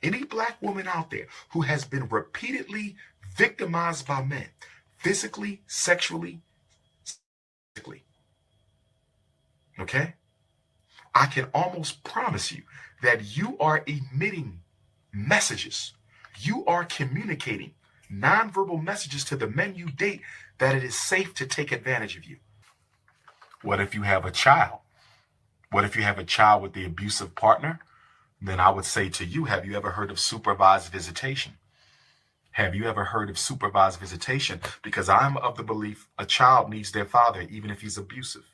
Any black woman out there who has been repeatedly victimized by men, physically, sexually, okay? I can almost promise you that you are emitting messages. You are communicating nonverbal messages to the men you date that it is safe to take advantage of you. What if you have a child? What if you have a child with the abusive partner? Then I would say to you, have you ever heard of supervised visitation? Have you ever heard of supervised visitation? Because I'm of the belief a child needs their father even if he's abusive.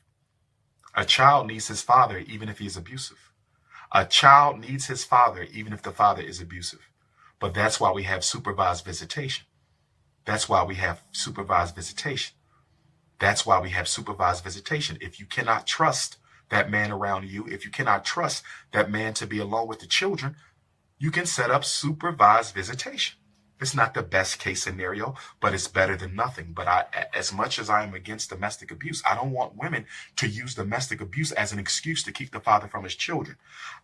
A child needs his father even if he's abusive. A child needs his father even if the father is abusive. But that's why we have supervised visitation. That's why we have supervised visitation. That's why we have supervised visitation. If you cannot trust that man around you, if you cannot trust that man to be alone with the children, you can set up supervised visitation. It's not the best case scenario, but it's better than nothing. But as much as I am against domestic abuse, I don't want women to use domestic abuse as an excuse to keep the father from his children.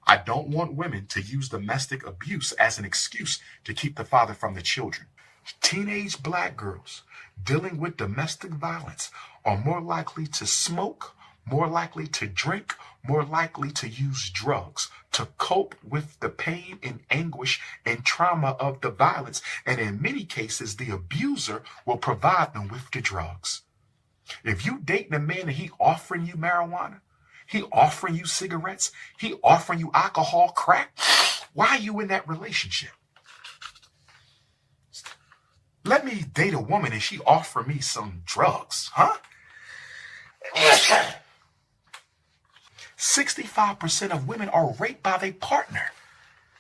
I don't want women to use domestic abuse as an excuse to keep the father from the children. Teenage black girls dealing with domestic violence are more likely to smoke, more likely to drink, more likely to use drugs to cope with the pain and anguish and trauma of the violence. And in many cases, the abuser will provide them with the drugs. If you dating a man and he offering you marijuana, he offering you cigarettes, he offering you alcohol, crack, why are you in that relationship? Let me date a woman and she offer me some drugs, huh? 65% of women are raped by their partner.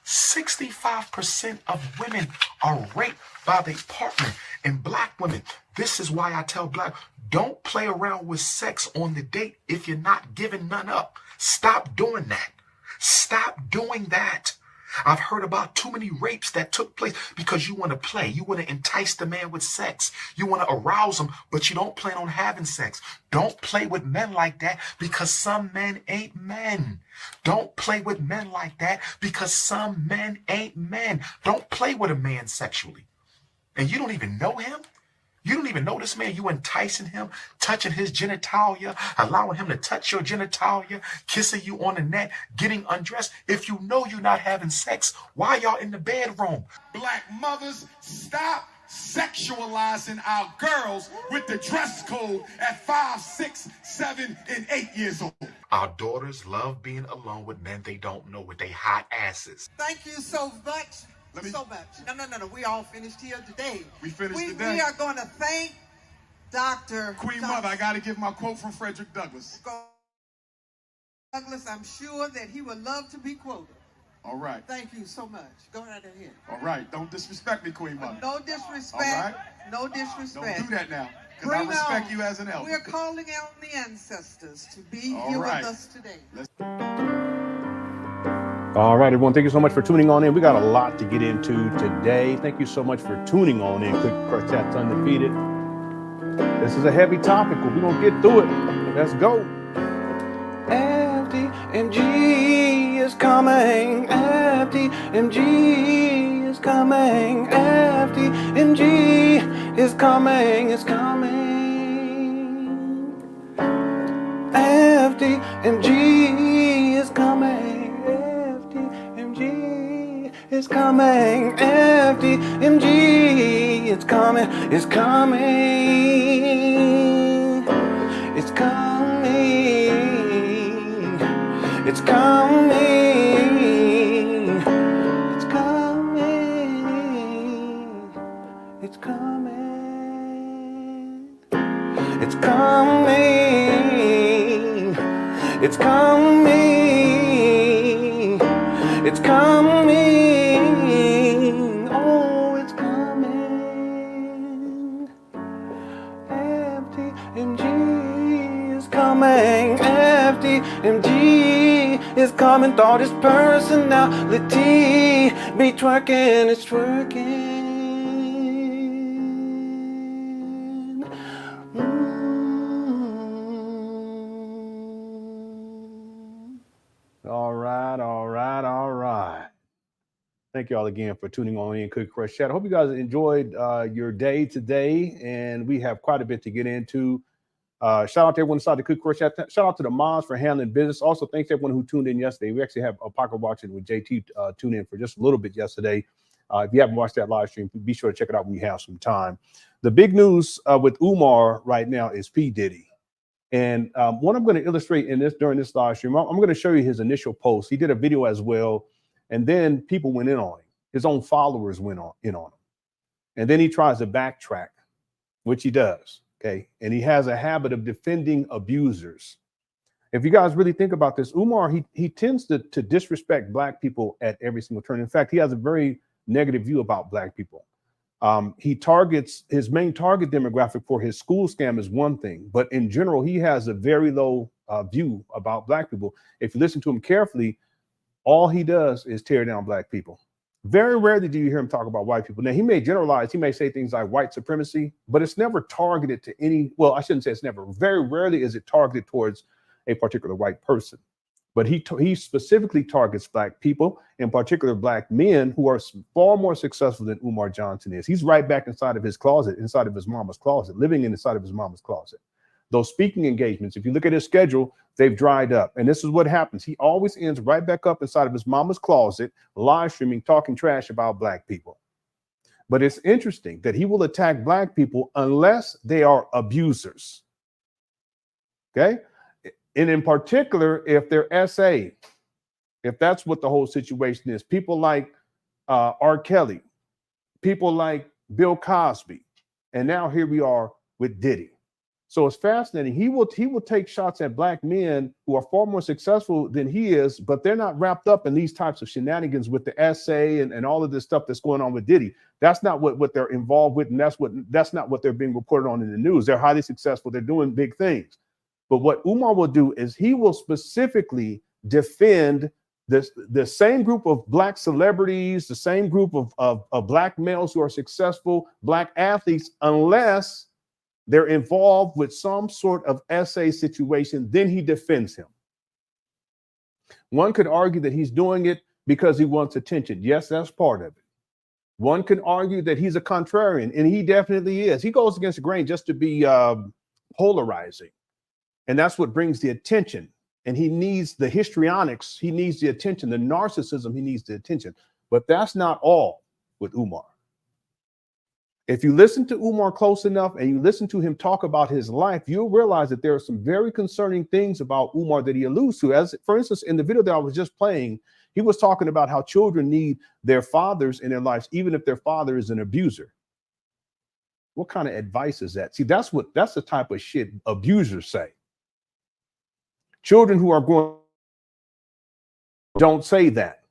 65% of women are raped by their partner. And black women, this is why I tell black, don't play around with sex on the date if you're not giving none up. Stop doing that. Stop doing that. I've heard about too many rapes that took place because you want to play. You want to entice the man with sex. You want to arouse him, but you don't plan on having sex. Don't play with men like that because some men ain't men. Don't play with men like that because some men ain't men. Don't play with a man sexually. And you don't even know him. You don't even know this man. You enticing him, touching his genitalia, allowing him to touch your genitalia, kissing you on the neck, getting undressed. If you know you're not having sex, why y'all in the bedroom? Black mothers, stop sexualizing our girls with the dress code at 5, 6, 7, and 8 years old. Our daughters love being alone with men they don't know with their hot asses. Thank you so much. So much. No. We all finished here today. We finished today. We are going to thank Dr. Queen Mother, I got to give my quote from Frederick Douglass. Douglass, I'm sure that he would love to be quoted. All right. Thank you so much. Go right ahead. All right. Don't disrespect me, Queen Mother. No disrespect. All right. No disrespect. Don't do that now, because I respect you as an elder. We're calling out the ancestors to be here with us today. All right, everyone, thank you so much for tuning on in. We got a lot to get into today. Thank you so much for tuning on in. Quick Quartet's Undefeated. This is a heavy topic, but we're going to get through it. Let's go. FDMG is coming. FDMG is coming. FDMG is coming. It's coming. FDMG is coming. It's coming, FDMG, it's coming, it's coming, it's coming, it's coming, it's coming, it's coming, it's coming, it's coming, it's coming. FDMG is coming, thought his personality be twerking, it's twerking. All right. Thank you all again for tuning on in Cook Crush Chat. I hope you guys enjoyed your day today, and we have quite a bit to get into. Shout out to everyone inside the Cook Crush Chat. Shout out to the moms for handling business. Also, thanks to everyone who tuned in yesterday. We actually have a pocket watching with JT tune in for just a little bit yesterday. If you haven't watched that live stream, be sure to check it out when you have some time. The big news with Umar right now is P. Diddy. And what I'm going to illustrate in this during this live stream, I'm going to show you his initial post. He did a video as well, and then people went in on him. His own followers went in on him. And then he tries to backtrack, which he does. Okay. And he has a habit of defending abusers. If you guys really think about this, Umar, he tends to disrespect Black people at every single turn. In fact, he has a very negative view about Black people. He targets his main target demographic for his school scam is one thing, but in general, he has a very low view about Black people. If you listen to him carefully, all he does is tear down Black people. Very rarely do you hear him talk about white people. Now, he may generalize, he may say things like white supremacy, but it's never targeted to any, well, I shouldn't say it's never, very rarely is it targeted towards a particular white person. But he specifically targets Black people, in particular Black men who are far more successful than Umar Johnson is. He's right back inside of his closet, inside of his mama's closet, living inside of his mama's closet. Those speaking engagements, if you look at his schedule, they've dried up. And this is what happens. He always ends right back up inside of his mama's closet, live streaming, talking trash about Black people. But it's interesting that he will attack Black people unless they are abusers. Okay? And in particular, if they're SA, if that's what the whole situation is, people like R. Kelly, people like Bill Cosby, and now here we are with Diddy. So it's fascinating. He will take shots at Black men who are far more successful than he is, but they're not wrapped up in these types of shenanigans with the SA and all of this stuff that's going on with Diddy. That's not what they're involved with, and that's not what they're being reported on in the news. They're highly successful. They're doing big things. But what Umar will do is he will specifically defend the same group of Black celebrities, the same group of Black males who are successful, Black athletes, unless they're involved with some sort of SA situation, then he defends him. One could argue that he's doing it because he wants attention. Yes, that's part of it. One could argue that he's a contrarian, and he definitely is. He goes against the grain just to be polarizing. And that's what brings the attention. And he needs the histrionics. He needs the attention, the narcissism. He needs the attention. But that's not all with Umar. If you listen to Umar close enough and you listen to him talk about his life, you'll realize that there are some very concerning things about Umar that he alludes to. As for instance, in the video that I was just playing, he was talking about how children need their fathers in their lives, even if their father is an abuser. What kind of advice is that? See, that's the type of shit abusers say. Children who are growing don't say that.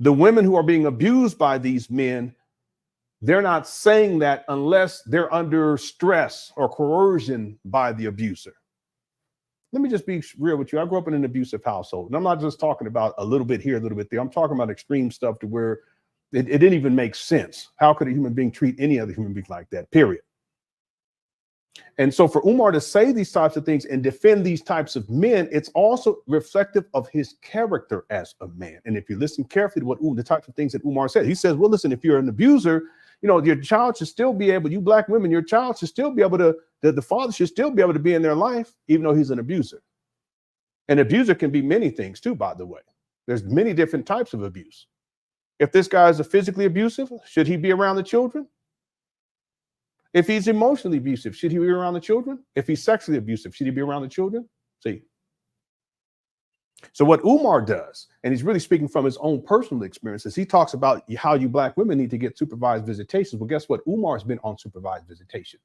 The women who are being abused by these men, they're not saying that unless they're under stress or coercion by the abuser. Let me just be real with you. I grew up in an abusive household, and I'm not just talking about a little bit here, a little bit there. I'm talking about extreme stuff to where it didn't even make sense. How could a human being treat any other human being like that, period? And so for Umar to say these types of things and defend these types of men, it's also reflective of his character as a man. And if you listen carefully to what the types of things that Umar said, he says, well, listen, if you're an abuser, you know, your child should still be able, you Black women, your child should still be able to, the father should still be able to be in their life, even though he's an abuser. An abuser can be many things too, by the way. There's many different types of abuse. If this guy is physically abusive, should he be around the children? If he's emotionally abusive, should he be around the children? If he's sexually abusive, should he be around the children? See. So what Umar does, and he's really speaking from his own personal experiences, he talks about how you Black women need to get supervised visitations. Well, guess what? Umar's been on supervised visitation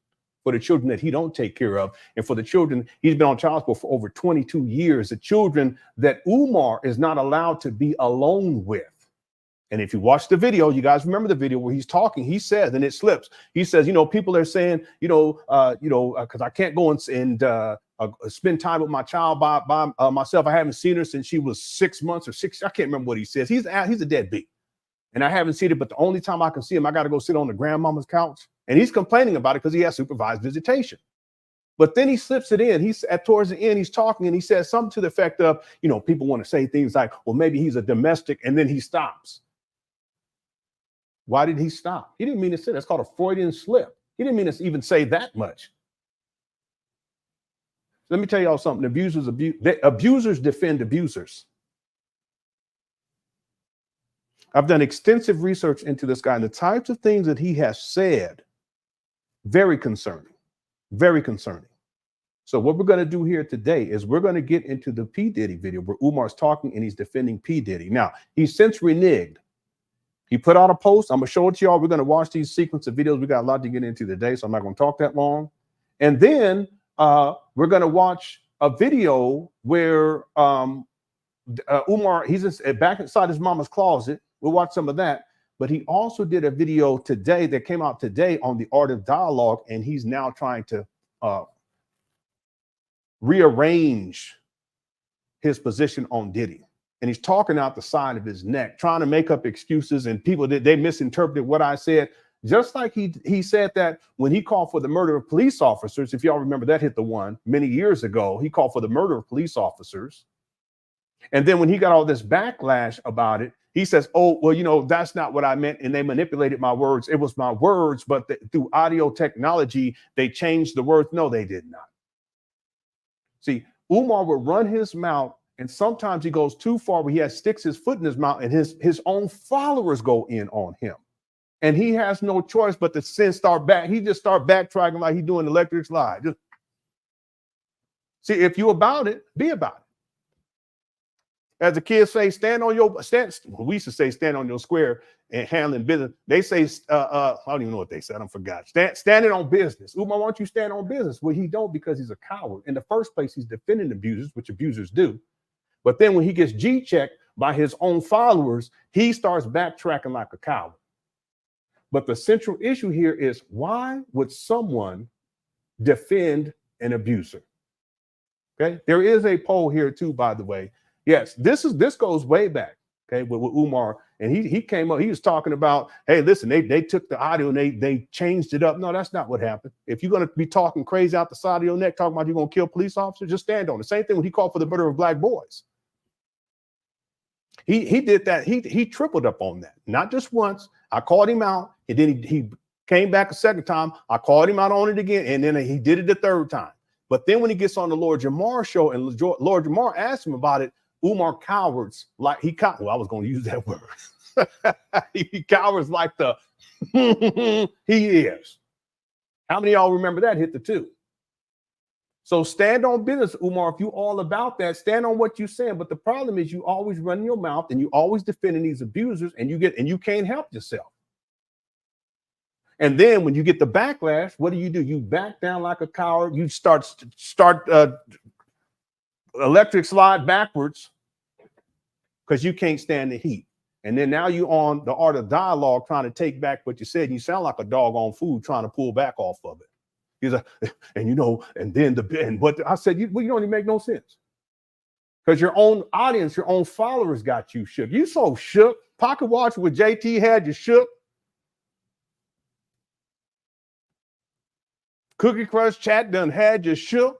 for the children that he don't take care of. And for the children, he's been on child support for over 22 years. The children that Umar is not allowed to be alone with. And if you watch the video, you guys remember the video where he's talking, he says, and it slips. He says, you know, people are saying, because I can't go and spend time with my child by myself. I haven't seen her since she was 6 months or six. I can't remember what he says. He's a deadbeat. And I haven't seen it, but the only time I can see him, I got to go sit on the grandmama's couch. And he's complaining about it because he has supervised visitation. But then he slips it in. He's towards the end, he's talking and he says something to the effect of, you know, people want to say things like, well, maybe he's a domestic, and then he stops. Why did he stop? He didn't mean to say that. It's called a Freudian slip. He didn't mean to even say that much. Let me tell y'all something. Abusers defend abusers. I've done extensive research into this guy, and the types of things that he has said, very concerning, very concerning. So what we're going to do here today is we're going to get into the P. Diddy video where Umar's talking and he's defending P. Diddy. Now, he's since reneged. He put out a post. I'm going to show it to y'all. We're going to watch these sequence of videos. We got a lot to get into today, so I'm not going to talk that long. And then we're going to watch a video where Umar, he's back inside his mama's closet. We'll watch some of that. But he also did a video today that came out today on the art of dialogue, and he's now trying to rearrange his position on Diddy. And he's talking out the side of his neck, trying to make up excuses, and people they misinterpreted what I said. Just like he said that when he called for the murder of police officers, if y'all remember, that hit the one many years ago. He called for the murder of police officers. And then when he got all this backlash about it, he says, oh, well, you know, that's not what I meant. And they manipulated my words. It was my words, but through audio technology, they changed the words. No, they did not. See, Umar would run his mouth, and sometimes he goes too far where he sticks his foot in his mouth, and his own followers go in on him. And he has no choice but to start back. He just start backtracking like he's doing electric slide. Just see, if you about it, be about it. As the kids say, we used to say stand on your square and handling business. They say, I don't even know what they said. I forgot. Standing on business. Umar, why don't you stand on business? Well, he don't, because he's a coward. In the first place, he's defending abusers, which abusers do. But then when he gets G-checked by his own followers, he starts backtracking like a coward. But the central issue here is, why would someone defend an abuser? Okay, there is a poll here too, by the way. Yes, this goes way back. Okay, with Umar, and he came up. He was talking about, hey, listen, they took the audio and they changed it up. No, that's not what happened. If you're gonna be talking crazy out the side of your neck, talking about you're gonna kill police officers, just stand on it. Same thing when he called for the murder of black boys. He did that. He tripled up on that. Not just once. I called him out, and then he came back a second time. I called him out on it again, and then he did it the third time. But then when he gets on the Lord Jamar show and Lord Jamar asked him about it, Umar cowards like I was going to use that word. He cowards like the he is. How many of y'all remember that hit the two? So stand on business, Umar. If you all about that, stand on what you're saying. But the problem is you always run your mouth and you always defending these abusers, and you can't help yourself. And then when you get the backlash, what do? You back down like a coward. You start electric slide backwards because you can't stand the heat. And then now you on the art of dialogue trying to take back what you said. And you sound like a dog on food trying to pull back off of it. He's like, and you know, and then what I said, you don't even make no sense. Because your own audience, your own followers got you shook. You so shook. Pocket Watch with JT had you shook. Cookie Crush Chat done had you shook.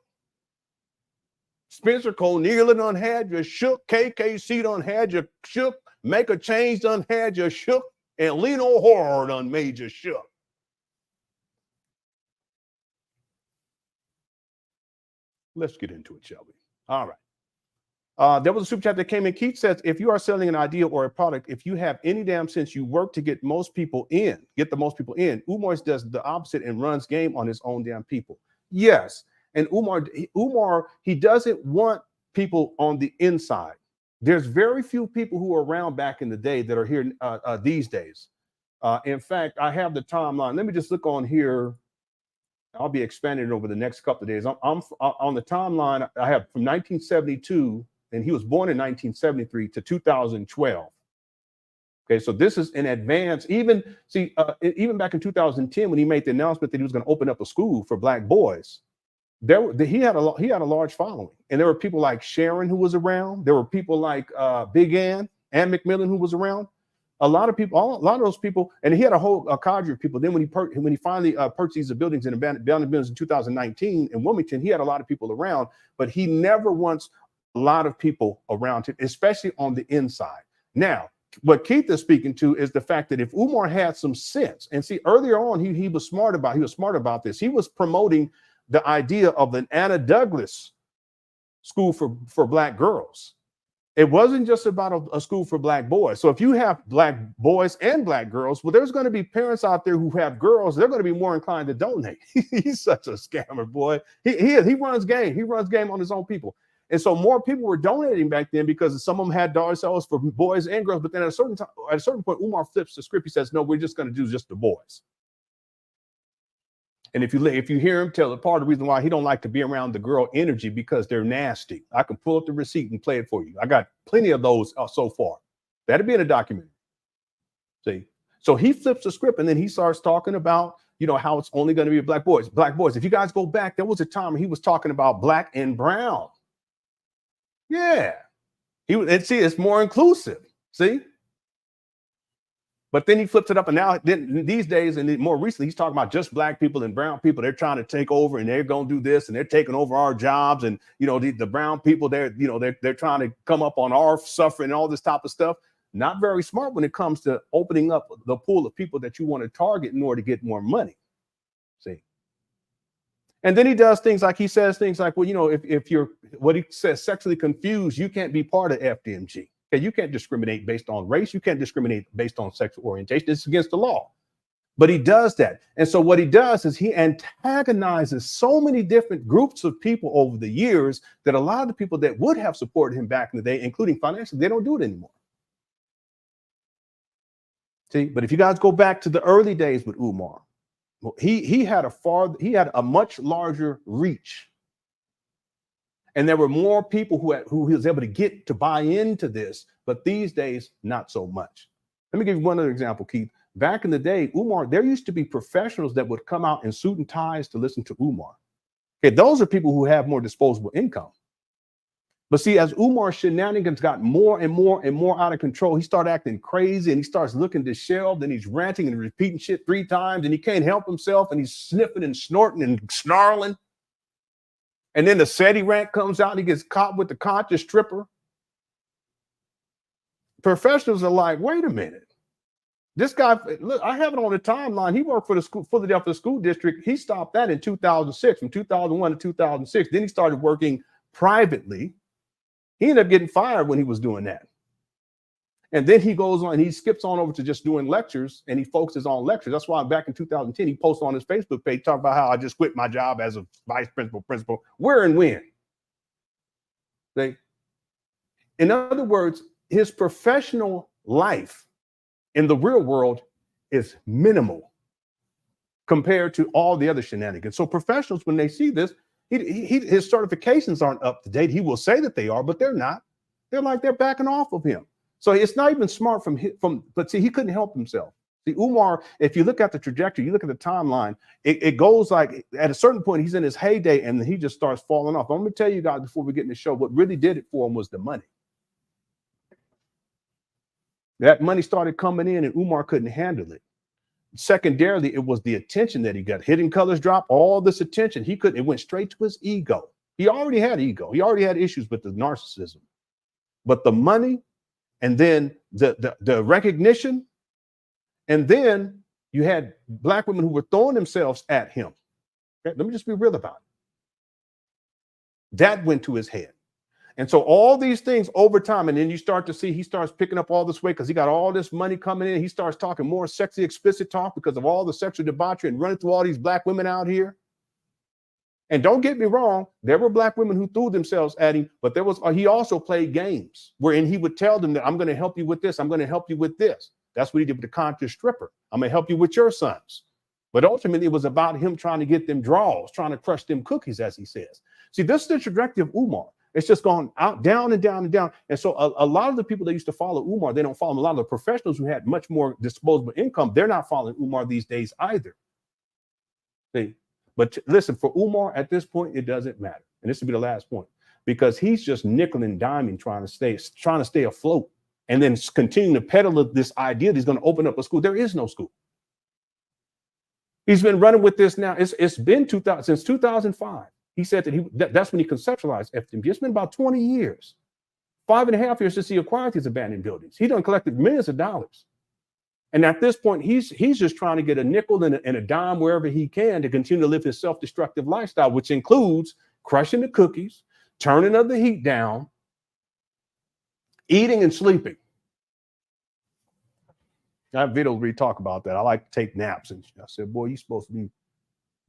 Spencer Cornelia done had you shook. KKC done had you shook. Make a Change done had you shook. And LenonHonor done made you shook. Let's get into it, shall we? All right. There was a super chat that came in. Keith says, if you are selling an idea or a product, if you have any damn sense, you work to get the most people in. Umar does the opposite and runs game on his own damn people. Yes. And Umar, he doesn't want people on the inside. There's very few people who were around back in the day that are here these days. In fact, I have the timeline. Let me just look on here. I'll be expanding it over the next couple of days. I'm on the timeline. I have from 1972, and he was born in 1973 to 2012. Okay, so this is in advance. Even back in 2010, when he made the announcement that he was going to open up a school for black boys, he had a large following, and there were people like Sharon who was around. There were people like Big Ann McMillan who was around. A lot of people, a lot of those people, and he had a cadre of people. Then when he finally purchased these buildings in abandoned buildings in 2019 in Wilmington, he had a lot of people around, but he never wants a lot of people around him, especially on the inside. Now, what Keith is speaking to is the fact that if Umar had some sense, and see, earlier on, he was smart about this. He was promoting the idea of an Anna Douglas school for Black girls. It wasn't just about a school for Black boys. So if you have Black boys and Black girls, well, there's going to be parents out there who have girls. They're going to be more inclined to donate. He's such a scammer, boy. He runs game. He runs game on his own people. And so more people were donating back then because some of them had daughters for boys and girls. But then at a certain point, Umar flips the script. He says, no, we're just going to do just the boys. And if you hear him tell it, part of the reason why he don't like to be around the girl energy, because they're nasty. I can pull up the receipt and play it for you. I got plenty of those so far. That'd be in a documentary. See, so he flips the script and then he starts talking about, how it's only going to be Black boys. Black boys. If you guys go back, there was a time he was talking about Black and brown. Yeah, it's more inclusive. See. But then he flips it up, and now these days, and more recently, he's talking about just Black people and brown people. They're trying to take over, and they're going to do this, and they're taking over our jobs. And the brown people, they're trying to come up on our suffering and all this type of stuff. Not very smart when it comes to opening up the pool of people that you want to target in order to get more money. See. And then he does things like, he says things like, well, if you're, what he says, sexually confused, you can't be part of FDMG. Okay, you can't discriminate based on race. You can't discriminate based on sexual orientation. It's against the law. But he does that. And so what he does is he antagonizes so many different groups of people over the years that a lot of the people that would have supported him back in the day, including financially, they don't do it anymore. See, but if you guys go back to the early days with Umar, he had a much larger reach. And there were more people who he was able to get to buy into this, but these days, not so much. Let me give you one other example, Keith. Back in the day, Umar, there used to be professionals that would come out in suit and ties to listen to Umar. Okay, those are people who have more disposable income. But see, as Umar's shenanigans got more and more and more out of control, he started acting crazy and he starts looking disheveled and he's ranting and repeating shit 3 times and he can't help himself and he's sniffing and snorting and snarling. And then the SETI rank comes out and he gets caught with the conscious stripper. Professionals are like, wait a minute. This guy, look, I have it on the timeline. He worked for the Philadelphia School District. He stopped that in 2006, from 2001 to 2006. Then he started working privately. He ended up getting fired when he was doing that. And then he goes on, he skips on over to just doing lectures and he focuses on lectures. That's why back in 2010, he posted on his Facebook page, talking about how I just quit my job as a vice principal. Where and when? In other words, his professional life in the real world is minimal compared to all the other shenanigans. So professionals, when they see this, his certifications aren't up to date. He will say that they are, but they're not. They're backing off of him. So it's not even smart but see, he couldn't help himself. See, Umar, if you look at the trajectory, you look at the timeline, it goes like at a certain point, he's in his heyday and then he just starts falling off. I'm going to tell you guys before we get in the show, what really did it for him was the money. That money started coming in and Umar couldn't handle it. Secondarily, it was the attention that he got. Hidden Colors dropped, all this attention. It went straight to his ego. He already had ego. He already had issues with the narcissism. But the money, and then the recognition, and then you had Black women who were throwing themselves at him. Okay? Let me just be real about it. That went to his head. And so all these things over time, and then you start to see he starts picking up all this weight because he got all this money coming in. He starts talking more sexy, explicit talk because of all the sexual debauchery and running through all these Black women out here. And don't get me wrong, there were Black women who threw themselves at him, but he also played games wherein he would tell them that I'm going to help you with this. I'm going to help you with this. That's what he did with the conscious stripper. I'm going to help you with your sons. But ultimately, it was about him trying to get them draws, trying to crush them cookies, as he says. See, this is the trajectory of Umar. It's just gone out, down and down and down. And so a lot of the people that used to follow Umar, they don't follow him. A lot of the professionals who had much more disposable income, they're not following Umar these days either. See? But listen, for Umar at this point, it doesn't matter. And this will be the last point, because he's just nickel and diming trying to stay afloat. and then continue to peddle this idea that he's going to open up a school. There is no school. He's been running with this now. It's been since 2005. He said that that's when he conceptualized FDMG. It's been about 20 years, 5.5 years since he acquired these abandoned buildings. He done collected millions of dollars. And at this point, he's just trying to get a nickel and a dime wherever he can to continue to live his self-destructive lifestyle, which includes crushing the cookies, turning of the heat down, eating and sleeping. That video we talk about that. I like to take naps. And I said, boy, you're supposed to be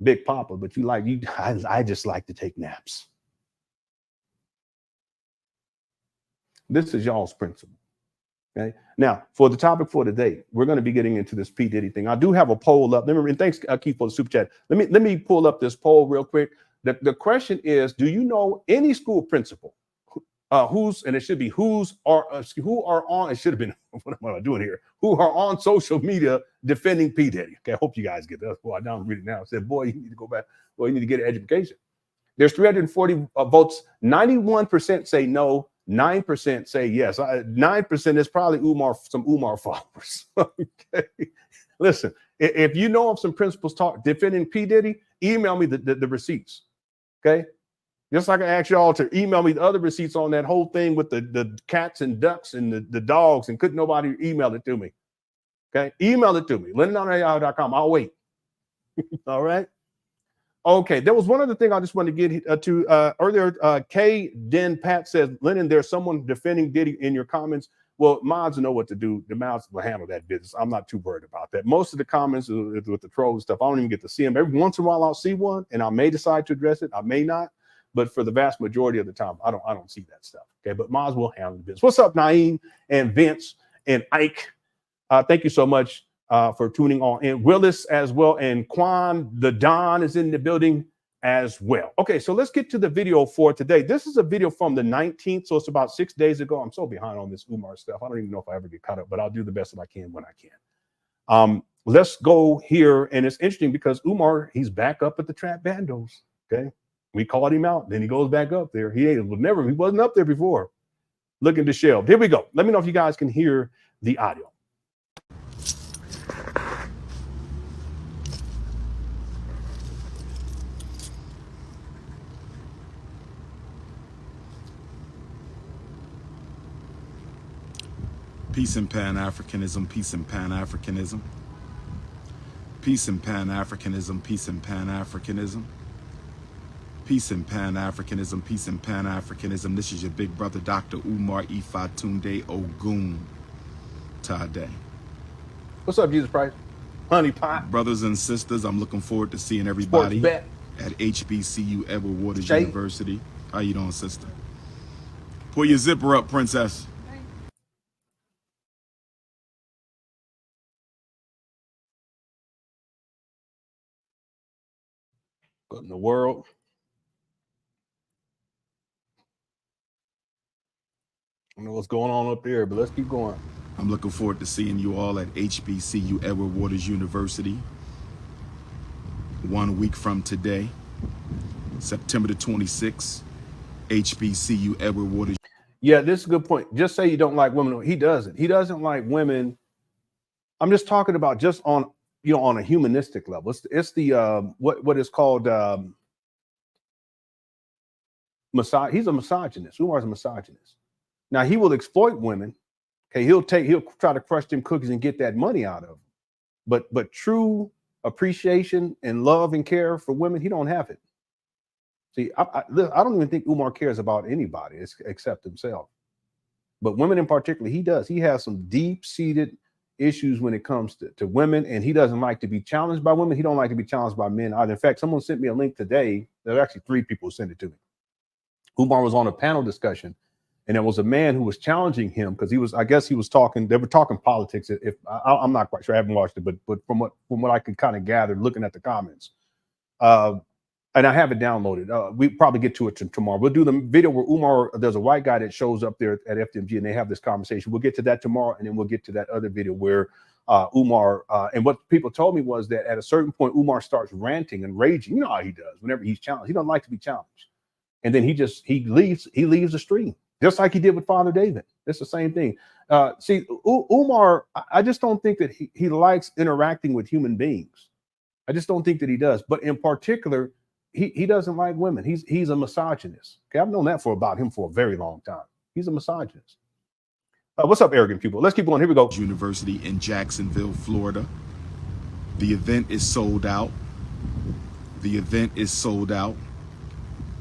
Big Papa, but I just like to take naps. This is y'all's principle. Okay. Now, for the topic for today, we're going to be getting into this P. Diddy thing. I do have a poll up. And thanks, Keith, for the super chat. Let me pull up this poll real quick. The question is, do you know any school principal who are on, it should have been, what am I doing here? Who are on social media defending P. Diddy? Okay, I hope you guys get that. Boy, I don't read it now. I said, boy, you need to go back. Boy, you need to get an education. There's 340 votes. 91% say no. 9% say yes. 9% is probably some Umar followers. Okay. Listen, if you know of some principals defending P. Diddy, email me the receipts. Okay. Just like I asked y'all to email me the other receipts on that whole thing with the cats and ducks and the dogs, and couldn't nobody email it to me. Okay. Email it to me. LenonHonor.com. I'll wait. All right. Okay, there was one other thing I just wanted to get to earlier. K. Den Pat says, Lennon, there's someone defending Diddy in your comments. Well, mods know what to do. The mods will handle that business. I'm not too worried about that. Most of the comments with the troll stuff, I don't even get to see them. Every once in a while, I'll see one, and I may decide to address it. I may not, but for the vast majority of the time, I don't see that stuff. Okay, but mods will handle the business. What's up, Naeem and Vince and Ike? Thank you so much for tuning on in. Willis as well, and Quan the Don is in the building as well. Okay, so let's get to the video for today. This is a video from the 19th, so it's about 6 days ago. I'm so behind on this Umar stuff. I don't even know if I ever get caught up, but I'll do the best that I can when I can. Let's go here, and it's interesting because Umar, he's back up at the Trap Bandos. Okay, we called him out, then he goes back up there. He wasn't up there before. Looking to shelve. Here we go. Let me know if you guys can hear the audio. Peace in Pan-Africanism, peace in Pan-Africanism. Peace in Pan-Africanism, peace in Pan-Africanism. Peace in Pan-Africanism, peace in Pan-Africanism. This is your big brother, Dr.Umar Ifatunde Ogun Tade. What's up, Jesus Christ? Honey Pot. Brothers and sisters, I'm looking forward to seeing everybody at HBCU Edward Waters University. How you doing, sister? Pull your zipper up, princess. What in the world? I don't know what's going on up there, but let's keep going. I'm looking forward to seeing you all at HBCU Edward Waters University 1 week from today, September the 26th, HBCU Edward Waters. Yeah, this is a good point. Just say you don't like women. He doesn't. He doesn't like women. I'm just talking about just on, on a humanistic level. It's the what is called he's a misogynist. Umar's a misogynist. Now he will exploit women. Okay, he'll try to crush them cookies and get that money out of them. But true appreciation and love and care for women, he don't have it. See, I don't even think Umar cares about anybody except himself. But women in particular, he does. He has some deep-seated issues when it comes to women, and he doesn't like to be challenged by women. He don't like to be challenged by men either. In fact, someone sent me a link today. There are actually 3 people who sent it to me. Umar was on a panel discussion, and there was a man who was challenging him because they were talking politics. I'm not quite sure, I haven't watched it, but from what I could kind of gather looking at the comments, and I have it downloaded. We probably get to it tomorrow. We'll do the video where Umar, there's a white guy that shows up there at FDMG and they have this conversation. We'll get to that tomorrow, and then we'll get to that other video where Umar, and what people told me was that at a certain point, Umar starts ranting and raging. You know how he does whenever he's challenged. He doesn't like to be challenged. And then he leaves the stream, just like he did with Father David. It's the same thing. See, Umar, I just don't think that he likes interacting with human beings. I just don't think that he does. But in particular, he doesn't like women. He's a misogynist. Okay, I've known that about him for a very long time. He's a misogynist. What's up, arrogant people? Let's keep going. Here we go. University in Jacksonville, Florida. The event is sold out. The event is sold out.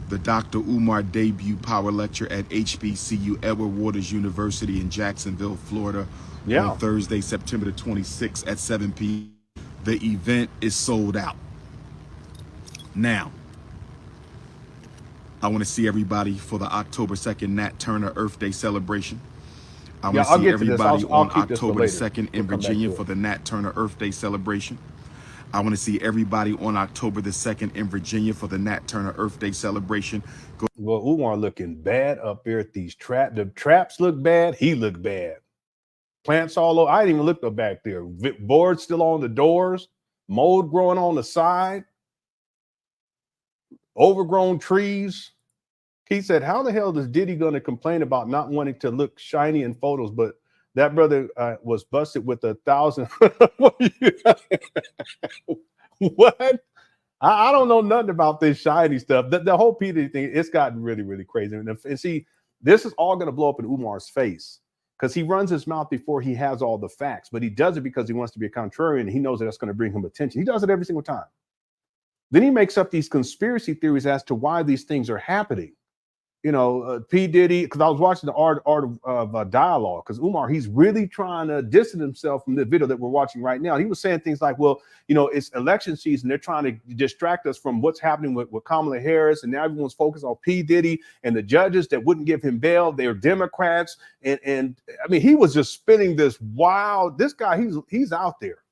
The Dr.Umar debut power lecture at HBCU Edward Waters University in Jacksonville, Florida, on Thursday, September the 26th at 7 p.m. The event is sold out. Now, I want to see everybody for the October 2nd Nat Turner Earth Day celebration. I want to see everybody on October the 2nd in Virginia for the Nat Turner Earth Day celebration. I want to see everybody on October the 2nd in Virginia for the Nat Turner Earth Day celebration. Well, Umar looking bad up there at these traps. The traps look bad. He looked bad. Plants all over. I didn't even look up back there. Boards still on the doors. Mold growing on the side. Overgrown trees. He said, how the hell is Diddy going to complain about not wanting to look shiny in photos? But that brother was busted with 1,000. What? I don't know nothing about this shiny stuff. The whole P. Diddy thing, it's gotten really, really crazy. And see, this is all going to blow up in Umar's face because he runs his mouth before he has all the facts. But he does it because he wants to be a contrarian. And he knows that that's going to bring him attention. He does it every single time. Then he makes up these conspiracy theories as to why these things are happening. You know, P. Diddy, because I was watching the art of dialogue, because Umar, he's really trying to distance himself from the video that we're watching right now. He was saying things like, well, you know, it's election season. They're trying to distract us from what's happening with Kamala Harris. And now everyone's focused on P. Diddy and the judges that wouldn't give him bail. They're Democrats. And I mean, he was just spinning this wild, this guy, he's out there.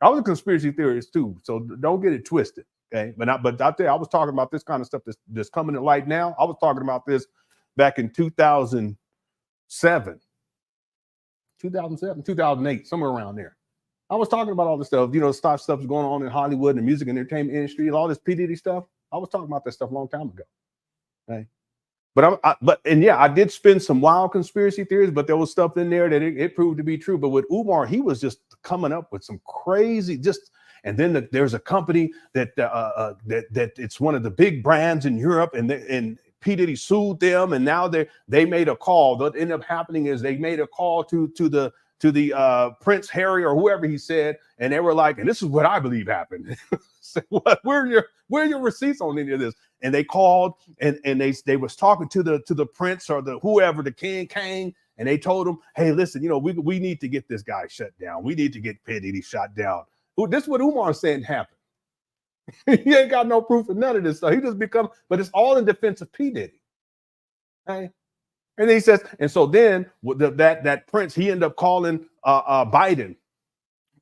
I was a conspiracy theorist too. So don't get it twisted. Okay, but out there, I was talking about this kind of stuff that's coming to light now. I was talking about this back in 2007, 2008, somewhere around there. I was talking about all this stuff, you know, stuff's going on in Hollywood and the music and entertainment industry and all this P. Diddy stuff. I was talking about that stuff a long time ago. Okay, but I did spin some wild conspiracy theories, but there was stuff in there that it proved to be true. But with Umar, he was just coming up with some crazy, and then there's a company that it's one of the big brands in Europe, and P. Diddy sued them, and now they made a call. What ended up happening is they made a call to the Prince Harry or whoever he said, and they were like, and this is what I believe happened. So what? Where are your receipts on any of this? And they called and they was talking to the prince or the whoever, the king, and they told him, hey, listen, you know, we need to get this guy shut down. We need to get P. Diddy shut down. This is what Umar's saying happened. He ain't got no proof of none of this stuff. He just but it's all in defense of P. Diddy. Okay? And then he says, and so then that prince, he ended up calling Biden.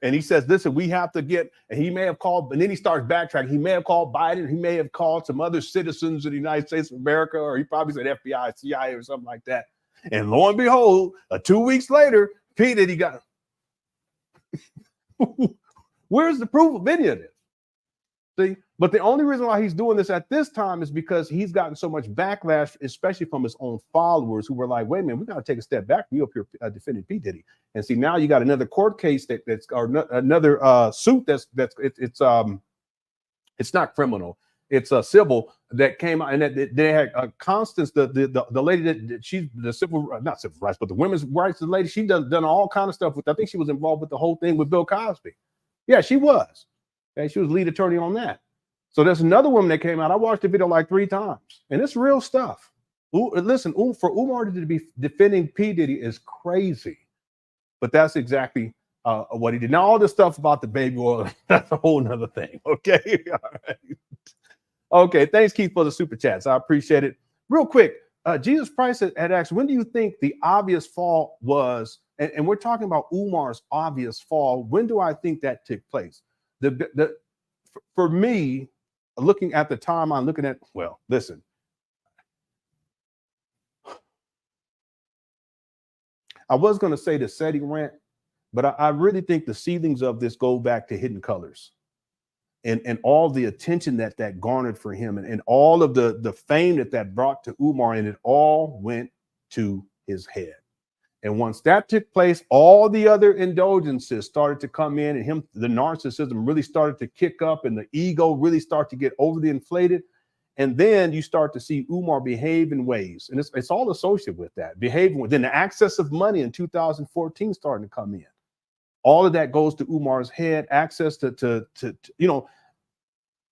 And he says, listen, we have to get, and he may have called, and then he starts backtracking. He may have called Biden. He may have called some other citizens of the United States of America, or he probably said FBI, CIA, or something like that. And lo and behold, 2 weeks later, P. Diddy got, where's the proof of any of this? See, but the only reason why he's doing this at this time is because he's gotten so much backlash, especially from his own followers who were like, wait a minute, we got to take a step back. We up here defending P. Diddy. And see, now you got another court case that's or another suit it's not criminal. It's a civil that came out, and that they had Constance, the lady that she's the not civil rights, but the women's rights lady. She done all kind of stuff with. I think she was involved with the whole thing with Bill Cosby. Yeah, she was. Okay, she was lead attorney on that. So there's another woman that came out. I watched the video like 3 times, and it's real stuff. Listen, for Umar to be defending P. Diddy is crazy, but that's exactly what he did. Now, all this stuff about the baby oil, that's a whole nother thing. Okay, all right. Okay, thanks, Keith, for the super chats. I appreciate it. Real quick, Jesus Price had asked, when do you think the obvious fall was? And we're talking about Umar's obvious fall. When do I think that took place? For me, looking at the time, I'm looking at, well, listen. I was going to say the SETI rant, but I really think the seedlings of this go back to Hidden Colors. And all the attention that garnered for him, and all of the fame that brought to Umar, and it all went to his head. And once that took place, all the other indulgences started to come in, and the narcissism really started to kick up, and the ego really started to get overly inflated. And then you start to see Umar behave in ways, and it's all associated with that behavior. Then the access of money in 2014 starting to come in. All of that goes to Umar's head, access to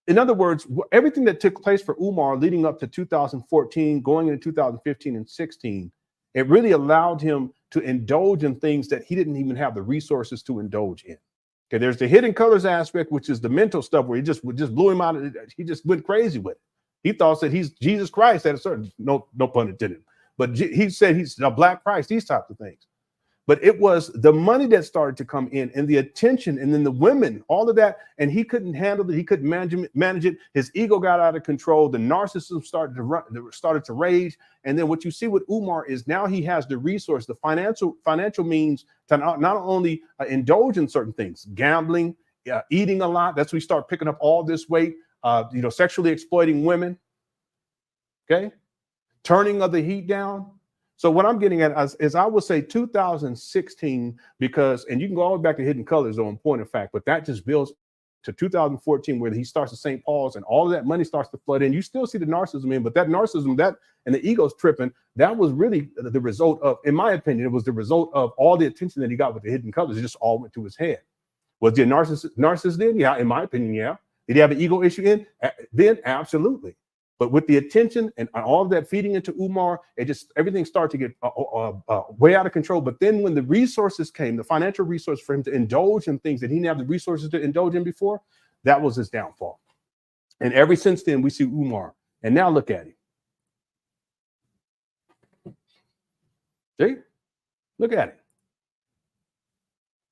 in other words, everything that took place for Umar leading up to 2014, going into 2015 and 16, it really allowed him to indulge in things that he didn't even have the resources to indulge in. Okay, there's the hidden colors aspect, which is the mental stuff where he just blew him out. He just went crazy with it. He thought that he's Jesus Christ at a certain, no pun intended, but he said he's a black Christ, these types of things. But it was the money that started to come in, and the attention, and then the women, all of that, and he couldn't handle it. He couldn't manage it. His ego got out of control. The narcissism started to rage. And then what you see with Umar is now he has the resource, the financial means to not only indulge in certain things, gambling, eating a lot. That's when we start picking up all this weight. Sexually exploiting women. Okay, turning of the heat down. So what I'm getting at is I would say 2016, because, and you can go all the way back to Hidden Colors on point of fact, but that just builds to 2014 where he starts at St. Paul's and all of that money starts to flood in. You still see the narcissism in, but that narcissism, that and the ego's tripping, that was really the result of, in my opinion, it was the result of all the attention that he got with the Hidden Colors. It just all went to his head. Was he a narcissist then? Yeah, in my opinion, yeah. Did he have an ego issue in? Then absolutely. But with the attention and all of that feeding into Umar, everything started to get way out of control. But then when the resources came, the financial resource for him to indulge in things that he didn't have the resources to indulge in before, that was his downfall. And ever since then, we see Umar. And now look at him. See? Look at it.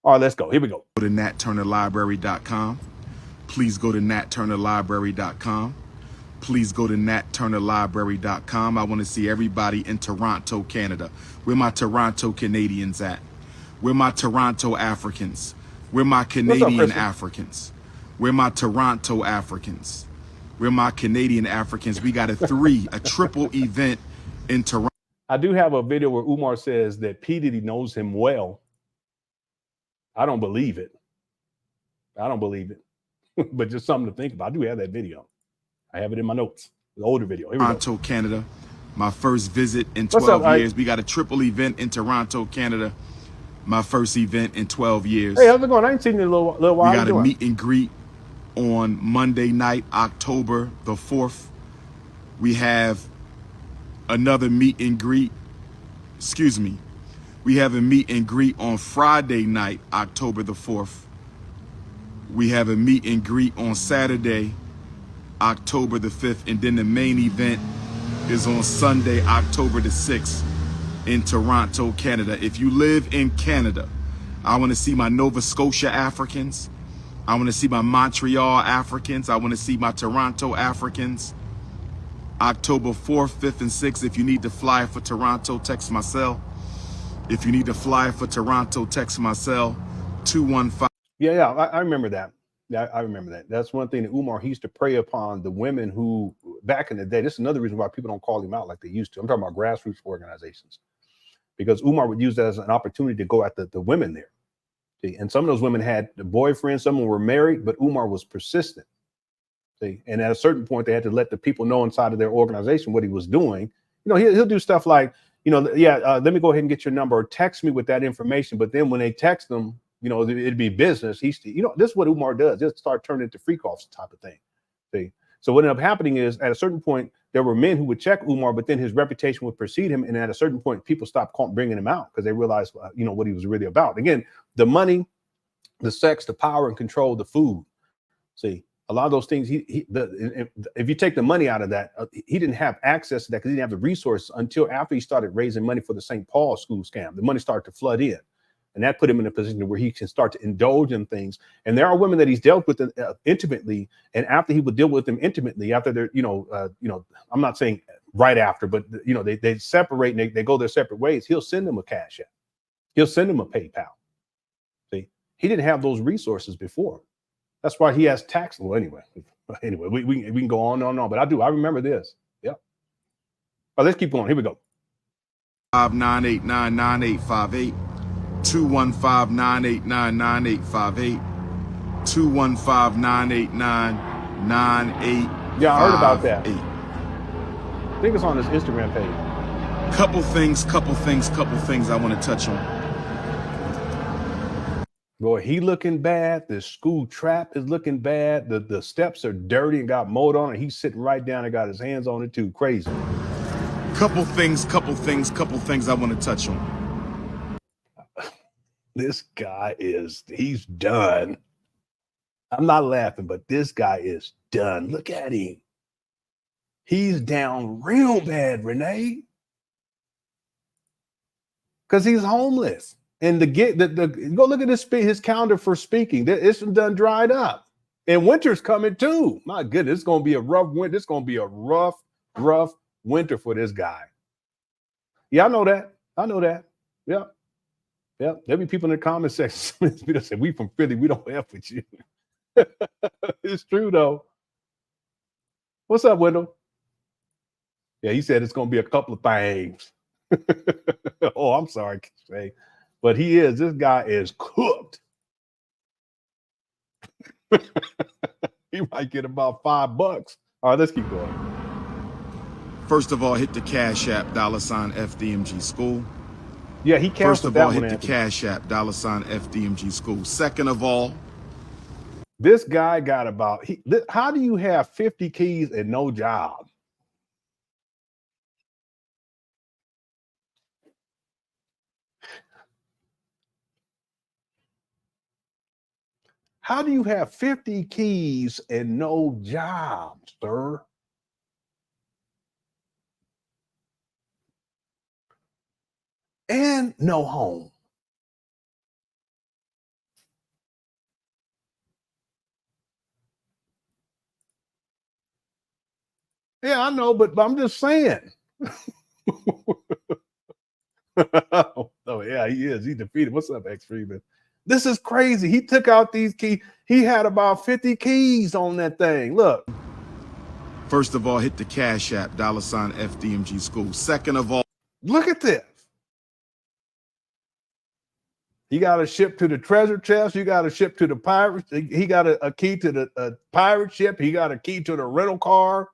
All right, let's go. Here we go. Go to natturnerlibrary.com. Please go to natturnerlibrary.com. Please go to natturnerlibrary.com. I want to see everybody in Toronto, Canada. Where my Toronto Canadians at? Where my Toronto Africans? Where my Canadian Africans? Where my Toronto Africans? Where my Canadian Africans? We got a triple event in Toronto. I do have a video where Umar says that P. Diddy knows him well. I don't believe it. I don't believe it. But just something to think about. I do have that video. I have it in my notes. The older video. Here we Toronto, go. Canada. My first visit in 12 years. We got a triple event in Toronto, Canada. My first event in 12 years. Hey, how's it going? I ain't seen you in a little while. We got a meet and greet on Monday night, October the 4th. We have another meet and greet. Excuse me. We have a meet and greet on Friday night, October the 4th. We have a meet and greet on Saturday, October the 5th, and then the main event is on Sunday, October the 6th in Toronto, Canada. If you live in Canada, I want to see my Nova Scotia Africans. I want to see my Montreal Africans. I want to see my Toronto Africans. October 4th, 5th, and 6th. If you need to fly for Toronto, text my cell. If you need to fly for Toronto, text my cell, 215. Yeah, I remember that. Yeah, I remember that. That's one thing that Umar, he used to prey upon the women who, back in the day, this is another reason why people don't call him out like they used to. I'm talking about grassroots organizations. Because Umar would use that as an opportunity to go at the women there. See, and some of those women had the boyfriends, some of them were married, but Umar was persistent. See, and at a certain point, they had to let the people know inside of their organization what he was doing. You know, he'll do stuff like, you know, let me go ahead and get your number or text me with that information. But then when they text them, you know, it'd be business. This is what Umar does. Just start turning into freak offs type of thing. See? So what ended up happening is at a certain point, there were men who would check Umar, but then his reputation would precede him. And at a certain point, people stopped bringing him out because they realized, what he was really about. Again, the money, the sex, the power and control, the food. See, a lot of those things, if you take the money out of that, he didn't have access to that because he didn't have the resources until after he started raising money for the St. Paul school scam. The money started to flood in. And that put him in a position where he can start to indulge in things. And there are women that he's dealt with intimately. And after he would deal with them intimately, after they're, I'm not saying right after, but, they separate and they go their separate ways. He'll send them a CashApp. He'll send them a PayPal. See, he didn't have those resources before. That's why he has tax. Well, anyway, we can go on and on. But I remember this. Yeah. Let's keep going. Here we go. 215-989-9858. 215-989-9858. 215-989-9858. Yeah, I heard about that. I think it's on his Instagram page. Couple things I want to touch on. Boy, he looking bad. The school trap is looking bad. The steps are dirty and got mold on it. He's sitting right down and got his hands on it too. Crazy. Couple things I want to touch on. This guy he's done. I'm not laughing, but this guy is done. Look at him. He's down real bad, Renee. Because he's homeless. And go look at his calendar for speaking. It's done dried up. And winter's coming too. My goodness, it's gonna be a rough winter. It's gonna be a rough winter for this guy. Yeah, I know that. Yeah. There'll be people in the comment section that say, we from Philly, we don't F with you. It's true though. What's up, Wendell? Yeah, he said it's gonna be a couple of things. Oh, I'm sorry, but this guy is cooked. He might get about $5. All right, let's keep going. First of all, hit the Cash App, $FDMG School. Yeah, he canceled that one. First of all, hit the Cash App, $FDMG School. Second of all, this guy got how do you have 50 keys and no job? How do you have 50 keys and no job, sir? And no home. Yeah, I know, but I'm just saying. Oh, yeah, he is. He defeated. What's up, X Freeman? This is crazy. He took out these keys. He had about 50 keys on that thing. Look. First of all, hit the Cash App, $FDMG School. Second of all, look at this. He got a ship to the treasure chest. You got a ship to the pirate. He got a key to the pirate ship. He got a key to the rental car.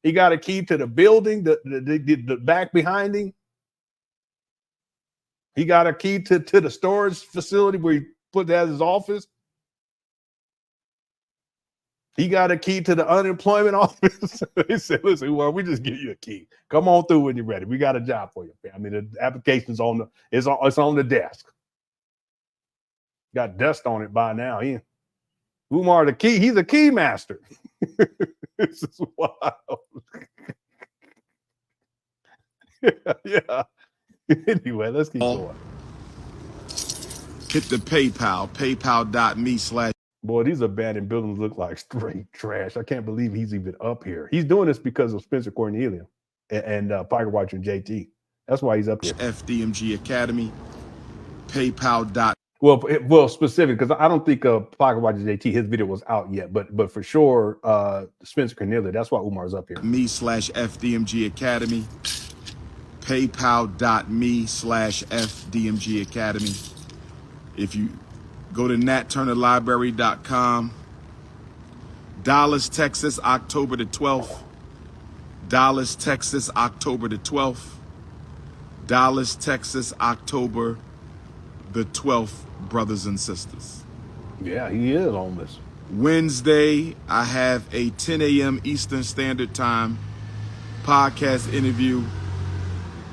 He got a key to the building, the back behind him. He got a key to the storage facility where he put that as his office. He got a key to the unemployment office. He said, listen, well, we just give you a key. Come on through when you're ready. We got a job for you. I mean, the application's it's on the desk. Got dust on it by now. Umar the key, he's a key master. This is wild. Yeah. Anyway, let's keep going. Hit the PayPal, Boy, these abandoned buildings look like straight trash. I can't believe he's even up here. He's doing this because of Spencer Cornelius and Pocket Watcher and JT. That's why he's up here. FDMG Academy, PayPal. Well, specific, because I don't think Pocket Watcher JT, his video was out yet, but for sure, Spencer Cornelius, that's why Umar's up here. Me/FDMG Academy, PayPal.me/FDMG Academy. If you go to natturnerlibrary.com, Dallas, Texas, October the 12th. Dallas, Texas, October the 12th. Dallas, Texas, October the 12th, brothers and sisters. Yeah, he is homeless. Wednesday, I have a 10 a.m. Eastern Standard Time podcast interview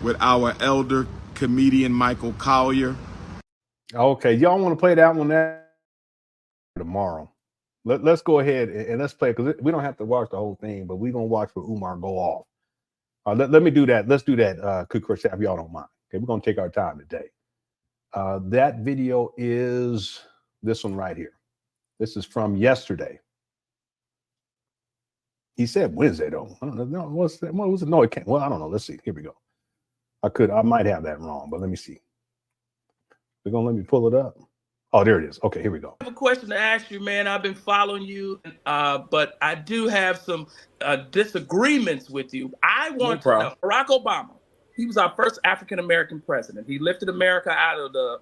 with our elder comedian Michael Collier. Okay, y'all want to play that one tomorrow? Let's go ahead and let's play, because we don't have to watch the whole thing, but we're gonna watch where Umar go off. Let me do that. Let's do that. Could Chris, if y'all don't mind. Okay, we're gonna take our time today. That video is this one right here. This is from yesterday. He said Wednesday though. I don't know. What was it? No, it can't. Well, I don't know. Let's see. Here we go. I might have that wrong, but let me see. They're gonna let me pull it up. Oh, there it is. Okay, here we go. I have a question to ask you, man. I've been following you, but I do have some disagreements with you. I want to know, Barack Obama, he was our first African-American president. He lifted America out of the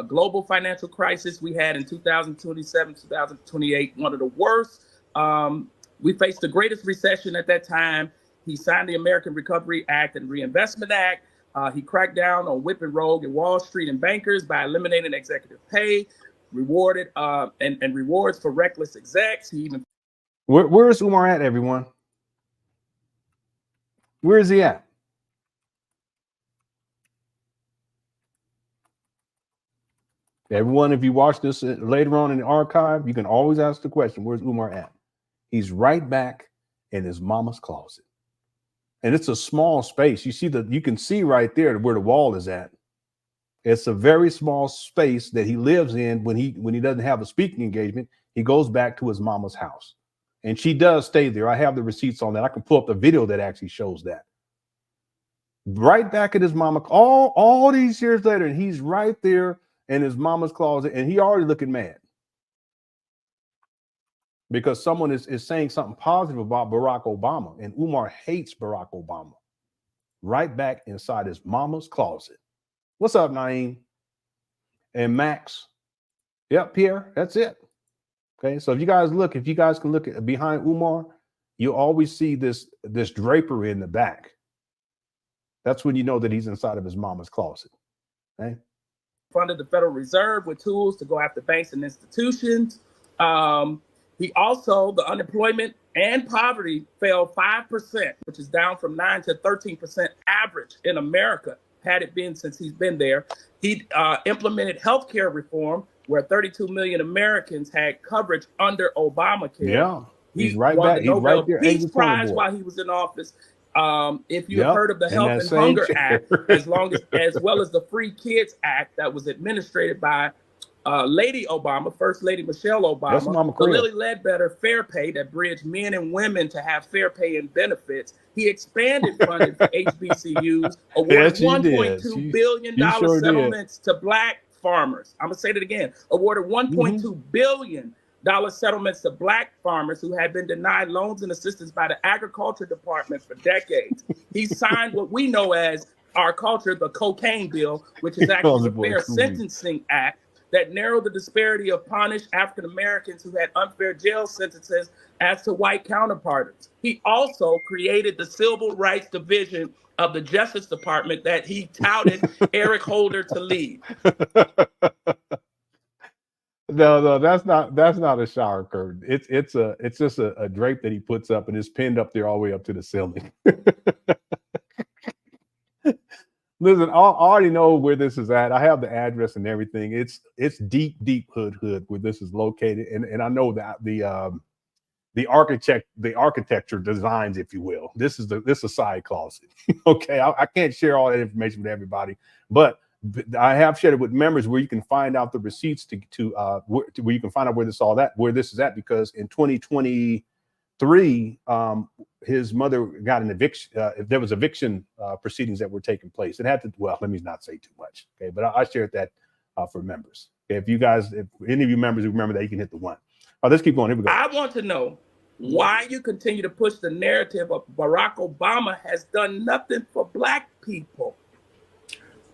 global financial crisis we had in 2027, 2028, one of the worst. We faced the greatest recession at that time. He signed the American Recovery Act and Reinvestment Act. He cracked down on whipping rogue and Wall Street and bankers by eliminating executive pay, rewarded and rewards for reckless execs. He even where is Umar at, everyone? Where is he at? Everyone, if you watch this later on in the archive, you can always ask the question, where's Umar at? He's right back in his mama's closet. And it's a small space. You can see right there where the wall is at. It's a very small space that he lives in when he doesn't have a speaking engagement. He goes back to his mama's house. And she does stay there. I have the receipts on that. I can pull up the video that actually shows that. Right back at his mama, all these years later, and he's right there in his mama's closet, and he already looking mad. Because someone is saying something positive about Barack Obama, and Umar hates Barack Obama. Right back inside his mama's closet. What's up, Naeem? And Max? Yep, Pierre, that's it. Okay, so if you guys can look at behind Umar, you always see this drapery in the back. That's when you know that he's inside of his mama's closet. Okay. Funded the Federal Reserve with tools to go after banks and institutions. He also, the unemployment and poverty fell 5%, which is down from 9 to 13% average in America, had it been since he's been there. He implemented healthcare reform where 32 million Americans had coverage under Obamacare. Yeah, he's right back. He's right there. Peace Prize while he was in office. If you heard of the Health and Hunger Act, as well as the Free Kids Act that was administered by Lady Obama, First Lady Michelle Obama, the Lilly Ledbetter Fair Pay that bridged men and women to have fair pay and benefits. He expanded funding for HBCUs, awarded $1.2 billion settlements to Black farmers. I'm going to say that again. Awarded $1.2 billion settlements to Black farmers who had been denied loans and assistance by the Agriculture Department for decades. He signed what we know as our culture, the cocaine bill, which is actually the Fair Sentencing Act that narrowed the disparity of punished African Americans who had unfair jail sentences as to white counterparts. He also created the Civil Rights Division of the Justice Department that he touted Eric Holder to lead. No, that's not a shower curtain. It's just a drape that he puts up, and it's pinned up there all the way up to the ceiling. Listen, I already know where this is at. I have the address and everything. It's deep hood where this is located, and I know that the architecture designs, if you will. This is a side closet. Okay, I can't share all that information with everybody, but I have shared it with members where you can find out the receipts where you can find out where this is at, because in 2023, his mother got an eviction. There was eviction proceedings that were taking place. It had to, well, let me not say too much. Okay, but I shared that for members. Okay, if any of you members who remember that, you can hit the one. Let's keep going. Here we go. I want to know why you continue to push the narrative of Barack Obama has done nothing for Black people.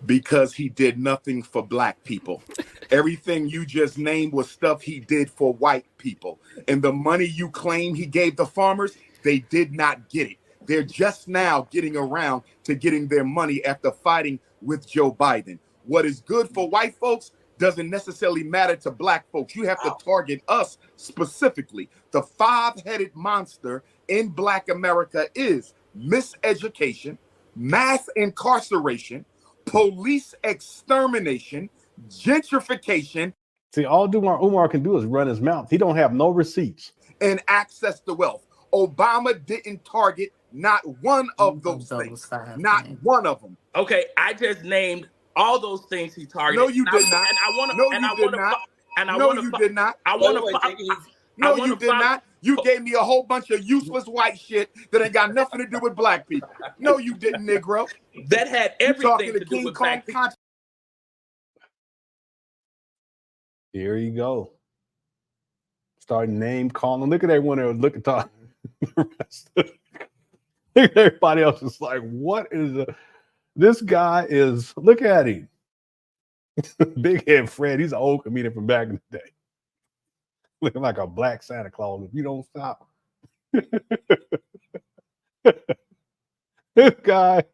Because he did nothing for Black people. Everything you just named was stuff he did for white people. And the money you claim he gave the farmers, they did not get it. They're just now getting around to getting their money after fighting with Joe Biden. What is good for white folks doesn't necessarily matter to Black folks. You have to target us specifically. The five-headed monster in Black America is miseducation, mass incarceration, police extermination, gentrification. See, all Umar can do is run his mouth. He don't have no receipts. And access to wealth. Obama didn't target not one of those things. Not one of them. Okay, I just named all those things he targeted. No, you did not. And I want to. No, you did not. No, you did not. I want to. No, you did not. You gave me a whole bunch of useless white shit that ain't got nothing to do with Black people. No, you didn't, Negro. That had everything to do with Black people. Here you go. Start name calling. Look at everyone there. Look at the rest. Everybody else is like, what is a... This guy is, look at him. Big Head Fred. He's an old comedian from back in the day. Looking like a black Santa Claus if you don't stop. This guy,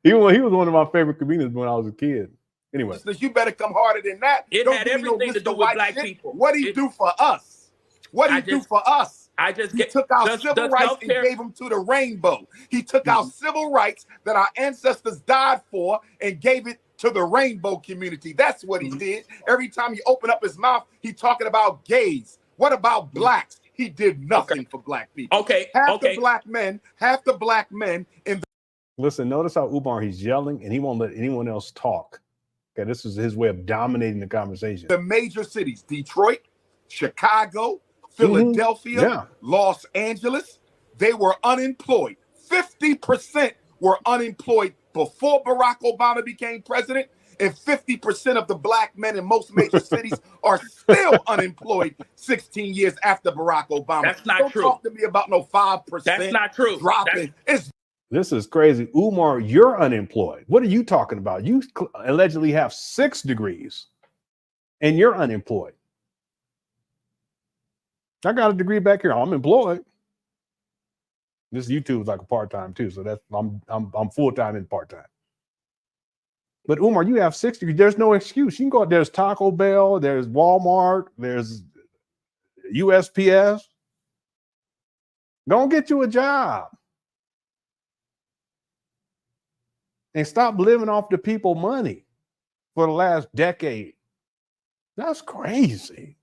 he was one of my favorite comedians when I was a kid. Anyway. You better come harder than that. It Don't had give me no everything to do Mr. with White black shit. people. What he do for us? What he do for us? He took our civil rights and gave them to the rainbow. He took our civil rights that our ancestors died for and gave it to the rainbow community. That's what he did. Every time he opened up his mouth, he talking about gays. What about blacks? He did nothing for black people. Half the black men in the— Listen, notice how Umar, he's yelling and he won't let anyone else talk. Okay, this is his way of dominating the conversation. The major cities, Detroit, Chicago, Philadelphia, Los Angeles, they were unemployed. 50% were unemployed before Barack Obama became president, and 50% of the black men in most major cities are still unemployed 16 years after Barack Obama. That's not true. Don't talk to me about no 5%. That's not true. Dropping. This is crazy. Umar, you're unemployed. What are you talking about? You allegedly have 6 degrees and you're unemployed. I got a degree back here. I'm employed. This YouTube is like a part-time too. So that's I'm full-time and part-time. But Umar, you have 6 degrees. There's no excuse. You can go, there's Taco Bell, there's Walmart, there's USPS. Go get you a job. And stop living off the people money for the last decade. That's crazy.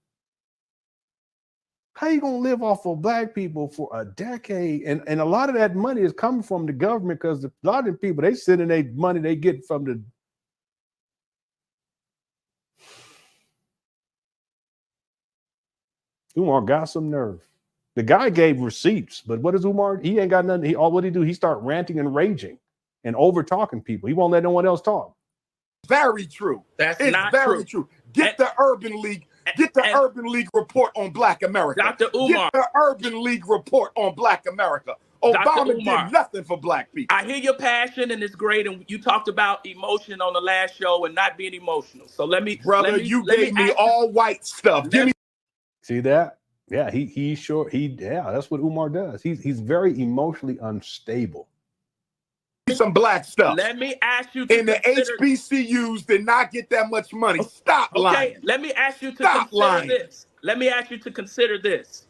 How you gonna live off of black people for a decade? And a lot of that money is coming from the government because a lot of the people, they send in their money they get from the— Umar got some nerve. The guy gave receipts, but what is Umar? He ain't got nothing. What he do? He start ranting and raging and over talking people. He won't let no one else talk. Very true. It's not very true. Get the Urban League. Get the Urban League report on Black America. Dr. Umar. Get the Urban League report on Black America. Obama did nothing for black people. I hear your passion and it's great. And you talked about emotion on the last show and not being emotional. So let me, brother, you gave me all white stuff. Give me. See that? Yeah, that's what Umar does. He's very emotionally unstable. Some black stuff. Let me ask you to the HBCUs did not get that much money. Stop lying. Let me ask you to consider this. Let me ask you to consider this.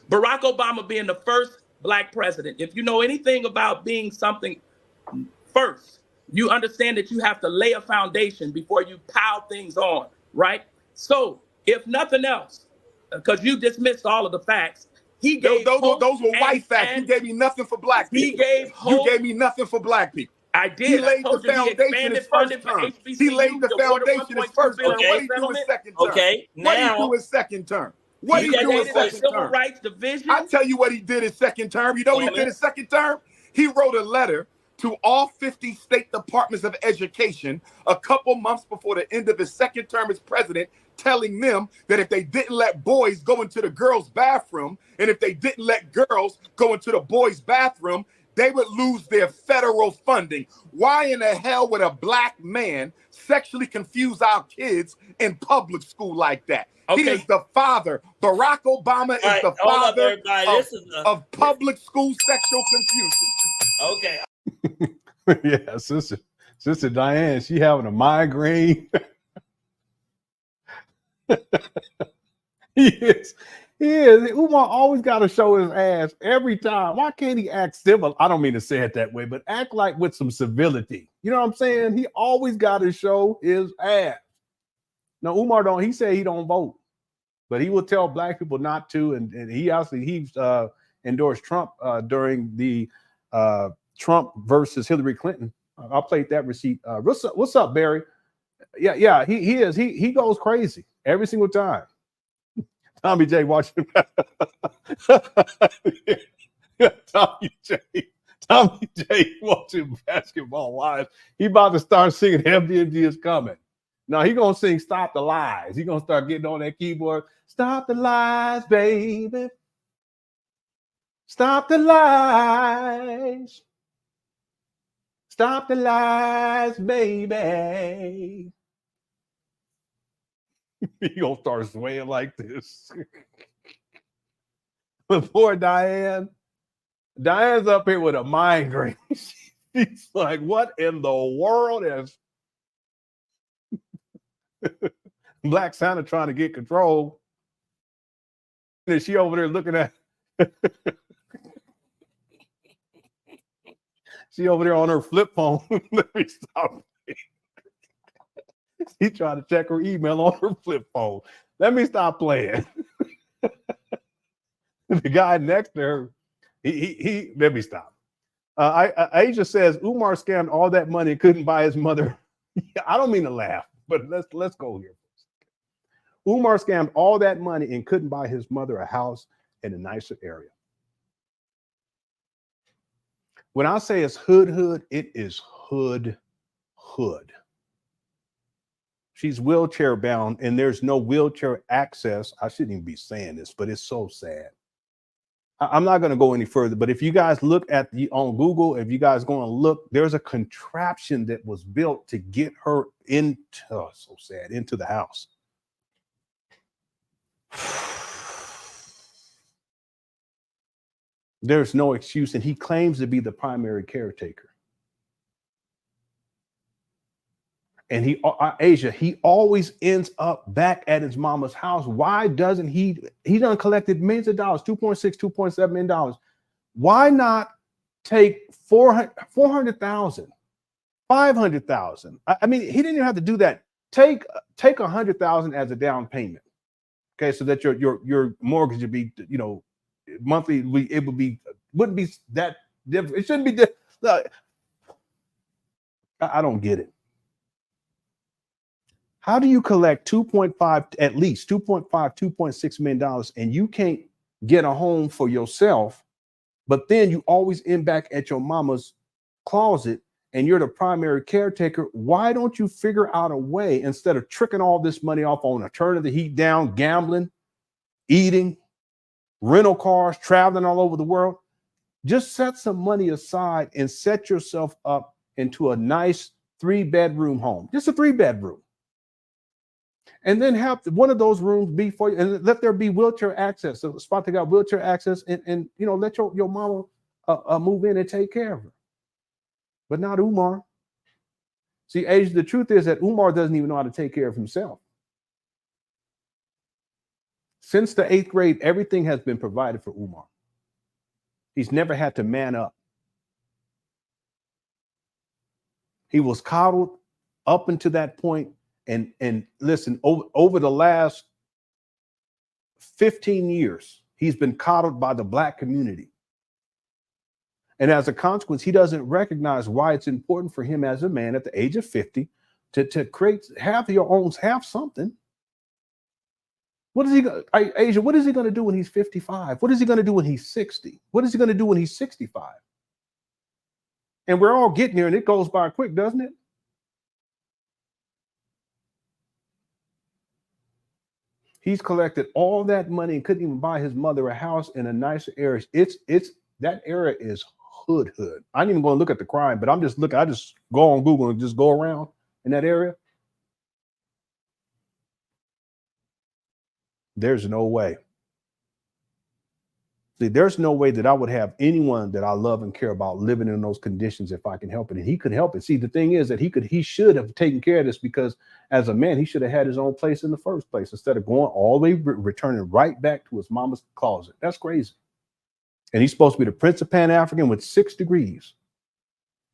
Barack Obama being the first black president. If you know anything about being something first, you understand that you have to lay a foundation before you pile things on, right? So if nothing else, because you dismissed all of the facts, he gave those were white facts. You gave me nothing for black people. He gave hope. You gave me nothing for black people. I did. He laid the foundation his first term. He laid the foundation his first term. What did he do his second term? What did he do his second term? What did he do his second term? Civil rights division. I tell you what he did his second term. You know what he did his second term? He wrote a letter to all 50 state departments of education a couple months before the end of his second term as president, telling them that if they didn't let boys go into the girls' bathroom and if they didn't let girls go into the boys' bathroom, they would lose their federal funding. Why in the hell would a black man sexually confuse our kids in public school like that? Okay. He is the father. Barack Obama is the father of public school sexual confusion. Okay. Yeah, Sister Diane, she having a migraine. He is. Umar always got to show his ass every time. Why can't he act civil? I don't mean to say it that way, but act like with some civility. You know what I'm saying? He always got to show his ass. Now, Umar don't. He said he don't vote, but he will tell black people not to. And he endorsed Trump during the Trump versus Hillary Clinton. I played that receipt. What's up, Barry? Yeah. He goes crazy every single time. Tommy J watching. Tommy J watching basketball live. He about to start singing FDMG is coming. Now he gonna sing Stop the Lies. He gonna start getting on that keyboard. Stop the lies, baby. Stop the lies. Stop the lies, baby. He gonna start swaying like this. But poor Diane. Diane's up here with a migraine. She's like, what in the world is Black Santa trying to get control? And she over there looking at she over there on her flip phone. Let me stop. She trying to check her email on her flip phone. Let me stop playing. The guy next to her, he let me stop. Asia says Umar scammed all that money and couldn't buy his mother. I don't mean to laugh, but let's go here. Umar scammed all that money and couldn't buy his mother a house in a nicer area. When I say it's hood, it is hood. She's wheelchair bound and there's no wheelchair access. I shouldn't even be saying this, but it's so sad. I'm not going to go any further, but if you guys look at on Google, if you guys going to look, there's a contraption that was built to get her into, oh, so sad, into the house. There's no excuse, and he claims to be the primary caretaker. And he always ends up back at his mama's house. Why doesn't he done collected millions of dollars, 2.6, 2.7 million dollars. Why not take 400,000, 500,000? I mean, he didn't even have to do that. Take 100,000 as a down payment. Okay, so that your mortgage would be, monthly, it wouldn't be that different. It shouldn't be different. I don't get it. How do you collect at least $2.6 million and you can't get a home for yourself, but then you always end back at your mama's closet and you're the primary caretaker? Why don't you figure out a way, instead of tricking all this money off on turning the heat down, gambling, eating, rental cars, traveling all over the world, just set some money aside and set yourself up into a nice 3-bedroom home, just a 3-bedroom. And then have one of those rooms be for you, and let there be wheelchair access. So the spot they got wheelchair access, and let your mama move in and take care of her. But not Umar. See, Asia, the truth is that Umar doesn't even know how to take care of himself. Since the 8th grade, everything has been provided for Umar. He's never had to man up. He was coddled up until that point. And listen, over the last 15 years, he's been coddled by the Black community. And as a consequence, he doesn't recognize why it's important for him as a man at the age of 50 to have something. What is Asia, what is he going to do when he's 55? What is he going to do when he's 60? What is he going to do when he's 65? And we're all getting there, and it goes by quick, doesn't it? He's collected all that money and couldn't even buy his mother a house in a nicer area. That area is hood. I didn't even go and look at the crime, but I just go on Google and just go around in that area. There's no way. See, there's no way that I would have anyone that I love and care about living in those conditions if I can help it. And he could help it. See, the thing is that he should have taken care of this, because as a man, he should have had his own place in the first place instead of going all the way, returning right back to his mama's closet. That's crazy. And he's supposed to be the Prince of Pan-African with 6 degrees.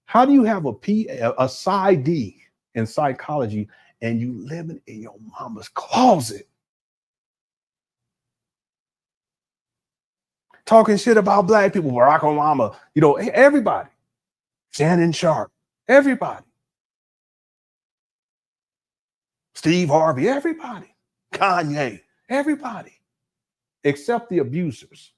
How do you have a Psy.D in psychology and you living in your mama's closet? Talking shit about Black people, Barack Obama, everybody, Shannon Sharp, everybody, Steve Harvey, everybody, Kanye, everybody, except the abusers.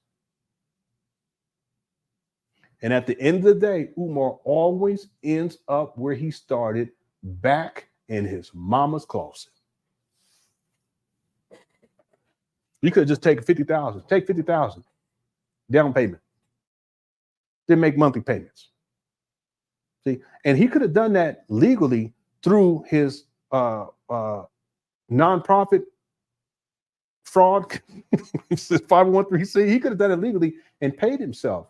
And at the end of the day, Umar always ends up where he started, back in his mama's closet. You could just take 50,000, take 50,000. Down payment. Then make monthly payments. See, and he could have done that legally through his nonprofit fraud 501(c). He could have done it legally and paid himself.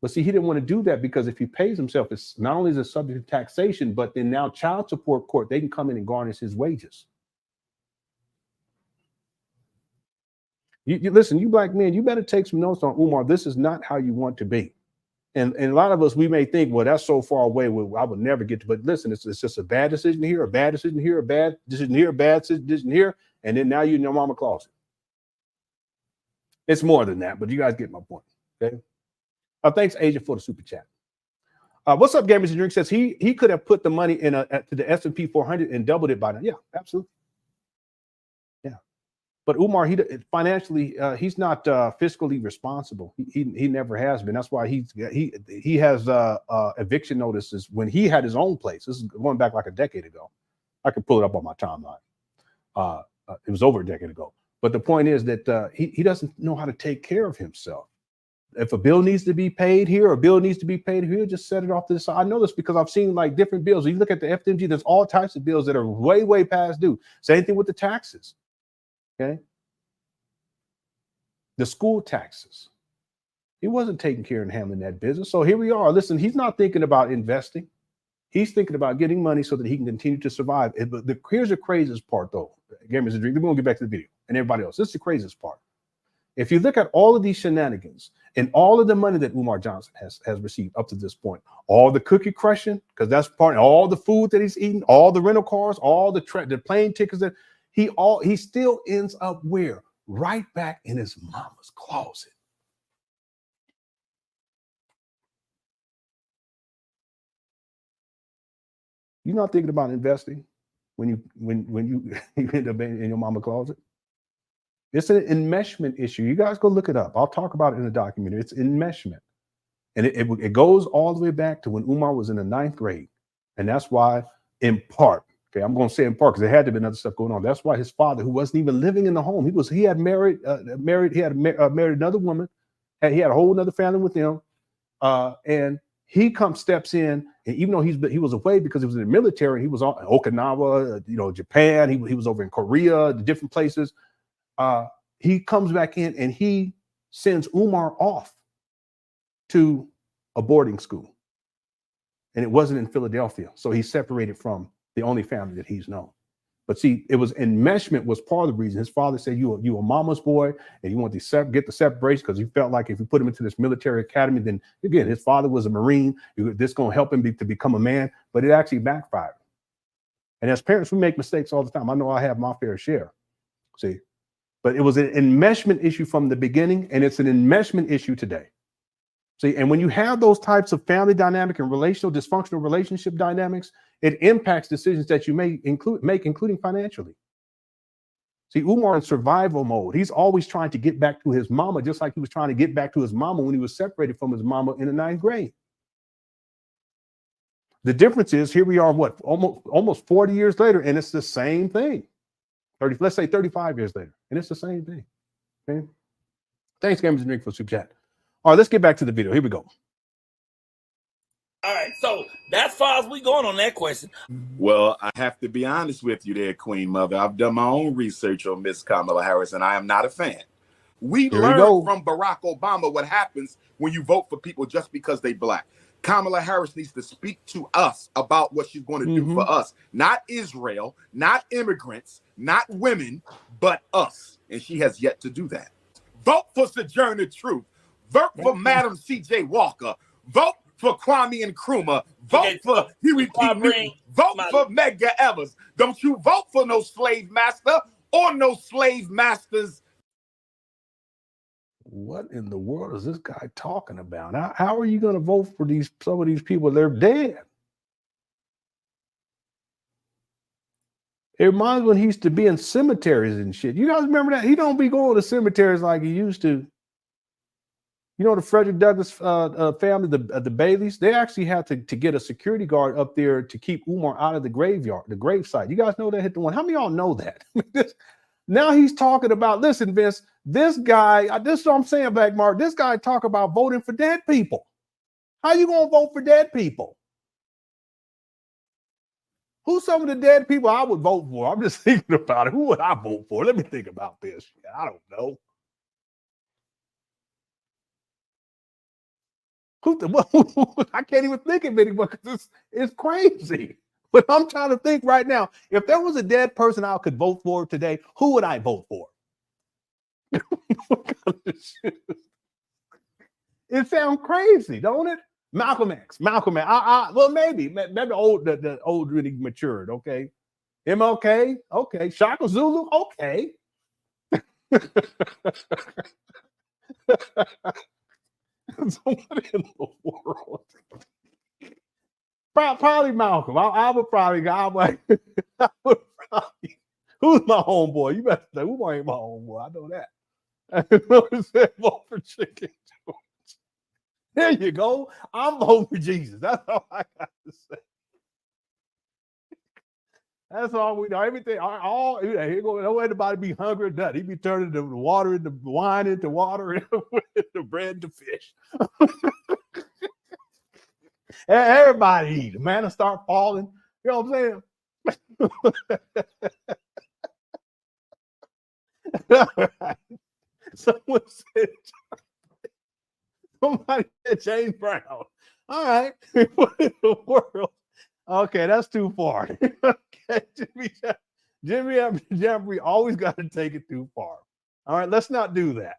But see, he didn't want to do that because if he pays himself, it's not only is it subject to taxation, but then now child support court, they can come in and garnish his wages. You listen, you black men, you better take some notes on Umar. This is not how you want to be. And a lot of us, we may think, well, that's so far away, I would never get to. But listen, it's just a bad decision here, a bad decision here, a bad decision here, a bad decision here. And then now you're in your mama closet. It's more than that, but you guys get my point. Okay. Thanks, Agent, for the super chat. What's up, Gamers and Drink says he could have put the money in to the S&P 400 and doubled it by now. Yeah, absolutely. Yeah, but Umar, he financially, he's not fiscally responsible. He never has been. That's why he has eviction notices when he had his own place. This is going back like a decade ago. I could pull it up on my timeline. It was over a decade ago. But the point is that he doesn't know how to take care of himself. If a bill needs to be paid here, a bill needs to be paid here, just set it off to the side. I know this because I've seen like different bills. You look at the FDMG, there's all types of bills that are way, way past due. Same thing with the taxes. Okay. The school taxes. He wasn't taking care and handling that business. So here we are. Listen, he's not thinking about investing. He's thinking about getting money so that he can continue to survive. But here's the craziest part, though. Gamers and Drink. We're going to get back to the video and everybody else. This is the craziest part. If you look at all of these shenanigans and all of the money that Umar Johnson has received up to this point, all the cookie crushing, because that's part, all the food that he's eating, all the rental cars, all the plane tickets, that he still ends up where? Right back in his mama's closet. You're not thinking about investing when you end up in your mama's closet. It's an enmeshment issue. You guys go look it up. I'll talk about it in the documentary. It's enmeshment. And it goes all the way back to when Umar was in the 9th grade. And that's why, in part, okay, I'm going to say in part because there had to be other stuff going on. That's why his father, who wasn't even living in the home, he had married another woman. And he had a whole other family with him. And he steps in, and even though he was away because he was in the military, he was on Okinawa, Japan, he was over in Korea, the different places. He comes back in and he sends Umar off to a boarding school. And it wasn't in Philadelphia. So he's separated from the only family that he's known. But see, it was enmeshment was part of the reason. His father said, you a mama's boy, and you want to get the separation because he felt like if you put him into this military academy, then again, his father was a Marine. This going to help him to become a man, but it actually backfired. And as parents, we make mistakes all the time. I know I have my fair share. See, but it was an enmeshment issue from the beginning, and it's an enmeshment issue today. See, and when you have those types of family dynamic and dysfunctional relationship dynamics, it impacts decisions that you make, including financially. See, Umar in survival mode. He's always trying to get back to his mama, just like he was trying to get back to his mama when he was separated from his mama in the 9th grade. The difference is here we are, almost 40 years later, and it's the same thing. Let's say 35 years later, and it's the same thing. Okay. Thanks, Gamers and Drink, for super chat. All right, let's get back to the video. Here we go. All right, so that's far as we going on that question. Well, I have to be honest with you there, Queen Mother. I've done my own research on Miss Kamala Harris, and I am not a fan. We learned from Barack Obama what happens when you vote for people just because they black. Kamala Harris needs to speak to us about what she's going to do for us. Not Israel, not immigrants, not women, but us. And she has yet to do that. Vote for Sojourner Truth. Vote for Madam C.J. Walker. Vote for Kwame Nkrumah. Vote for Huey P. Newton. Vote for Medgar Evers. Don't you vote for no slave master or no slave masters. What in the world is this guy talking about? How are you going to vote for some of these people? They're dead. It reminds me when he used to be in cemeteries and shit. You guys remember that? He don't be going to cemeteries like he used to. You know, the Frederick Douglass family, the Baileys, they actually had to get a security guard up there to keep Umar out of the graveyard, the gravesite. You guys know that hit the one. How many of y'all know that? Now he's talking about, listen, Vince, this guy, this is what I'm saying, Black Mark, this guy talk about voting for dead people. How you gonna vote for dead people? Who's some of the dead people I would vote for? I'm just thinking about it. Who would I vote for? Let me think about this. I don't know. I can't even think of anyone because it's crazy. But I'm trying to think right now. If there was a dead person I could vote for today, who would I vote for? It sounds crazy, don't it? Malcolm X. Well, maybe the old really matured. Okay, MLK. Okay, Shaka Zulu. Okay. So what in the world? Probably Malcolm. I would probably. Who's my homeboy? You better say who ain't my homeboy. I know that. Vote for Chicken George. There you go. I'm voting for Jesus. That's all I got to say. That's all we know. Everything. All here go. Don't anybody be hungry or nothing. He be turning the water into wine into water, into bread to fish. Everybody eat. The man will start falling. You know what I'm saying? Somebody said James Brown. All right. What in the world? Okay, that's too far. Okay, Jimmy, we always got to take it too far. All right, let's not do that.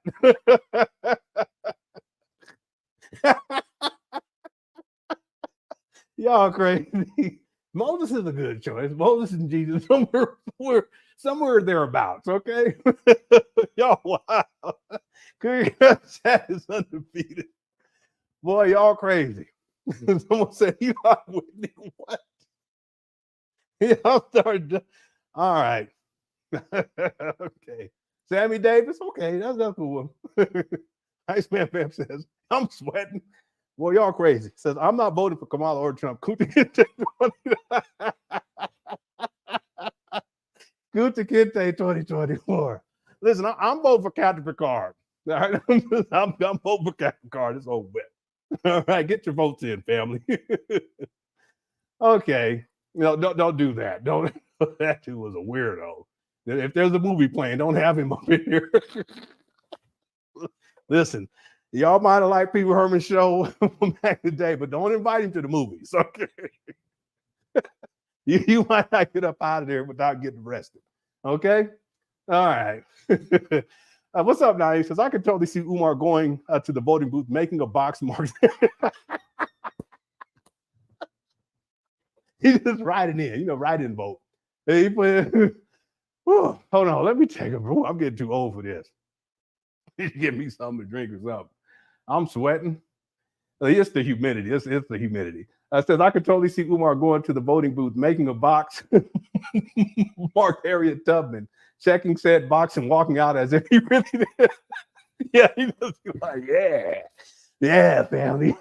Y'all crazy. Moses is a good choice. Moses and Jesus, somewhere thereabouts. Okay, y'all wow. Chat is undefeated. Boy, y'all crazy. Someone said you are Whitney. What? Y'all started. All right. Okay. Sammy Davis. Okay, that's cool. Iceman Fam says I'm sweating. Well, y'all crazy. Says I'm not voting for Kamala or Trump. Kunta Kinte 2024. Listen, I'm voting for Captain Picard. All right, I'm voting for Captain Picard. It's over with. All right, get your votes in, family. Okay, don't do that. Don't. That dude was a weirdo. If there's a movie playing, don't have him up in here. Listen, y'all might have liked Pee Wee Herman's show from back in the day, but don't invite him to the movies. Okay, you might not get up out of there without getting arrested. Okay, all right. What's up, now? He says, I can totally see Umar going to the voting booth, making a box mark. He's just writing in, write in vote. He put, hold on, let me take a break. I'm getting too old for this. Give me something to drink or something. I'm sweating. It's the humidity. It's the humidity. I says, I can totally see Umar going to the voting booth, making a box, marked Harriet Tubman, checking said box and walking out as if he really did. Yeah, he was like, yeah, family.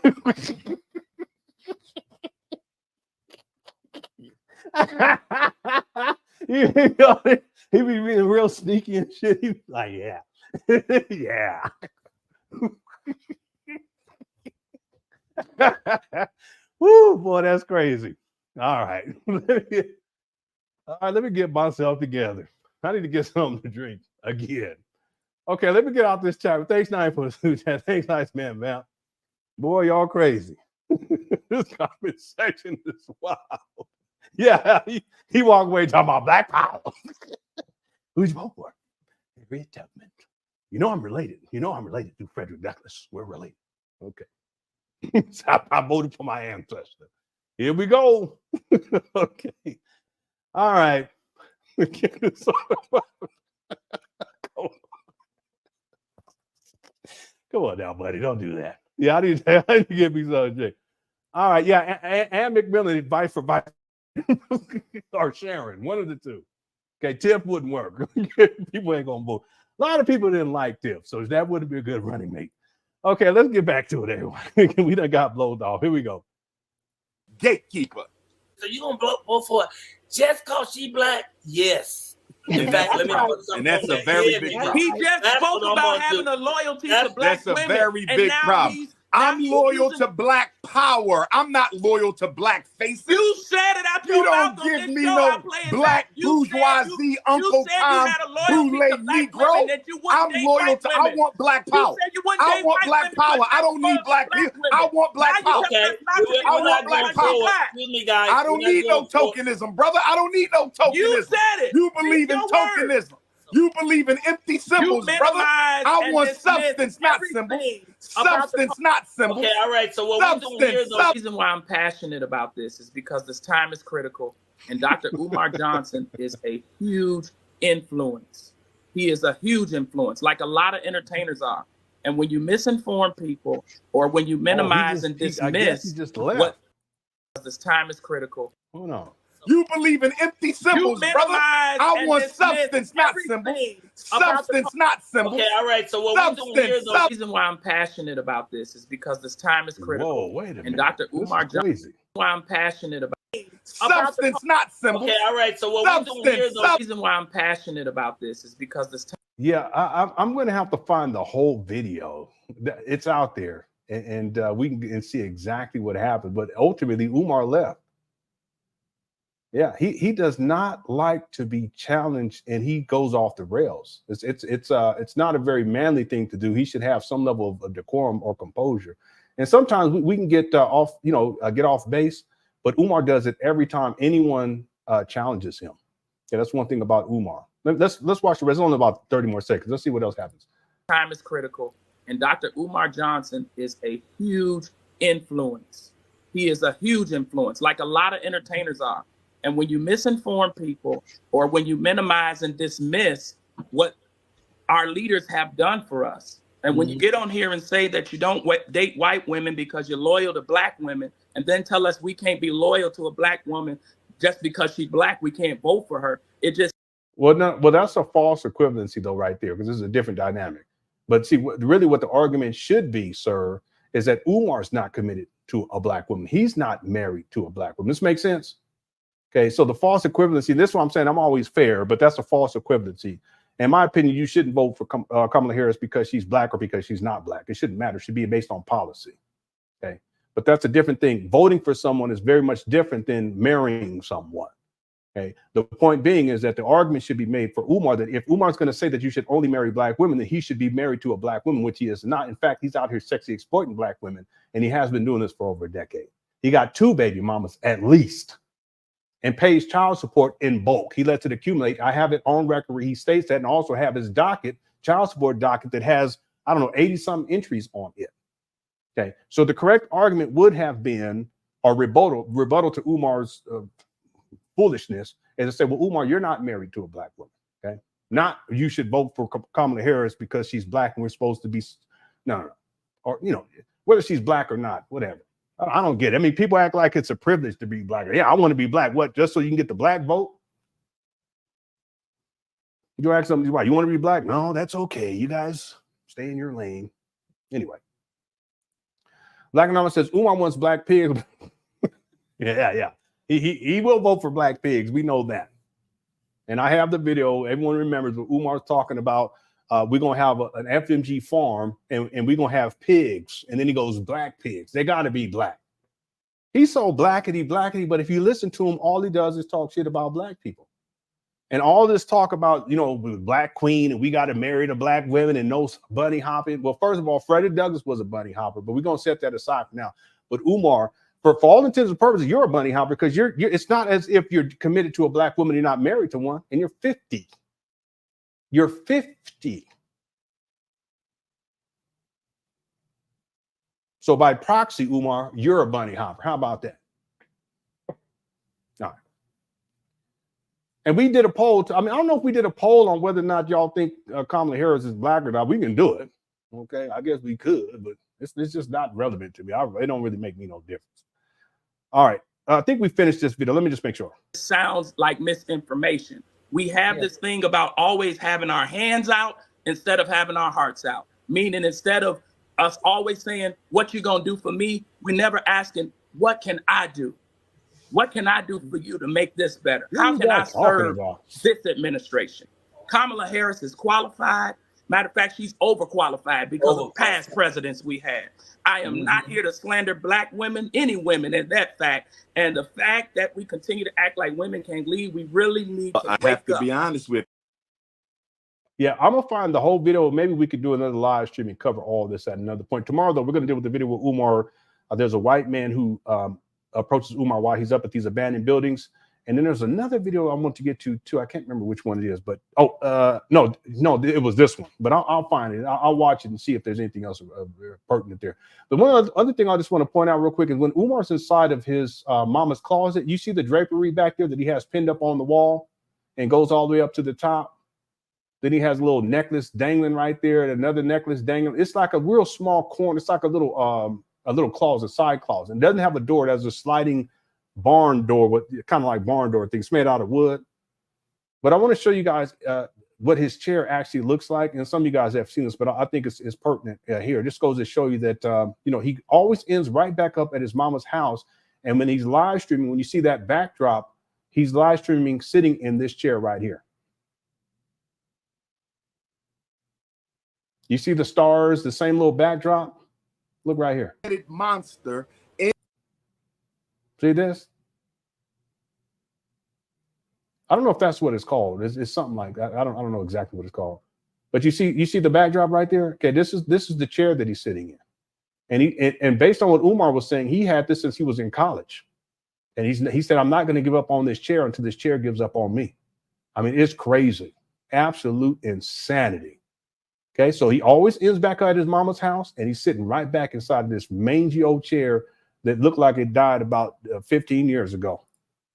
He be being real sneaky and shit. He was like, yeah. Yeah. Woo, boy, that's crazy. All right. Let me get myself together. I need to get something to drink again. Okay, let me get out this chat. Thanks, Nine, for the food chat. Thanks, nice man. Boy, y'all crazy. This comment section is wild. Yeah, he walked away talking about Black Power. Who'd you vote for? Harriet Tubman. I'm related. I'm related to Frederick Douglass. We're related. Okay. So I voted for my ancestor. Here we go. Okay. All right. Come on now, buddy. Don't do that. Yeah, I need to get me some drink. All right. Yeah. And McMillan, vice for vice. Or Sharon, one of the two. Okay. Tiff wouldn't work. People ain't going to vote. A lot of people didn't like Tiff, so that wouldn't be a good running mate. Okay, let's get back to it, everyone. We done got blowed off. Here we go. Gatekeeper. So you gonna vote for just cause she black? Yes. In fact, let me put something. And that's a very big problem. He just spoke about having a loyalty to black women. That's a very big problem. I'm loyal to black power. I'm not loyal to black faces. You said it out your mouth. You don't give me no black bourgeoisie, Uncle Tom, bootleg Negro. I'm loyal to, I want black power. I want black power. I don't need black people. I want black power. I want black power. Excuse me, guys. I don't need no tokenism, brother. I don't need no tokenism. You said it. You believe in tokenism. You believe in empty symbols, brother. I want substance, not symbols. Substance, not symbols. Okay, all right. So what we're doing here is the reason why I'm passionate about this is because this time is critical, and Dr. Umar Johnson is a huge influence. He is a huge influence, like a lot of entertainers are. And when you misinform people, or when you minimize and dismiss, what this time is critical. Hold on. You believe in empty symbols, brother. I want substance, not symbols. Substance, not symbols. Okay, all right. So what we're doing here is the reason why I'm passionate about this is because this time is critical. Whoa, wait a minute. And Dr. Umar Johnson, why I'm passionate about substance, not symbols. Okay, all right. So what we're doing here is the reason why I'm passionate about this is because this time. Yeah, I'm going to have to find the whole video. It's out there, and we can see exactly what happened. But ultimately, Umar left. Yeah, he does not like to be challenged, and he goes off the rails. It's not a very manly thing to do. He should have some level of decorum or composure. And sometimes we can get off, get off base. But Umar does it every time anyone challenges him. Yeah, that's one thing about Umar. Let's watch the rest. It's only about 30 more seconds. Let's see what else happens. Time is critical, and Dr. Umar Johnson is a huge influence. He is a huge influence, like a lot of entertainers are. And when you misinform people, or when you minimize and dismiss what our leaders have done for us, and when you get on here and say that you don't date white women because you're loyal to black women, and then tell us we can't be loyal to a black woman just because she's black, we can't vote for her. It just well, that's a false equivalency though, right there, because this is a different dynamic. But see, really, what the argument should be, sir, is that Umar's not committed to a black woman. He's not married to a black woman. This makes sense. Okay, so the false equivalency, this is what I'm saying, I'm always fair, but that's a false equivalency. In my opinion, you shouldn't vote for Kamala Harris because she's black or because she's not black. It shouldn't matter. It should be based on policy. Okay, but that's a different thing. Voting for someone is very much different than marrying someone. Okay, the point being is that the argument should be made for Umar that if Umar's going to say that you should only marry black women, then he should be married to a black woman, which he is not. In fact, he's out here sexually exploiting black women, and he has been doing this for over a decade. He got 2 baby mamas at least, and pays child support in bulk. He lets it accumulate. I have it on record where he states that, and also have his docket, child support docket, that has, 80-some entries on it. Okay, so the correct argument would have been a rebuttal to Umar's foolishness, and to say, well, Umar, you're not married to a black woman. Okay, not you should vote for Kamala Harris because she's black and we're supposed to be no, or whether she's black or not, whatever. I don't get it. I mean, people act like it's a privilege to be black. Yeah, I want to be black. What? Just so you can get the black vote? You ask somebody, why? You want to be black? No, that's okay. You guys stay in your lane. Anyway. Black Anonymous says, Umar wants black pigs. yeah. He will vote for black pigs. We know that. And I have the video. Everyone remembers what Umar's talking about. We're going to have an FDMG farm, and we're going to have pigs. And then he goes, black pigs. They got to be black. He's so blackety, but if you listen to him, all he does is talk shit about black people. And all this talk about, black queen, and we got to marry the black women and no bunny hopping. Well, first of all, Frederick Douglass was a bunny hopper, but we're going to set that aside for now. But Umar, for all intents and purposes, you're a bunny hopper because you're it's not as if you're committed to a black woman, you're not married to one, and you're 50. You're 50. So by proxy, Umar, you're a bunny hopper. How about that? All right. And we did a poll. I don't know if we did a poll on whether or not y'all think Kamala Harris is black or not. We can do it. Okay, I guess we could, but it's just not relevant to me. It don't really make me no difference. All right. I think we finished this video. Let me just make sure. It sounds like misinformation. We have this thing about always having our hands out instead of having our hearts out. Meaning, instead of us always saying, what you gonna do for me? We're never asking, what can I do? What can I do for you to make this better? How can I serve this administration? Kamala Harris is qualified. Matter of fact, she's overqualified because of past presidents we had. I am not here to slander black women, any women, and that fact. And the fact that we continue to act like women can't lead, we really need to I have to be honest with you. Yeah, I'm going to find the whole video. Maybe we could do another live stream and cover all this at another point. Tomorrow, though, we're going to deal with the video with Umar. There's a white man who approaches Umar while he's up at these abandoned buildings. And then there's another video I want to get to, too. I can't remember which one it is, but no, it was this one. But I'll find it. I'll watch it and see if there's anything else pertinent there. But one other thing I just want to point out real quick is when Umar's inside of his mama's closet, you see the drapery back there that he has pinned up on the wall and goes all the way up to the top. Then he has a little necklace dangling right there and another necklace dangling. It's like a real small corner. It's like a little closet, side closet. It doesn't have a door. It has a sliding barn door with kind of like barn door things made out of wood. But I want to show you guys what his chair actually looks like. And some of you guys have seen this, but I think it's pertinent here. It just goes to show you that, he always ends right back up at his mama's house. And when he's live streaming, when you see that backdrop, he's live streaming sitting in this chair right here. You see the stars, the same little backdrop? Look right here. Monster. See this? I don't know if that's what it's called. It's something like that. I don't know exactly what it's called. But you see the backdrop right there? Okay, this is the chair that he's sitting in. And based on what Umar was saying, he had this since he was in college. And he said, I'm not going to give up on this chair until this chair gives up on me. I mean, it's crazy. Absolute insanity. Okay, so he always ends back at his mama's house, and he's sitting right back inside of this mangy old chair that looked like it died about 15 years ago.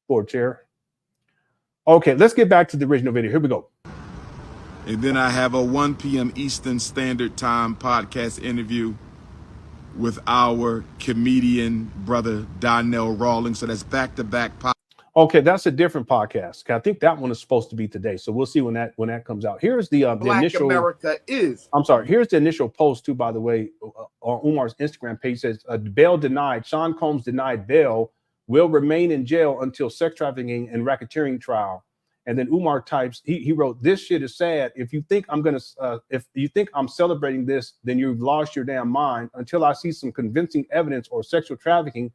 Poor chair. Okay, let's get back to the original video. Here we go. And then I have a 1 p.m. Eastern Standard Time podcast interview with our comedian brother, Donnell Rawlings. So that's back-to-back. Okay, that's a different podcast. I think that one is supposed to be today. So we'll see when that comes out. Here's the initial. America is. I'm sorry. Here's the initial post too, by the way, on Umar's Instagram page. Says bail denied. Sean Combs denied bail. Will remain in jail until sex trafficking and racketeering trial. And then Umar types. He wrote, "This shit is sad. If you think I'm celebrating this, then you've lost your damn mind. Until I see some convincing evidence or sexual trafficking,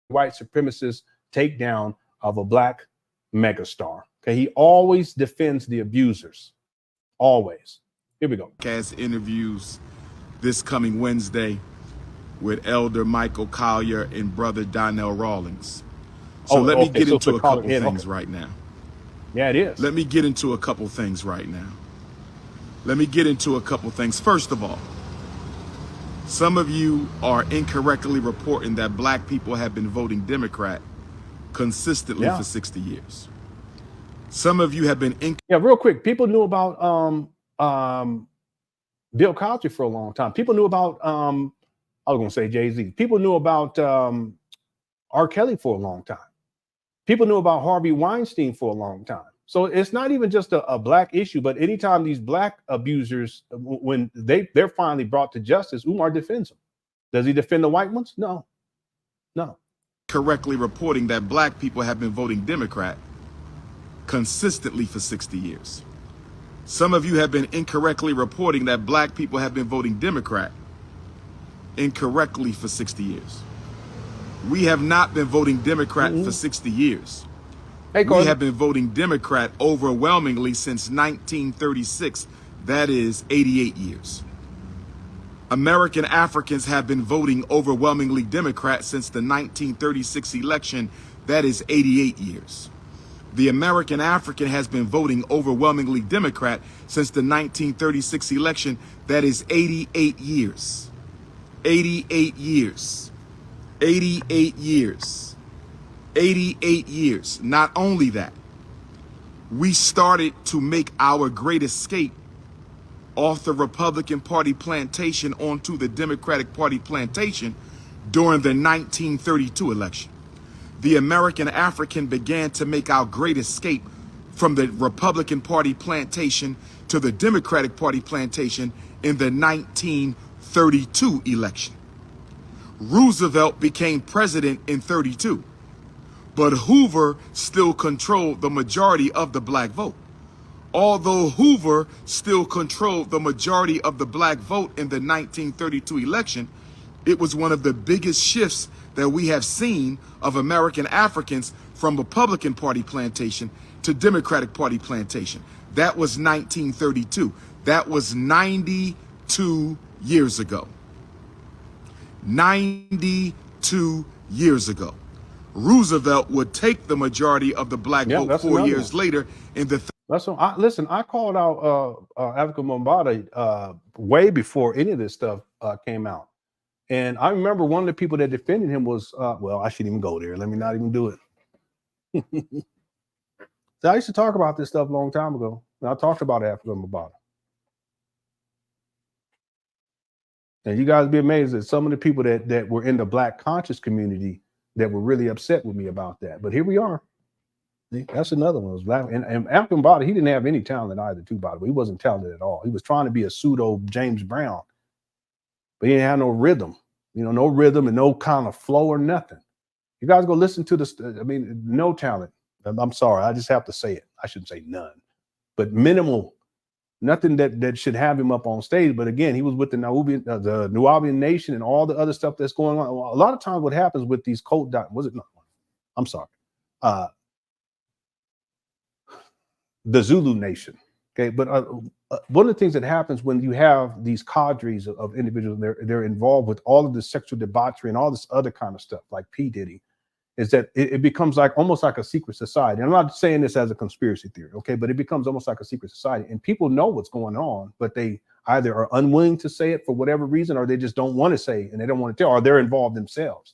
white supremacist takedown of a black megastar." Okay, he always defends the abusers. Always. Here we go. Cast interviews this coming Wednesday with Elder Michael Collier and brother Donnell Rawlings. So let me get into a couple things right now. Yeah, it is. Let me get into a couple things right now. First of all, some of you are incorrectly reporting that black people have been voting Democrat consistently for 60 years. Some of you have been real quick. People knew about Bill Cosby for a long time. People knew about I was going to say Jay-Z. People knew about R. Kelly for a long time. People knew about Harvey Weinstein for a long time. So it's not even just a black issue, but anytime these black abusers, when they're finally brought to justice, Umar defends them. Does he defend the white ones? No. Correctly reporting that black people have been voting Democrat consistently for 60 years. Some of you have been incorrectly reporting that black people have been voting Democrat incorrectly for 60 years. We have not been voting Democrat for 60 years. We have been voting Democrat overwhelmingly since 1936. That is 88 years. American Africans have been voting overwhelmingly Democrat since the 1936 election. That is 88 years. The American African has been voting overwhelmingly Democrat since the 1936 election. That is 88 years. 88 years. 88 years. 88 years. Not only that, we started to make our great escape off the Republican Party plantation onto the Democratic Party plantation during the 1932 election. The American African began to make our great escape from the Republican Party plantation to the Democratic Party plantation in the 1932 election. Roosevelt became president in 32, but Hoover still controlled the majority of the black vote. Although Hoover still controlled the majority of the black vote in the 1932 election, it was one of the biggest shifts that we have seen of American Africans from Republican Party plantation to Democratic Party plantation. That was 1932. That was 92 years ago. 92 years ago. Roosevelt would take the majority of the black vote 4 years later in the... Listen, I called out Africa Mambata way before any of this stuff came out. And I remember one of the people that defended him was, well, I shouldn't even go there. Let me not even do it. So I used to talk about this stuff a long time ago. And I talked about Africa Mambata. And you guys be amazed at some of the people that were in the black conscious community that were really upset with me about that. But here we are. See, that's another one. Was black, and Africa Mambata, he didn't have any talent either, too, by the way. He wasn't talented at all. He was trying to be a pseudo James Brown. But he didn't have no rhythm, no rhythm and no kind of flow or nothing. You guys go listen to this. I mean, no talent. I'm sorry. I just have to say it. I shouldn't say none, but minimal, nothing that should have him up on stage. But again, he was with the Nubian Nation and all the other stuff that's going on. A lot of times what happens with these cult, I'm sorry. The Zulu Nation. Okay. But one of the things that happens when you have these cadres of individuals, they're involved with all of this sexual debauchery and all this other kind of stuff, like P. Diddy, is that it becomes like almost like a secret society. And I'm not saying this as a conspiracy theory, okay, but it becomes almost like a secret society. And people know what's going on, but they either are unwilling to say it for whatever reason, or they just don't want to say and they don't want to tell, or they're involved themselves,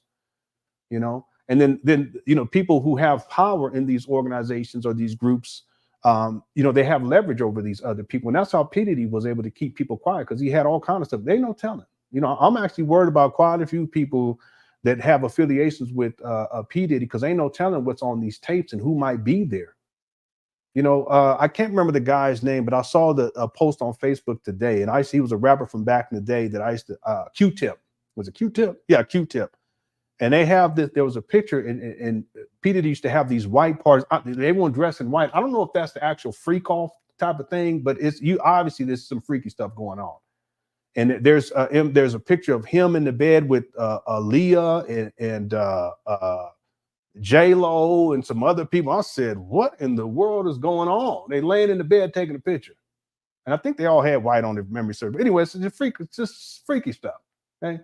And then people who have power in these organizations or these groups, they have leverage over these other people. And that's how P. Diddy was able to keep people quiet, because he had all kinds of stuff. They no telling. I'm actually worried about quite a few people that have affiliations with P. Diddy, because ain't no telling what's on these tapes and who might be there. I can't remember the guy's name, but I saw the post on Facebook today, and he was a rapper from back in the day that I used to, Q-Tip. Was it Q-Tip? Yeah, Q-Tip. And they have this, there was a picture, and P. Diddy used to have these white parties. Everyone dressed in white. I don't know if that's the actual freak off type of thing, but obviously there's some freaky stuff going on. And there's a picture of him in the bed with Aaliyah and J-Lo and some other people. I said, what in the world is going on? They laying in the bed taking a picture. And I think they all had white on their memory server. But anyway, it's just freaky stuff. Okay.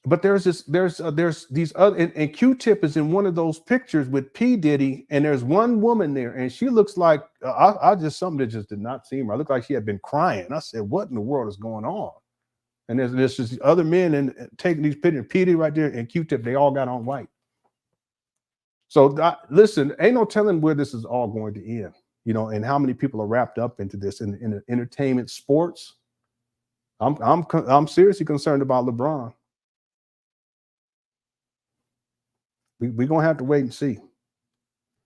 But there's these other, and Q-Tip is in one of those pictures with P. Diddy, and there's one woman there, and she looks like something that just did not seem right. It looked like she had been crying. I said, what in the world is going on? And there's just other men and taking these pictures, P. Diddy right there and Q-Tip, they all got on white. So listen, ain't no telling where this is all going to end, and how many people are wrapped up into this in entertainment, sports. I'm seriously concerned about LeBron. We're going to have to wait and see.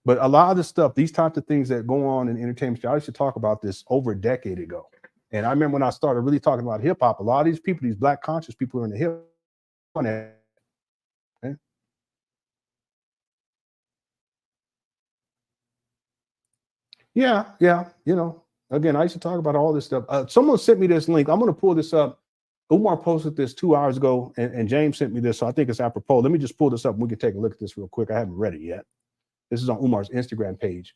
But a lot of the stuff, these types of things that go on in entertainment, I used to talk about this over a decade ago. And I remember when I started really talking about hip hop, a lot of these people, these black conscious people are in the hip hop. Okay? Yeah. Again, I used to talk about all this stuff. Someone sent me this link. I'm going to pull this up. Umar posted this 2 hours ago, and James sent me this, so I think it's apropos. Let me just pull this up and we can take a look at this real quick. I haven't read it yet. This is on Umar's Instagram page.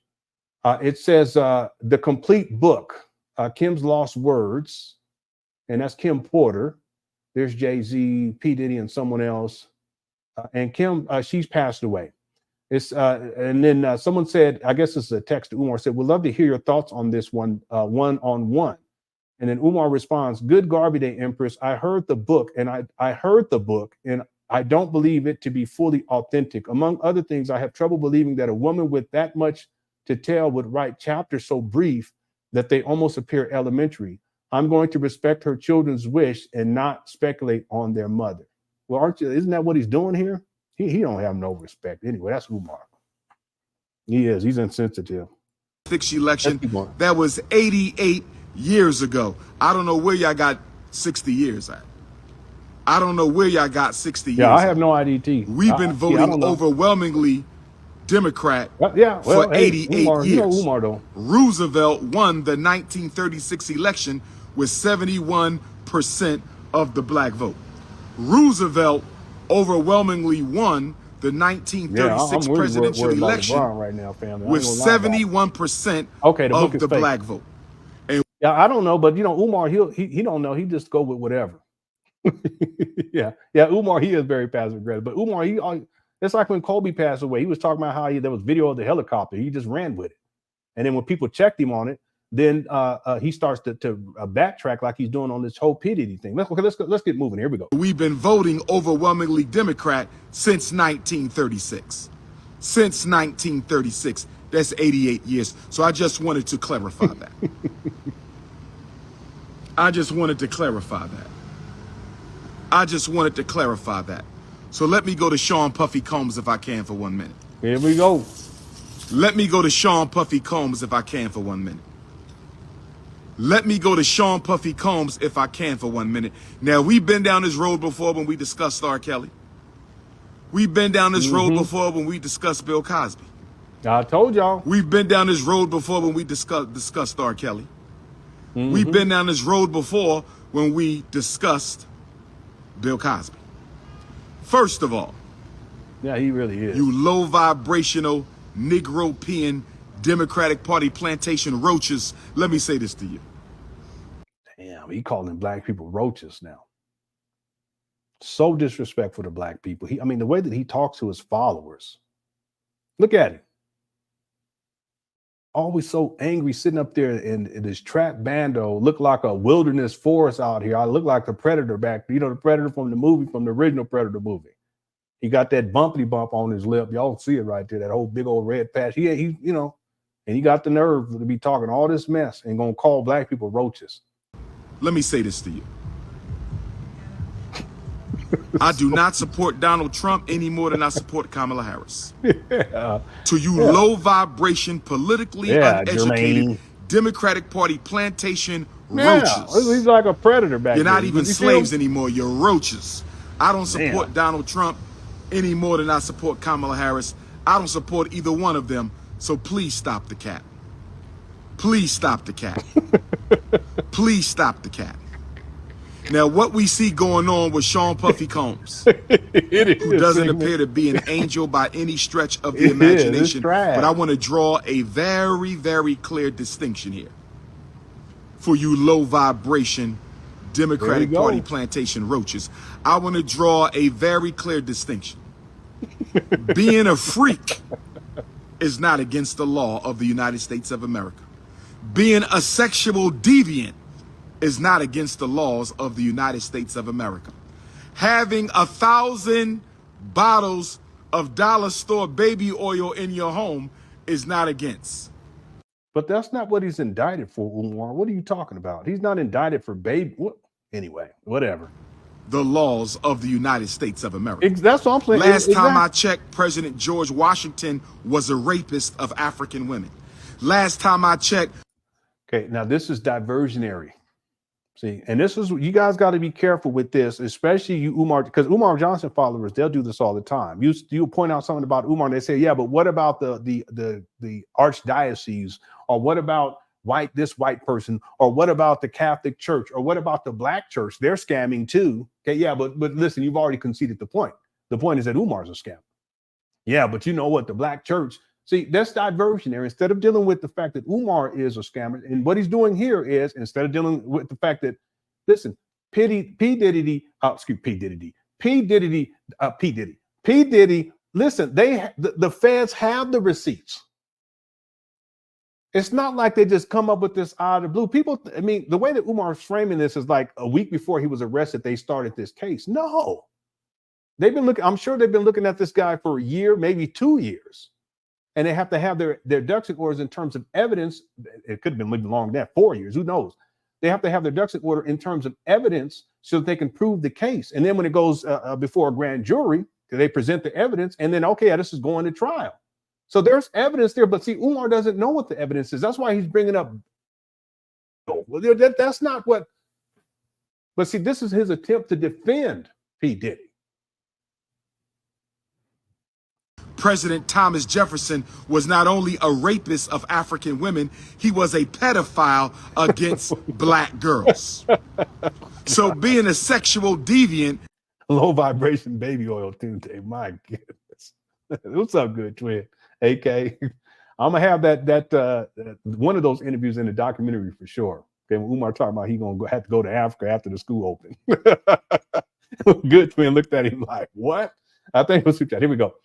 It says the complete book, Kim's Lost Words, and that's Kim Porter. There's Jay-Z, P. Diddy, and someone else. And Kim, she's passed away. And then someone said, I guess this is a text to Umar, said, we'd love to hear your thoughts on this one-on-one. And then Umar responds, good Garvey Day, Empress. I heard the book and I don't believe it to be fully authentic. Among other things, I have trouble believing that a woman with that much to tell would write chapters so brief that they almost appear elementary. I'm going to respect her children's wish and not speculate on their mother. Well, isn't that what he's doing here? He don't have no respect. Anyway, that's Umar. He is. He's insensitive. Election that was 88 years ago. I don't know where y'all got 60 years at. I don't know where y'all got 60 years. Yeah, I have no IDT. We've been voting overwhelmingly Democrat for 88 Umar, years. you know Umar, though. Roosevelt won the 1936 election with 71% of the black vote. Roosevelt overwhelmingly won the 1936 presidential election right now, family. with 71% of the black vote. And I don't know, but you know, Umar, he don't know. He just go with whatever. yeah, Umar, he is very passive aggressive. But Umar, it's like when Kobe passed away. He was talking about how there was video of the helicopter. He just ran with it, and then when people checked him on it, then he starts to backtrack like he's doing on this whole P. Diddy thing. Let's get moving. Here we go. We've been voting overwhelmingly Democrat since 1936. Since 1936. That's 88 years. So I just wanted to clarify that. I just wanted to clarify that. So let me go to Sean Puffy Combs if I can for 1 minute. Here we go. Let me go to Sean Puffy Combs if I can for 1 minute. Let me go to Sean Puffy Combs if I can for 1 minute. Now, we've been down this road before when we discussed R. Kelly. We've been down this road before when we discussed Bill Cosby. I told y'all. We've been down this road before when we discussed R. Kelly. We've been down this road before when we discussed Bill Cosby. First of all, yeah, he really is. You low vibrational Negro-pean Democratic Party plantation roaches. Let me say this to you. Damn, he calling black people roaches now. So disrespectful to black people. I mean, the way that he talks to his followers. Look at him. Always so angry, sitting up there in this trap bando, look like a wilderness forest out here. I look like the Predator back, you know, the Predator from the movie, from the original Predator movie. He got that bumpity bump on his lip. Y'all see it right there, that whole big old red patch. He you know, and he got the nerve to be talking all this mess and gonna call black people roaches. Let me say this to you. I do not support Donald Trump any more than I support Kamala Harris. To you low vibration, politically uneducated, Jermaine. Democratic Party plantation roaches. He's like a predator back You're there. not even slaves anymore. You're roaches. I don't support Donald Trump any more than I support Kamala Harris. I don't support either one of them. So please stop the cat. Please stop the cat. Please stop the cat. Now, what we see going on with Sean Puffy Combs, who doesn't appear to be an angel by any stretch of the imagination, but I want to draw a very, very clear distinction here. For you low vibration Democratic Party plantation roaches, I want to draw a very clear distinction. Being a freak is not against the law of the United States of America. Being a sexual deviant is not against the laws of the United States of America. Having 1,000 bottles of dollar store baby oil in your home is not against. But that's not what he's indicted for, Umar. What are you talking about? He's not indicted for baby. Anyway, whatever. The laws of the United States of America. That's what I'm saying. Last time I checked, President George Washington was a rapist of African women. Last time I checked. Okay, now this is diversionary. See, and this is, you guys got to be careful with this, especially you, Umar, because Umar Johnson followers, they'll do this all the time. You point out something about Umar, and they say, yeah, but what about the archdiocese, or what about this white person, or what about the Catholic Church, or what about the black church? They're scamming too. Okay, yeah, but listen, you've already conceded the point. The point is that Umar's a scam. Yeah, but you know what? The black church. See, that's diversionary. Instead of dealing with the fact that Umar is a scammer, and what he's doing here is, instead of dealing with the fact that, listen, P. Diddy, listen, the feds have the receipts. It's not like they just come up with this out of the blue. People, I mean, the way that Umar's framing this is like a week before he was arrested, they started this case. No, they've been looking, I'm sure they've been looking at this guy for a year, maybe 2 years. And they have to have their ducks in order in terms of evidence. It could have been living longer than that, 4 years, who knows? They have to have their ducks in order in terms of evidence so that they can prove the case. And then when it goes before a grand jury, they present the evidence, and then, okay, this is going to trial. So there's evidence there, but see, Umar doesn't know what the evidence is. That's why he's bringing up. That's not what. But see, this is his attempt to defend P. Diddy. President Thomas Jefferson was not only a rapist of African women, he was a pedophile against black girls. So being a sexual deviant. Low vibration baby oil Tuesday. My goodness. What's up, good twin? AK. I'm gonna have that one of those interviews in the documentary for sure. Okay, when Umar talking about he gonna have to go to Africa after the school open. Good twin looked at him like, what? I think it was that. Here we go.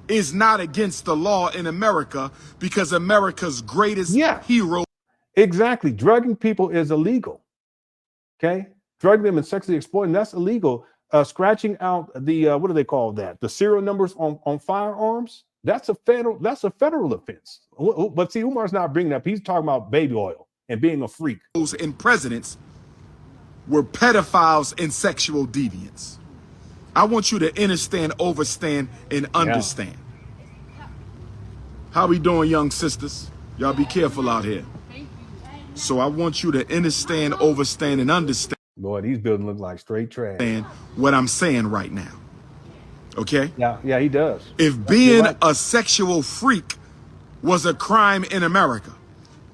Is not against the law in America because America's greatest hero. Exactly. Drugging people is illegal. Okay. Drugging them and sexually exploiting, that's illegal. Scratching out the what do they call that? The serial numbers on firearms. That's a federal offense. But see, Umar's not bringing that up. He's talking about baby oil and being a freak. Those in presidents were pedophiles and sexual deviants. I want you to understand, overstand, and understand. How we doing, young sisters? Y'all be careful out here. So I want you to understand, overstand, and understand. Boy, these buildings look like straight trash. What I'm saying right now. Okay? Yeah, he does. If being a sexual freak was a crime in America,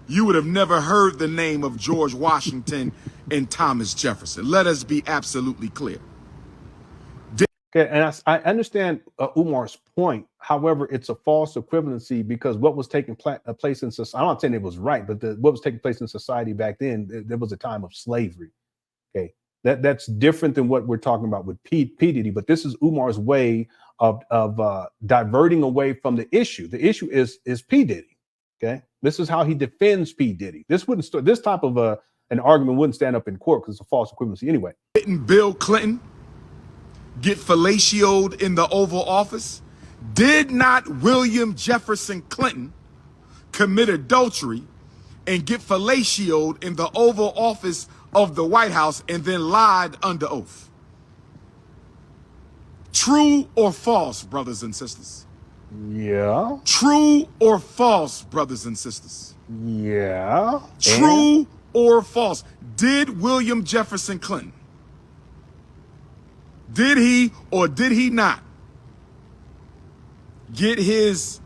you would have never heard the name of George Washington and Thomas Jefferson. Let us be absolutely clear. Okay, and I understand Umar's point. However, it's a false equivalency because what was taking place in society, I'm not saying it was right, but what was taking place in society back then, there was a time of slavery. Okay, that's different than what we're talking about with P. Diddy, but this is Umar's way of diverting away from the issue. The issue is P. Diddy. Okay, this is how he defends P. Diddy. This type of an argument wouldn't stand up in court because it's a false equivalency anyway. Didn't Bill Clinton get fellatioed in the Oval Office? Did not William Jefferson Clinton commit adultery and get fellatioed in the Oval Office of the White House and then lied under oath? True or false, brothers and sisters? Yeah. True or false, brothers and sisters? Yeah. True or false? Did William Jefferson Clinton, did he or did he not get his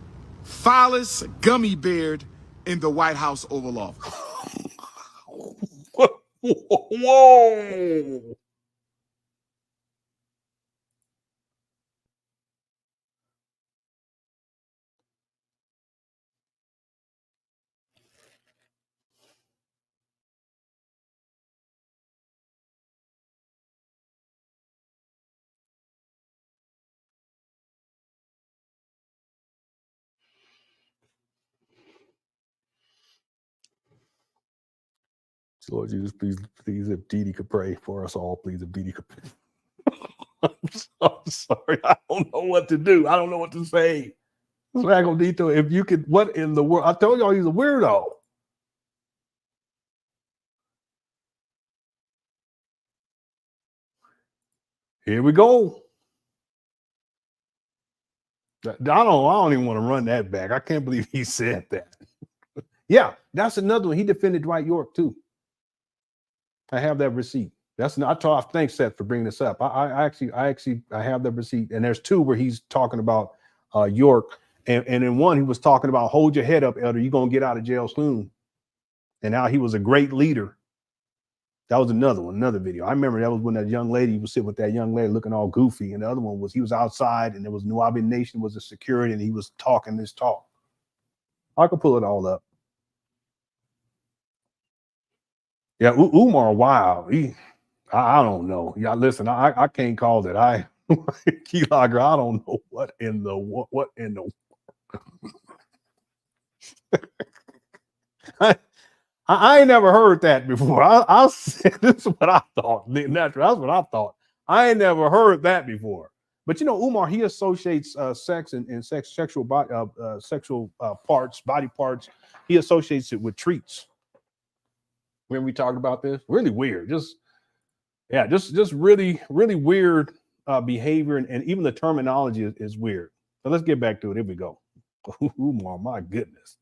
phallus gummy beard in the White House Oval Office? Whoa. Lord Jesus, please, if Diddy could pray for us all, please, if Diddy could pray. I'm sorry. I don't know what to do. I don't know what to say. Dito, if you could, what in the world? I told y'all he's a weirdo. Here we go. I don't even want to run that back. I can't believe he said that. Yeah, that's another one. He defended Dwight York too. I have that receipt. Thanks, Seth, for bringing this up. I actually have that receipt, and there's two where he's talking about York, and in one he was talking about hold your head up, elder. You're gonna get out of jail soon, and how he was a great leader. That was another video. I remember that was when that young lady was sitting with that young lady looking all goofy, and the other one was he was outside, and there was Nubian Nation was a security, and he was talking this talk. I could pull it all up. Yeah, Umar, wow. I don't know. Yeah, listen, I can't call that. Keylogger, I don't know what in the I ain't never heard that before. I'll say this is what I thought. That's what I thought. I ain't never heard that before. But you know, Umar, he associates sex and sexual parts, body parts. He associates it with treats. When we talked about this, really weird, just really, really weird behavior, and even the terminology is weird. So let's get back to it. Here we go. Umar, my goodness.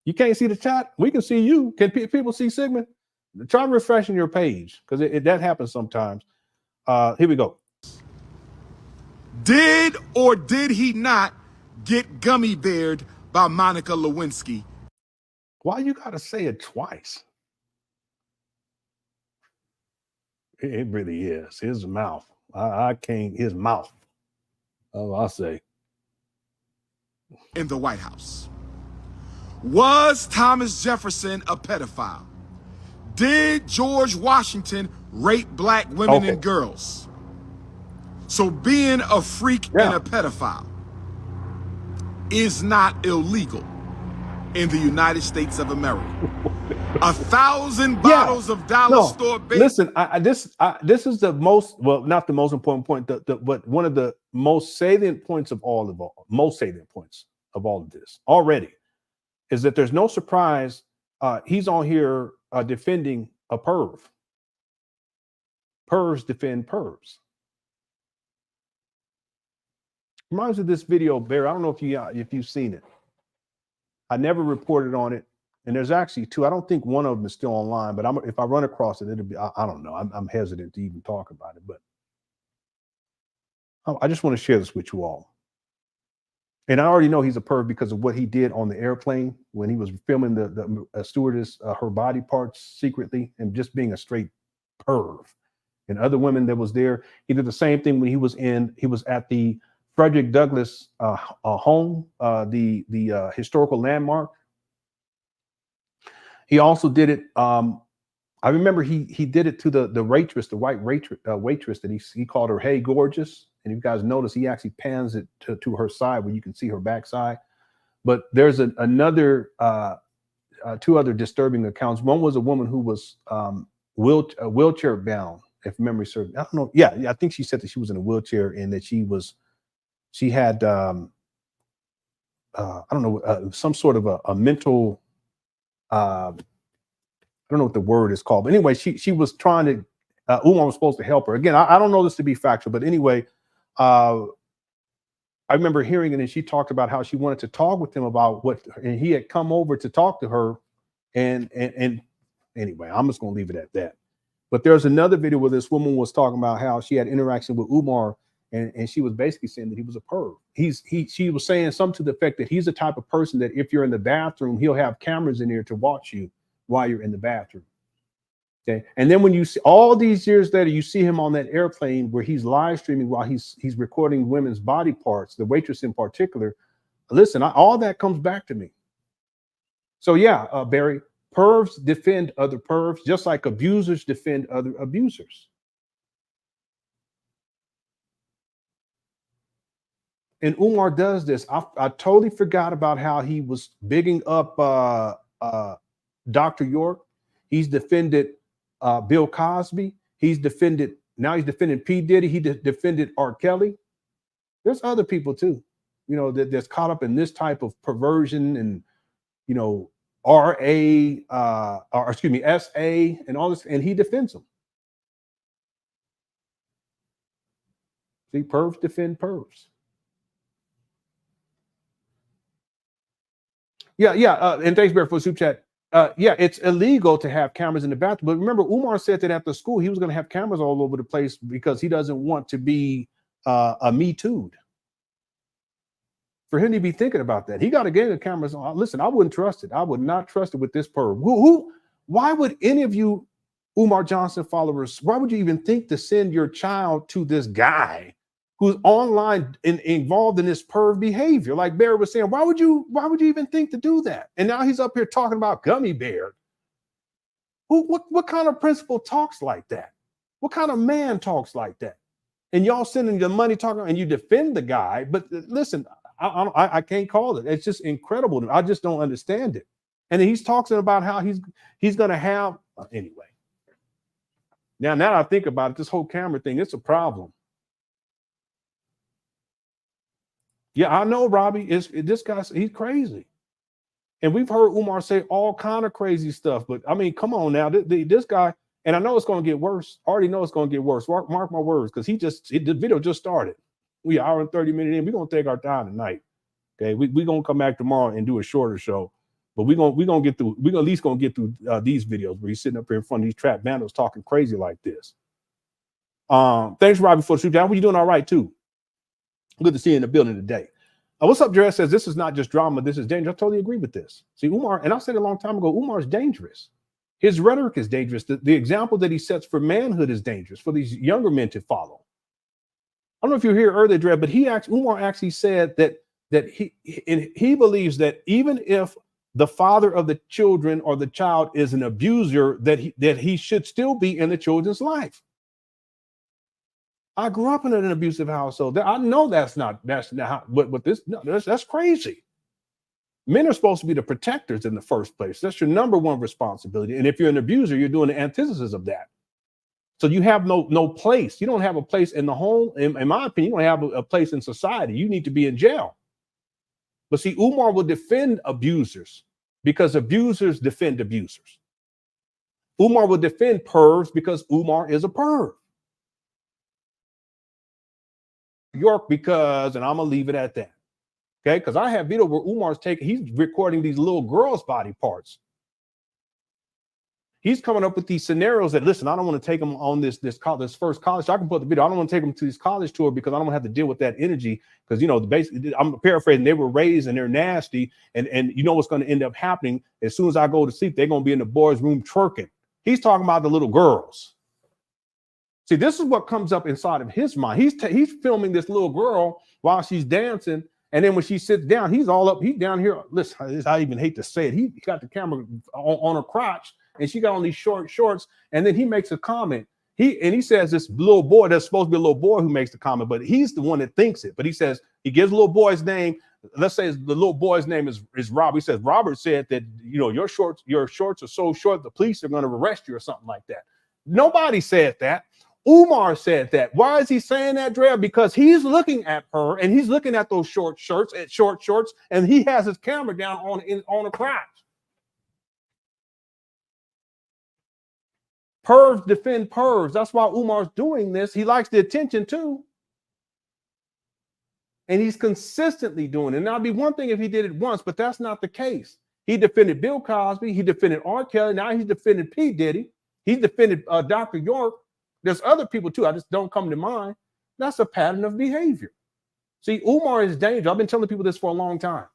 You can't see the chat? We can see you. Can people see Sigmund? Try refreshing your page, because that happens sometimes. Here we go. Did or did he not Get Gummy Beared by Monica Lewinsky. Why you gotta say it twice? It really is. His mouth. I can't, his mouth. Oh, I say. In the White House. Was Thomas Jefferson a pedophile? Did George Washington rape black women and girls? So being a freak and a pedophile is not illegal in the United States of America. 1,000 bottles of dollar store baby. Listen, this is the most, well, not the most important point, but one of the most salient points of all of this already is that there's no surprise he's on here defending a perv. Pervs defend pervs. Reminds me of this video, Barry. I don't know if you've seen it. I never reported on it, and there's actually two. I don't think one of them is still online, but if I run across it, it'll be. I don't know. I'm hesitant to even talk about it, but I just want to share this with you all. And I already know he's a perv because of what he did on the airplane when he was filming the stewardess, her body parts secretly, and just being a straight perv. And other women that was there, he did the same thing when he was at the Frederick Douglass home, the historical landmark. He also did it. I remember he did it to the waitress, the white waitress that he called her "Hey Gorgeous." And if you guys notice, he actually pans it to her side where you can see her backside. But there's another two other disturbing accounts. One was a woman who was wheelchair bound, if memory serves. I don't know. Yeah, I think she said that she was in a wheelchair and that she had I don't know, some sort of a mental I don't know what the word is called, but anyway, she was trying to Umar was supposed to help her. Again, I don't know this to be factual, but anyway, I remember hearing it, and she talked about how she wanted to talk with him about and he had come over to talk to her, and anyway, I'm just gonna leave it at that. But there's another video where this woman was talking about how she had interaction with Umar, and she was basically saying that he was a perv. She was saying something to the effect that he's the type of person that if you're in the bathroom, he'll have cameras in there to watch you while you're in the bathroom. Okay. And then when you see all these years later, you see him on that airplane where he's live streaming while he's recording women's body parts, the waitress in particular. Listen, all that comes back to me. So yeah, Barry, pervs defend other pervs just like abusers defend other abusers. And Umar does this. I totally forgot about how he was bigging up Dr. York. He's defended Bill Cosby. He's defending P. Diddy. He defended R. Kelly. There's other people too, that's caught up in this type of perversion and, SA and all this, and he defends them. See, pervs defend pervs. Yeah. And thanks, Bear, for the super chat. Yeah, it's illegal to have cameras in the bathroom. But remember, Umar said that at the school, he was going to have cameras all over the place because he doesn't want to be a Me Too'd. For him to be thinking about that, he got to get the cameras on. Listen, I wouldn't trust it. I would not trust it with this perv. Why would any of you Umar Johnson followers, why would you even think to send your child to this guy who's online and involved in this perv behavior? Like Barry was saying, why would you even think to do that? And now he's up here talking about gummy bear. What kind of principal talks like that? What kind of man talks like that? And y'all sending the money talking and you defend the guy. But listen, I can't call it. It's just incredible. I just don't understand it. And he's talking about how he's going to have anyway. Now that I think about it, this whole camera thing, it's a problem. Yeah, I know, Robbie. This guy, he's crazy. And we've heard Umar say all kind of crazy stuff. But I mean, come on now. This guy, and I know it's going to get worse. I already know it's going to get worse. Mark my words, because the video just started. We an hour and 30 minutes in. We're going to take our time tonight. Okay. We're going to come back tomorrow and do a shorter show. But we're gonna get through, we're at least going to get through these videos where he's sitting up here in front of these trap vandals talking crazy like this. Thanks, Robbie, for the shoot down. Well, you doing all right too. Good to see you in the building today. What's up, Jared says, this is not just drama, this is dangerous. I totally agree with this. See, Umar, and I said a long time ago, Umar's dangerous. His rhetoric is dangerous. The example that he sets for manhood is dangerous for these younger men to follow. I don't know if you were here earlier, Dred, but Umar actually said that he believes that even if the father of the children or the child is an abuser, that he should still be in the children's life. I grew up in an abusive household. I know that's not what this. No, that's crazy. Men are supposed to be the protectors in the first place. That's your number one responsibility. And if you're an abuser, you're doing the antithesis of that. So you have no place. You don't have a place in the home. In my opinion, you don't have a place in society. You need to be in jail. But see, Umar will defend abusers because abusers defend abusers. Umar will defend pervs because Umar is a perv. York because, and I'm gonna leave it at that. Okay, because I have video where Umar's he's recording these little girls' body parts. He's coming up with these scenarios that, listen, I don't want to take them on this first college. I can put the video. I don't want to take them to this college tour because I don't want to have to deal with that energy. Because basically, I'm paraphrasing. They were raised and they're nasty, and you know what's going to end up happening as soon as I go to sleep. They're going to be in the boys' room twerking. He's talking about the little girls. See, this is what comes up inside of his mind. He's filming this little girl while she's dancing, and then when she sits down, he's all up. He's down here. Listen, I even hate to say it. He got the camera on her crotch, and she got on these short shorts. And then he makes a comment. He says this little boy. There's supposed to be a little boy who makes the comment, but he's the one that thinks it. But he says he gives the little boy's name. Let's say the little boy's name is Robert. He says Robert said that your shorts are so short the police are going to arrest you or something like that. Nobody said that. Umar said that. Why is he saying that, Dre? Because he's looking at her and he's looking at those short shorts, and he has his camera down on the crotch. Pervs defend pervs. That's why Umar's doing this. He likes the attention too. And he's consistently doing it. Now, it'd be one thing if he did it once, but that's not the case. He defended Bill Cosby. He defended R. Kelly. Now he's defended P. Diddy. He's defended Dr. York. There's other people too. I just don't come to mind. That's a pattern of behavior. See, Umar is dangerous. I've been telling people this for a long time.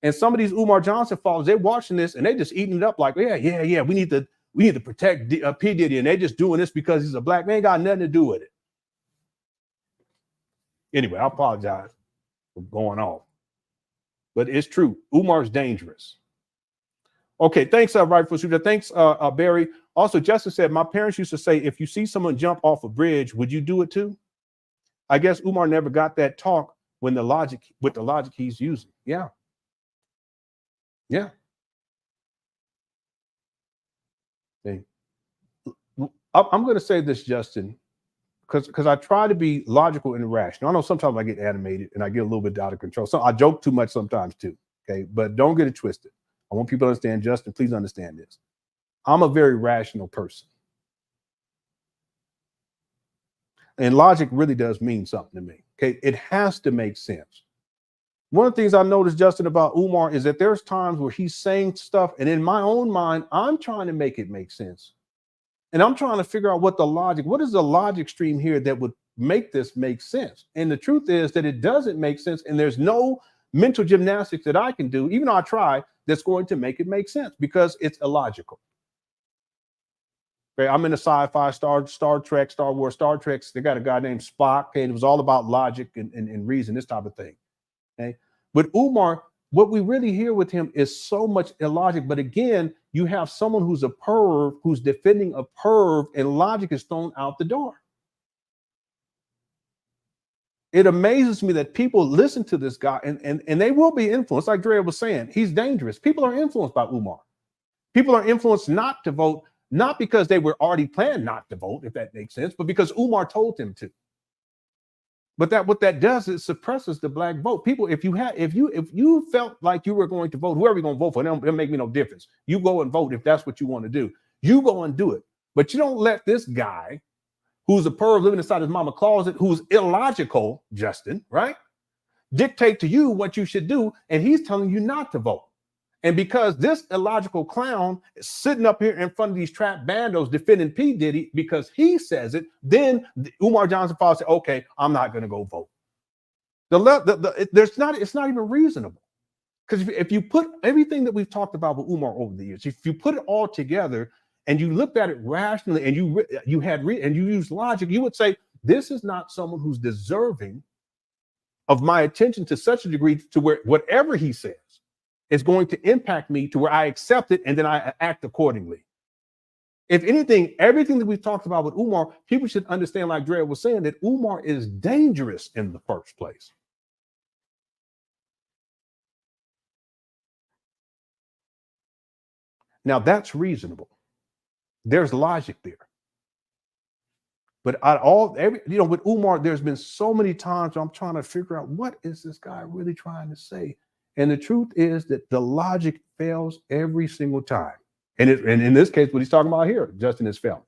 And some of these Umar Johnson followers, they're watching this and they just eating it up like, yeah. We need to protect P. Diddy, and they're just doing this because he's a black man. Got nothing to do with it. Anyway, I apologize for going off, but it's true. Umar's dangerous. Okay, thanks, Rightful Shooter. Thanks, Barry. Also, Justin said, my parents used to say, if you see someone jump off a bridge, would you do it too? I guess Umar never got that talk with the logic he's using. Yeah. Okay. I'm going to say this, Justin, because I try to be logical and rational. I know sometimes I get animated and I get a little bit out of control. So I joke too much sometimes too. Okay, but don't get it twisted. I want people to understand, Justin, please understand this. I'm a very rational person. And logic really does mean something to me. Okay, it has to make sense. One of the things I noticed, Justin, about Umar is that there's times where he's saying stuff, and in my own mind, I'm trying to make it make sense. And I'm trying to figure out what is the logic stream here that would make this make sense? And the truth is that it doesn't make sense, and there's no mental gymnastics that I can do, even though I try, that's going to make it make sense because it's illogical. Okay, I'm in a sci-fi, Star Trek, Star Wars, Star Trek. They got a guy named Spock, and it was all about logic and reason, this type of thing. Okay, but Umar, what we really hear with him is so much illogic. But again, you have someone who's a perv, who's defending a perv, and logic is thrown out the door. It amazes me that people listen to this guy and they will be influenced. Like Dre was saying, he's dangerous. People are influenced by Umar. People are influenced not to vote, not because they were already planned not to vote, if that makes sense, but because Umar told them to. But what that does is suppresses the black vote. People, if you felt like you were going to vote, whoever you're going to vote for, it'll make me no difference. You go and vote if that's what you want to do. You go and do it. But you don't let this guy who's a perv living inside his mama closet, who's illogical, Justin, right, dictate to you what you should do, and he's telling you not to vote. And because this illogical clown is sitting up here in front of these trap bandos defending P. Diddy because he says it, then Umar Johnson father said, okay, I'm not going to go vote. It's not even reasonable. Because if you put everything that we've talked about with Umar over the years, if you put it all together and you looked at it rationally and you used logic, you would say, this is not someone who's deserving of my attention to such a degree to where whatever he says is going to impact me to where I accept it and then I act accordingly. If anything, everything that we've talked about with Umar, people should understand, like Dre was saying, that Umar is dangerous in the first place. Now that's reasonable. There's logic there. But with Umar, there's been so many times I'm trying to figure out, what is this guy really trying to say? And the truth is that the logic fails every single time. And in this case, what he's talking about here, Justin is failing.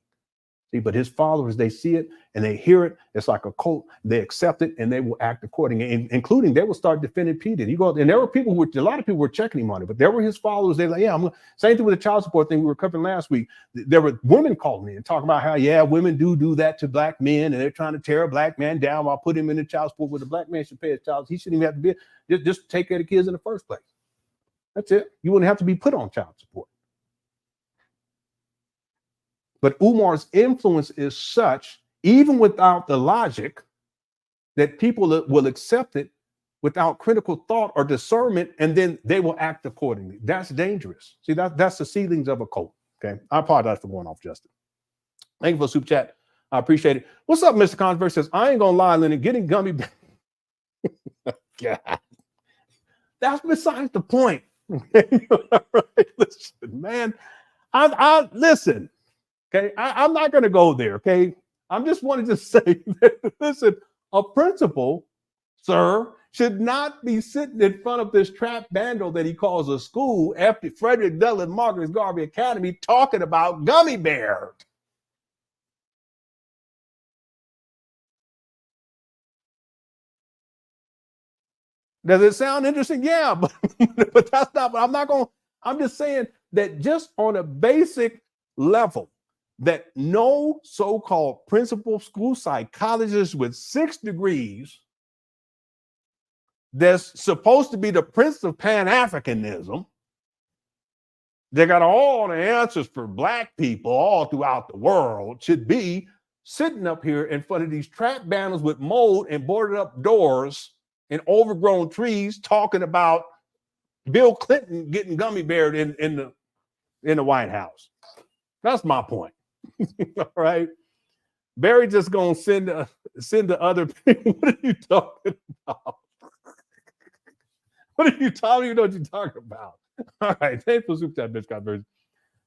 See, but his followers, they see it and they hear it. It's like a cult. They accept it and they will act accordingly, including they will start defending P. Diddy. And there were a lot of people were checking him on it, but there were his followers. They're like, same thing with the child support thing we were covering last week. There were women calling me and talking about how, women do that to black men and they're trying to tear a black man down while put him in the child support where the black man should pay his child. He shouldn't even have to be, just take care of the kids in the first place. That's it. You wouldn't have to be put on child support. But Umar's influence is such, even without the logic, that people will accept it without critical thought or discernment, and then they will act accordingly. That's dangerous. See, that's the seedlings of a cult. Okay, I apologize for going off, Justin. Thank you for the super chat. I appreciate it. What's up, Mr. Converse says, I ain't gonna lie, Lennon, getting gummy bears. God. That's besides the point. Right? Listen, man, I listen. Okay, I'm not going to go there. Okay, I'm just wanting to say that, listen, a principal, sir, should not be sitting in front of this trap bando that he calls a school after Frederick Douglass Marcus Garvey Academy talking about gummy bears. Does it sound interesting? Yeah, but that's not. I'm just saying that just on a basic level, that no so-called principal school psychologist with 6 degrees that's supposed to be the prince of Pan-Africanism, they got all the answers for black people all throughout the world, should be sitting up here in front of these trap banners with mold and boarded up doors and overgrown trees talking about Bill Clinton getting gummy beared in the White House. That's my point. All right. Barry just gonna send the other people. What are you talking about? What are you talking? You know what you're talking about. All right. Thanks for super chat, bitch conversion.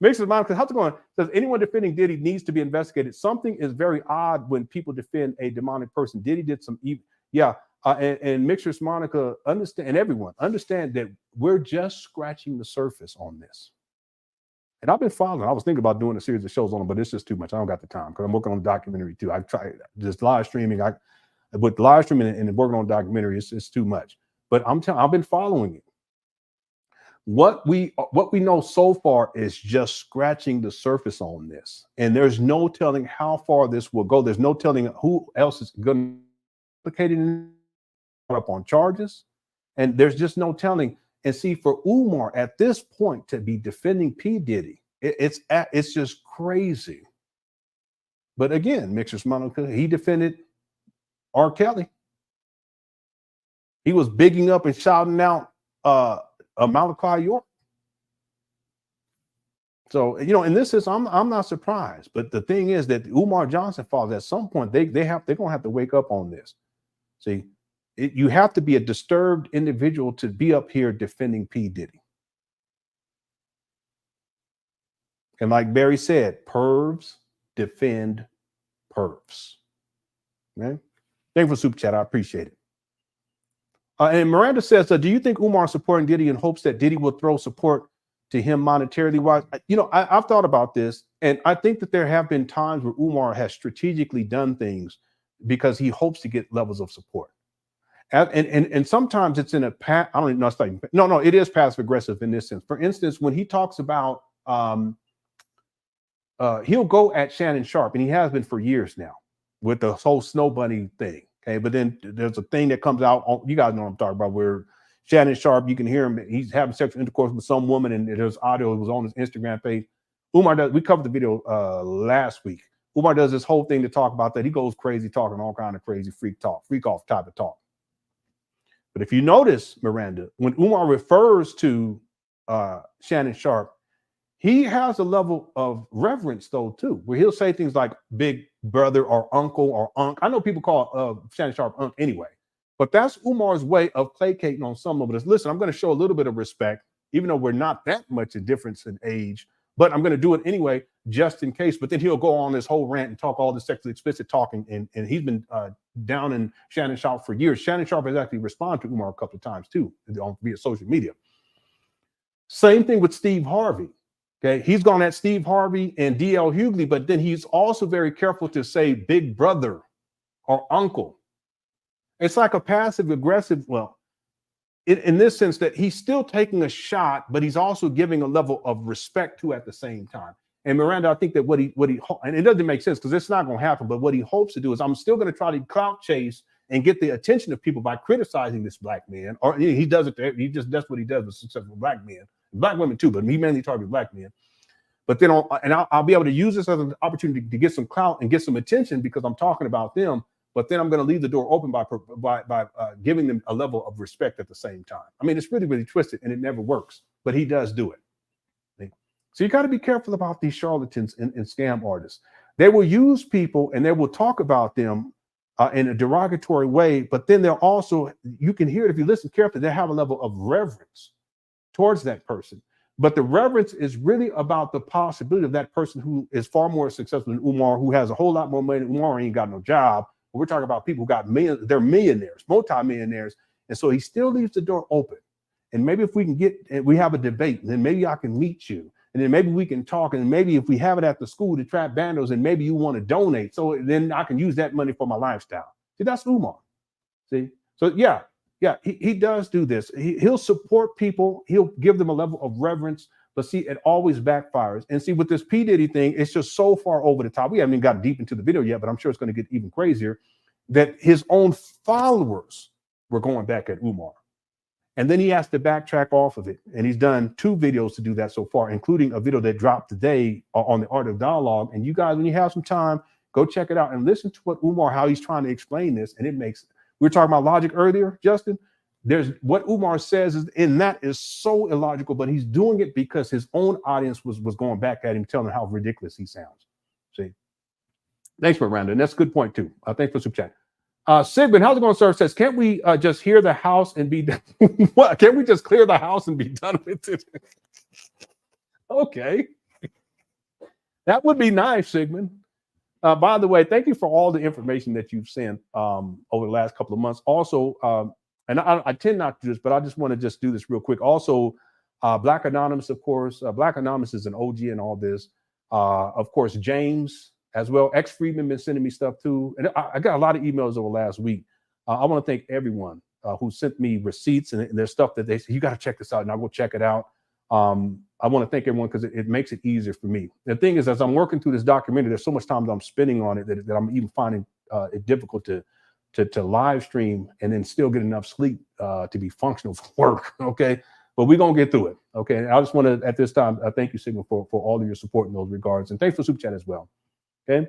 Makes it mind, because how's it going? Says anyone defending Diddy needs to be investigated. Something is very odd when people defend a demonic person. Diddy did some evil. Yeah. And Mixers Monica understand, and everyone understand that we're just scratching the surface on this. And I've been following. I was thinking about doing a series of shows on it, but it's just too much. I don't got the time because I'm working on a documentary too. I try just live streaming. With live streaming and working on a documentary, it's too much. But I've been following it. What we know so far is just scratching the surface on this, and there's no telling how far this will go. There's no telling who else is going to be implicated up on charges, and there's just no telling. And see, for Umar at this point to be defending P. Diddy, it's just crazy. But again, Mixers Monica, he defended R. Kelly. He was bigging up and shouting out Malachi York. So, in this sense, I'm not surprised. But the thing is that Umar Johnson followers, at some point, they're gonna have to wake up on this. See, you have to be a disturbed individual to be up here defending P. Diddy. And like Barry said, pervs defend pervs. Okay? Thank you for super chat. I appreciate it. And Miranda says, do you think Umar is supporting Diddy in hopes that Diddy will throw support to him monetarily wise? I've thought about this, and I think that there have been times where Umar has strategically done things because he hopes to get levels of support. And sometimes it's in a I don't even know. It's like, no, it is passive aggressive in this sense. For instance, when he talks about he'll go at Shannon Sharpe, and he has been for years now with the whole Snow Bunny thing. Okay, but then there's a thing that comes out. You guys know what I'm talking about, where Shannon Sharpe, you can hear him. He's having sexual intercourse with some woman, and there's audio. It was on his Instagram page. Umar does. We covered the video last week. Umar does this whole thing to talk about that. He goes crazy talking all kind of crazy freak off type of talk. But if you notice, Miranda, when Umar refers to Shannon Sharpe, he has a level of reverence, though, too, where he'll say things like big brother or uncle or unk. I know people call Shannon Sharpe unk anyway, but that's Umar's way of placating on some of us. Listen, I'm going to show a little bit of respect, even though we're not that much a difference in age, but I'm going to do it anyway, just in case. But then he'll go on this whole rant and talk all this sexually explicit talking, and he's been down in Shannon Sharpe for years. Shannon Sharpe has actually responded to Umar a couple of times, too, via social media. Same thing with Steve Harvey. Okay, he's gone at Steve Harvey and D.L. Hughley, but then he's also very careful to say big brother or uncle. It's like a passive aggressive, well, in this sense that he's still taking a shot, but he's also giving a level of respect to at the same time. And Miranda, I think that what he and it doesn't make sense because it's not going to happen, but what he hopes to do is I'm still going to try to clout chase and get the attention of people by criticizing this black man. Or he does it, that's what he does with successful black men. Black women too, but he mainly targets black men. But then I'll be able to use this as an opportunity to get some clout and get some attention because I'm talking about them. But then I'm going to leave the door open by giving them a level of respect at the same time. I mean, it's really, really twisted and it never works, but he does do it. So you got to be careful about these charlatans and scam artists. They will use people and they will talk about them in a derogatory way, but then they'll also, you can hear it if you listen carefully, they have a level of reverence towards that person. But the reverence is really about the possibility of that person who is far more successful than Umar, who has a whole lot more money than Umar, ain't got no job. But we're talking about people who got millions, they're millionaires, multi-millionaires. And so he still leaves the door open. And maybe if we can we have a debate, then maybe I can meet you. And then maybe we can talk. And maybe if we have it at the school to trap bandos, and maybe you want to donate. So then I can use that money for my lifestyle. See, that's Umar. See? So yeah, he does do this. He'll support people. He'll give them a level of reverence. But see, it always backfires. And see, with this P. Diddy thing, it's just so far over the top. We haven't even got deep into the video yet, but I'm sure it's going to get even crazier, that his own followers were going back at Umar. And then he has to backtrack off of it. And he's done 2 videos to do that so far, including a video that dropped today on the Art of Dialogue. And you guys, when you have some time, go check it out and listen to what Umar, how he's trying to explain this. And it makes, we were talking about logic earlier, Justin. There's what Umar says is, and that is so illogical, but he's doing it because his own audience was going back at him, telling him how ridiculous he sounds. See? Thanks, Miranda. And that's a good point too. Thanks for super chat. Sigmund, how's it going, sir? Says, can't we just hear the house and be done? What? Can't we just clear the house and be done with it? Okay. That would be nice, Sigmund. By the way, thank you for all the information that you've sent over the last couple of months. Also, and I tend not to do this, but I just want to just do this real quick. Also, Black Anonymous, of course. Black Anonymous is an OG in all this. Of course, James as well. X-Freedman been sending me stuff too. And I got a lot of emails over last week. I want to thank everyone who sent me receipts and there's stuff that they say, you got to check this out, and I'll go check it out. I want to thank everyone because it makes it easier for me. The thing is, as I'm working through this documentary, there's so much time that I'm spending on it that I'm even finding it difficult to live stream and then still get enough sleep to be functional for work. Okay. But we're going to get through it. Okay. And I just want to, at this time, thank you, Sigmund, for all of your support in those regards. And thanks for Super Chat as well. Okay.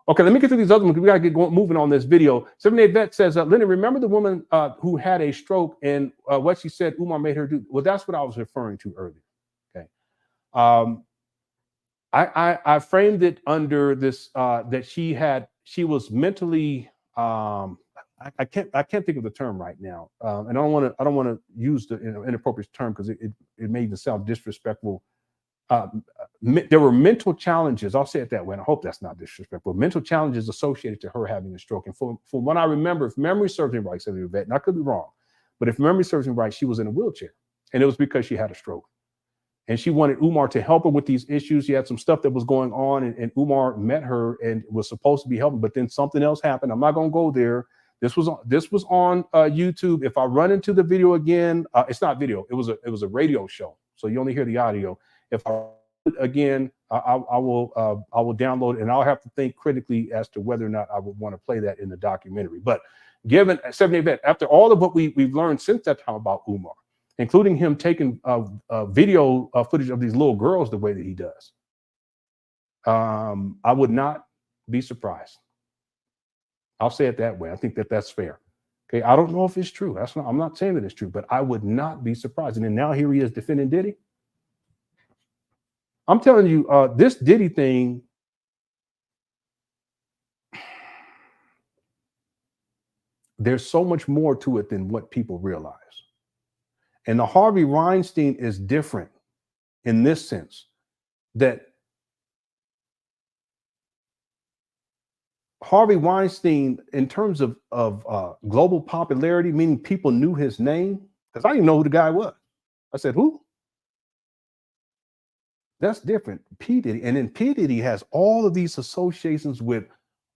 Okay. Let me get to these other ones because we got to get moving on this video. 78 Vet says, Lennon, remember the woman who had a stroke and what she said Umar made her do? Well, that's what I was referring to earlier. Okay. I framed it under this, that she was mentally, I can't think of the term right now, and I don't want to use the inappropriate term because it may even sound disrespectful. There were mental challenges. I'll say it that way, and I hope that's not disrespectful. Mental challenges associated to her having a stroke, and from what I remember, if memory serves me right, said the vet, and I could be wrong, but if memory serves me right, she was in a wheelchair, and it was because she had a stroke. And she wanted Umar to help her with these issues. She had some stuff that was going on, and Umar met her and was supposed to be helping, but then something else happened. I'm not going to go there. This was on YouTube. If I run into the video again, it's not video. It was a radio show, so you only hear the audio. If I again, I will download it, and I'll have to think critically as to whether or not I would want to play that in the documentary. But given 78 vet, after all of what we've learned since that time about Umar, including him taking video footage of these little girls the way that he does, I would not be surprised. I'll say it that way. I think that that's fair. Okay, I don't know if it's true. I'm not saying that it's true, but I would not be surprised. And then now here he is defending Diddy. I'm telling you, this Diddy thing, there's so much more to it than what people realize. And the Harvey Weinstein is different in this sense, that Harvey Weinstein, in terms of global popularity, meaning people knew his name, because I didn't know who the guy was. I said, who? That's different. P. Diddy. And then P. Diddy has all of these associations with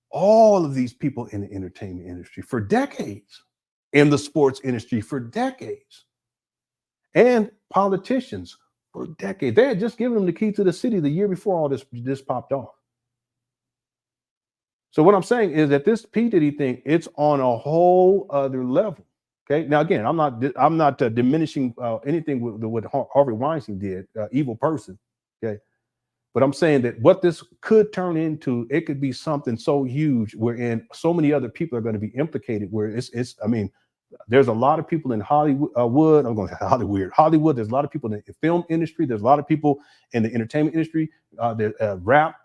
all of these people in the entertainment industry for decades, in the sports industry for decades, and politicians for decades. They had just given him the key to the city the year before all this popped off. So what I'm saying is that this P. Diddy thing, it's on a whole other level. Okay. Now, again, I'm not diminishing anything with what Harvey Weinstein did, evil person. Okay. But I'm saying that what this could turn into, it could be something so huge wherein so many other people are going to be implicated, where I mean, there's a lot of people in Hollywood. I'm going to say Hollywood. There's a lot of people in the film industry. There's a lot of people in the entertainment industry, rap,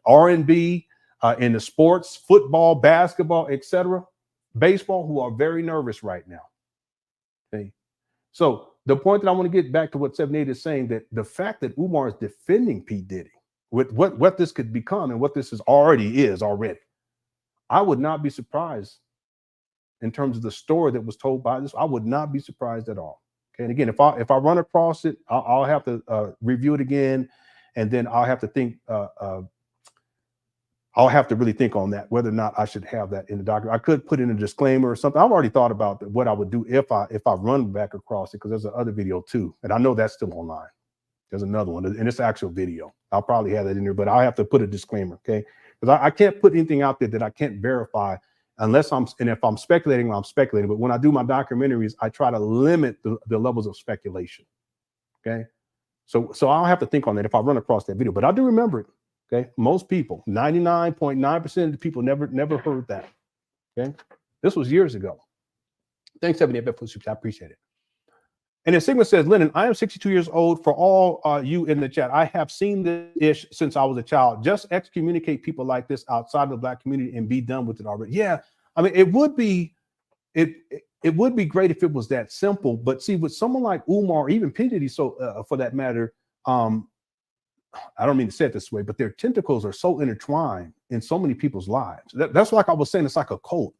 R&B, in the sports, football, basketball, etc., baseball, who are very nervous right now. Okay. So the point that I want to get back to what 78 is saying, that the fact that Umar is defending P. Diddy with what this could become and what this is already, I would not be surprised in terms of the story that was told by this. I would not be surprised at all. Okay. And again, if I run across it, I'll have to review it again, and then I'll have to think. I'll have to really think on that, whether or not I should have that in the document. I could put in a disclaimer or something. I've already thought about what I would do if I run back across it, because there's another video too, and I know that's still online. There's another one, and it's actual video. I'll probably have that in there, but I'll have to put a disclaimer, okay? Because I can't put anything out there that I can't verify, unless if I'm speculating, I'm speculating. But when I do my documentaries, I try to limit the levels of speculation, okay? So I'll have to think on that if I run across that video, but I do remember it. Okay, most people, 99.9% of the people never heard that. Okay, this was years ago. Thanks, 78 for super chat. I appreciate it. And then Sigma says, Lennon, I am 62 years old. For all you in the chat, I have seen this ish since I was a child. Just excommunicate people like this outside of the Black community and be done with it already. Yeah, I mean, it would be great if it was that simple. But see, with someone like Umar, or even P. Diddy, so for that matter, I don't mean to say it this way, but their tentacles are so intertwined in so many people's lives. That's like I was saying, it's like a cult.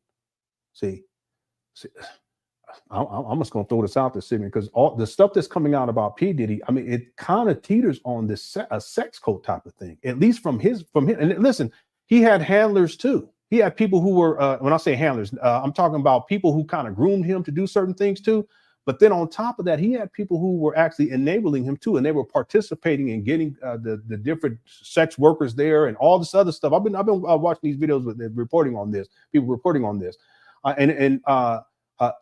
See, I'm just going to throw this out there, Sidney, because all the stuff that's coming out about P. Diddy, I mean, it kind of teeters on this a sex cult type of thing, at least from his. And listen, he had handlers too. He had people who were, when I say handlers, I'm talking about people who kind of groomed him to do certain things too. But then on top of that, he had people who were actually enabling him too, and they were participating in getting the different sex workers there and all this other stuff. I've been watching these videos with reporting on this, people reporting on this, and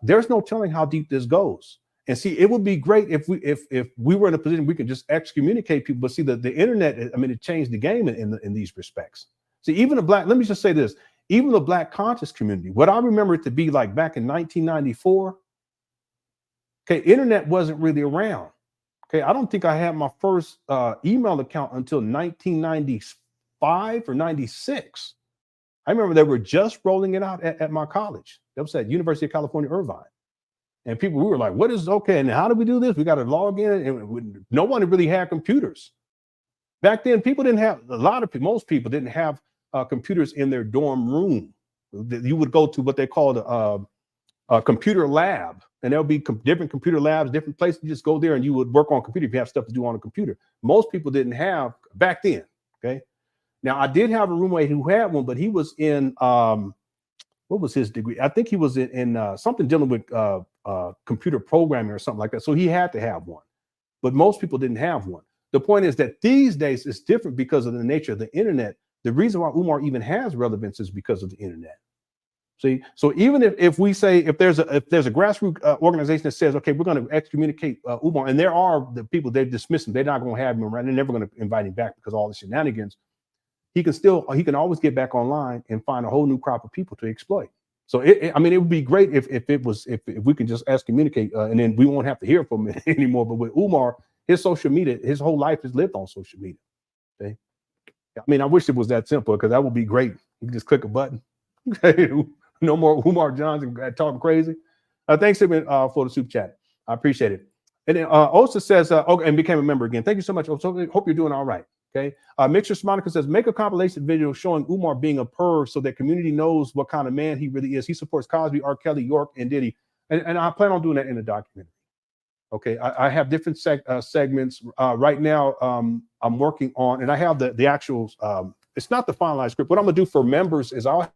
there's no telling how deep this goes. And see, it would be great if we were in a position we could just excommunicate people. But see, the internet, I mean, it changed the game in these respects. See, even the Black, let me just say this, even the Black conscious community, what I remember it to be like back in 1994. Okay, internet wasn't really around. Okay, I don't think I had my first email account until 1995 or 96. I remember they were just rolling it out at my college. That was at University of California, Irvine. And we were like, what is okay? And how do we do this? We got to log in. And no one really had computers. Back then, people didn't have, most people didn't have computers in their dorm room. You would go to what they called a computer lab. And there'll be different computer labs, different places. You just go there and you would work on computer if you have stuff to do on a computer. Most people didn't have back then. Okay. Now I did have a roommate who had one, but he was in what was his degree? I think he was in something dealing with computer programming or something like that. So he had to have one, but most people didn't have one. The point is that these days it's different because of the nature of the internet. The reason why Umar even has relevance is because of the internet. See, so even if we say if there's a grassroots organization that says, okay, we're going to excommunicate Umar, and there are the people they dismiss him, they're not going to have him around, they're never going to invite him back because of all the shenanigans. He can always get back online and find a whole new crop of people to exploit. So I mean, it would be great if we can just excommunicate and then we won't have to hear from him anymore. But with Umar, his social media, his whole life is lived on social media. Okay? I mean, I wish it was that simple because that would be great. You can just click a button. No more Umar Johnson talking crazy. Thanks for the super chat. I appreciate it. And then Osa says, okay, and became a member again. Thank you so much, Osa. Hope you're doing all right. Okay. Mixture Monica says, make a compilation video showing Umar being a perv so that community knows what kind of man he really is. He supports Cosby, R. Kelly, York, and Diddy. And I plan on doing that in the documentary. Okay. I have different segments. Right now, I'm working on, and I have the actual, it's not the finalized script. What I'm going to do for members is I'll have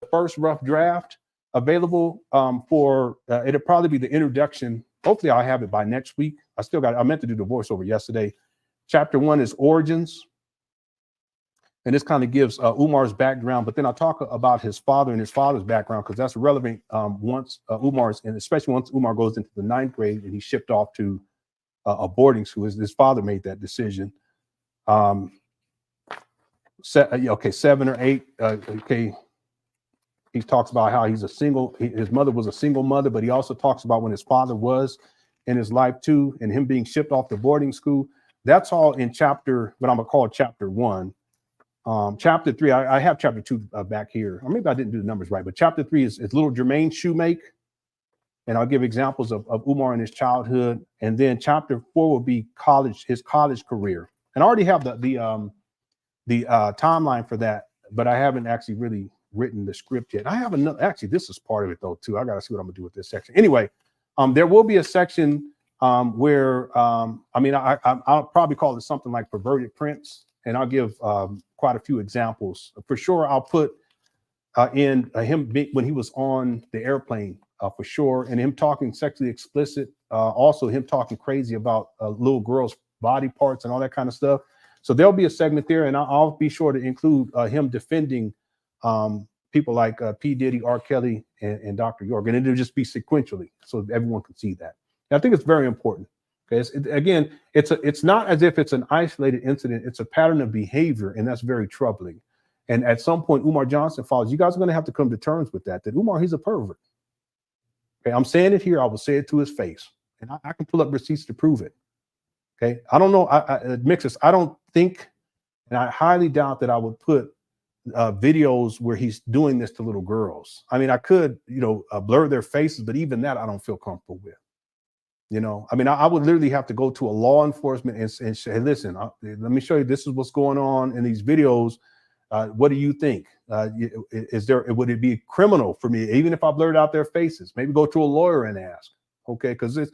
the first rough draft available for, it'll probably be the introduction. Hopefully I'll have it by next week. I meant to do the voiceover yesterday. Chapter 1 is origins. And this kind of gives Umar's background, but then I'll talk about his father and his father's background because that's relevant once Umar's, and especially once Umar goes into the 9th grade and he's shipped off to a boarding school. His father made that decision. 7 or 8. Okay. He talks about how his mother was a single mother, but he also talks about when his father was in his life too, and him being shipped off to boarding school. That's all in chapter, what I'm gonna call chapter 1. Chapter 3, I have chapter 2 back here. Or maybe I didn't do the numbers right, but chapter 3 is little Jermaine Shoemake. And I'll give examples of Umar in his childhood. And then chapter 4 will be his college career. And I already have the timeline for that, but I haven't actually really written the script yet. I have another, actually, this is part of it though, too. I got to see what I'm gonna do with this section. Anyway, there will be a section where, I'll probably call it something like perverted prints, and I'll give quite a few examples. For sure, I'll put in him when he was on the airplane, for sure, and him talking sexually explicit, also him talking crazy about little girls' body parts and all that kind of stuff. So there'll be a segment there, and I'll be sure to include him defending people like P. Diddy, R. Kelly, and Dr. York, and it'll just be sequentially so everyone can see that. And I think it's very important. Okay, it's not as if it's an isolated incident; it's a pattern of behavior, and that's very troubling. And at some point, Umar Johnson follows. You guys are going to have to come to terms with that. That Umar, he's a pervert. Okay, I'm saying it here. I will say it to his face, and I can pull up receipts to prove it. Okay, I don't know. Mixes. I don't think, and I highly doubt that I would put videos where he's doing this to little girls. I mean, I could, blur their faces, but even that I don't feel comfortable with. I would literally have to go to a law enforcement and say, hey, listen, let me show you, this is what's going on in these videos. What do you think? Would it be criminal for me, even if I blurred out their faces? Maybe go to a lawyer and ask. Okay, because it's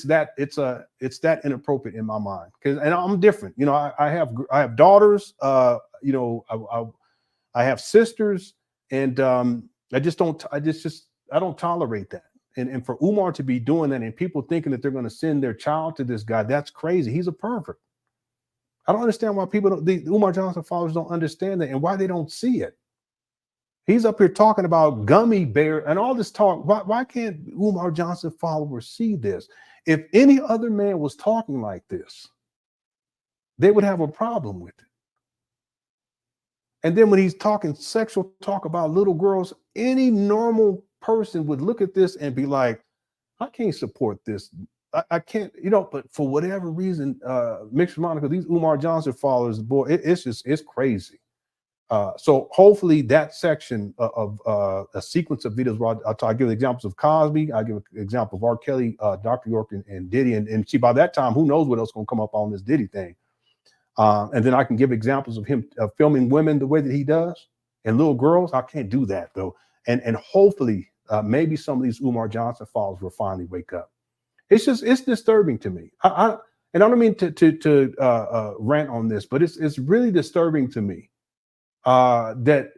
that inappropriate in my mind. And I'm different. I have daughters. I have sisters, and I don't tolerate that. And for Umar to be doing that, and people thinking that they're going to send their child to this guy, that's crazy. He's a pervert. I don't understand why the Umar Johnson followers don't understand that and why they don't see it. He's up here talking about gummy bear and all this talk. Why can't Umar Johnson followers see this? If any other man was talking like this, they would have a problem with it. And then when he's talking sexual talk about little girls, any normal person would look at this and be like, I can't support this. I can't, but for whatever reason, Mixed Monica, these Umar Johnson followers, boy, it's crazy. So hopefully that section of a sequence of videos where I'll give examples of Cosby, I'll give an example of R. Kelly, Dr. York, and Diddy, and see, by that time, who knows what else is going to come up on this Diddy thing. And then I can give examples of him filming women the way that he does, and little girls. I can't do that though. And hopefully maybe some of these Umar Johnson followers will finally wake up. It's disturbing to me. And I don't mean to rant on this, but it's really disturbing to me that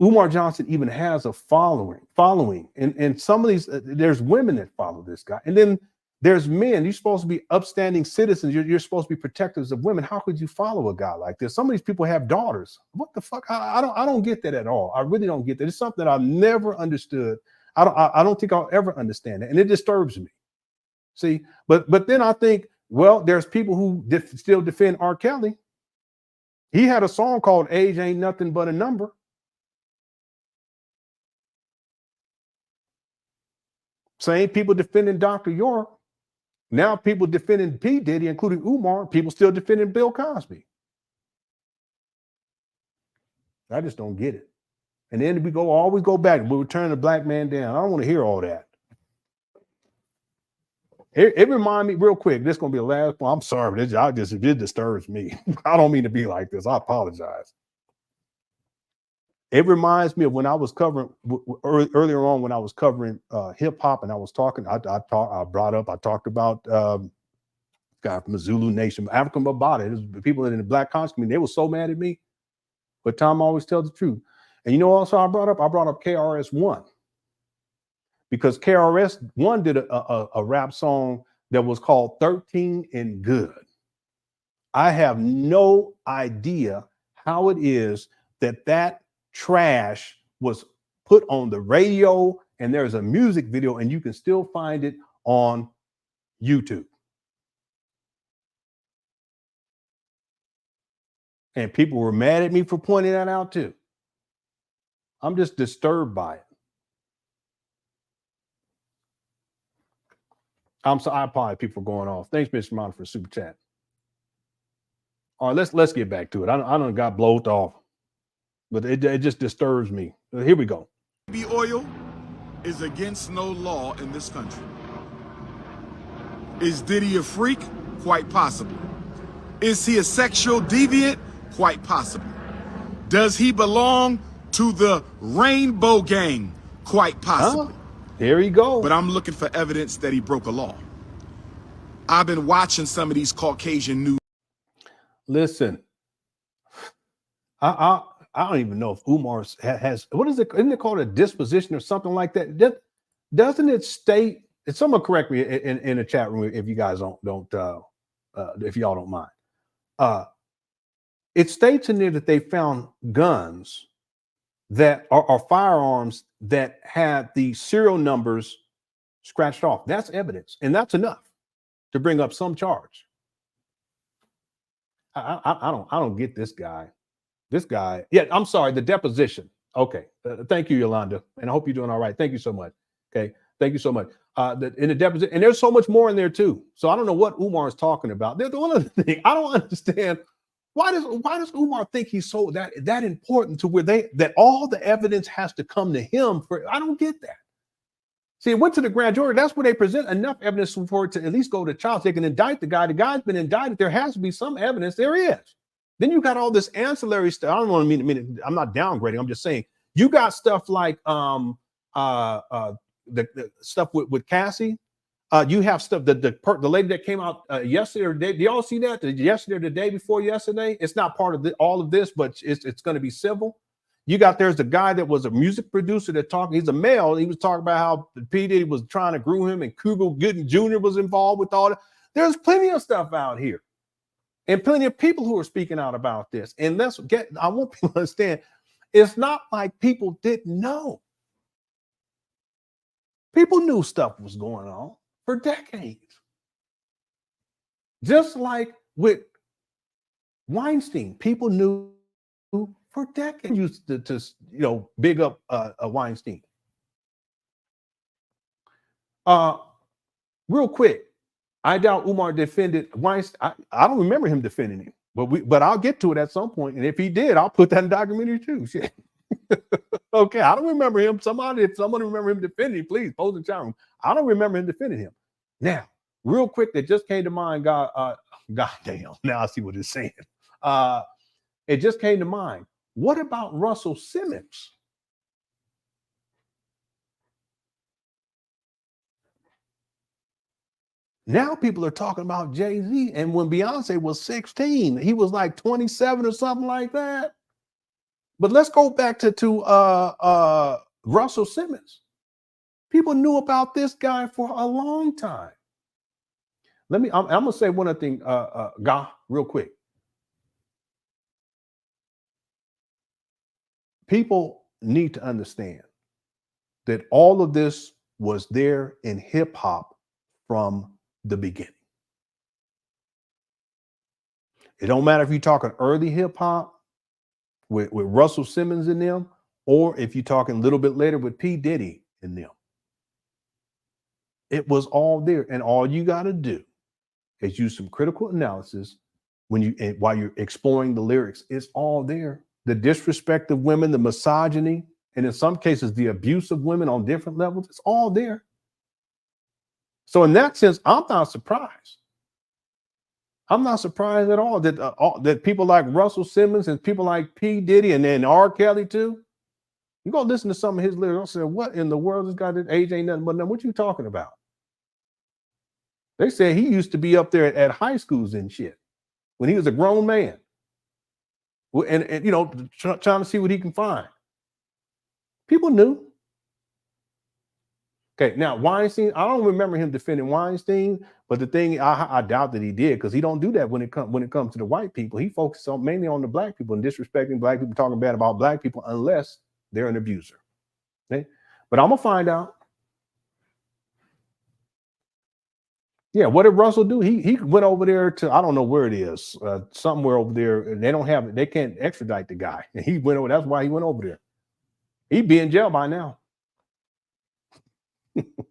Umar Johnson even has a following, and some of these there's women that follow this guy, and then There's men. You're supposed to be upstanding citizens. You're supposed to be protectors of women. How could you follow a guy like this? Some of these people have daughters. What the fuck? I don't get that at all. I really don't get that. It's something that I've never understood. I don't think I'll ever understand it, and it disturbs me. See, but then I think, well, there's people who still defend R. Kelly. He had a song called "Age Ain't Nothing But a Number." Same people defending Dr. York. Now people defending P. Diddy, including Umar. People still defending Bill Cosby. I just don't get it. And then we always go back. We'll turn the black man down. I don't want to hear all that. It reminds me real quick. This is gonna be the last one. I'm sorry, it disturbs me. I don't mean to be like this. I apologize. It reminds me of when I was covering earlier on when I was covering hip hop, and I was talking. I talked about guy from the Zulu Nation, African Bambaataa. It was the people in the Black conscious community. They were so mad at me, but Tom always tells the truth. And you know, also I brought up KRS-One. Because KRS-One did a rap song that was called 13 and Good. I have no idea how it is that trash was put on the radio, and there's a music video, and you can still find it on YouTube. And people were mad at me for pointing that out too. I'm just disturbed by it. I'm sorry, I apologize people for going off. Thanks, Mr. Mount, for super chat. All right, let's get back to it. I don't got blowed off, but it just disturbs me. Here we go. Baby oil is against no law in this country. Is Diddy a freak? Quite possible. Is he a sexual deviant? Quite possible. Does he belong to the Rainbow Gang? Quite possible. Here he goes. But I'm looking for evidence that he broke a law. I've been watching some of these Caucasian news. Listen, I don't even know if Umar has what is it? Isn't it called a disposition or something like that? Doesn't it state? And someone correct me in the chat room if you guys don't if y'all don't mind. It states in there that they found guns that are firearms that had the serial numbers scratched off. That's evidence, and that's enough to bring up some charge. I don't get this guy. This guy, yeah, I'm sorry, the deposition. Okay, thank you, Yolanda, and I hope you're doing all right. Thank you so much. Okay, thank you so much. In the deposition, and there's so much more in there too. So I don't know what Umar is talking about. There's one other thing I don't understand. Why does Umar think he's so that important to where that all the evidence has to come to him for? I don't get that. See, it went to the grand jury. That's where they present enough evidence for it to at least go to trial. So they can indict the guy. The guy's been indicted. There has to be some evidence. There is. Then you got all this ancillary stuff. I don't want to mean I'm not downgrading. I'm just saying you got stuff like the stuff with Cassie. You have stuff the lady that came out yesterday or day. Do y'all see that? Yesterday or the day before yesterday? It's not part of all of this, but it's going to be civil. You got there's the guy that was a music producer that talked. He's a male. He was talking about how P. Diddy was trying to groom him, and Cuba Gooding Jr. was involved with all that. There's plenty of stuff out here, and plenty of people who are speaking out about this. And I want people to understand, it's not like people didn't know. People knew stuff was going on for decades. Just like with Weinstein, people knew for decades used to big up Weinstein. Real quick, I doubt Umar defended Weinstein. I don't remember him defending him, but I'll get to it at some point. And if he did, I'll put that in documentary too. Shit. Okay, I don't remember him. If someone remember him defending him, please post in the chat room. I don't remember him defending him. Now, real quick, that just came to mind. Goddamn. Now I see what it's saying. It just came to mind. What about Russell Simmons? Now people are talking about Jay-Z, and when Beyonce was 16, he was like 27 or something like that. But let's go back to Russell Simmons. People knew about this guy for a long time. I'm gonna say one other thing, Ga, real quick. People need to understand that all of this was there in hip hop from the beginning. It don't matter if you're talking early hip hop with Russell Simmons in them, or if you're talking a little bit later with P. Diddy in them. It was all there, and all you got to do is use some critical analysis while you're exploring the lyrics. It's all there. The disrespect of women, the misogyny, and in some cases the abuse of women on different levels. It's all there. So in that sense, I'm not surprised. I'm not surprised at all that people like Russell Simmons and people like P. Diddy and then R. Kelly too. You go listen to some of his lyrics. I'll say, what in the world? This guy, this age ain't nothing but nothing. What you talking about? They said he used to be up there at high schools and shit when he was a grown man. And you know, trying to see what he can find. People knew. Okay, now Weinstein, I don't remember him defending Weinstein, but the thing I doubt that he did, because he don't do that when it comes to the white people. He focuses mainly on the black people and disrespecting black people, talking bad about black people unless they're an abuser. Okay, but I'm gonna find out. Yeah, what did Russell do? He went over there to, I don't know where it is, somewhere over there, and they can't extradite the guy. And he went over, that's why he went over there. He'd be in jail by now.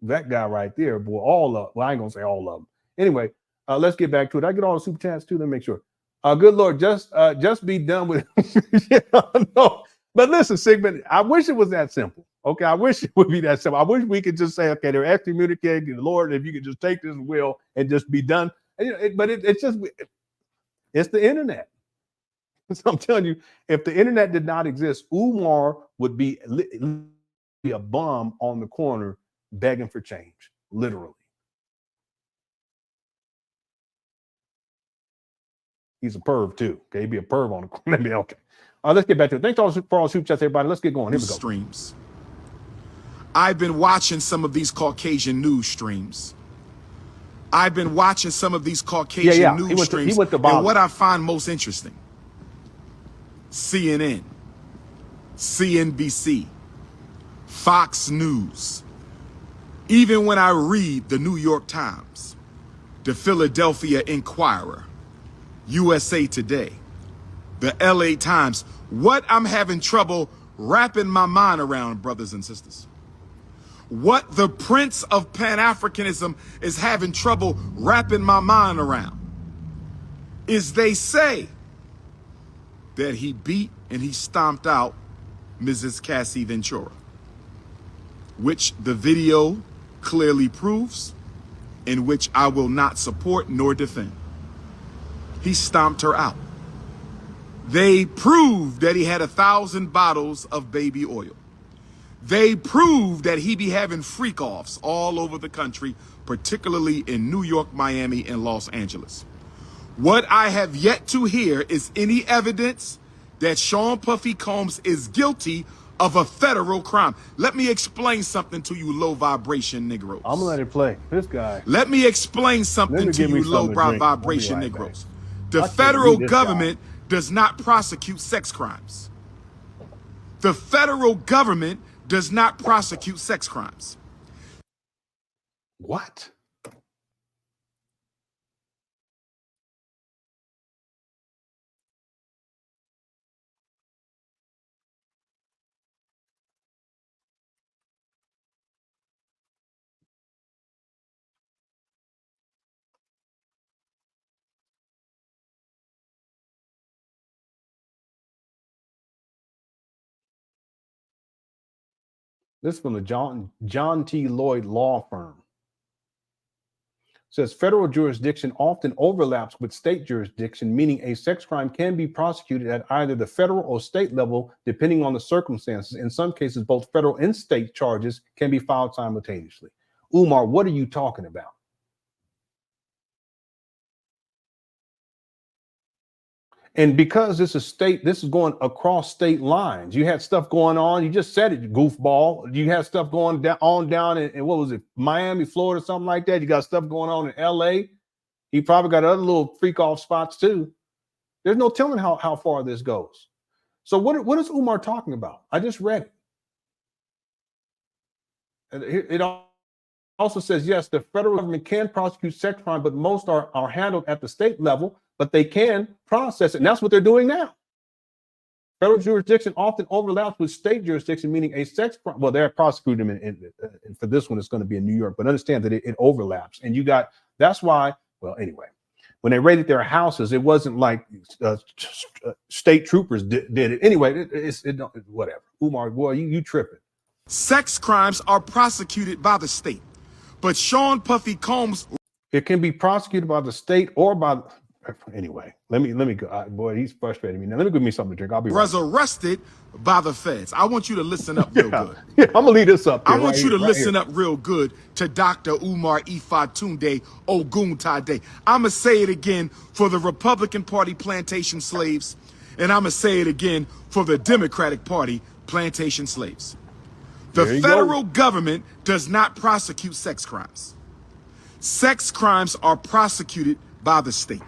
That guy right there, boy, I ain't gonna say all of them. Anyway, let's get back to it. I get all the super chats too, let me make sure. Good Lord, just be done with it. No. But listen, Sigmund, I wish it was that simple. Okay, I wish it would be that simple. I wish we could just say, okay, they're excommunicating the Lord. If you could just take this will and just be done. But it's the internet. So I'm telling you, if the internet did not exist, Umar would be a bum on the corner begging for change, literally. He's a perv too. Okay, he'd be a perv on the corner. Okay. Let's get back to it. Thanks for all the super chats, everybody. Let's get going. Here we go. Streams. I've been watching some of these Caucasian news streams. I've been watching some of these Caucasian news streams. And what I find most interesting, CNN, CNBC, Fox News, even when I read the New York Times, the Philadelphia Inquirer, USA Today, the LA Times, what I'm having trouble wrapping my mind around, brothers and sisters, what the Prince of Pan-Africanism is having trouble wrapping my mind around, is they say that he beat and he stomped out Mrs. Cassie Ventura, which the video clearly proves, in which I will not support nor defend. He stomped her out. They proved that he had 1,000 bottles of baby oil. They proved that he be having freak-offs all over the country, particularly in New York, Miami, and Los Angeles. What I have yet to hear is any evidence that Sean Puffy Combs is guilty of a federal crime. Let me explain something to you low vibration Negroes. I'm gonna let it play. This guy. Let me explain something to you low vibration Negroes. The federal government does not prosecute sex crimes. The federal government does not prosecute sex crimes. What? This is from the John T. Lloyd law firm. It says federal jurisdiction often overlaps with state jurisdiction, meaning a sex crime can be prosecuted at either the federal or state level, depending on the circumstances. In some cases, both federal and state charges can be filed simultaneously. Umar, what are you talking about? And because this is going across state lines. You had stuff going on. You just said it, goofball. You had stuff going down in what was it, Miami, Florida, something like that. You got stuff going on in LA. He probably got other little freak off spots too. There's no telling how far this goes. So what is Umar talking about? I just read it. It also says, yes, the federal government can prosecute sex crime, but most are handled at the state level, but they can process it. And that's what they're doing now. Federal jurisdiction often overlaps with state jurisdiction, meaning a sex crime. Well, they're prosecuting them and for this one, it's going to be in New York, but understand that it overlaps. And that's why, well, anyway, when they raided their houses, it wasn't like state troopers did it. Anyway, whatever. Umar, boy, you tripping. Sex crimes are prosecuted by the state, but Sean Puffy Combs. It can be prosecuted by the state or by. Anyway, let me go. Boy, he's frustrating me now. Let me give me something to drink. I'll be was arrested by the feds. I want you to listen up real good. Yeah, I'm gonna leave this up. I want you to listen up real good to Dr. Umar Ifatunde Oguntade. I'm gonna say it again for the Republican Party plantation slaves, and I'm gonna say it again for the Democratic Party plantation slaves. The federal government does not prosecute sex crimes. Sex crimes are prosecuted by the state.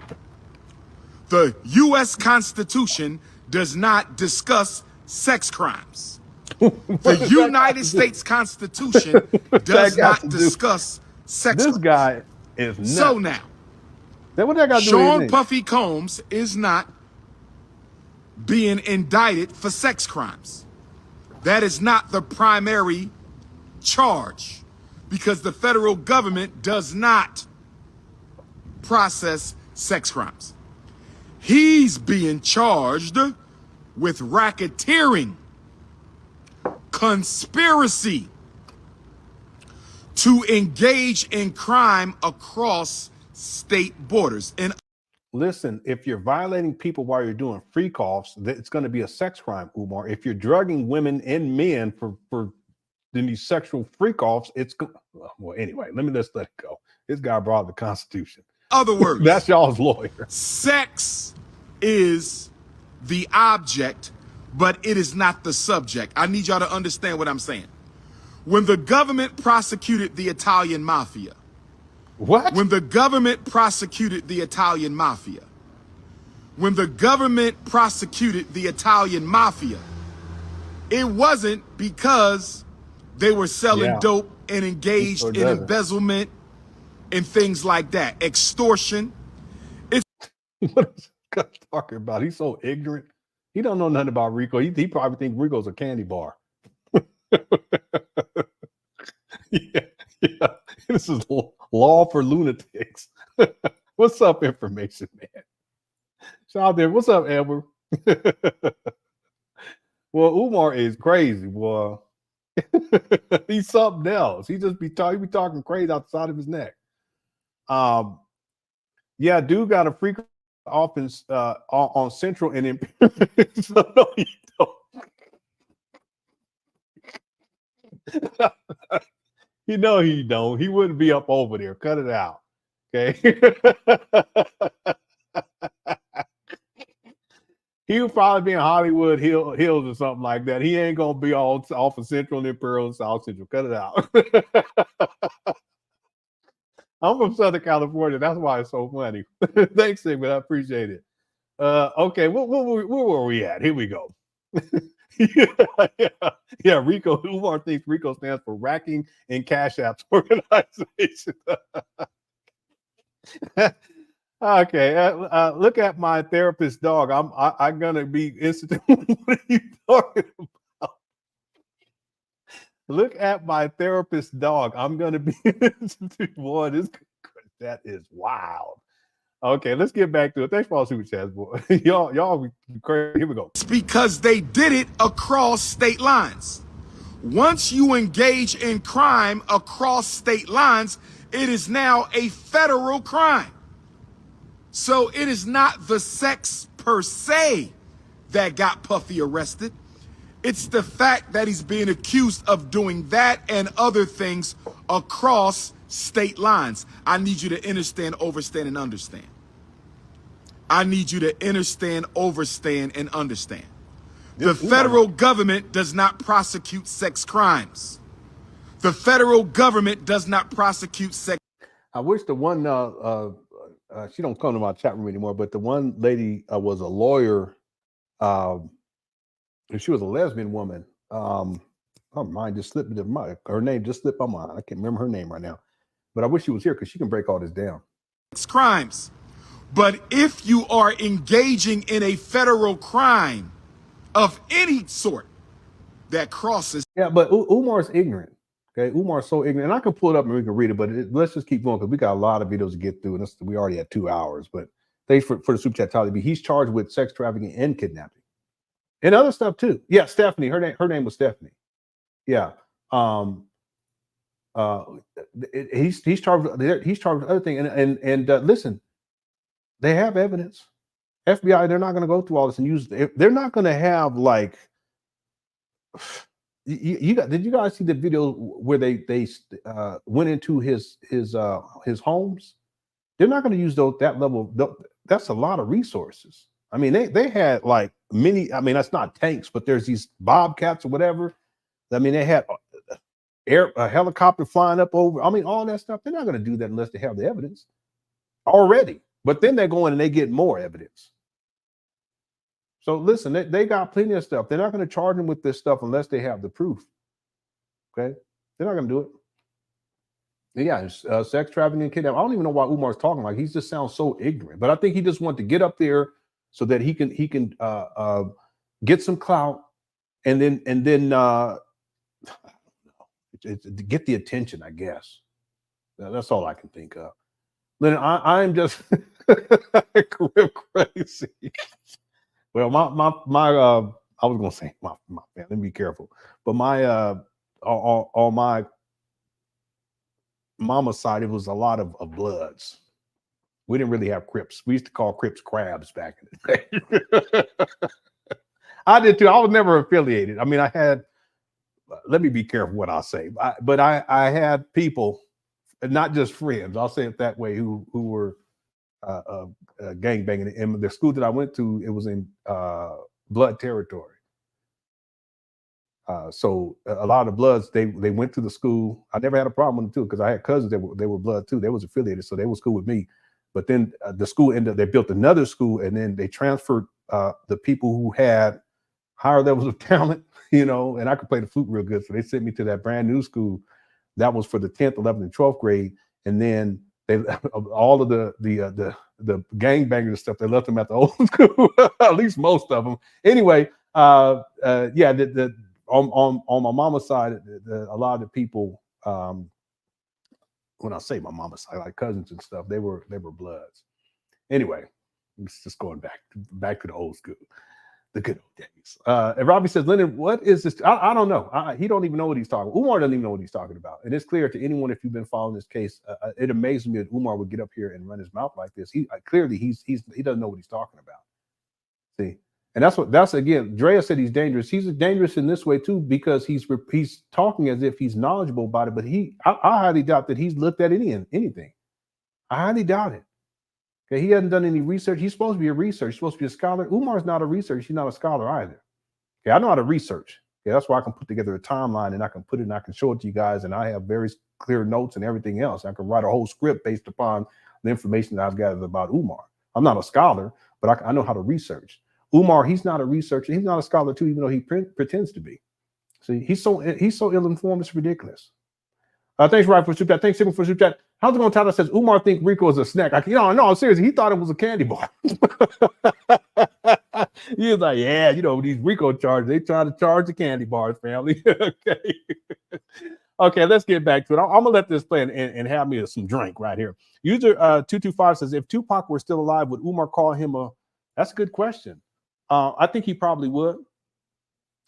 The U.S. Constitution does not discuss sex crimes. The United States Constitution does not discuss sex crimes. This guy is nuts. So now, what that got to do with Sean anything? Puffy Combs is not being indicted for sex crimes. That is not the primary charge because the federal government does not process sex crimes. He's being charged with racketeering, conspiracy to engage in crime across state borders. And listen, if you're violating people while you're doing freak-offs, it's going to be a sex crime, Umar. If you're drugging women and men for these sexual freak-offs, well, anyway, let's let it go. This guy brought the Constitution. Other words, that's y'all's lawyer. Sex is the object, but it is not the subject. I need y'all to understand what I'm saying. When the government prosecuted the Italian mafia, what? When the government prosecuted the Italian mafia, when the government prosecuted the Italian mafia, it wasn't because they were selling dope and engaged in embezzlement and things like that. Extortion. What is he talking about? He's so ignorant. He don't know nothing about Rico. He probably thinks Rico's a candy bar. yeah. This is law for lunatics. What's up, information man? Shout out there. What's up, Edward? Well, Umar is crazy, boy. He's something else. He be talking crazy out the side of his neck. Yeah, dude got a freak offense on Central and so no, you don't. You know he don't. He wouldn't be up over there. Cut it out. Okay. He would probably be in Hollywood Hills or something like that. He ain't gonna be off of Central and Imperial and South Central. Cut it out. I'm from Southern California. That's why it's so funny. Thanks, Sigmund. I appreciate it. Okay, where were we at? Here we go. Yeah, Rico. Umar thinks Rico stands for Racking and Cash Apps Organization. Okay, look at my therapist dog. I'm gonna be institute. What are you talking about? Look at my therapist dog. I'm gonna be institute. Boy, that is wild. Okay, let's get back to it. Thanks for all super chats, boy. y'all crazy. Here we go. It's because they did it across state lines. Once you engage in crime across state lines, it is now a federal crime. So it is not the sex per se that got Puffy arrested. It's the fact that he's being accused of doing that and other things across state lines. I need you to understand, overstand, and understand. I need you to understand, overstand, and understand. The federal government does not prosecute sex crimes. The federal government does not prosecute sex. I wish the one she don't come to my chat room anymore, but the one lady was a lawyer. And she was a lesbian woman. Her mind just slipped. Her name just slipped my mind. I can't remember her name right now. But I wish she was here because she can break all this down. It's crimes. But if you are engaging in a federal crime of any sort that crosses. Yeah, but Umar's ignorant. Okay, Umar's so ignorant. And I can pull it up and we can read it, but let's just keep going because we got a lot of videos to get through. And we already had 2 hours. But thanks for the super chat, Tyler B. He's charged with sex trafficking and kidnapping. And other stuff too. Yeah, Stephanie. Her name was Stephanie. Yeah. He's charged with other thing. And listen, they have evidence. FBI, they're not going to go through all this and use. They're not going to have like. Did you guys see the video where they went into his homes? They're not going to use that level. That's a lot of resources. I mean, they had like many. I mean, that's not tanks, but there's these bobcats or whatever. I mean, they had a helicopter flying up over. I mean, all that stuff. They're not going to do that unless they have the evidence already. But then they go in and they get more evidence. So listen, they got plenty of stuff. They're not going to charge him with this stuff unless they have the proof. Okay, they're not going to do it. Yeah, sex trafficking and kidnapping. I don't even know why Umar's talking like. He just sounds so ignorant. But I think he just wants to get up there so that he can get some clout and then get the attention. I guess that's all I can think of. Lenon, I'm just crazy. Well, my I was gonna say my family. Let me be careful. But my on my mama's side, it was a lot of Bloods. We didn't really have Crips. We used to call Crips crabs back in the day. I did too. I was never affiliated. I mean, I had. Let me be careful what I say. But I had people, not just friends. I'll say it that way. Who were gang banging. And the school that I went to, it was in Blood territory. So a lot of Bloods, they went to the school. I never had a problem with them too, because I had cousins that they were Blood too. They was affiliated, so they was cool with me. But then the school ended up, they built another school, and then they transferred the people who had higher levels of talent, you know, and I could play the flute real good. So they sent me to that brand new school that was for the 10th, 11th, and 12th grade. And then they all of the gangbangers and stuff, they left them at the old school, at least most of them. Anyway, yeah, on my mama's side, a lot of the people, when I say my mama's side, like cousins and stuff, they were Bloods. Anyway, it's just going back to the old school, the good old days. And Robbie says, Lenon, what is this? I don't know. He don't even know what he's talking about. Umar doesn't even know what he's talking about. And it's clear to anyone, if you've been following this case, it amazes me that Umar would get up here and run his mouth like this. He clearly he doesn't know what he's talking about. See, and that's again, Drea said he's dangerous. He's dangerous in this way too, because he's talking as if he's knowledgeable about it. But I highly doubt that he's looked at anything. I highly doubt it. Okay, he hasn't done any research. He's supposed to be a researcher. He's supposed to be a scholar. Umar's not a researcher. He's not a scholar either. Okay, I know how to research. Okay, that's why I can put together a timeline and I can put it and I can show it to you guys. And I have very clear notes and everything else. I can write a whole script based upon the information that I've gathered about Umar. I'm not a scholar, but I know how to research. Umar, he's not a researcher. He's not a scholar too, even though he pretends to be. See, he's so ill-informed. It's ridiculous. Thanks, Ryan, for super chat. Thanks, Simon, for super chat. How's it going? Tyler says Umar think Rico is a snack. No, seriously, he thought it was a candy bar. He was like, yeah, you know, these Rico charges, they trying to charge the candy bars, family. Okay. Okay, let's get back to it. I'm gonna let this play and have me some drink right here. User 225 says, if Tupac were still alive, would Umar call him a? That's a good question. I think he probably would.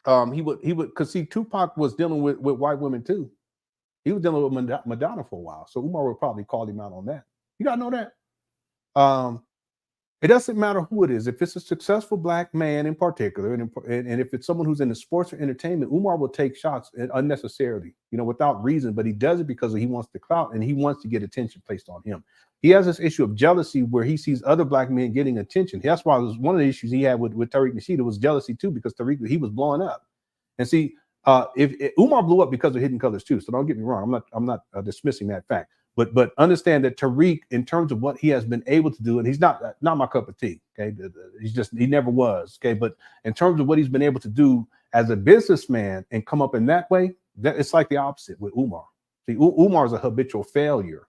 He would, because see, Tupac was dealing with white women too. He was dealing with Madonna for a while, so Umar would probably call him out on that. You gotta know that. It doesn't matter who it is. If it's a successful black man in particular, and if it's someone who's in the sports or entertainment, Umar will take shots unnecessarily, you know, without reason. But he does it because he wants the clout and he wants to get attention placed on him. He has this issue of jealousy where he sees other black men getting attention. That's why it was one of the issues he had with Tariq Nasheed. It was jealousy too, because Tariq, he was blowing up. And see, if Umar blew up because of Hidden Colors too, so don't get me wrong. I'm not dismissing that fact. But understand that Tariq, in terms of what he has been able to do, and he's not my cup of tea. Okay, he never was. Okay, but in terms of what he's been able to do as a businessman and come up in that way, it's like the opposite with Umar. See, Umar is a habitual failure.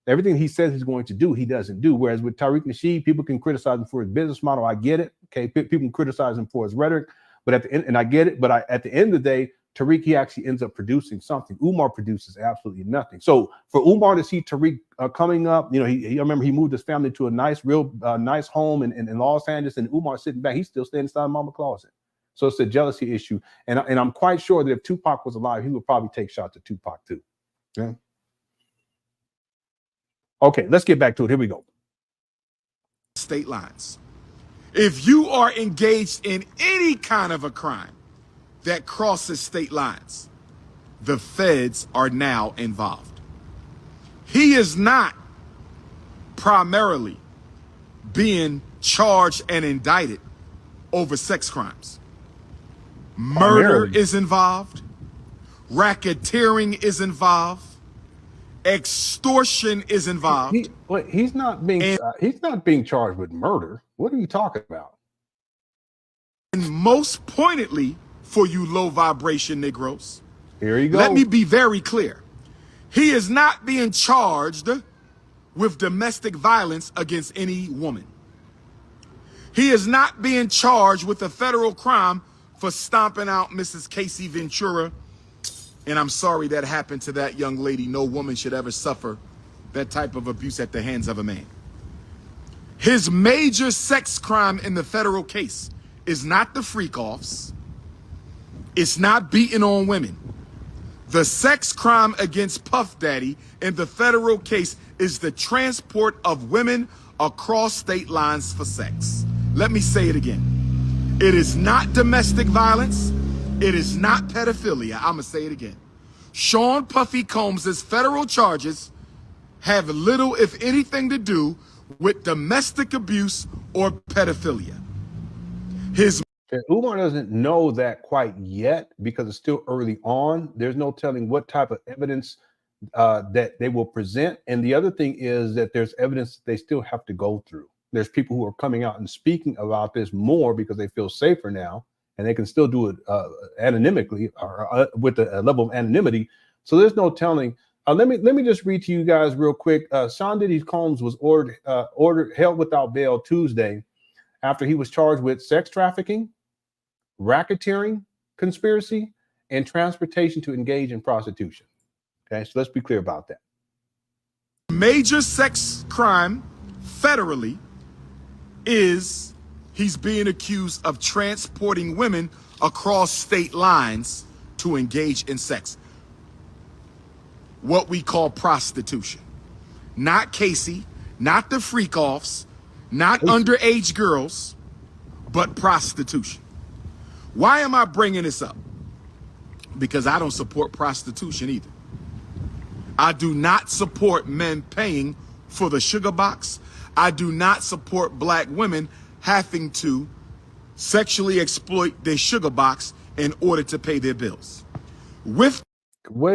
Everything he says he's going to do, he doesn't do. Whereas with Tariq Nasheed, people can criticize him for his business model. I get it. Okay, people can criticize him for his rhetoric, but at the end, and I get it. But at the end of the day, Tariq, he actually ends up producing something. Umar produces absolutely nothing. So for Umar to see Tariq coming up, I remember he moved his family to a nice, real nice home in Los Angeles, and Umar sitting back, he's still staying inside Mama's closet. So it's a jealousy issue, and I'm quite sure that if Tupac was alive, he would probably take shots at Tupac too. Yeah. Okay, let's get back to it. Here we go. State lines. If you are engaged in any kind of a crime that crosses state lines, the feds are now involved. He is not primarily being charged and indicted over sex crimes. Murder is involved. Racketeering is involved. Extortion is involved. He's not being charged with murder. What are you talking about? And most pointedly, for you low vibration Negroes, here you go. Let me be very clear. He is not being charged with domestic violence against any woman. He is not being charged with a federal crime for stomping out Mrs. Casey Ventura. And I'm sorry that happened to that young lady. No woman should ever suffer that type of abuse at the hands of a man. His major sex crime in the federal case is not the freak-offs. It's not beating on women. The sex crime against Puff Daddy in the federal case is the transport of women across state lines for sex. Let me say it again. It is not domestic violence. It is not pedophilia. I'm going to say it again. Sean Puffy Combs' federal charges have little, if anything, to do with domestic abuse or pedophilia. Umar doesn't know that quite yet because it's still early on. There's no telling what type of evidence that they will present. And the other thing is that there's evidence that they still have to go through. There's people who are coming out and speaking about this more because they feel safer now, and they can still do it anonymically or with a level of anonymity. So there's no telling. Let me just read to you guys real quick. Sean Diddy Combs was held without bail Tuesday after he was charged with sex trafficking, racketeering, conspiracy, and transportation to engage in prostitution. Okay, so let's be clear about that. Major sex crime federally is he's being accused of transporting women across state lines to engage in sex. What we call prostitution. Not Casey, not the freak-offs, not underage girls, but prostitution. Why am I bringing this up? Because I don't support prostitution either. I do not support men paying for the sugar box. I do not support black women having to sexually exploit their sugar box in order to pay their bills. Wait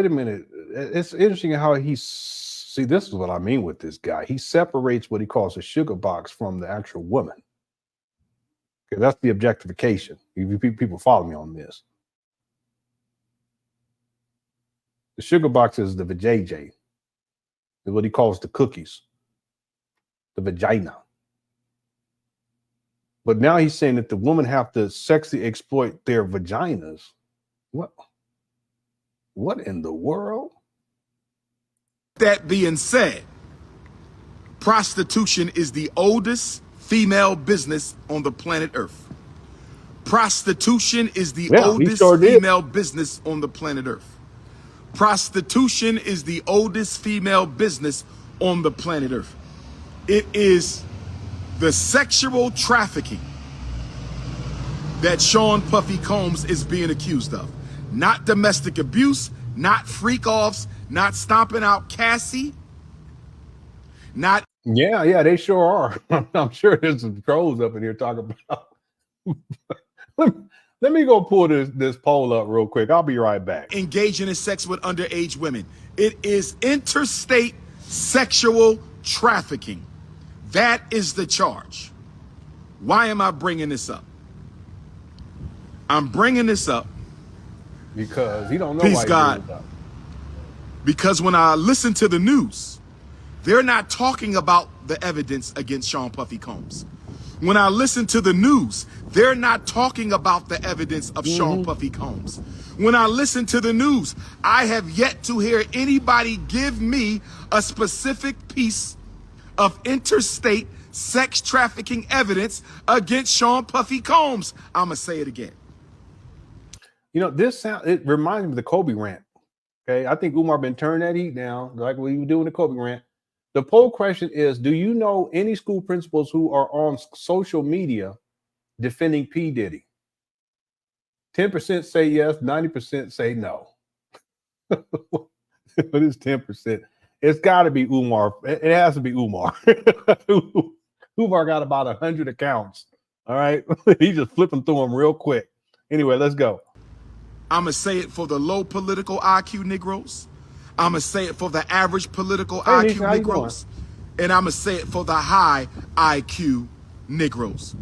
a minute. It's interesting how see, this is what I mean with this guy. He separates what he calls a sugar box from the actual woman. Okay, that's the objectification. People follow me on this. The sugar box is the vajayjay. Is what he calls the cookies. The vagina. But now he's saying that the women have to sexually exploit their vaginas. What in the world? That being said, prostitution is the oldest female business on the planet Earth. Prostitution is the oldest female business on the planet Earth. Prostitution is the oldest female business on the planet Earth. It is the sexual trafficking that Sean Puffy Combs is being accused of. Not domestic abuse, not freak-offs, not stomping out Cassie, not... Yeah, they sure are. I'm sure there's some trolls up in here talking about... Let me go pull this poll up real quick. I'll be right back. Engaging in sex with underage women. It is interstate sexual trafficking. That is the charge. Why am I bringing this up? I'm bringing this up because he don't know Peace, why God. Because when I listen to the news, they're not talking about the evidence against Sean Puffy Combs. When I listen to the news, they're not talking about the evidence of Sean Puffy Combs. When I listen to the news, I have yet to hear anybody give me a specific piece of interstate sex trafficking evidence against Sean Puffy Combs. I'm going to say it again. You know, it reminds me of the Kobe rant. Okay, I think Umar been turning that heat down, like what he was doing the Kobe rant. The poll question is, do you know any school principals who are on social media defending P. Diddy? 10% say yes, 90% say no. What is 10%? It's got to be Umar. It has to be Umar. Umar got about 100 accounts. All right, he's just flipping through them real quick. Anyway, let's go. I'm going to say it for the low political IQ Negroes. I'm going to say it for the average political IQ Negroes. And I'm going to say it for the high IQ Negroes.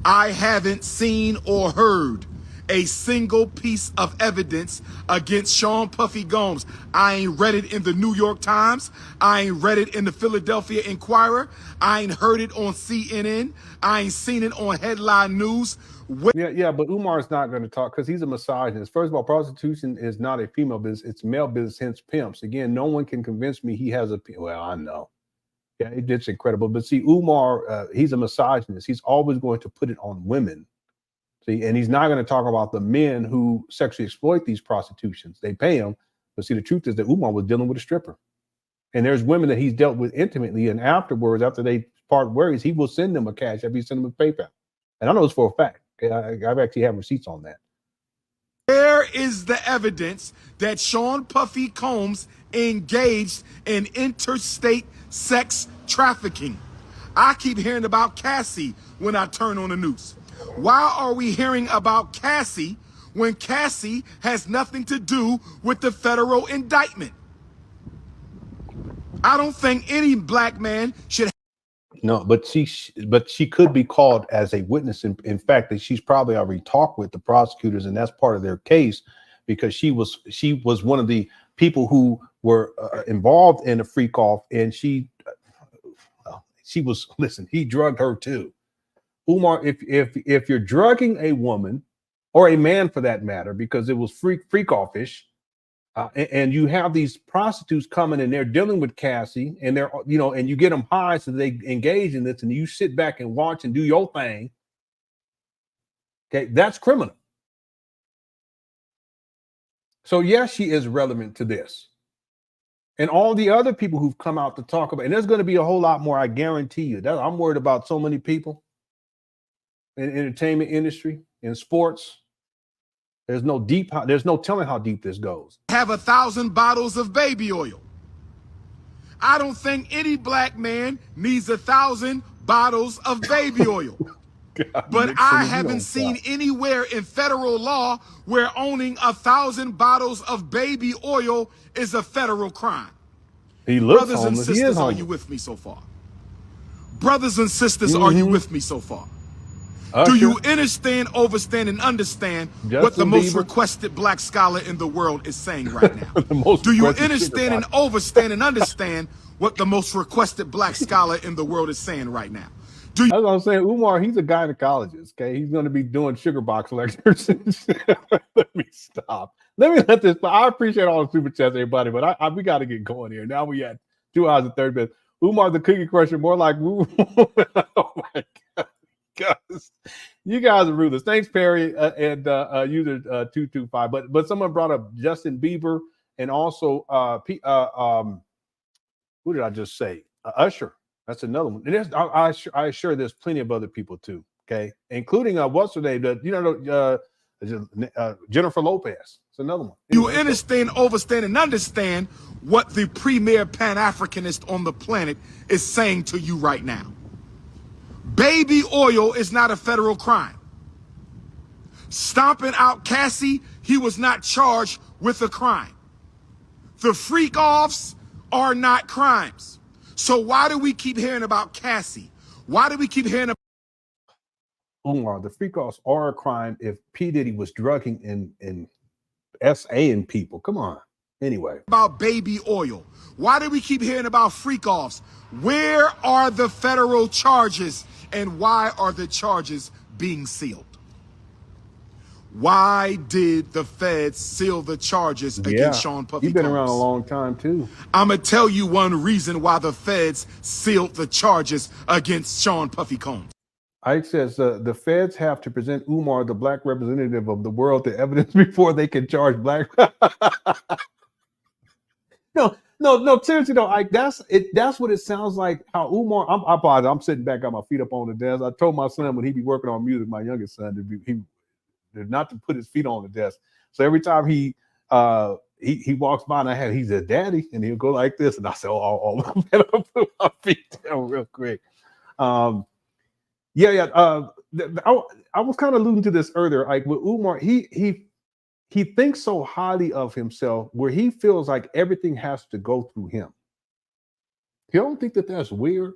I haven't seen or heard a single piece of evidence against Sean Puffy Combs. I ain't read it in the New York Times. I ain't read it in the Philadelphia Inquirer. I ain't heard it on CNN. I ain't seen it on headline news. Yeah, but Umar is not going to talk because he's a misogynist. First of all, prostitution is not a female business; it's male business. Hence, pimps. Again, no one can convince me he has a. Well, I know. Yeah, it's incredible. But see, Umar, he's a misogynist. He's always going to put it on women. See, and he's not going to talk about the men who sexually exploit these prostitutions. They pay him, but see, the truth is that Umar was dealing with a stripper, and there's women that he's dealt with intimately, and afterwards, after they part ways, he will send them a cash if he send them a PayPal. And I know this for a fact. I've actually have receipts on that. Where is the evidence that Sean Puffy Combs engaged in interstate sex trafficking? I keep hearing about Cassie when I turn on the news. Why are we hearing about Cassie when Cassie has nothing to do with the federal indictment? I don't think any black man should. No, but she could be called as a witness. In fact, that she's probably already talked with the prosecutors, and that's part of their case because she was one of the people who were involved in a freak off, and she was. Listen, he drugged her too. Umar, if you're drugging a woman or a man for that matter, because it was freak offish. And you have these prostitutes coming and they're dealing with Cassie and they're, and you get them high so they engage in this and you sit back and watch and do your thing. Okay, that's criminal. So yes, she is relevant to this. And all the other people who've come out to talk about, and there's going to be a whole lot more, I guarantee you. I'm worried about so many people in the entertainment industry, in sports. There's no telling how deep this goes. Have 1,000 bottles of baby oil. I don't think any black man needs 1,000 bottles of baby oil. God, but I haven't seen anywhere in federal law where owning 1,000 bottles of baby oil is a federal crime. He looks Brothers homeless. and sisters, are you with me so far? Brothers and sisters, are you with me so far? Do you understand, overstand, and understand what the most requested black scholar in the world is saying right now? Do you understand and overstand and understand what the most requested black scholar in the world is saying right now? That's what I'm saying. Umar, he's a gynecologist. Okay, he's going to be doing sugar box lectures. Let me stop. Let me let this. I appreciate all the super chats, everybody, but we got to get going here. Now we at 2 hours and 30 minutes. Umar the Cookie Crusher, more like. Oh my God. Guys, you guys are ruthless. Thanks, Perry, and user 225. But someone brought up Justin Bieber and also who did I just say? Usher. That's another one. And I assure there's plenty of other people too. Okay, including what's her name? Jennifer Lopez. It's another one. Anyway, you understand, overstand, and understand what the premier Pan-Africanist on the planet is saying to you right now. Baby oil is not a federal crime. Stomping out Cassie, he was not charged with a crime. The freak-offs are not crimes. So why do we keep hearing about Cassie? Why do we keep hearing about Umar? The freak-offs are a crime if P. Diddy was drugging and SA-ing people. Come on. Anyway. About baby oil? Why do we keep hearing about freak-offs? Where are the federal charges and why are the charges being sealed? Why did the feds seal the charges against Sean Puffy You've been Combs? around a long time too. I'm going to tell you one reason why the feds sealed the charges against Sean Puffy Combs. Ike says the feds have to present Umar, the black representative of the world, to evidence before they can charge black. No, seriously though, Ike, that's what it sounds like. How Umar, I'm sitting back, got my feet up on the desk. I told my son when he be working on music, my youngest son, not to put his feet on the desk. So every time he walks by and he said, "Daddy," and he'll go like this, and I said, "Oh, I'm gonna put my feet down real quick." I was kind of alluding to this earlier. Like with Umar, he thinks so highly of himself where he feels like everything has to go through him. You don't think that that's weird?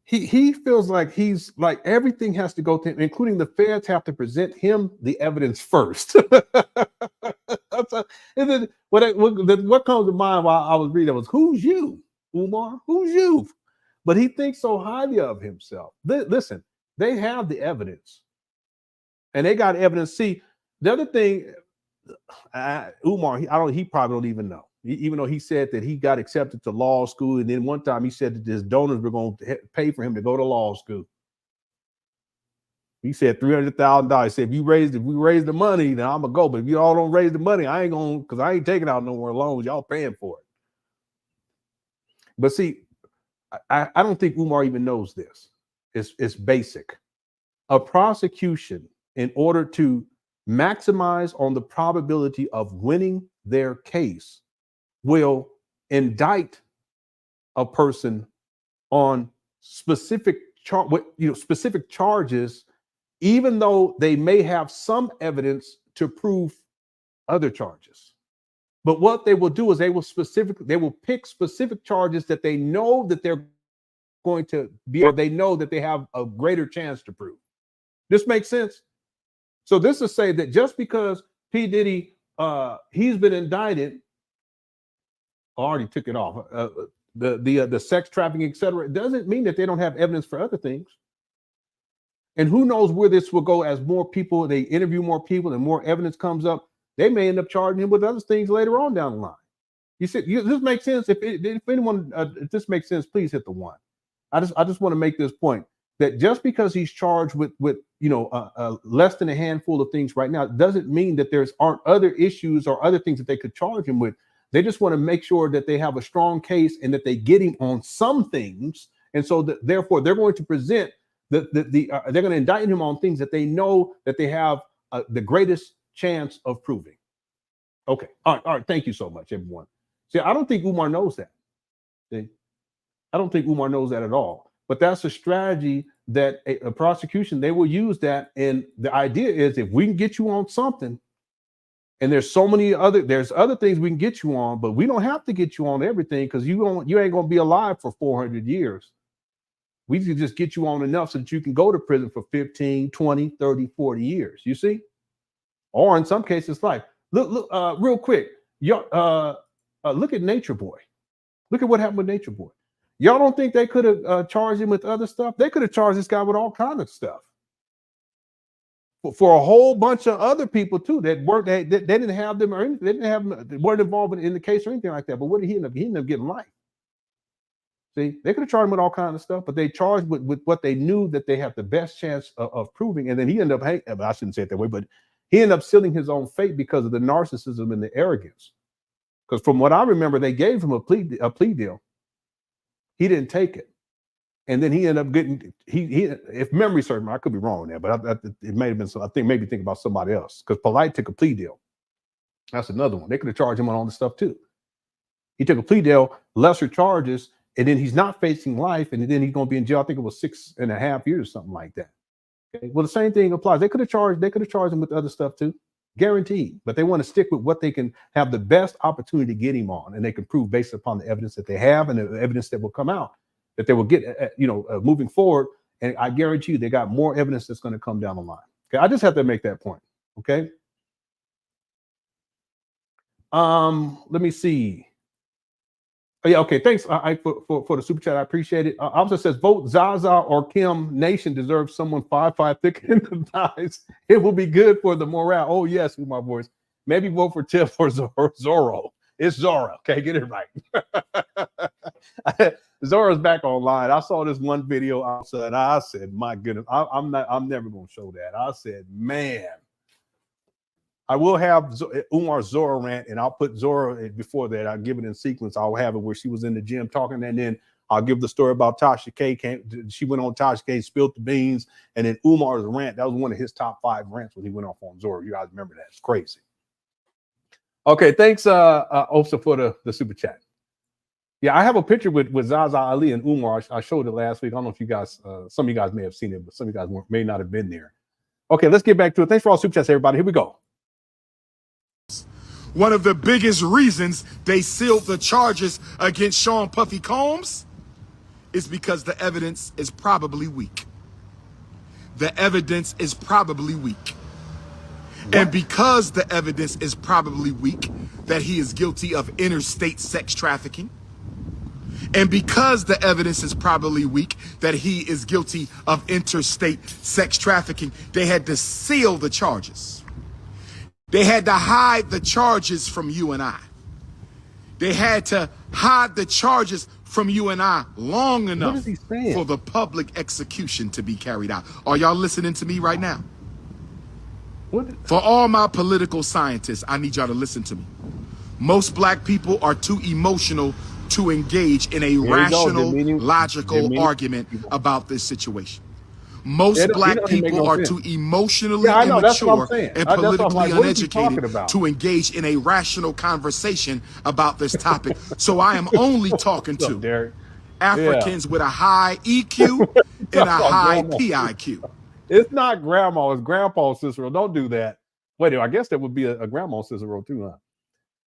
He feels like he's like everything has to go to him, including the feds have to present him the evidence first. And then what comes to mind while I was reading was, who's you, Umar? Who's you? But he thinks so highly of himself. Listen, they have the evidence, and they got evidence. See, the other thing, Umar, he probably don't even know. Even though he said that he got accepted to law school, and then one time he said that his donors were going to pay for him to go to law school. He said $300,000. He said, if we raise the money, then I'm gonna go. But if you all don't raise the money, I ain't going, because I ain't taking out no more loans. Y'all paying for it. But see, I don't think Umar even knows this. It's basic. A prosecution, in order to maximize on the probability of winning their case, will indict a person on specific charges, even though they may have some evidence to prove other charges. But what they will do is they will pick specific charges that they know that they're going to be, or they know that they have a greater chance to prove. This makes sense? So this is say that just because P. Diddy, he's been indicted, already took it off, the sex trafficking, etc., it doesn't mean that they don't have evidence for other things. And who knows where this will go as more people, they interview more people and more evidence comes up. They may end up charging him with other things later on down the line. You see, this makes sense. If anyone, if this makes sense, please hit the one. I just want to make this point that just because he's charged with less than a handful of things right now doesn't mean that aren't other issues or other things that they could charge him with. They just want to make sure that they have a strong case and that they get him on some things, and so therefore they're going to present they're going to indict him on things that they know that they have the greatest chance of proving. Okay, all right. Thank you so much, everyone. See, I don't think Umar knows that. See? I don't think Umar knows that at all. But that's a strategy that a prosecution, they will use that. And the idea is if we can get you on something, and there's other things we can get you on, but we don't have to get you on everything because you ain't going to be alive for 400 years. We can just get you on enough so that you can go to prison for 15, 20, 30, 40 years, you see? Or in some cases, life. Look, real quick, look at Nature Boy. Look at what happened with Nature Boy. Y'all don't think they could have charged him with other stuff? They could have charged this guy with all kinds of stuff. For a whole bunch of other people too that weren't, they didn't have them, or anything, they weren't involved in the case or anything like that. But what did he end up? He ended up getting life. See, they could have charged him with all kinds of stuff, but they charged with what they knew that they have the best chance of proving. And then he ended up, I shouldn't say it that way, but he ended up sealing his own fate because of the narcissism and the arrogance. Because from what I remember, they gave him a plea deal. He didn't take it. And then he ended up getting, if memory serves me, I could be wrong there, but it may have been, I think maybe think about somebody else, because Polite took a plea deal. That's another one. They could have charged him on all this stuff too. He took a plea deal, lesser charges, and then he's not facing life, and then he's going to be in jail. I think it was 6.5 years or something like that. Okay. Well, the same thing applies. They could have charged him with other stuff too. guaranteed. But they want to stick with what they can have the best opportunity to get him on, and they can prove based upon the evidence that they have and the evidence that will come out that they will get, moving forward. And I guarantee you, they got more evidence that's going to come down the line. Okay, I just have to make that point. Okay. Let me see. Oh, yeah, okay. Thanks for the super chat. I appreciate it. Also says, vote Zaza or Kim. Nation deserves someone 5'5" thick in the thighs. It will be good for the morale. Oh, yes, with my voice. Maybe vote for Tiff or Zorro. It's Zora. Okay, get it right. Zora's back online. I saw this one video outside. I said, my goodness, I'm never gonna show that. I said, man. I will have Umar's Zora rant, and I'll put Zora before that. I'll give it in sequence. I'll have it where she was in the gym talking, and then I'll give the story about Tasha K. She went on Tasha K, spilled the beans, and then Umar's rant. That was one of his top 5 rants when he went off on Zora. You guys remember that? It's crazy. Okay, thanks, Osa, for the super chat. Yeah, I have a picture with Zaza Ali and Umar. I showed it last week. I don't know if you guys, some of you guys may have seen it, but some of you guys may not have been there. Okay, let's get back to it. Thanks for all super chats, everybody. Here we go. One of the biggest reasons they sealed the charges against Sean Puffy Combs is because the evidence is probably weak. The evidence is probably weak. What? And because the evidence is probably weak that he is guilty of interstate sex trafficking, and because the evidence is probably weak that he is guilty of interstate sex trafficking, they had to seal the charges. They had to hide the charges from you and I. They had to hide the charges from you and I long enough for the public execution to be carried out. Are y'all listening to me right now? For all my political scientists, I need y'all to listen to me. Most black people are too emotional to engage in a rational, logical argument about this situation. Most black people are too emotionally immature and politically uneducated to engage in a rational conversation about this topic. So I am only talking to Africans with a high EQ and a high PIQ. It's not grandma, it's Grandpa Cicero. Don't do that. Wait, I guess that would be a Grandma Cicero too, huh?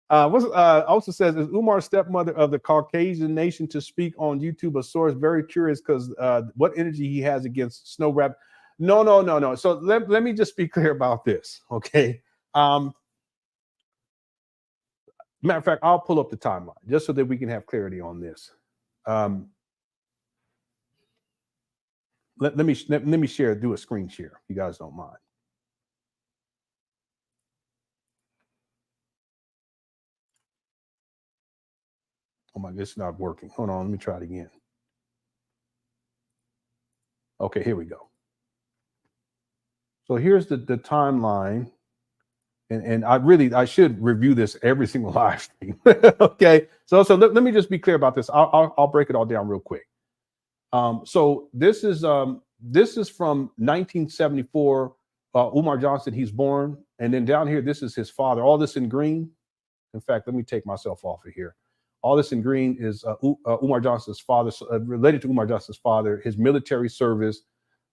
Also says, is Umar stepmother of the Caucasian nation to speak on YouTube? A source very curious because what energy he has against snow rap. No. So let me just be clear about this, okay? Matter of fact, I'll pull up the timeline just so that we can have clarity on this. Let me share, do a screen share, if you guys don't mind. Oh my goodness, it's not working. Hold on, let me try it again. Okay, here we go. So here's the timeline. And I should review this every single live stream. Okay, so let me just be clear about this. I'll break it all down real quick. So this is from 1974. Umar Johnson, he's born, and then down here, this is his father. All this in green. In fact, let me take myself off of here. All this in green is Umar Johnson's father, related to Umar Johnson's father, his military service,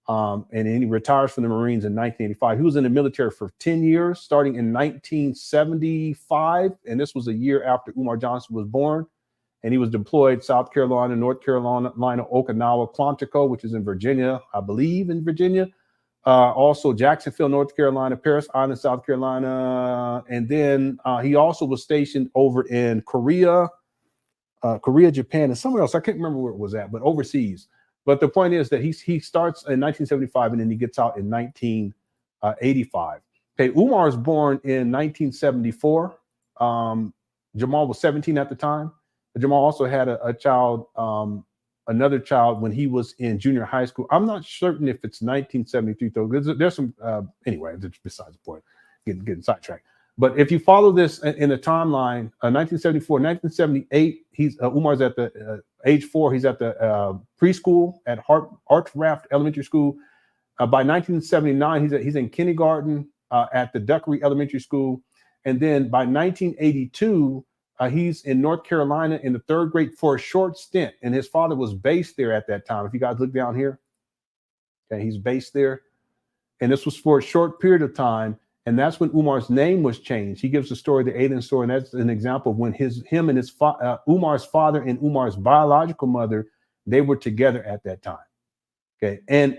and then he retires from the Marines in 1985. He was in the military for 10 years, starting in 1975, and this was a year after Umar Johnson was born. And he was deployed South Carolina, North Carolina, Okinawa, Quantico, which is in Virginia, I believe in Virginia. Also Jacksonville, North Carolina, Paris Island, South Carolina. And then he also was stationed over in Korea, Japan, and somewhere else. I can't remember where it was at, but overseas. But the point is that he starts in 1975 and then he gets out in 1985. Okay, Umar was born in 1974. Jamal was 17 at the time. Jamal also had a child, another child when he was in junior high school. I'm not certain if it's 1973 though. There's some anyway. Besides the point, getting sidetracked. But if you follow this in the timeline, 1974, 1978, Umar's at the age 4. He's at the preschool at Archraft Elementary School. By 1979, he's in kindergarten at the Duckery Elementary School, and then by 1982, he's in North Carolina in the 3rd grade for a short stint, and his father was based there at that time. If you guys look down here, okay, he's based there, and this was for a short period of time. And that's when Umar's name was changed. He gives the story, the Aiden story, and that's an example of when Umar's father and Umar's biological mother, they were together at that time. Okay, and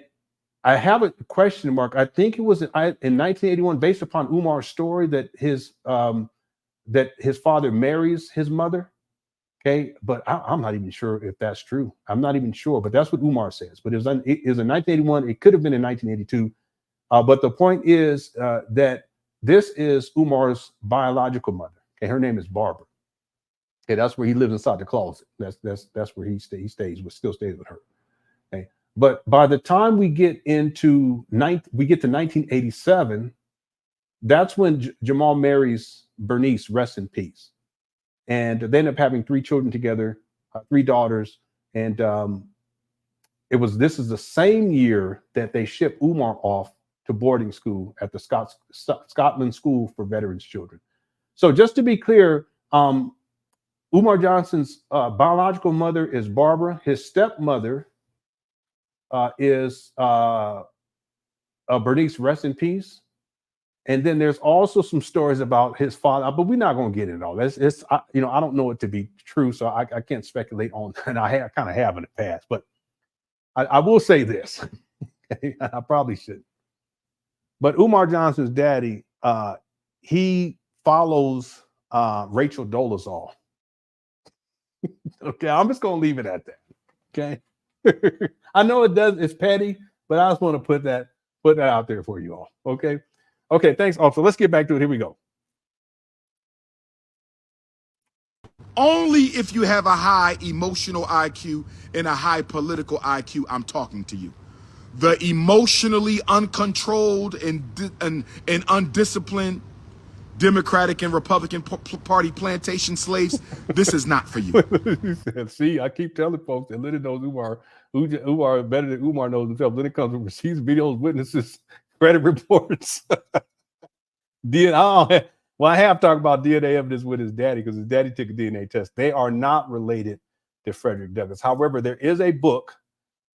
I have a question mark. I think it was in 1981, based upon Umar's story, that his father marries his mother. Okay, but I'm not even sure if that's true. I'm not even sure, but that's what Umar says. But it was in 1981. It could have been in 1982. But the point is that this is Umar's biological mother. Okay, her name is Barbara. Okay, that's where he lives, inside the closet. That's where he stays. Still stays with her. Okay, but by the time we get to 1987, that's when Jamal marries Bernice, rest in peace, and they end up having 3 children together, 3 daughters, and this is the same year that they shipped Umar off to boarding school at the Scotland School for Veterans Children. So just to be clear, Umar Johnson's biological mother is Barbara. His stepmother is Bernice, rest in peace. And then there's also some stories about his father, but we're not going to get into all this. I don't know it to be true, so I can't speculate on that. And I kind of have in the past, but I will say this. I probably should. But Umar Johnson's daddy, he follows Rachel Dolezal. Okay, I'm just going to leave it at that. Okay. I know it's petty, but I just want to put that out there for you all. Okay. Okay, thanks. Also, let's get back to it. Here we go. Only if you have a high emotional IQ and a high political IQ, I'm talking to you. The emotionally uncontrolled and undisciplined Democratic and Republican Party plantation slaves, this is not for you. See, I keep telling folks that Lennon knows Umar better than Umar knows himself. Lennon comes from receipts, videos, witnesses, credit reports. I have talked about DNA evidence with his daddy because his daddy took a DNA test. They are not related to Frederick Douglass. However, there is a book,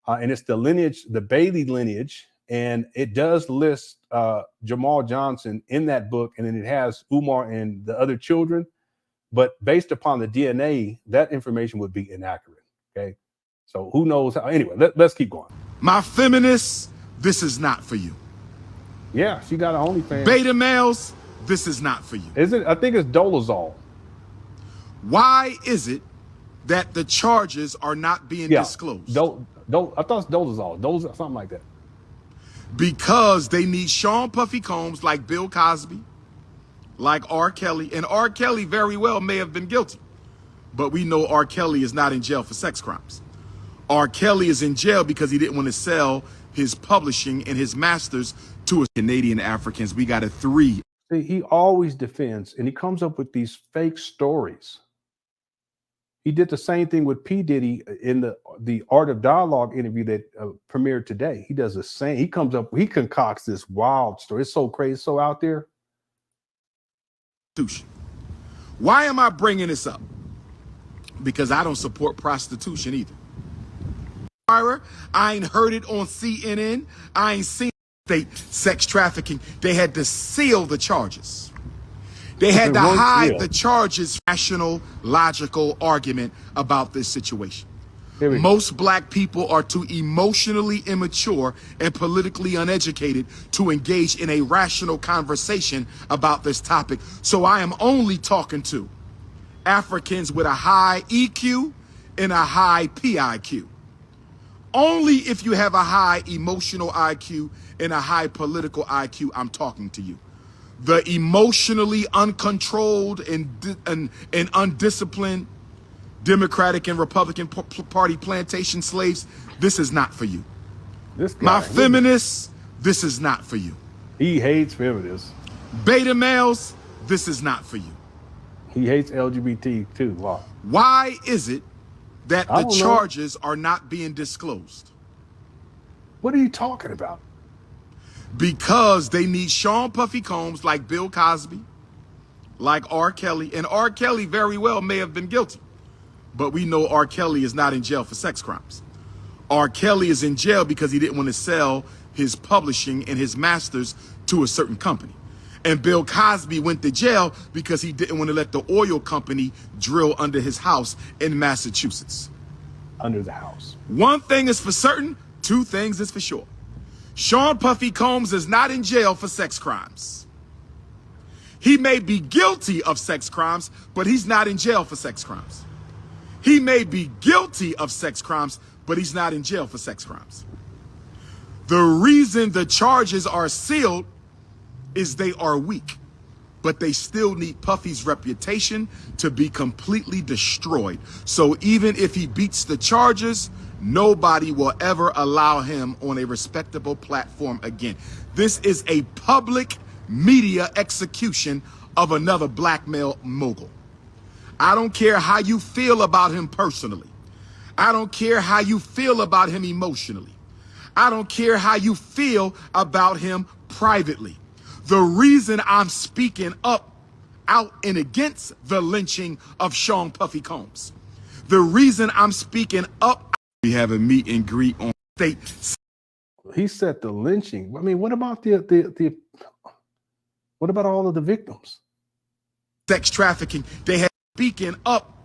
and it's the lineage, the Bailey lineage, and it does list Jamal Johnson in that book, and then it has Umar and the other children. But based upon the DNA, that information would be inaccurate. Okay, so who knows how? Anyway, let's keep going. My feminists, this is not for you. Yeah, she got her OnlyFans. Beta males, this is not for you. Is it? I think it's Dolezal. Why is it that the charges are not being disclosed? I thought it's Dolezal, something like that. Because they need Sean Puffy Combs like Bill Cosby, like R. Kelly, and R. Kelly very well may have been guilty, but we know R. Kelly is not in jail for sex crimes. R. Kelly is in jail because he didn't want to sell his publishing and his masters to Canadian Africans. We got a 3. See, he always defends, and he comes up with these fake stories. He did the same thing with P. Diddy in the Art of Dialogue interview that premiered today. He does the same. He concocts this wild story. It's so crazy, so out there. Why am I bringing this up? Because I don't support prostitution either. I ain't heard it on CNN. I ain't seen state sex trafficking. They had to seal the charges. They had to hide the charges. Rational, logical argument about this situation. Most black people are too emotionally immature and politically uneducated to engage in a rational conversation about this topic. So I am only talking to Africans with a high EQ and a high PIQ. Only if you have a high emotional IQ and a high political IQ, I'm talking to you. The emotionally uncontrolled and undisciplined Democratic and Republican Party plantation slaves, this is not for you. My feminists, this is not for you. He hates feminists. Beta males, this is not for you. He hates LGBT too. Wow. Why is it that the charges are not being disclosed? What are you talking about? Because they need Sean Puffy Combs like Bill Cosby, like R. Kelly, and R. Kelly very well may have been guilty, but we know R. Kelly is not in jail for sex crimes. R. Kelly is in jail because he didn't want to sell his publishing and his masters to a certain company. And Bill Cosby went to jail because he didn't want to let the oil company drill under his house in Massachusetts. Under the house. One thing is for certain, two things is for sure. Sean Puffy Combs is not in jail for sex crimes. He may be guilty of sex crimes, but he's not in jail for sex crimes. He may be guilty of sex crimes, but he's not in jail for sex crimes. The reason the charges are sealed is they are weak, but they still need Puffy's reputation to be completely destroyed. So even if he beats the charges, nobody will ever allow him on a respectable platform again. This is a public media execution of another black male mogul. I don't care how you feel about him personally. I don't care how you feel about him emotionally. I don't care how you feel about him privately. The reason I'm speaking up, out and against the lynching of Sean Puffy Combs, the reason I'm speaking up, we have a meet and greet on state. He said the lynching. I mean, what about what about all of the victims? Sex trafficking. They had speaking up,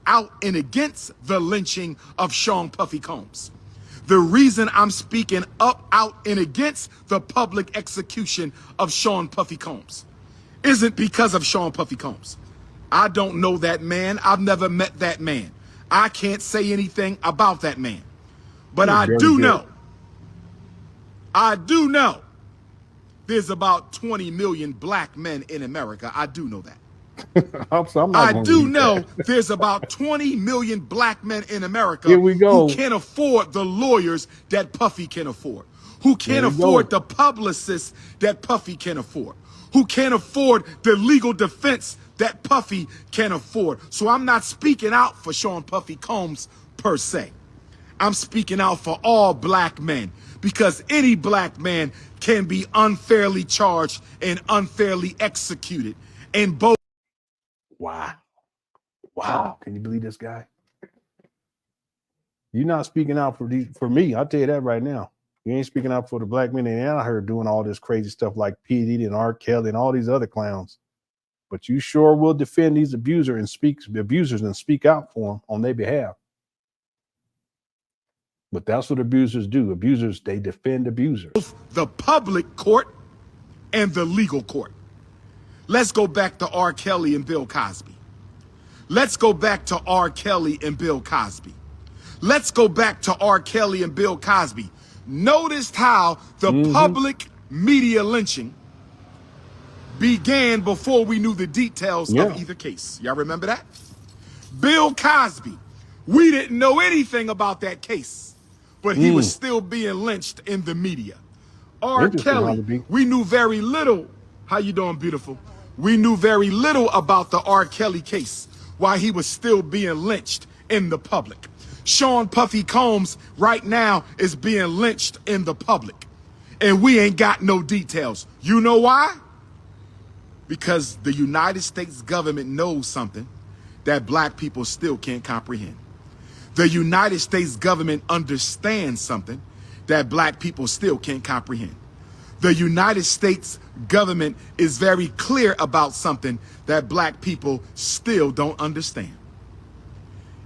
out and against the lynching of Sean Puffy Combs. The reason I'm speaking up, out and against the public execution of Sean Puffy Combs isn't because of Sean Puffy Combs. I don't know that man. I've never met that man. I can't say anything about that man. But I do know there's about 20 million black men in America. I do know that. I do know there's about 20 million black men in America who can't afford the lawyers that Puffy can afford, who can't afford the publicists that Puffy can afford, who can't afford the legal defense that Puffy can afford. So I'm not speaking out for Sean Puffy Combs per se. I'm speaking out for all black men, because any black man can be unfairly charged and unfairly executed. And both. Wow. Can you believe this guy? You're not speaking out for me. I'll tell you that right now. You ain't speaking out for the black men and out here doing all this crazy stuff like P. Diddy and R. Kelly and all these other clowns. But you sure will defend these abusers and speak out for them on their behalf. But that's what abusers do. Abusers, they defend abusers. The public court and the legal court. Let's go back to R. Kelly and Bill Cosby. Let's go back to R. Kelly and Bill Cosby. Let's go back to R. Kelly and Bill Cosby. Notice how the public media lynching began before we knew the details of either case. Y'all remember that? Bill Cosby, we didn't know anything about that case, but he was still being lynched in the media. R. Kelly, we knew very little. How you doing, beautiful? We knew very little about the R. Kelly case while he was still being lynched in the public. Sean Puffy Combs right now is being lynched in the public, and we ain't got no details. You know why? Because the United States government knows something that black people still can't comprehend. The United States government understands something that black people still can't comprehend. The United States government is very clear about something that black people still don't understand.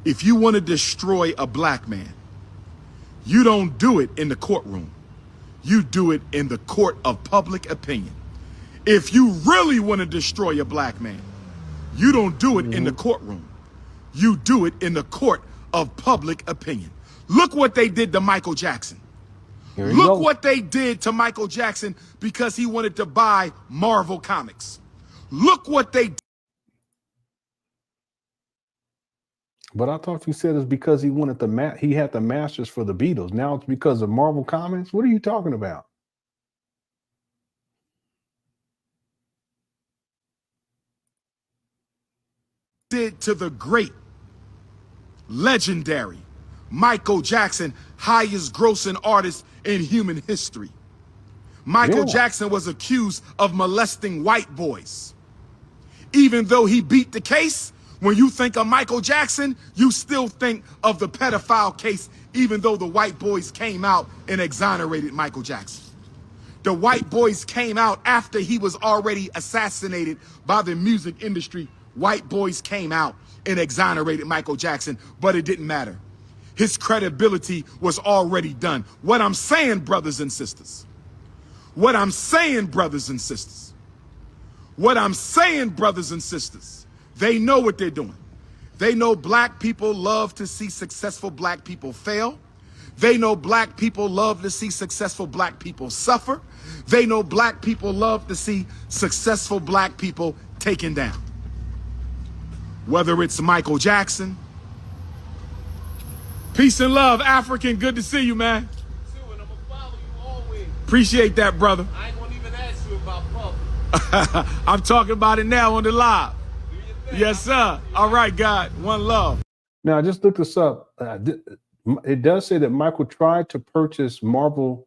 If you want to destroy a black man, you don't do it in the courtroom. You do it in the court of public opinion. If you really want to destroy a black man, you don't do it in the courtroom. You do it in the court of public opinion. Look what they did to Michael Jackson. Look what they did to Michael Jackson because he wanted to buy Marvel Comics. Look what they did. But I thought you said it's because he wanted he had the masters for the Beatles. Now it's because of Marvel Comics. What are you talking about? Did to the great, legendary Michael Jackson, highest grossing artist in human history. Michael Jackson was accused of molesting white boys. Even though he beat the case, when you think of Michael Jackson, you still think of the pedophile case, even though the white boys came out and exonerated Michael Jackson. The white boys came out after he was already assassinated by the music industry. White boys came out and exonerated Michael Jackson, but it didn't matter. His credibility was already done. What I'm saying, brothers and sisters, what I'm saying, brothers and sisters, what I'm saying, brothers and sisters, they know what they're doing. They know black people love to see successful black people fail. They know black people love to see successful black people suffer. They know black people love to see successful black people taken down. Whether it's Michael Jackson. Peace and love, African. Good to see you, man. And I'm gonna follow you always. Appreciate that, brother. I ain't gonna even ask you about Puff. I'm talking about it now on the live. Yes, sir. All right, God. One love. Now, I just looked this up. It does say that Michael tried to purchase Marvel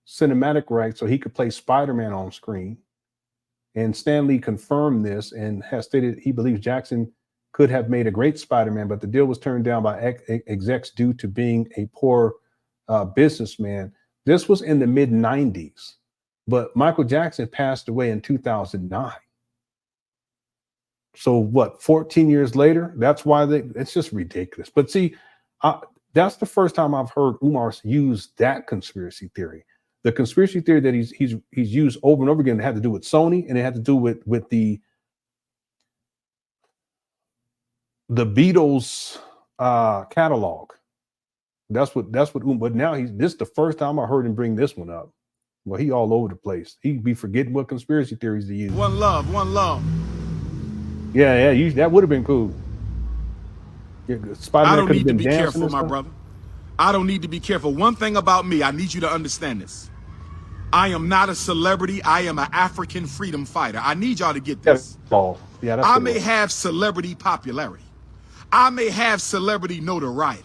cinematic rights so he could play Spider-Man on screen. And Stan Lee confirmed this and has stated he believes Jackson could have made a great Spider-Man, but the deal was turned down by execs due to being a poor businessman. This was in the mid-90s, but Michael Jackson passed away in 2009. So what, 14 years later? That's why it's just ridiculous. But see, that's the first time I've heard Umar use that conspiracy theory. The conspiracy theory that he's used over and over again had to do with Sony, and it had to do with the Beatles catalog. That's what Umar. But now this is the first time I heard him bring this one up. Well, he all over the place. He'd be forgetting what conspiracy theories to use. One love, one love. Yeah, that would have been cool. I don't need to be careful, my brother. I don't need to be careful. One thing about me, I need you to understand this. I am not a celebrity. I am an African freedom fighter. I need y'all to get this. I may have celebrity popularity. I may have celebrity notoriety.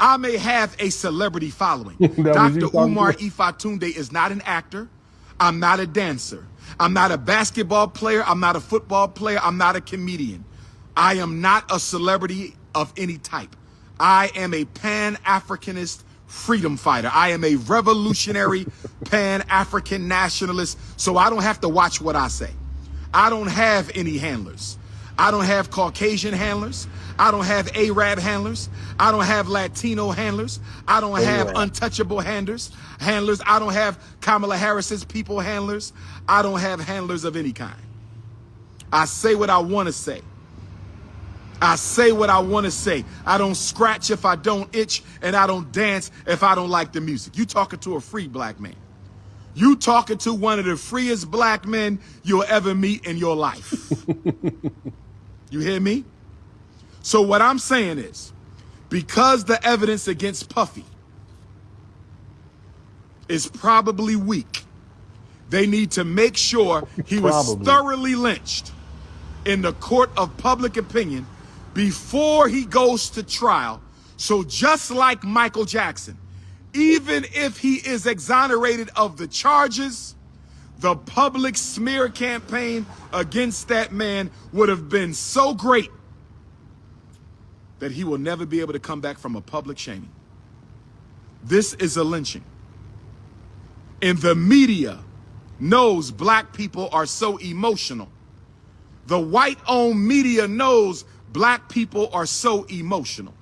I may have a celebrity following. Dr. Umar Ifatunde is not an actor. I'm not a dancer. I'm not a basketball player. I'm not a football player. I'm not a comedian. I am not a celebrity of any type. I am a Pan-Africanist freedom fighter. I am a revolutionary Pan-African nationalist, so I don't have to watch what I say. I don't have any handlers. I don't have Caucasian handlers. I don't have Arab handlers. I don't have Latino handlers. I don't have untouchable handlers. I don't have Kamala Harris's people handlers. I don't have handlers of any kind. I say what I want to say. I say what I want to say. I don't scratch if I don't itch, and I don't dance if I don't like the music. You talking to a free black man. You talking to one of the freest black men you'll ever meet in your life. You hear me? So what I'm saying is, because the evidence against Puffy is probably weak, they need to make sure he was thoroughly lynched in the court of public opinion before he goes to trial. So just like Michael Jackson, even if he is exonerated of the charges, the public smear campaign against that man would have been so great that he will never be able to come back from a public shaming. This is a lynching. And the media knows black people are so emotional. The white-owned media knows black people are so emotional.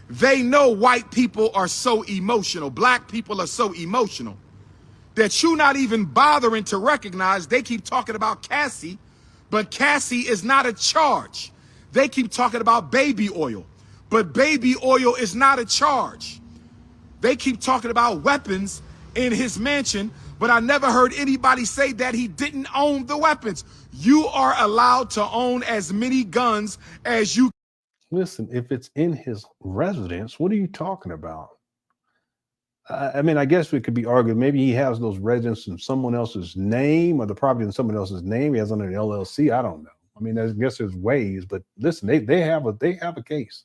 They know white people are so emotional. Black people are so emotional that you're not even bothering to recognize. They keep talking about Cassie, but Cassie is not a charge. They keep talking about baby oil, but baby oil is not a charge. They keep talking about weapons in his mansion, but I never heard anybody say that he didn't own the weapons. You are allowed to own as many guns as you. Listen, if it's in his residence, what are you talking about? I mean, I guess it could be argued maybe he has those residences in someone else's name, or the property in someone else's name. He has under the LLC. I don't know. I mean, I guess there's ways, but listen, they have a case.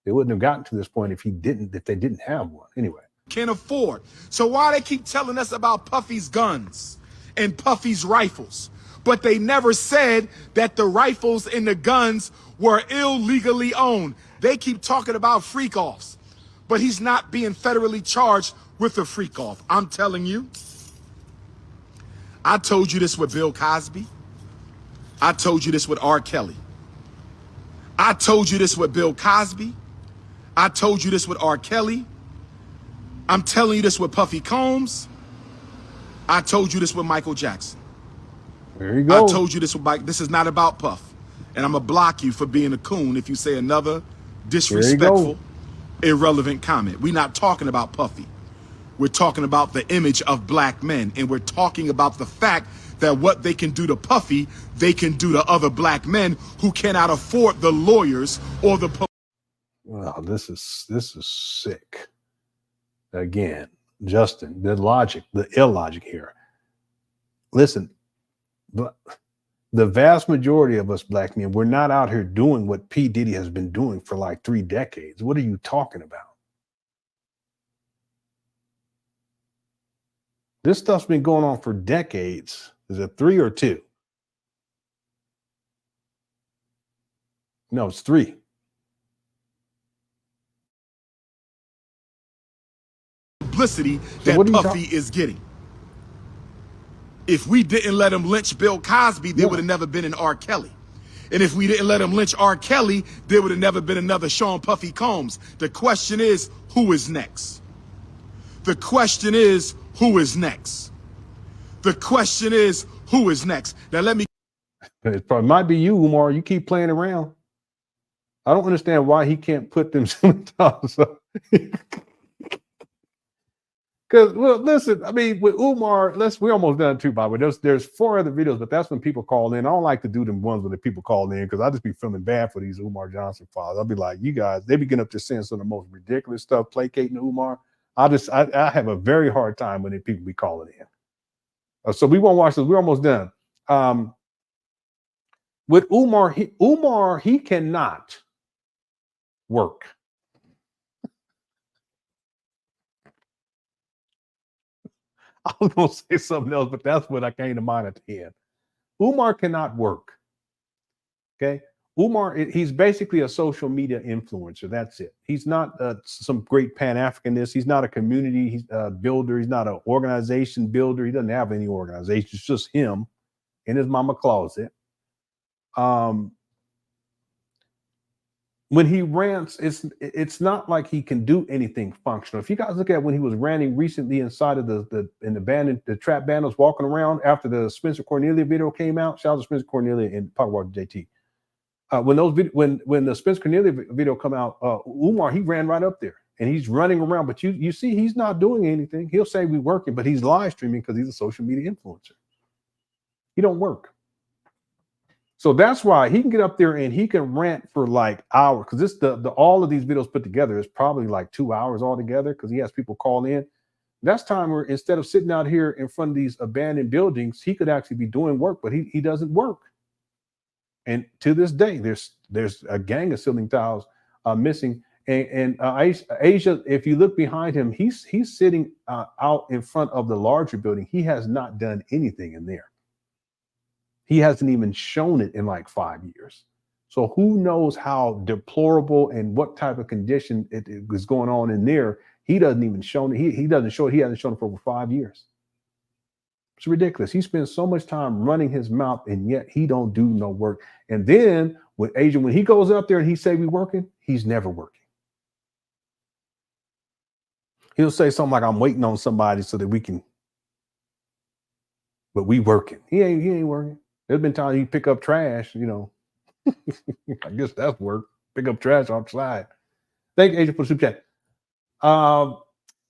They wouldn't have gotten to this point if they didn't have one. Anyway. Can't afford. So why they keep telling us about Puffy's guns and Puffy's rifles, but they never said that the rifles and the guns were illegally owned. They keep talking about freak offs, but he's not being federally charged with a freak off. I'm telling you. I told you this with Bill Cosby. I told you this with R. Kelly. I told you this with Bill Cosby. I told you this with R. Kelly. I'm telling you this with Puffy Combs. I told you this with Michael Jackson. There you go. I told you this with Mike. This is not about Puff. And I'm going to block you for being a coon if you say another disrespectful, irrelevant comment. We're not talking about Puffy. We're talking about the image of black men. And we're talking about the fact that what they can do to Puffy, they can do to other black men who cannot afford the lawyers or the police. Well, this is sick. Again, Justin, the illogic here. Listen, the vast majority of us black men, we're not out here doing what P. Diddy has been doing for like 3 decades. What are you talking about? This stuff's been going on for decades. Is it 3 or 2? No, it's 3. Publicity that Puffy is getting. If we didn't let him lynch Bill Cosby, there would have never been an R. Kelly. And if we didn't let him lynch R. Kelly, there would have never been another Sean Puffy Combs. The question is, who is next? The question is, who is next? The question is, who is next? Now let me. It probably might be you, Umar. You keep playing around. I don't understand why he can't put them symptoms up. Because, well, listen, I mean, with Umar, we're almost done too, by the way. There's 4 other videos, but that's when people call in. I don't like to do them ones when the people call in because I just be feeling bad for these Umar Johnson files. I'll be like, you guys, they be getting up to saying some of the most ridiculous stuff, placating Umar. I have a very hard time when people be calling in. So we won't watch this. We're almost done. With Umar, he cannot work. I was going to say something else, but that's what I came to mind at the end. Umar cannot work. Okay. Umar, he's basically a social media influencer. That's it. He's not some great Pan-Africanist. He's not a community builder. He's not an organization builder. He doesn't have any organization. It's just him in his mama closet. When he rants, it's not like he can do anything functional. If you guys look at when he was ranting recently inside of the trap band was walking around after the Spencer Cornelia video came out. Shout out to Spencer Cornelia and talk about JT. When the Spencer Cornelia video come out, Umar, he ran right up there and he's running around, but you see he's not doing anything. He'll say we're working, but he's live streaming because he's a social media influencer. He don't work. So that's why he can get up there and he can rant for like hours, because this all of these videos put together is probably like 2 hours altogether because he has people call in. That's time where instead of sitting out here in front of these abandoned buildings, he could actually be doing work, but he doesn't work. And to this day, there's a gang of ceiling tiles missing. And Asia, if you look behind him, he's sitting out in front of the larger building. He has not done anything in there. He hasn't even shown it in like 5 years. So who knows how deplorable and what type of condition it is going on in there. He doesn't even show it. He doesn't show it. He hasn't shown it for over 5 years. It's ridiculous. He spends so much time running his mouth and yet he don't do no work. And then with Asian, when he goes up there and he say we working, he's never working. He'll say something like, I'm waiting on somebody so that we can, but we working. He ain't working. There's been times you pick up trash, you know. I guess that's work. Pick up trash outside. Thank you, Agent, for the super chat.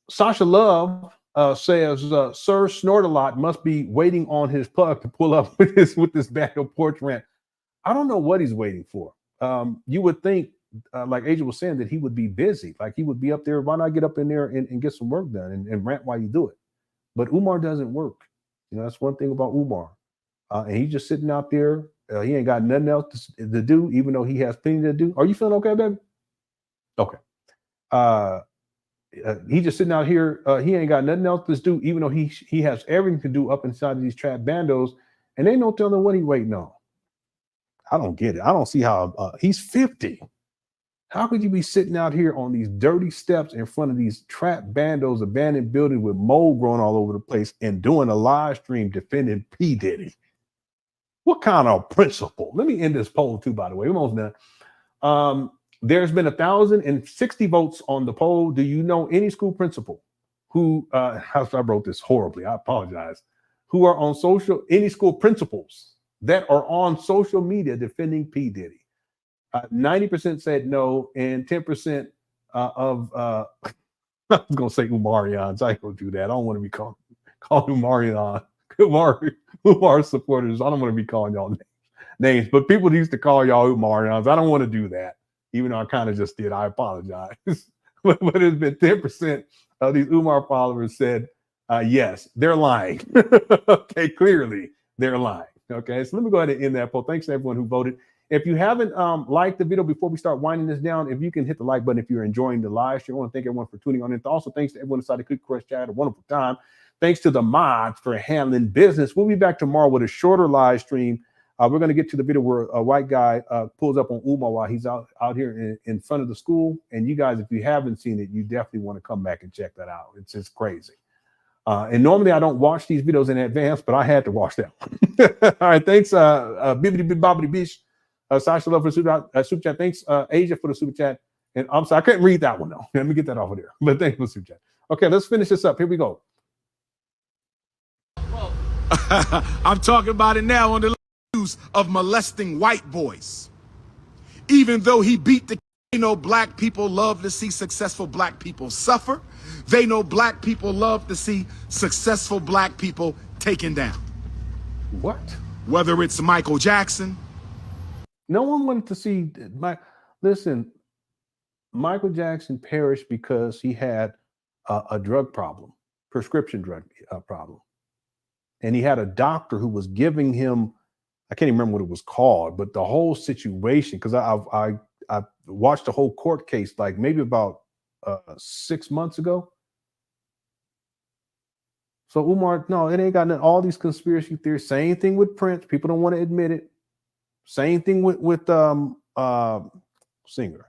Sasha Love says, Sir Snort-a-Lot must be waiting on his plug to pull up with this battle porch rant. I don't know what he's waiting for. You would think, like Agent was saying, that he would be busy. Like he would be up there. Why not get up in there and get some work done and rant while you do it? But Umar doesn't work. You know, that's one thing about Umar. And he's just sitting out there. He ain't got nothing else to do, even though he has plenty to do. Are you feeling okay, baby? Okay. He just sitting out here. He ain't got nothing else to do, even though he has everything to do up inside of these trap bandos. And they don't tell him what he waiting on. I don't get it. I don't see how he's 50. How could you be sitting out here on these dirty steps in front of these trap bandos, abandoned buildings with mold growing all over the place and doing a live stream defending P. Diddy? What kind of principle? Let me end this poll too, by the way. We're almost done. There's been 1,060 votes on the poll. Do you know any school principal who, I wrote this horribly, I apologize, who are on any school principals that are on social media defending P. Diddy? 90% said no, and 10% of, I was going to say Umarians. I ain't going to do that. I don't want to be called Umarian. Umar supporters. I don't want to be calling y'all names, but people used to call y'all Umarians. I don't want to do that, even though I kind of just did. I apologize. But it's been 10% of these Umar followers said yes, they're lying. Okay, clearly they're lying. Okay, so let me go ahead and end that poll. Thanks to everyone who voted. If you haven't liked the video before we start winding this down, if you can hit the like button if you're enjoying the live stream. I want to thank everyone for tuning on in. Also, thanks to everyone inside the Quick Crush chat. A wonderful time. Thanks to the mods for handling business. We'll be back tomorrow with a shorter live stream. We're going to get to the video where a white guy pulls up on Umar while he's out here in front of the school. And you guys, if you haven't seen it, you definitely want to come back and check that out. It's just crazy. And normally I don't watch these videos in advance, but I had to watch that one. All right, thanks, Bibbidi Bobbidi Bish. Sasha Love for the super chat. Thanks, Asia, for the super chat. And I'm sorry, I couldn't read that one though. Let me get that off of there. But thanks for the super chat. Okay, let's finish this up. Here we go. I'm talking about it now on the news of molesting white boys. Even though he beat the, they know black people love to see successful black people suffer. They know black people love to see successful black people taken down. What? Whether it's Michael Jackson. No one wanted to see listen, Michael Jackson perished because he had a drug problem, prescription drug problem. And he had a doctor who was giving him, I can't even remember what it was called, but the whole situation, because I watched the whole court case like maybe about 6 months ago. So Umar, no, it ain't got all these conspiracy theories. Same thing with Prince. People don't want to admit it. Same thing with singer.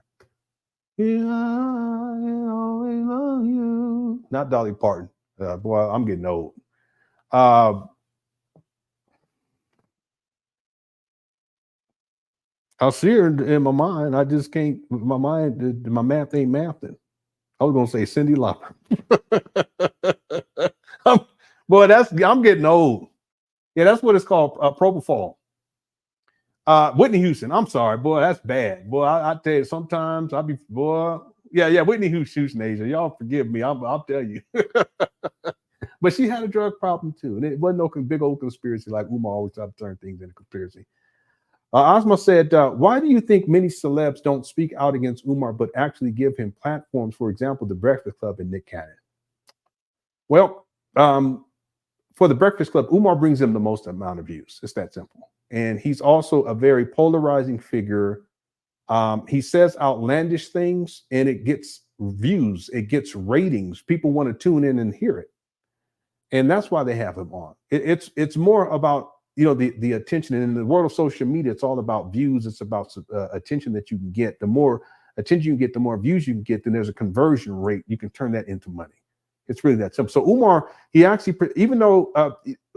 Yeah, I always love you. Not Dolly Parton. Boy, I'm getting old. I see her in my mind. I just can't. My mind, my math ain't mathing. I was gonna say Cyndi Lauper. I'm getting old. Yeah, that's what it's called. Propofol. Whitney Houston. I'm sorry, boy. That's bad, boy. I tell you, sometimes I be, boy. Yeah. Whitney Houston, Asia. Y'all forgive me. I'll tell you. But she had a drug problem too, and it wasn't no big old conspiracy like Umar always tried to turn things into conspiracy. Asma said, why do you think many celebs don't speak out against Umar, but actually give him platforms? For example, the Breakfast Club and Nick Cannon. Well, for the Breakfast Club, Umar brings them the most amount of views. It's that simple. And he's also a very polarizing figure. He says outlandish things and it gets views, it gets ratings. People want to tune in and hear it. And that's why they have him on. It's more about, the attention. And in the world of social media, it's all about views. It's about attention that you can get. The more attention you get, the more views you can get, then there's a conversion rate. You can turn that into money. It's really that simple. So Umar, he actually, even though,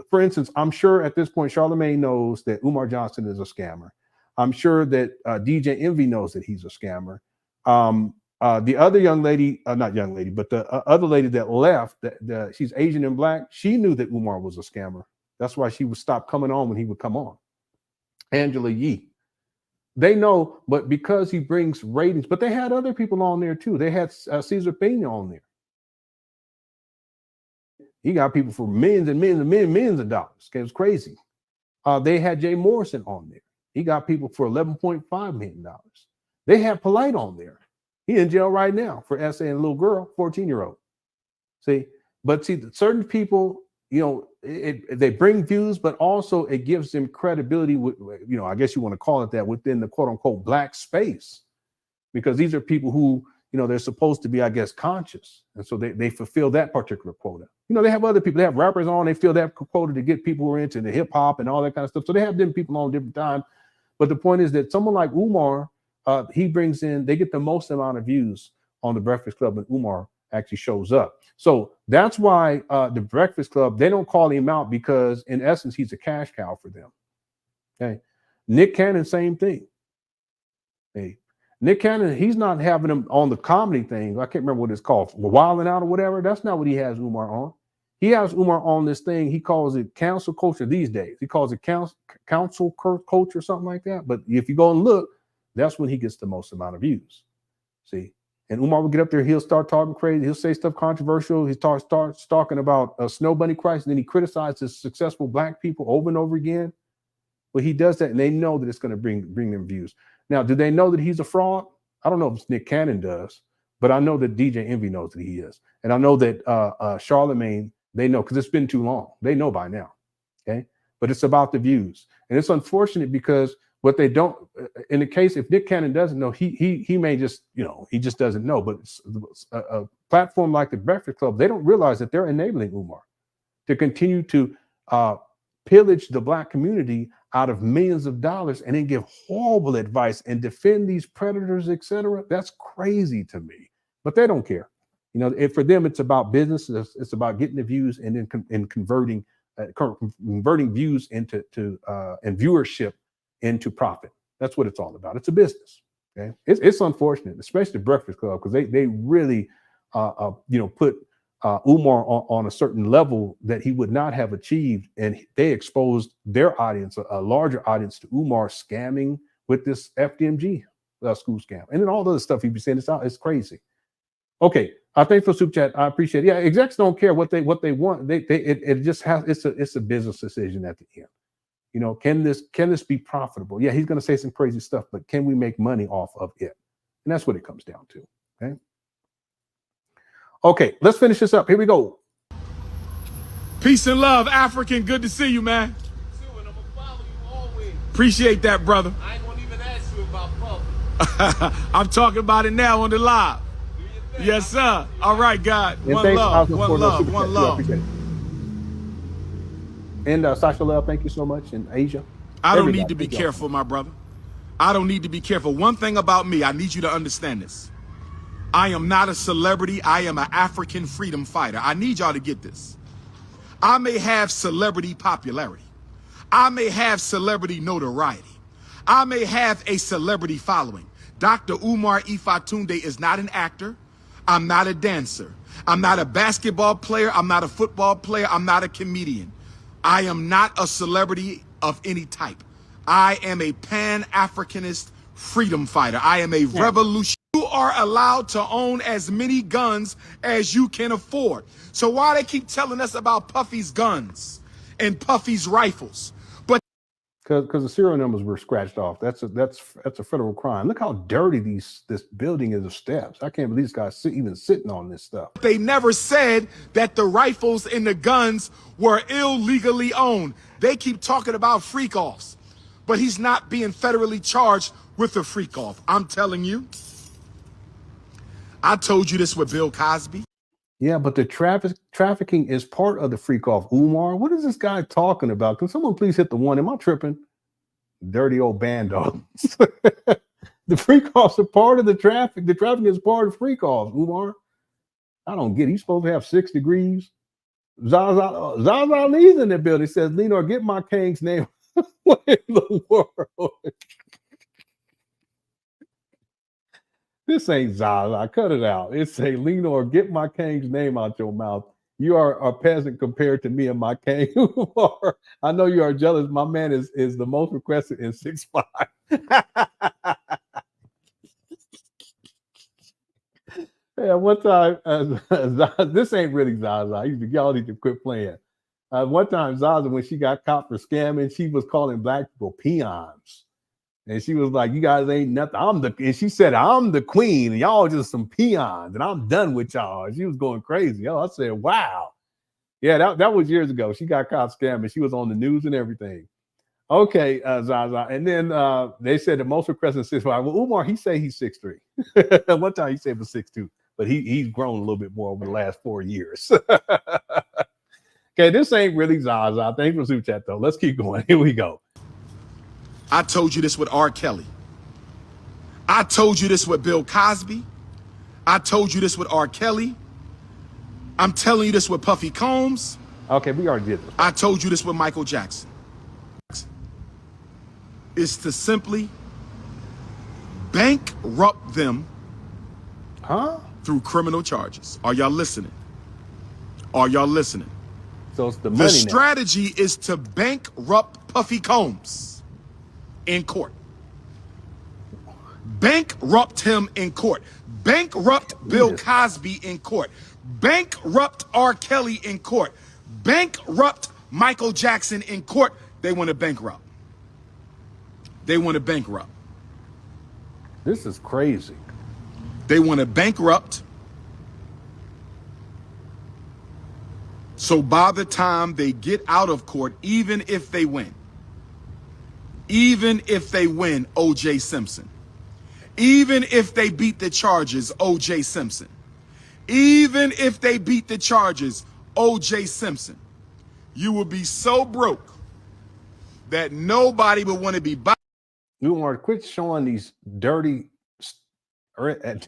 for instance, I'm sure at this point, Charlamagne knows that Umar Johnson is a scammer. I'm sure that DJ Envy knows that he's a scammer. The other young lady, not young lady, but the other lady that left, she's Asian and black. She knew that Umar was a scammer. That's why she would stop coming on when he would come on. Angela Yee. They know, but because he brings ratings, but they had other people on there too. They had Cesar Pena on there. He got people for millions and millions and millions of dollars. It was crazy. They had Jay Morrison on there. He got people for $11.5 million. They had Polite on there. He in jail right now for essaying a little girl, 14-year-old. See, certain people, they bring views, but also it gives them credibility. I guess you want to call it that, within the quote unquote black space, because these are people who, they're supposed to be, I guess, conscious. And so they fulfill that particular quota. They have other people, they have rappers on, they fill that quota to get people who are into the hip hop and all that kind of stuff. So they have different people on different times. But the point is that someone like Umar, he brings in, they get the most amount of views on the Breakfast Club when Umar actually shows up. So that's why the Breakfast Club, they don't call him out, because in essence, he's a cash cow for them. Okay. Nick Cannon, same thing. Hey, Nick Cannon, he's not having him on the comedy thing. I can't remember what it's called, Wilding Out or whatever. That's not what he has Umar on. He has Umar on this thing. He calls it council culture these days. He calls it council culture, something like that. But if you go and look, that's when he gets the most amount of views. See? And Umar will get up there. He'll start talking crazy. He'll say stuff controversial. He starts talking about a snow bunny crisis. And then he criticizes successful black people over and over again. But he does that, and they know that it's going to bring them views. Now, do they know that he's a fraud? I don't know if Nick Cannon does, but I know that DJ Envy knows that he is. And I know that Charlemagne, they know, because it's been too long. They know by now, okay? But it's about the views. And it's unfortunate because what they don't, in the case, if Nick Cannon doesn't know, he may just, he just doesn't know. But a platform like the Breakfast Club, they don't realize that they're enabling Umar to continue to pillage the black community out of millions of dollars and then give horrible advice and defend these predators, etc. That's crazy to me. But they don't care. For them, it's about business. It's about getting the views and then converting views into and viewership into profit. That's what it's all about. It's a business. Okay, it's unfortunate, especially the Breakfast Club, because they really put Umar on a certain level that he would not have achieved, and they exposed their audience, a larger audience, to Umar scamming with this FDMG school scam, and then all the other stuff he'd be saying. It's crazy. Okay, thanks for super chat. I appreciate it. Yeah, execs don't care what they want. It just has. It's a business decision at the end. Can this be profitable? Yeah, he's going to say some crazy stuff, but can we make money off of it? And that's what it comes down to. Okay. Okay, let's finish this up. Here we go. Peace and love, African. Good to see you, man. And I'm gonna follow you always. Appreciate that, brother. I ain't gonna even ask you about public. I'm talking about it now on the live. Yes, sir. All right, God. One love. One love. And Sasha Love, thank you so much. And Asia. I don't need to be careful, my brother. I don't need to be careful. One thing about me, I need you to understand this. I am not a celebrity. I am an African freedom fighter. I need y'all to get this. I may have celebrity popularity. I may have celebrity notoriety. I may have a celebrity following. Dr. Umar Ifatunde is not an actor. I'm not a dancer. I'm not a basketball player. I'm not a football player. I'm not a comedian. I am not a celebrity of any type. I am a Pan-Africanist freedom fighter. I am a revolution. You are allowed to own as many guns as you can afford. So why they keep telling us about Puffy's guns and Puffy's rifles? But because the serial numbers were scratched off. That's a federal crime. Look how dirty this building is of steps. I can't believe these guys even sitting on this stuff. They never said that the rifles and the guns were illegally owned. They keep talking about freak offs, but he's not being federally charged with a freak off. I'm telling you. I told you this with Bill Cosby. Yeah, but the trafficking is part of the freak off. Umar, what is this guy talking about? Can someone please hit the one? Am I tripping? Dirty old bando. The freak offs are part of the traffic. The trafficking is part of freak offs, Umar. I don't get it. He's supposed to have 6 degrees. Zaza Lee's in the building. He says, Lenor, get my king's name. What in the world? This ain't Zaza. Cut it out. It's a Lenor, get my king's name out your mouth. You are a peasant compared to me and my king. I know you are jealous. My man is the most requested in 6'5". Yeah, one time, this ain't really Zaza. Y'all need to quit playing. One time, Zaza, when she got caught for scamming, she was calling black people peons. And she was like, you guys ain't nothing. And she said, I'm the queen, and y'all just some peons, and I'm done with y'all. And she was going crazy. I said, wow. Yeah, that was years ago. She got caught scamming. She was on the news and everything. Okay, Zaza. And then they said the most requested 6'5". Well, Umar, he said he's 6'3". One time he said he was 6'2", but he's grown a little bit more over the last 4 years. Okay, this ain't really Zaza. Thanks for super chat, though. Let's keep going. Here we go. I told you this with R. Kelly. I told you this with Bill Cosby. I told you this with R. Kelly. I'm telling you this with Puffy Combs. Okay, we already did this. I told you this with Michael Jackson. Is to simply bankrupt them through criminal charges. Are y'all listening? Are y'all listening? So it's the money. The strategy is to bankrupt Puffy Combs in court. Bankrupt him in court. Bankrupt Bill Cosby in court. Bankrupt R. Kelly in court. Bankrupt Michael Jackson in court. They want to bankrupt. They want to bankrupt. This is crazy. They want to bankrupt. So by the time they get out of court, even if they win, O.J. Simpson, even if they beat the charges, O.J. Simpson, even if they beat the charges, O.J. Simpson, you will be so broke that nobody would want to be by. Umar, quit showing these dirty ass,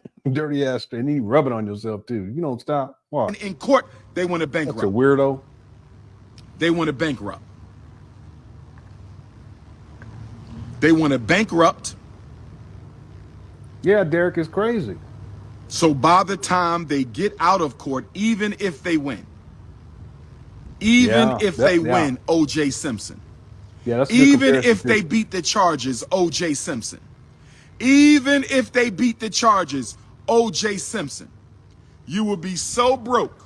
and you rub it on yourself too. You don't stop. What? In court, they want to bankrupt. That's a weirdo. They want to bankrupt. They want to bankrupt. Yeah, Derek is crazy. So by the time they get out of court, even if they win, win, O.J. Simpson. Yeah, that's even if they beat the charges, O.J. Simpson. Even if they beat the charges, O.J. Simpson, you will be so broke.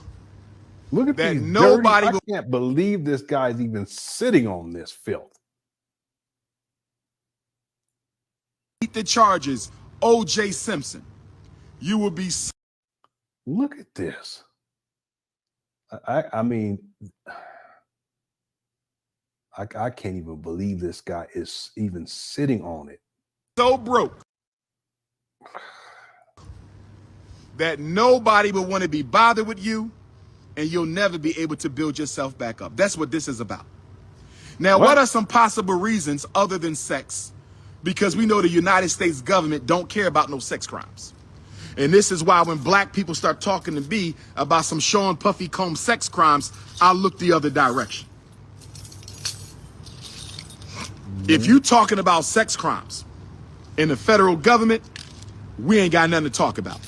Look at that these nobody I can't believe this guy's even sitting on this filth. Beat the charges, O.J. Simpson, you will be. Look at this. I mean, I can't even believe this guy is even sitting on it. So broke that nobody will want to be bothered with you, and you'll never be able to build yourself back up. That's what this is about. Now, what are some possible reasons other than sex? Because we know the United States government don't care about no sex crimes. And this is why when black people start talking to me about some Sean Puffy Combs sex crimes, I look the other direction. If you talking about sex crimes in the federal government, we ain't got nothing to talk about.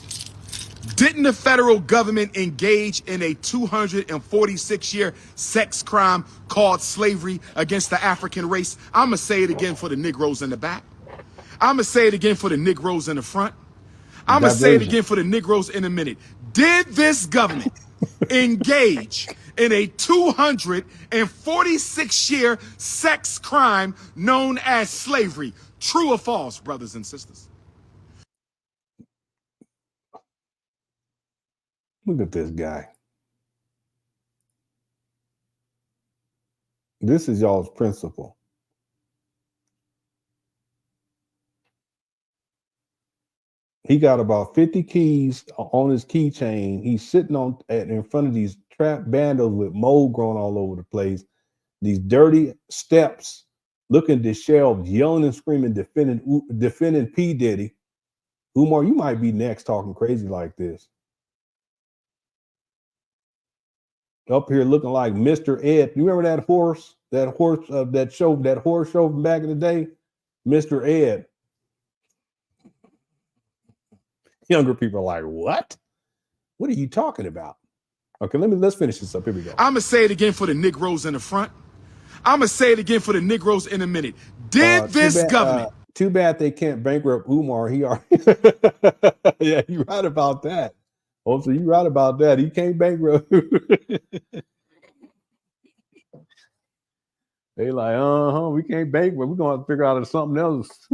Didn't the federal government engage in a 246-year sex crime called slavery against the African race? I'm going to say it again for the Negroes in the back. I'm going to say it again for the Negroes in the front. I'm going to say it again for the Negroes in a minute. Did this government engage in a 246-year sex crime known as slavery? True or false, brothers and sisters? Look at this guy. This is y'all's principle. He got about 50 keys on his keychain. He's sitting in front of these trap bandos with mold growing all over the place. These dirty steps, looking disheveled, yelling and screaming, defending P. Diddy. Umar, you might be next talking crazy like this. Up here looking like Mr. Ed. You remember that horse show from back in the day? Mr. Ed. Younger people are like, what? What are you talking about? Okay, let's finish this up. Here we go. I'm gonna say it again for the Negroes in the front. I'm gonna say it again for the Negroes in a minute. Did this government? Too bad they can't bankrupt Umar. He already. Yeah, you're right about that. Oh, so you're right about that. He can't bankrupt. They like, we can't bankrupt. We're gonna have to figure out something else.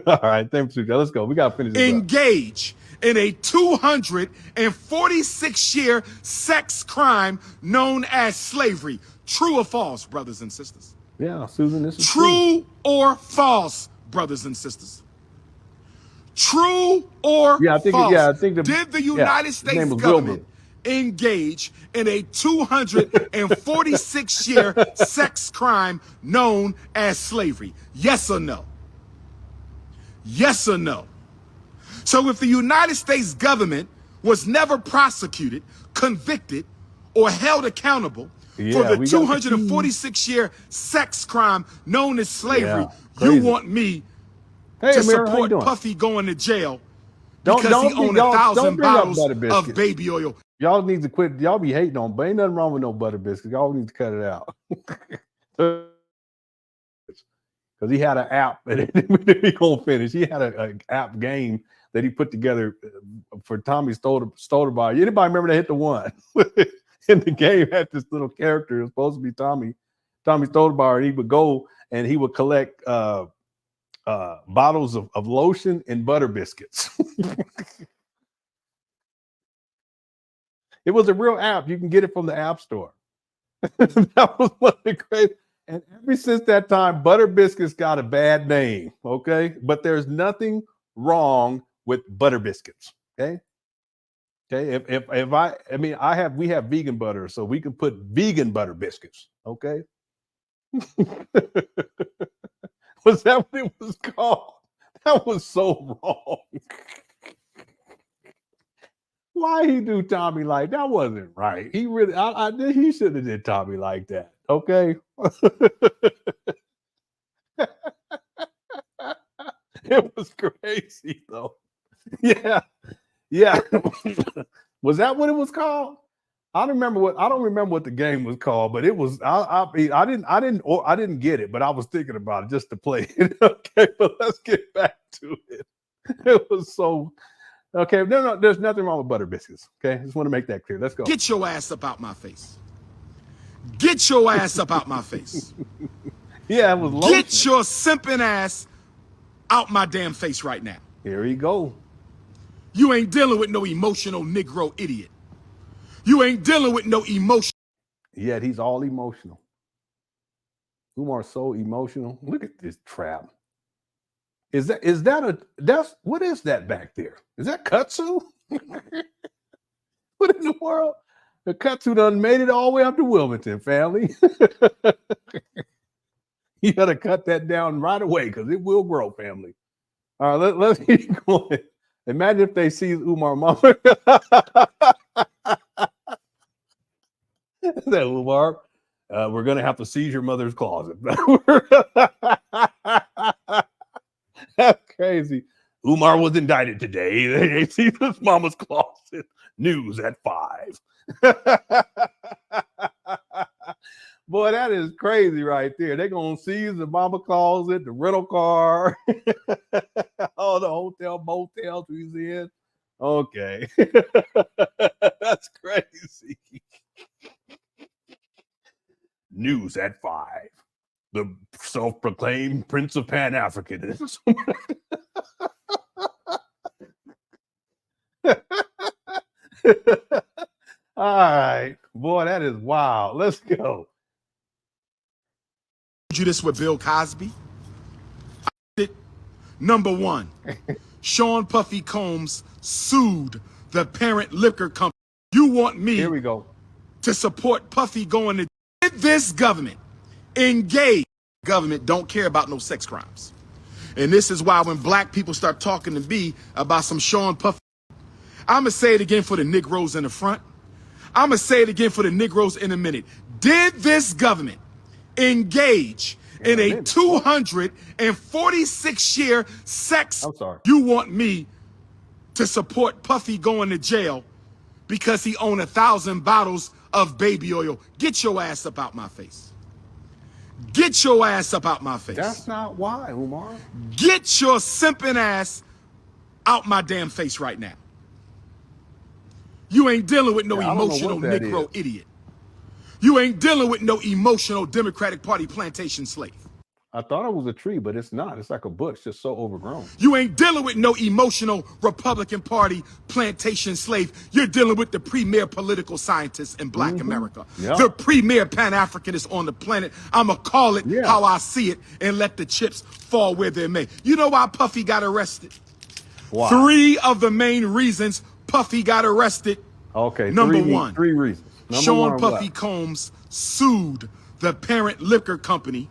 All right, thanks, Suja. Let's go. We gotta finish this engage in a 246-year sex crime known as slavery. True or false, brothers and sisters? Yeah, Susan, this is true or false, brothers and sisters? True or false? I think did the United States government engage in a 246-year sex crime known as slavery? Yes or no? Yes or no? So if the United States government was never prosecuted, convicted, or held accountable for the 246-year sex crime known as slavery, you want me to support Puffy going to jail because he owned 1,000 bottles of baby oil. Y'all need to quit. Y'all be hating on, but ain't nothing wrong with no butter biscuits. Y'all need to cut it out. Because he had an app, and he gonna finish. He had an app game that he put together for Tommy Stoudemire. Anybody remember that Hit the One? And the game had this little character. It was supposed to be Tommy Stoudemire, and he would go and he would collect bottles of lotion and butter biscuits. It was a real app. You can get it from the App Store. That was one of the great. And ever since that time, butter biscuits got a bad name. Okay, but there's nothing wrong with butter biscuits. Okay. We have vegan butter, so we can put vegan butter biscuits. Okay. Was that what it was called? That was so wrong. Why he do Tommy like that? Wasn't right. He really, he should have did Tommy like that. Okay. It was crazy though. Yeah. Was that what it was called? I don't remember what the game was called, but it was. I didn't get it, but I was thinking about it just to play it. Okay, but let's get back to it. It was so. Okay, no, there's nothing wrong with butter biscuits. Okay, I just want to make that clear. Let's go. Get your ass up out my face. Get your ass up out my face. Yeah, it was lotion. Get your simping ass out my damn face right now. Here we go. You ain't dealing with no emotional Negro idiot. You ain't dealing with no emotion. Yet he's all emotional. Umar's so emotional. Look at this trap. What is that back there? Is that kudzu? What in the world? The kudzu done made it all the way up to Wilmington, family. You gotta cut that down right away because it will grow, family. All right, let's keep going. Imagine if they see Umar mama. That Umar, we're gonna have to seize your mother's closet. That's crazy. Umar was indicted today. They seized his mama's closet. News at 5. Boy, that is crazy right there. They're gonna seize the mama closet, the rental car, all the hotel, motels he's in. Okay. That's crazy. News at 5. The self-proclaimed Prince of Pan-Africanism. All right. Boy, that is wild. Let's go. You this with Bill Cosby. Number 1, Sean Puffy Combs sued the parent liquor company. You want me Here we go. to support Puffy going to this government? Engage. Government don't care about no sex crimes. And this is why when black people start talking to me about some Sean Puffy, I'm going to say it again for the Negroes in the front. I'm going to say it again for the Negroes in a minute. Did this government engage in a 246-year sex? I'm sorry. You want me to support Puffy going to jail because he owned 1,000 bottles of baby oil? Get your ass up out my face. Get your ass up out my face. That's not why, Umar. Get your simping ass out my damn face right now. You ain't dealing with no emotional Negro idiot. You ain't dealing with no emotional Democratic Party plantation slave. I thought it was a tree, but it's not. It's like a bush, just so overgrown. You ain't dealing with no emotional Republican Party plantation slave. You're dealing with the premier political scientist in Black America. Yep. The premier Pan-Africanist on the planet. I'ma call it how I see it and let the chips fall where they may. You know why Puffy got arrested? Why? 3 of the main reasons Puffy got arrested. Okay, Number 1. 3 reasons. Sean Puffy Combs sued the parent liquor company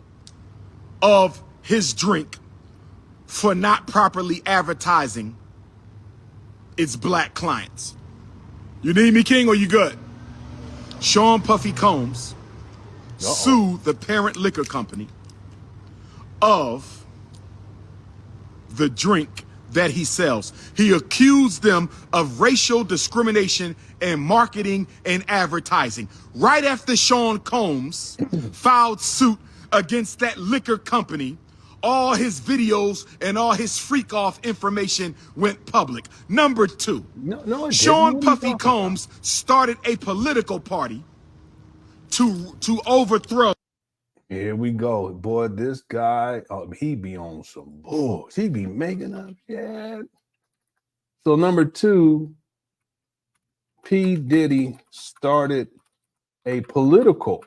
of his drink for not properly advertising its black clients. You need me, King, or you good? Sean Puffy Combs sued the parent liquor company of the drink that he sells. He accused them of racial discrimination in marketing and advertising. Right after Sean Combs filed suit against that liquor company, all his videos and all his freak off information went public. Number two, Sean Puffy Combs started a political party to overthrow. Here we go. Boy, this guy, he be on some bullshit. He be making up shit. So number two, P. Diddy started a political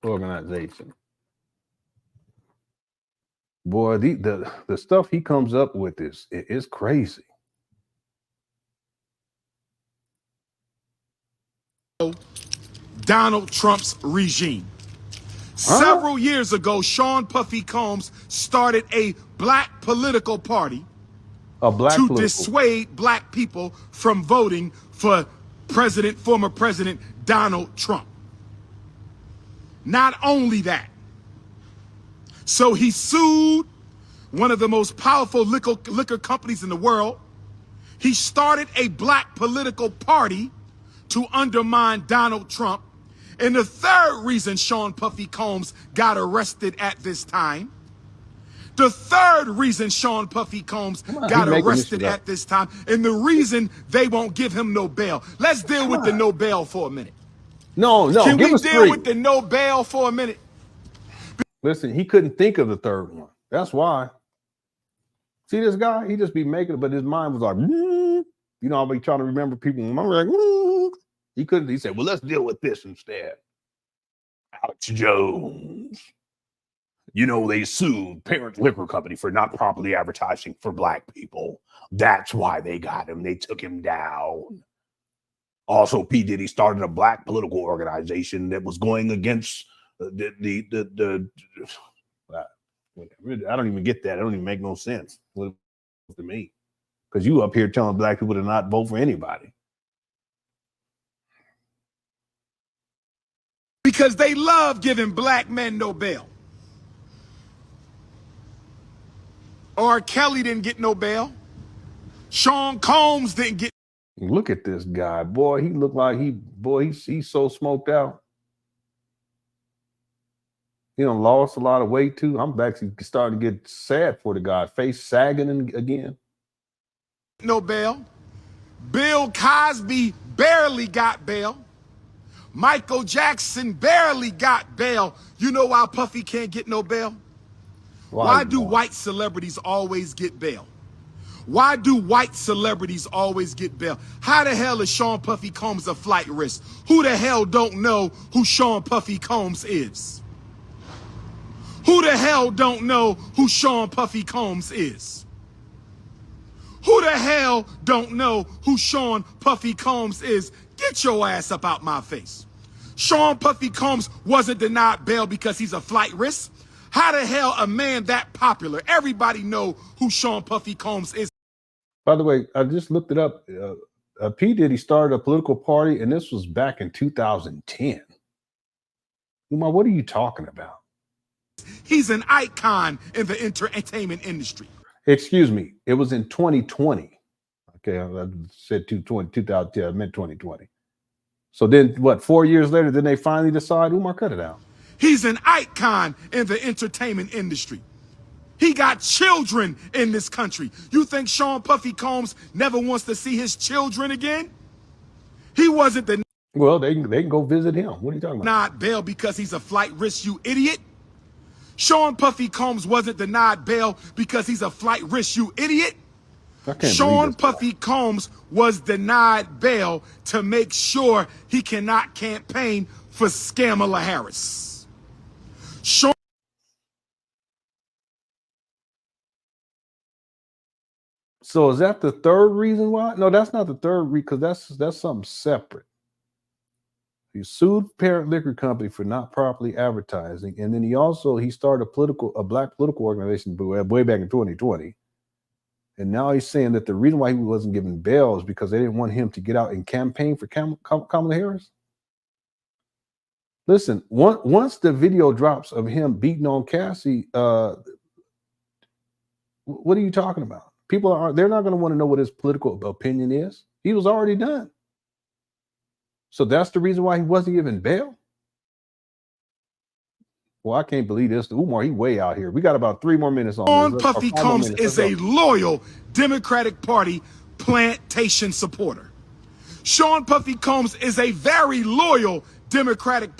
organization. Boy, the stuff he comes up with is crazy. Donald Trump's regime. Several years ago, Sean Puffy Combs started a black political party to dissuade black people from voting for former President Donald Trump. Not only that, so he sued one of the most powerful liquor companies in the world. He started a black political party to undermine Donald Trump. And the third reason Sean Puffy Combs got arrested at this time, and the reason they won't give him no bail. Let's deal with the no bail for a minute. No. Can we deal with the no bail for a minute? Listen, he couldn't think of the third one. That's why. See this guy? He just be making it, but his mind was like, you know, I'll be trying to remember people. Like, he couldn't. He said, well, let's deal with this instead. Alex Jones. You know, they sued parent liquor company for not properly advertising for black people. That's why they got him. They took him down. Also, P. Diddy started a black political organization that was going against I don't even get that. It don't even make no sense to me. Because you up here telling black people to not vote for anybody. Because they love giving black men no bail. R. Kelly didn't get no bail. Sean Combs didn't get. Look at this guy, boy. He looked like he's so smoked out. He done lost a lot of weight too. I'm actually starting to get sad for the guy. Face sagging again. No bail. Bill Cosby barely got bail. Michael Jackson barely got bail. You know why Puffy can't get no bail? Why do white celebrities always get bail? Why do white celebrities always get bail? How the hell is Sean Puffy Combs a flight risk? Who the hell don't know who Sean Puffy Combs is? Who the hell don't know who Sean Puffy Combs is? Who the hell don't know who Sean Puffy Combs is? Get your ass up out my face. Sean Puffy Combs wasn't denied bail because he's a flight risk. How the hell a man that popular? Everybody know who Sean Puffy Combs is. By the way, I just looked it up. P. Diddy started a political party, and this was back in 2010. Umar, what are you talking about? He's an icon in the entertainment industry. Excuse me. It was in 2020. Okay, I said 2010. I meant 2020. So then, what, 4 years later, then they finally decide, Umar, cut it out. He's an icon in the entertainment industry. He got children in this country. You think Sean Puffy Combs never wants to see his children again? He wasn't the... Well, they can go visit him. What are you talking about? Not bail because he's a flight risk, you idiot. Sean Puffy Combs wasn't denied bail because he's a flight risk, you idiot. Sean Puffy Combs was denied bail to make sure he cannot campaign for Kamala Harris. Sean. So is that the third reason why? No, that's not the third reason, because that's something separate. He sued parent liquor company for not properly advertising, and then he started a black political organization way back in 2020 And now he's saying that the reason why he wasn't given bail is because they didn't want him to get out and campaign for Kamala Harris. Listen, once the video drops of him beating on Cassie, what are you talking about? They're not going to want to know what his political opinion is. He was already done. So that's the reason why he wasn't given bail. Well, I can't believe this. Umar, he way out here. We got about 3 more minutes on Sean this. Puffy Combs is a loyal Democratic Party plantation supporter. Sean Puffy Combs is a very loyal Democratic.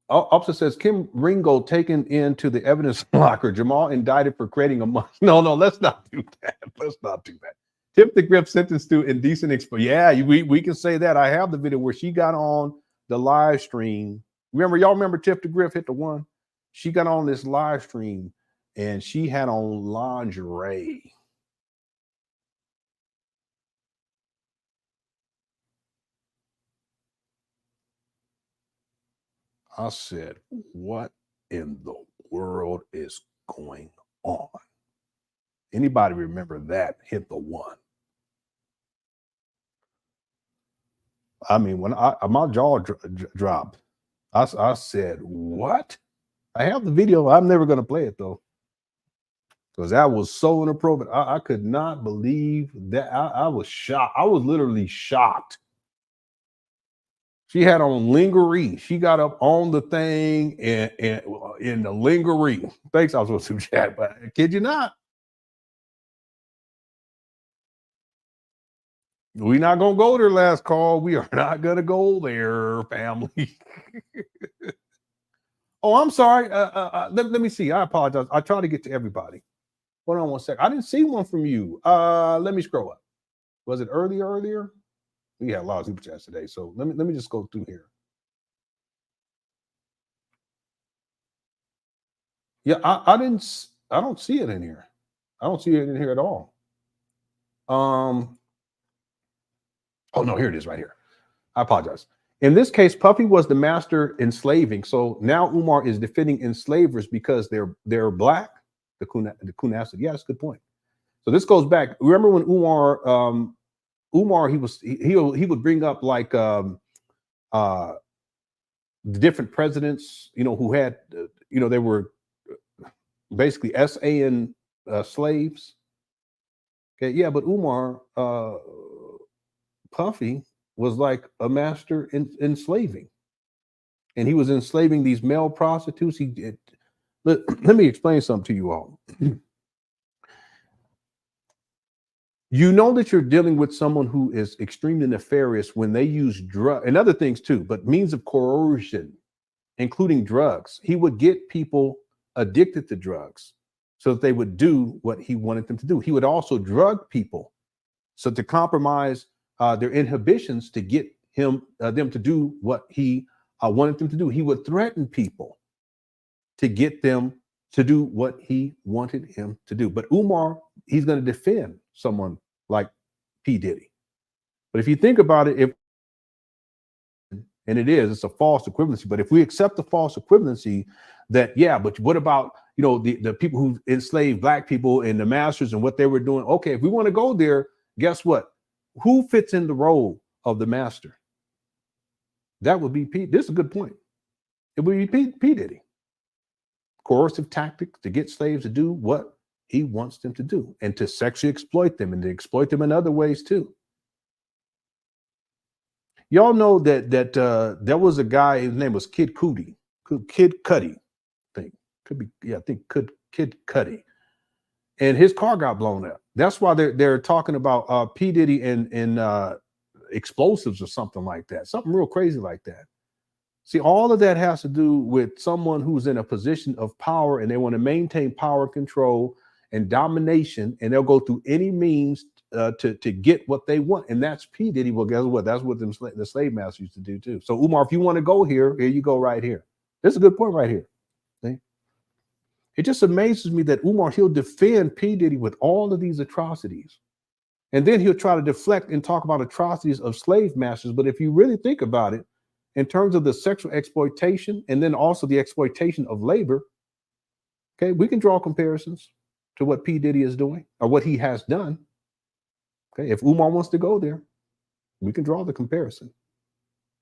Officer says Kim Ringo taken into the evidence locker. Jamal indicted for creating a month. No, let's not do that. Let's not do that. Tip the Grip sentenced to indecent exposure. Yeah, we can say that. I have the video where she got on the live stream. Y'all remember Tip the Grip hit the one? She got on this live stream and she had on lingerie. I said, what in the world is going on? Anybody remember that hit the one? I mean, when my jaw dropped, I said, what? I have the video. I'm never going to play it, though, because that was so inappropriate. I could not believe that. I was shocked. I was literally shocked. She had on lingerie. She got up on the thing and in the lingerie. Thanks, I was supposed to chat, but I kid you not. We're not going to go there, last call. We are not going to go there, family. Oh, I'm sorry. Let me see. I apologize. I try to get to everybody. Hold on one sec. I didn't see one from you. Let me scroll up. Was it earlier? We had a lot of super chats today, so let me just go through here. Yeah, I don't see it in here. I don't see it in here at all. Oh no, here it is right here. I apologize. In this case, Puffy was the master enslaving. So now Umar is defending enslavers because they're black. The Kunasid. Yeah, that's a good point. So this goes back. Remember when Umar, he would bring up like the different presidents, who had, they were basically SA-ing slaves. Okay, yeah, but Umar, Puffy was like a master in enslaving, and he was enslaving these male prostitutes. Let me explain something to you all. You know that you're dealing with someone who is extremely nefarious when they use drugs and other things too, but means of coercion, including drugs. He would get people addicted to drugs so that they would do what he wanted them to do. He would also drug people so to compromise their inhibitions to get them to do what he wanted them to do. He would threaten people to get them to do what he wanted him to do. But Umar, he's going to defend someone like P. Diddy. But if you think about it, it's a false equivalency. But if we accept the false equivalency that, yeah, but what about, the people who enslaved black people and the masters and what they were doing? Okay, if we want to go there, guess what? Who fits in the role of the master? That would be P. This is a good point. It would be P. Diddy. Coercive tactics to get slaves to do what he wants them to do, and to sexually exploit them, and to exploit them in other ways too. Y'all know that there was a guy, his name was Kid Cudi. Kid Cudi, I think. Could be, yeah, I think Kid Cudi. And his car got blown up. That's why they're talking about P. Diddy and explosives or something like that. Something real crazy like that. See, all of that has to do with someone who's in a position of power and they want to maintain power, control, and domination, and they'll go through any means to get what they want. And that's P. Diddy. Well, guess what? That's what the slave masters used to do too. So Umar, if you want to go here you go right here. This is a good point right here. See? It just amazes me that Umar, he'll defend P. Diddy with all of these atrocities. And then he'll try to deflect and talk about atrocities of slave masters. But if you really think about it, in terms of the sexual exploitation and then also the exploitation of labor, okay, we can draw comparisons. to what P. Diddy is doing or what he has done. Okay, if Umar wants to go there, we can draw the comparison.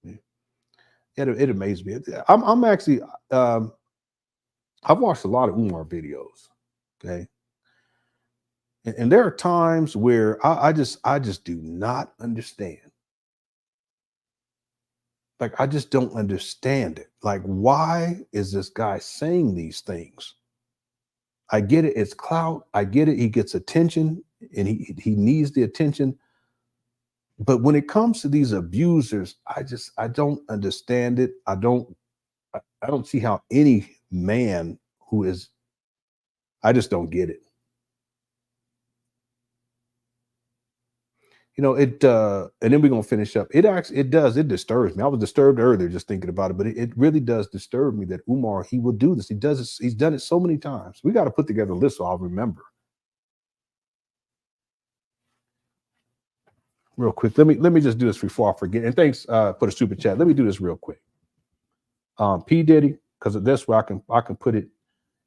Yeah. It amazed me. I'm actually, I've watched a lot of Umar videos. Okay. And there are times where I just do not understand. Like, I just don't understand it. Like, why is this guy saying these things? I get it. It's clout. I get it. He gets attention and he needs the attention. But when it comes to these abusers, I don't understand it. I don't see how any man who is, I just don't get it. You know, and then we're going to finish up. It disturbs me. I was disturbed earlier just thinking about it, but it really does disturb me that Umar, he will do this. He does this. He's done it so many times. We got to put together a list so I'll remember. Real quick. Let me just do this before I forget. And thanks for the super chat. Let me do this real quick. P. Diddy, because that's where I can put it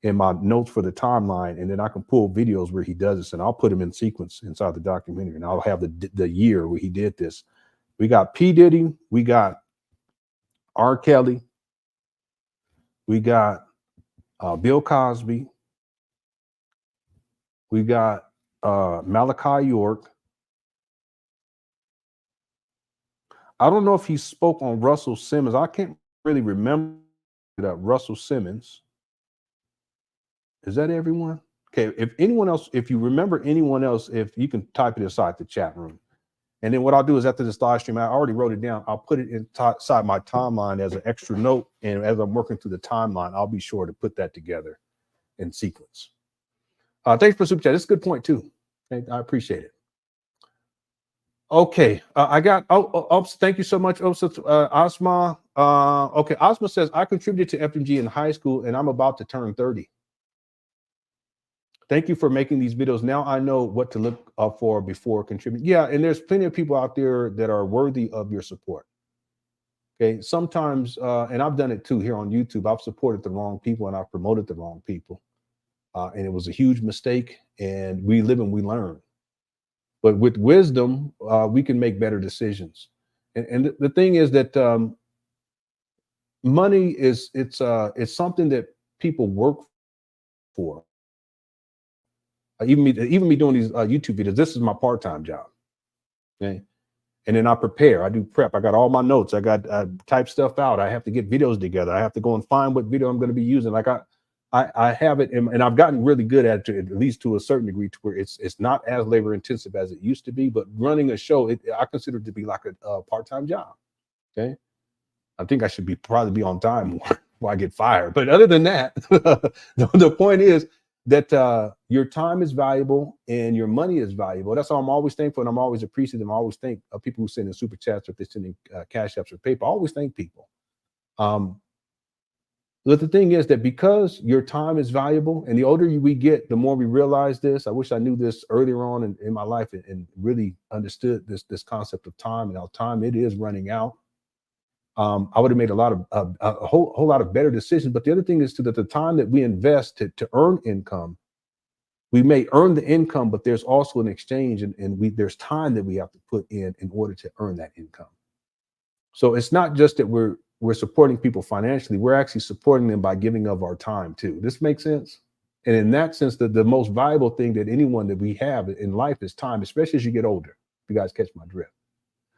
in my notes for the timeline, and then I can pull videos where he does this, and I'll put them in sequence inside the documentary, and I'll have the year where he did this. We got P. Diddy, we got R. Kelly, we got Bill Cosby, we got Malachi York. I don't know if he spoke on Russell Simmons. I can't really remember that. Russell Simmons. Is that everyone? Okay, if anyone else, if you remember anyone else, if you can type it inside the chat room. And then what I'll do is after this live stream, I already wrote it down. I'll put it inside my timeline as an extra note. And as I'm working through the timeline, I'll be sure to put that together in sequence. Thanks for super chat. That's a good point too. Okay, I appreciate it. Okay, I got, thank you so much, Asma. Okay, Asma says, I contributed to FDMG in high school and I'm about to turn 30. Thank you for making these videos. Now I know what to look up for before contributing. Yeah, and there's plenty of people out there that are worthy of your support. Okay, sometimes, and I've done it too here on YouTube, I've supported the wrong people and I've promoted the wrong people. And it was a huge mistake, and we live and we learn. But with wisdom, we can make better decisions. And the thing is that money is, it's something that people work for. Even me doing these YouTube videos, this is my part-time job. Okay. And then I prepare, I do prep. I got all my notes. I type stuff out. I have to get videos together. I have to go and find what video I'm going to be using. Like I have it, and I've gotten really good at it, at least to a certain degree, to where it's not as labor intensive as it used to be. But running a show, I consider it to be like a part-time job. Okay. I think I should probably be on time more before I get fired. But other than that, the point is that your time is valuable and your money is valuable. That's why I'm always thankful, and I'm always appreciative. I always thank people who send in super chats, or if they're sending cash apps or paper. I always thank people. But the thing is that because your time is valuable, and the older we get, the more we realize this. I wish I knew this earlier on in my life and really understood this concept of time and how time it is running out. I would have made a whole lot of better decisions. But the other thing is that the time that we invest to earn income, we may earn the income, but there's also an exchange, and there's time that we have to put in order to earn that income. So it's not just that we're supporting people financially, we're actually supporting them by giving of our time too. This makes sense? And in that sense, the most valuable thing that anyone that we have in life is time, especially as you get older. If you guys catch my drift.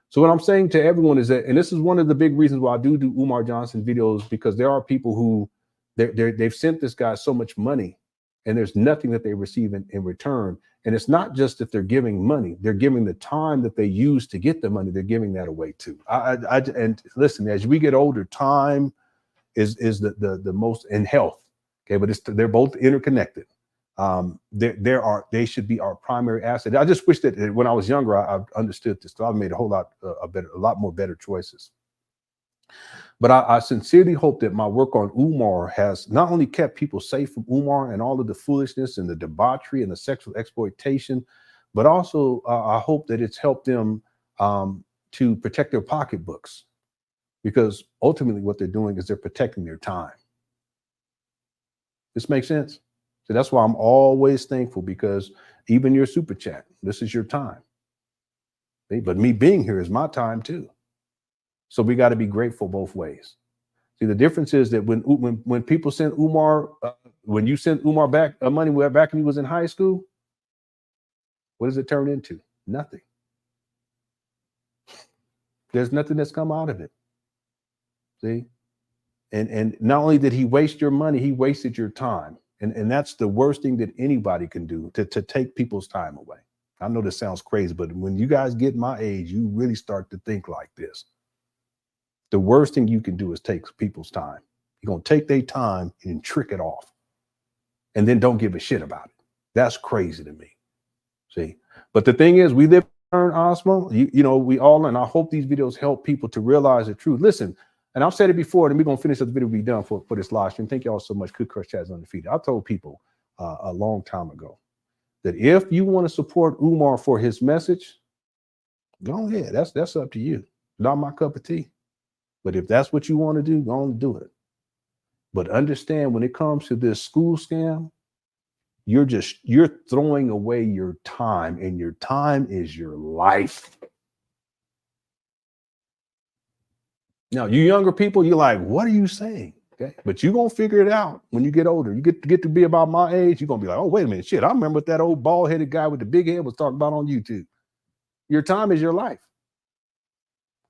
So what I'm saying to everyone is that, and this is one of the big reasons why I do Umar Johnson videos, because there are people who they've sent this guy so much money and there's nothing that they receive in return. And it's not just that they're giving money, they're giving the time that they use to get the money. They're giving that away too. And listen, as we get older, time is the most, in health. Okay. But they're both interconnected. They should be our primary asset. I just wish that when I was younger, I understood this. So I've made a whole lot a lot more better choices. But I sincerely hope that my work on Umar has not only kept people safe from Umar and all of the foolishness and the debauchery and the sexual exploitation, but also I hope that it's helped them to protect their pocketbooks, because ultimately what they're doing is they're protecting their time. This makes sense? So that's why I'm always thankful, because even your super chat, this is your time. See? But me being here is my time too. So we got to be grateful both ways. See, the difference is that when people sent Umar, when you sent Umar back money back when he was in high school, what does it turn into? Nothing. There's nothing that's come out of it. See? And not only did he waste your money, he wasted your time. And that's the worst thing that anybody can do, to take people's time away. I know this sounds crazy, but when you guys get my age, you really start to think like this. The worst thing you can do is take people's time. You're going to take their time and trick it off, and then don't give a shit about it. That's crazy to me. See? But the thing is, we live in Osmo. You know, we all learn. I hope these videos help people to realize the truth. Listen, and I've said it before, and we're going to finish up the video we've done for this live stream. Thank you all so much. Could Crush Chat is undefeated. I told people a long time ago that if you want to support Umar for his message, go ahead. That's up to you. Not my cup of tea. But if that's what you want to do, go on and do it. But understand, when it comes to this school scam, you're throwing away your time, and your time is your life. Now, you younger people, you're like, what are you saying? Okay, but you're going to figure it out when you get older. You get to be about my age, you're going to be like, oh, wait a minute, shit, I remember what that old bald-headed guy with the big head was talking about on YouTube. Your time is your life.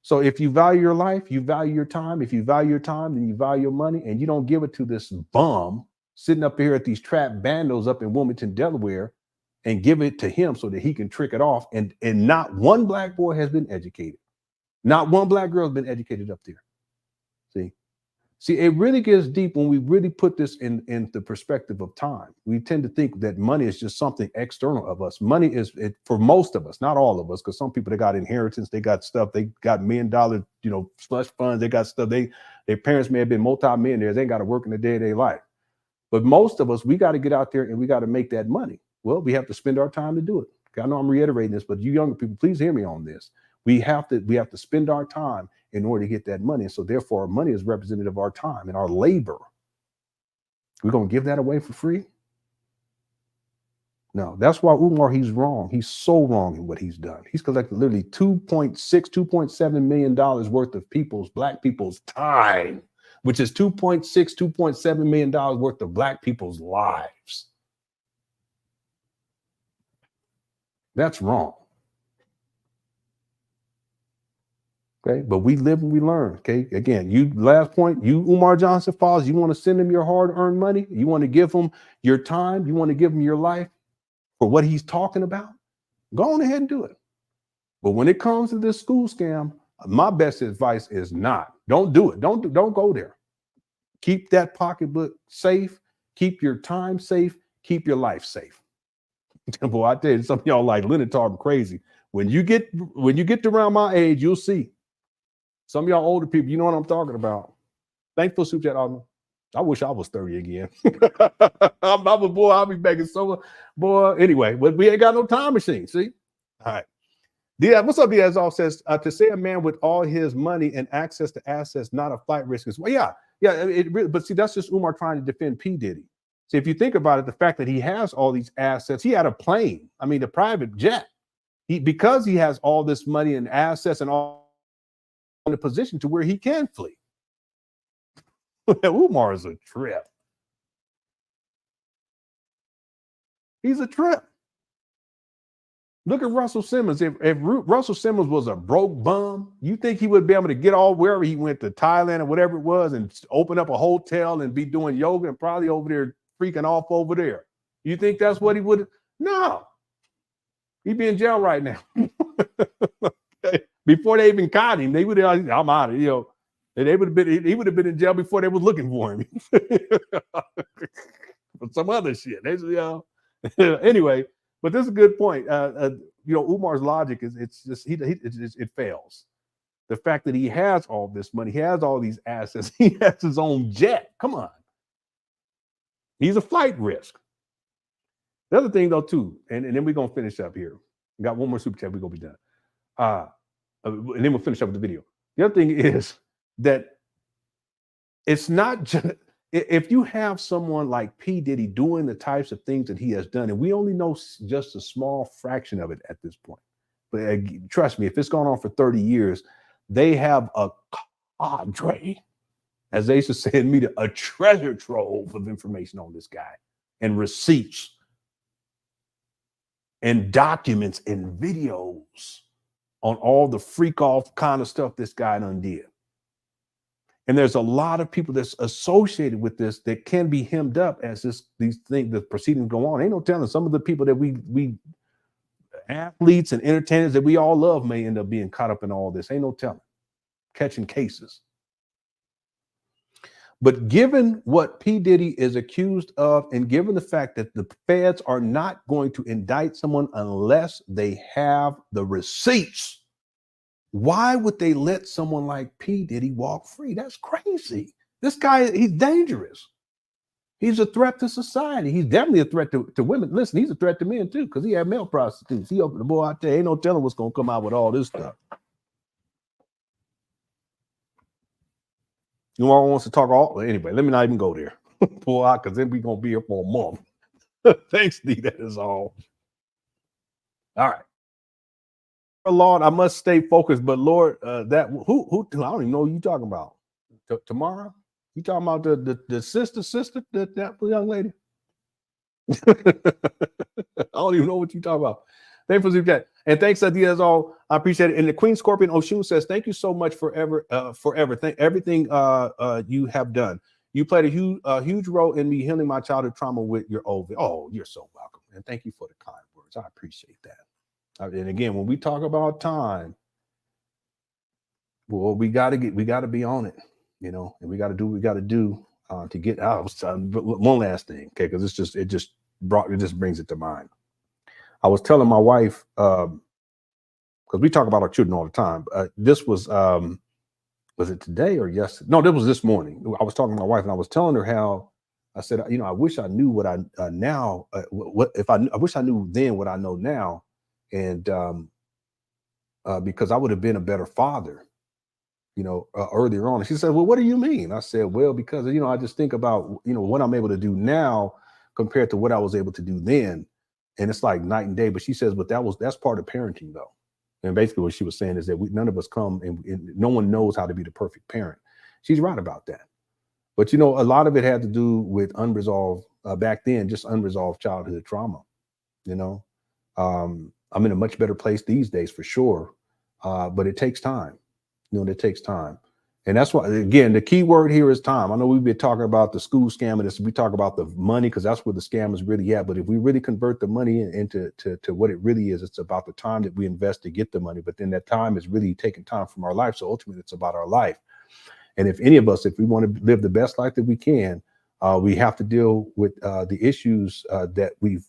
So if you value your life, you value your time. If you value your time, then you value your money, and you don't give it to this bum sitting up here at these trap bandos up in Wilmington, Delaware, and give it to him so that he can trick it off. And not one black boy has been educated. Not one black girl has been educated up there. See, it really gets deep when we really put this in the perspective of time. We tend to think that money is just something external of us. Money is, for most of us, not all of us, because some people, they got inheritance, they got stuff, they got $1 million, slush funds, they got stuff. Their parents may have been multi-millionaires, they ain't got to work in the day-to-day life. But most of us, we got to get out there and we got to make that money. Well, we have to spend our time to do it. Okay, I know I'm reiterating this, but you younger people, please hear me on this. We have to spend our time in order to get that money. And so therefore, our money is representative of our time and our labor. We're going to give that away for free? No, that's why Umar, he's wrong. He's so wrong in what he's done. He's collected literally $2.7 million worth of black people's time, which is $2.7 million worth of black people's lives. That's wrong. Okay, but we live and we learn. Okay, again, last point, Umar Johnson followers, you want to send him your hard-earned money, you want to give him your time, you want to give him your life for what he's talking about, go on ahead and do it. But when it comes to this school scam, my best advice is don't do it. Don't go there. Keep that pocketbook safe, keep your time safe, keep your life safe. Boy, I tell you, some of y'all like LenonHonor crazy. When you get to around my age, you'll see. Some of y'all older people, you know what I'm talking about. Thanks for super chat, Alma. I wish I was 30 again. I'm a boy. I'll be making so boy. Anyway, but we ain't got no time machine. See? All right. Diaz, what's up, Diaz? All says to say a man with all his money and access to assets, not a flight risk is well, yeah. But see, that's just Umar trying to defend P. Diddy. See, if you think about it, the fact that he has all these assets, he had a plane. I mean, a private jet. Because he has all this money and assets and all in a position to where he can flee. Umar is a trip. He's a trip. Look at Russell Simmons. If Russell Simmons was a broke bum, you think he would be able to get all wherever he went to Thailand or whatever it was and open up a hotel and be doing yoga and probably over there freaking off over there? You think that's what he would? No. He'd be in jail right now. Before they even caught him, they would have, I'm out of here, and he would have been in jail before they were looking for him. For some other shit. Anyway, but this is a good point. Umar's logic is it fails. The fact that he has all this money, he has all these assets, he has his own jet. Come on. He's a flight risk. The other thing, though, too, and then we're going to finish up here. We got one more super chat. We're going to be done. And then we'll finish up with the video. The other thing is that it's not if you have someone like P. Diddy doing the types of things that he has done, and we only know just a small fraction of it at this point, but trust me, if it's gone on for 30 years, they have a cadre, as they used to say in media, a treasure trove of information on this guy, and receipts, and documents, and videos on all the freak off kind of stuff this guy done did. And there's a lot of people that's associated with this that can be hemmed up as these things, the proceedings go on. Ain't no telling. Some of the people that we athletes and entertainers that we all love may end up being caught up in all this. Ain't no telling. Catching cases. But given what P. Diddy is accused of, and given the fact that the feds are not going to indict someone unless they have the receipts, why would they let someone like P. Diddy walk free? That's crazy. This guy, he's dangerous. He's a threat to society. He's definitely a threat to women. Listen, he's a threat to men too, because he had male prostitutes. He opened the boy out there. Ain't no telling what's going to come out with all this stuff. Umar wants to talk all anyway. Let me not even go there, boy, because then we're gonna be here for a month. Thanks, D. That is all. All right. Lord, I must stay focused, but Lord, that who I don't even know who you talking about. Tomorrow? You talking about the sister, that young lady? I don't even know what you talking about. Thanks for that. And thanks, Adi, as all. I appreciate it. And the Queen Scorpion Oshun says, thank you so much forever. Thank everything you have done. You played a huge role in me healing my childhood trauma with your OV. Oh, you're so welcome. And thank you for the kind words. I appreciate that. And again, when we talk about time, well, we got to be on it, you know, and we got to do what we got to do to get out. One last thing, okay, because it just brings it to mind. I was telling my wife, because we talk about our children all the time. This was it today or yesterday? No, this was this morning. I was talking to my wife and I was telling her how I said, you know, I wish I knew what I now. I wish I knew then what I know now, and because I would have been a better father, you know, earlier on. And she said, well, what do you mean? I said, well, because, you know, I just think about, you know, what I'm able to do now compared to what I was able to do then. And it's like night and day. But she says, but that's part of parenting, though. And basically what she was saying is that none of us come and no one knows how to be the perfect parent. She's right about that. But, you know, a lot of it had to do with unresolved, back then, just unresolved childhood trauma. You know, I'm in a much better place these days for sure. But it takes time. You know, it takes time. And that's why, again, the key word here is time. I know we've been talking about the school scam and this. We talk about the money because that's where the scam is really at. But if we really convert the money into what it really is, it's about the time that we invest to get the money. But then that time is really taking time from our life. So ultimately, it's about our life. And if any of us, if we want to live the best life that we can, we have to deal with the issues that we've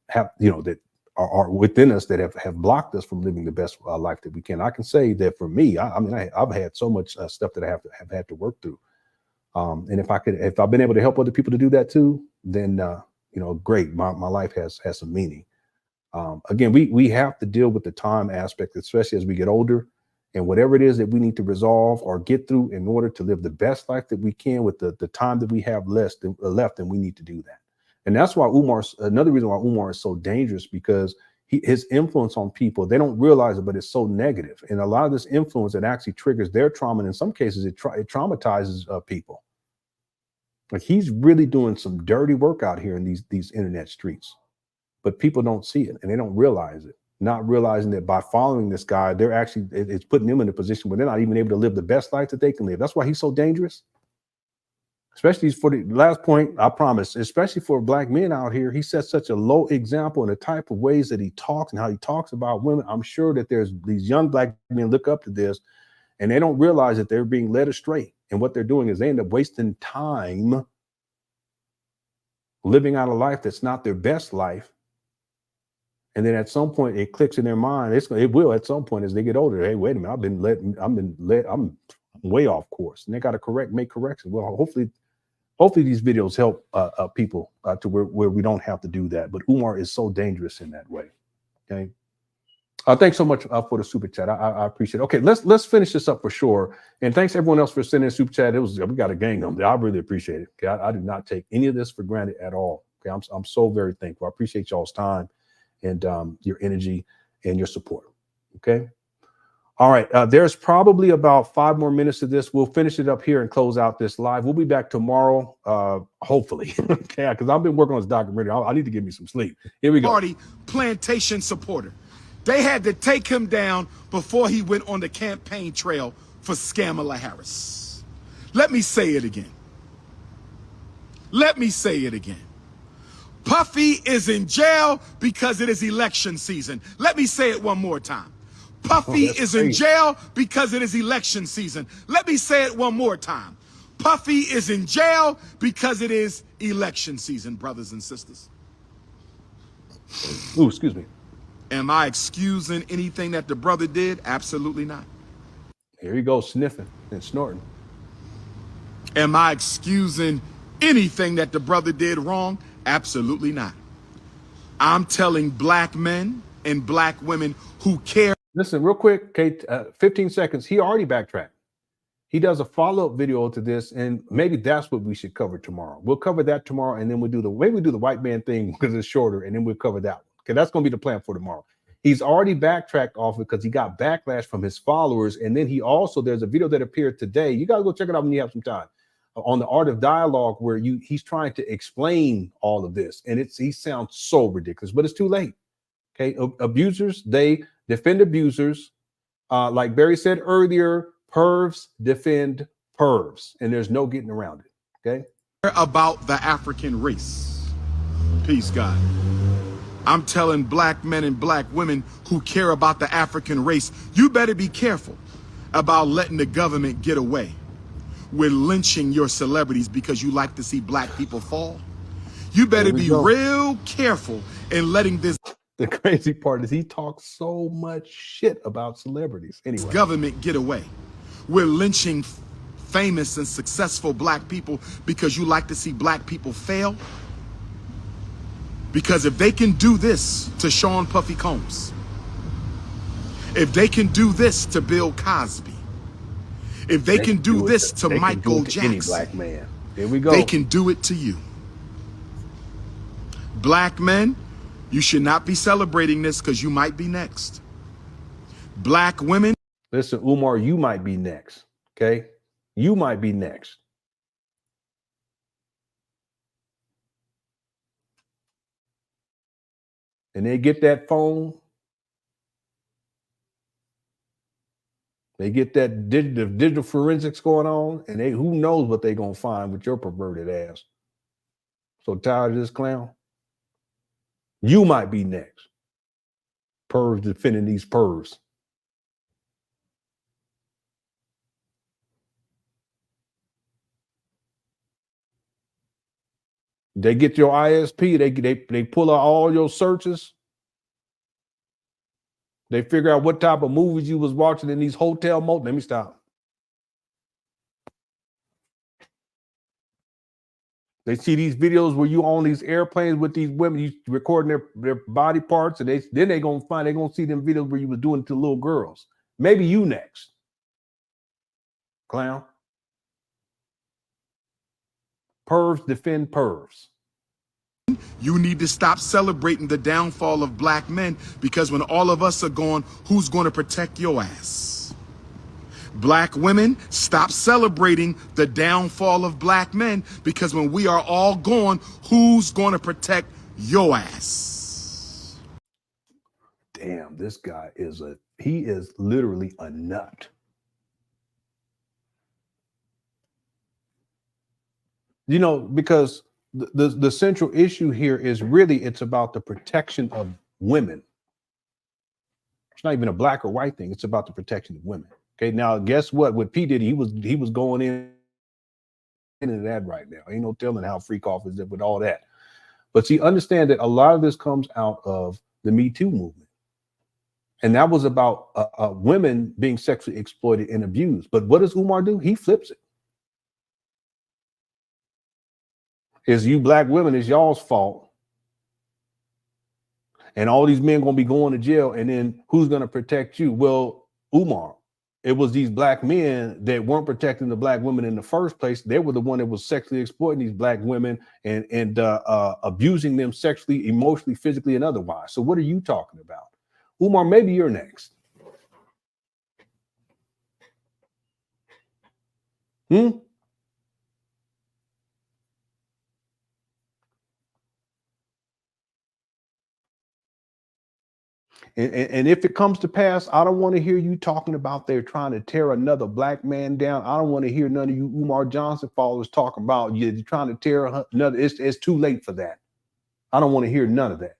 have, you know, that are within us that have blocked us from living the best life that we can. I can say that for me, I've had so much stuff that I have had to work through. And if I've been able to help other people to do that too, then you know, great. My life has some meaning. Again, we have to deal with the time aspect, especially as we get older, and whatever it is that we need to resolve or get through in order to live the best life that we can with the time that we have left, and we need to do that. And that's why another reason why Umar is so dangerous, because his influence on people, they don't realize it, but it's so negative. And a lot of this influence, it actually triggers their trauma. And in some cases, it traumatizes people. Like, he's really doing some dirty work out here in these internet streets, but people don't see it and they don't realize it. Not realizing that by following this guy, it's putting them in a position where they're not even able to live the best life that they can live. That's why he's so dangerous. Especially for the last point, I promise, especially for black men out here, he sets such a low example in the type of ways that he talks and how he talks about women. I'm sure that there's these young black men look up to this and they don't realize that they're being led astray. And what they're doing is they end up wasting time living out a life that's not their best life. And then at some point it clicks in their mind. It will at some point as they get older. Hey, wait a minute, I'm way off course. And they got to make corrections. Well, hopefully these videos help people to where we don't have to do that. But Umar is so dangerous in that way. Okay. Thanks so much for the super chat. I appreciate it. Okay, let's finish this up for sure. And thanks everyone else for sending a super chat. We got a gang on there. I really appreciate it. Okay, I do not take any of this for granted at all. Okay, I'm so very thankful. I appreciate y'all's time and your energy and your support. Okay. All right. There's probably about 5 more minutes of this. We'll finish it up here and close out this live. We'll be back tomorrow, hopefully. Okay, because I've been working on this documentary. I need to get me some sleep. Here we go. Party plantation supporter. They had to take him down before he went on the campaign trail for Kamala Harris. Let me say it again. Let me say it again. Puffy is in jail because it is election season. Let me say it one more time. Puffy is in jail because it is election season. Let me say it one more time. Puffy is in jail because it is election season, brothers and sisters. Ooh, excuse me. Am I excusing anything that the brother did? Absolutely not. Here you go, sniffing and snorting. Am I excusing anything that the brother did wrong? Absolutely not. I'm telling black men and black women who care. Listen, real quick, Kate, 15 seconds. He already backtracked. He does a follow-up video to this, and maybe that's what we should cover tomorrow. We'll cover that tomorrow, and then we'll do the white man thing because it's shorter, and then we'll cover that one. Okay, that's going to be the plan for tomorrow. He's already backtracked off it because he got backlash from his followers, and then there's a video that appeared today. You got to go check it out when you have some time. On the Art of Dialogue, where he's trying to explain all of this, and he sounds so ridiculous, but it's too late. Okay, abusers, they defend abusers. Like Barry said earlier, pervs defend pervs, and there's no getting around it. Okay, about the African race. Peace, God. I'm telling black men and black women who care about the African race, you better be careful about letting the government get away with lynching your celebrities because you like to see black people fall. You better be real careful in letting this. The crazy part is he talks so much shit about celebrities. Anyway, government get away with lynching famous and successful black people because you like to see black people fail. Because if they can do this to Sean Puffy Combs, if they can do this to Bill Cosby, if they can do this to Michael Jackson, any black man. Here we go. They can do it to you. Black men, you should not be celebrating this because you might be next. Black women. Listen, Umar, you might be next. Okay? You might be next. And they get that phone. They get that digital forensics going on, and who knows what they're going to find with your perverted ass. So tired of this clown? You might be next. Pervs defending these pervs. They get your ISP. They pull out all your searches. They figure out what type of movies you was watching in these hotel motels. Let me stop. They see these videos where you on these airplanes with these women, you recording their body parts, and then they're gonna see them videos where you was doing it to little girls. Maybe you next, clown. Pervs defend pervs. You need to stop celebrating the downfall of black men, because when all of us are gone, who's going to protect your ass? Black women, stop celebrating the downfall of black men, because when we are all gone, who's going to protect your ass? Damn, this guy he is literally a nut. You know, because the central issue here is really, it's about the protection of women. It's not even a black or white thing. It's about the protection of women. Okay, now guess what? With P. Diddy, he was going into that right now. Ain't no telling how freak off is it with all that. But see, understand that a lot of this comes out of the Me Too movement. And that was about women being sexually exploited and abused. But what does Umar do? He flips it. It's you black women, it's y'all's fault. and all these men going to be going to jail. And then who's going to protect you? Well, Umar, it was these black men that weren't protecting the black women in the first place. They were the one that was sexually exploiting these black women and abusing them sexually, emotionally, physically, and otherwise. So what are you talking about? Umar, maybe you're next. And if it comes to pass, I don't want to hear you talking about they're trying to tear another black man down. I don't want to hear none of you Umar Johnson followers talking about you're trying to tear another. It's too late for that. I don't want to hear none of that.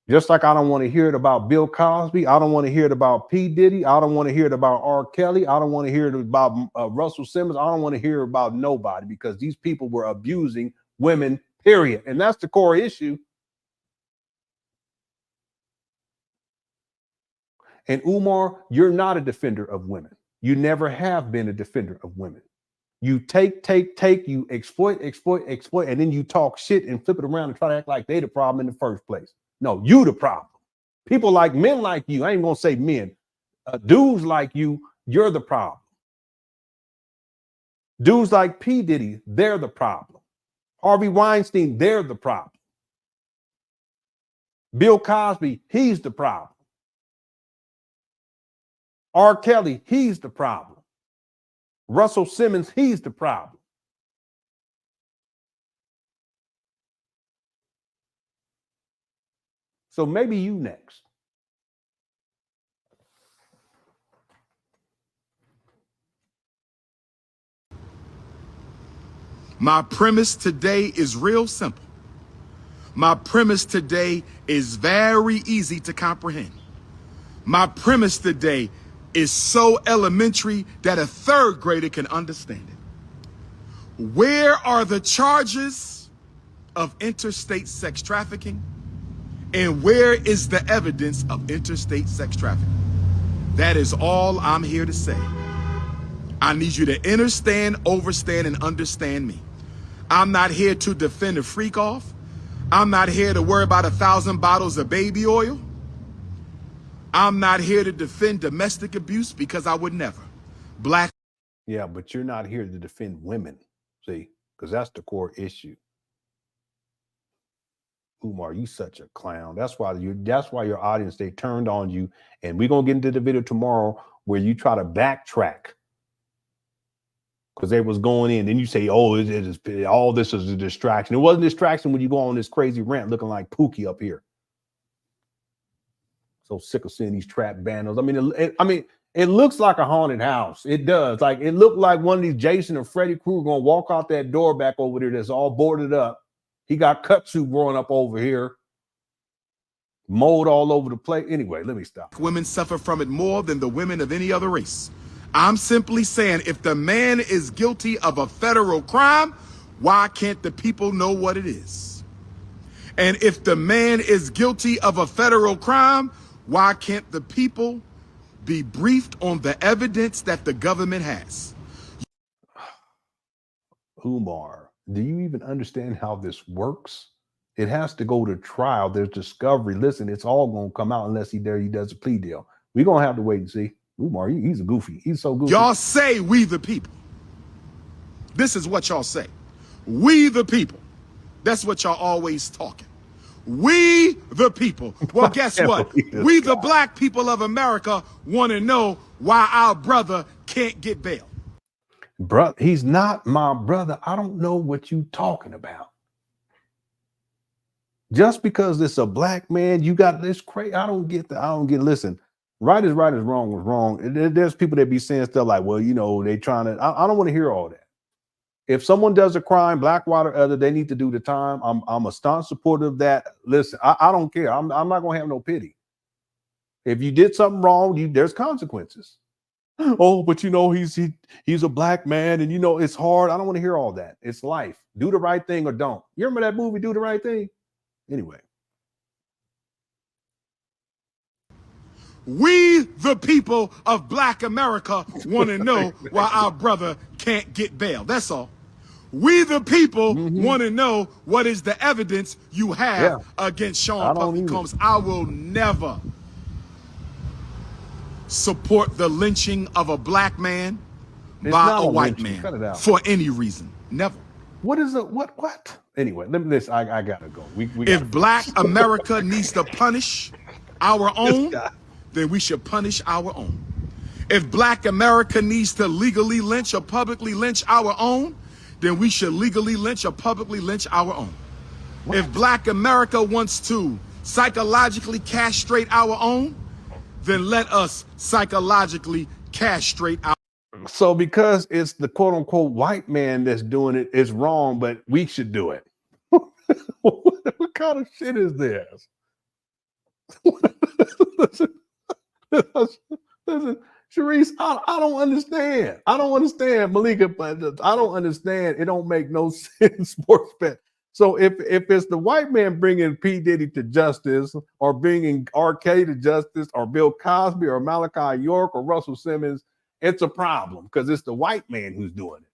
Just like I don't want to hear it about Bill Cosby. I don't want to hear it about P. Diddy. I don't want to hear it about R. Kelly. I don't want to hear it about Russell Simmons. I don't want to hear about nobody, because these people were abusing women, period. And that's the core issue. And Umar, you're not a defender of women. You never have been a defender of women. You take, you exploit, and then you talk shit and flip it around and try to act like they the problem in the first place. No, you the problem. People like men like you, I ain't gonna say men, dudes like you, you're the problem. Dudes like P. Diddy, they're the problem. Harvey Weinstein, they're the problem. Bill Cosby, he's the problem. R. Kelly, he's the problem. Russell Simmons, he's the problem. So maybe you next. My premise today is real simple. My premise today is very easy to comprehend. My premise today is so elementary that a third grader can understand it. Where are the charges of interstate sex trafficking? And where is the evidence of interstate sex trafficking? That is all I'm here to say. I need you to understand, overstand, and understand me. I'm not here to defend a freak off. I'm not here to worry about 1,000 bottles of baby oil. I'm not here to defend domestic abuse, because I would never. Black. Yeah, but you're not here to defend women, see, because that's the core issue. Umar, you such a clown. That's why your audience, they turned on you. And we're gonna get into the video tomorrow where you try to backtrack because they was going in. Then you say, oh, all this is a distraction. It wasn't a distraction when you go on this crazy rant looking like Pookie up here. So sick of seeing these trap bandos. I mean, it looks like a haunted house. It does. Like, it looked like one of these Jason or Freddy Krueger gonna walk out that door back over there that's all boarded up. He got kudzu growing up over here, mold all over the place. Anyway, let me stop. Women suffer from it more than the women of any other race. I'm simply saying, if the man is guilty of a federal crime, why can't the people know what it is? And if the man is guilty of a federal crime, why can't the people be briefed on the evidence that the government has? Umar, do you even understand how this works? It has to go to trial. There's discovery. Listen, it's all going to come out unless he does a plea deal. We're going to have to wait and see. Umar, he's a goofy. He's so goofy. Y'all say we the people. This is what y'all say. We the people. That's what y'all always talking. We the people. Well, guess what? We the black people of America want to know why our brother can't get bail. Bro, he's not my brother. I don't know what you talking about. Just because it's a black man, you got this crazy. I don't get. Listen, right is right, is wrong is wrong. There's people that be saying stuff like, well, you know, they trying to. I don't want to hear all that. If someone does a crime, black, white, or other, they need to do the time. I'm a staunch supporter of that. Listen, I don't care. I'm not gonna have no pity. If you did something wrong, there's consequences. Oh, but you know, he's a black man, and you know it's hard. I don't want to hear all that. It's life. Do the right thing or don't. You remember that movie, Do the Right Thing? Anyway. We, the people of black America, want to know why our brother can't get bail. That's all. We the people want to know what is the evidence you have against Sean Puffy Combs. I will never support the lynching of a black man by a white man for any reason. Never. What is it? What? Anyway, let me listen. I gotta go. If black America needs to punish our own, then we should punish our own. If black America needs to legally lynch or publicly lynch our own, then we should legally lynch or publicly lynch our own. What? If black America wants to psychologically castrate our own, then let us psychologically castrate our own. So because it's the quote unquote white man that's doing it, it's wrong, but we should do it. What kind of shit is this? Listen, Sharice, I don't understand. I don't understand, Malika, but I don't understand. It don't make no sense, sports bet. So if it's the white man bringing P. Diddy to justice, or bringing R.K. to justice, or Bill Cosby, or Malachi York, or Russell Simmons, it's a problem because it's the white man who's doing it.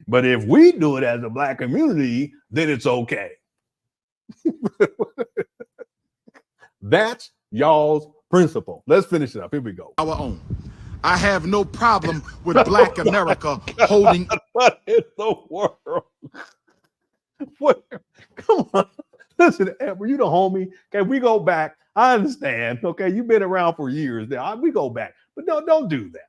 But if we do it as a black community, then it's okay. That's y'all's principle. Let's finish it up. Here we go. Our own. I have no problem with black America holding. What in the world? What? Come on. Listen, Amber, you the homie. Okay, we go back. I understand. Okay, you've been around for years now. We go back. But don't do that.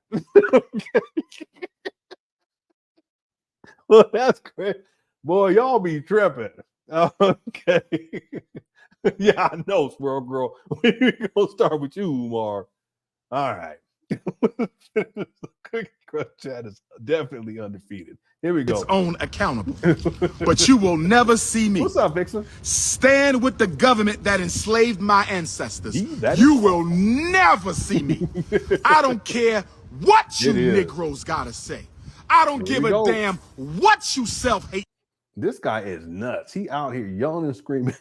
Well, that's great. Boy, y'all be tripping. Okay. Yeah, I know, Squirrel Girl. We're going to start with you, Umar. All right. Cookie Crush Chat is definitely undefeated. Here we go. Its own accountable. But you will never see me. What's up, Vixen? Stand with the government that enslaved my ancestors. You will never see me. I don't care what you Negroes got to say. I don't give a damn what you self-hate. This guy is nuts. He out here yelling and screaming.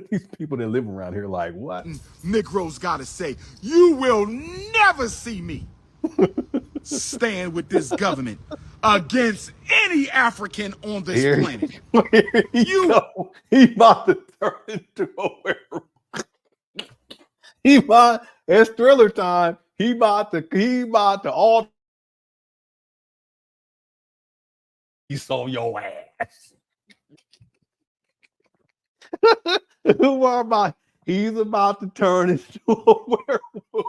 These people that live around here like, what? Negroes gotta say, you will never see me stand with this government against any African on this planet. He about to turn into a werewolf. It's Thriller time. He about to all he's on your ass. He's about to turn into a werewolf.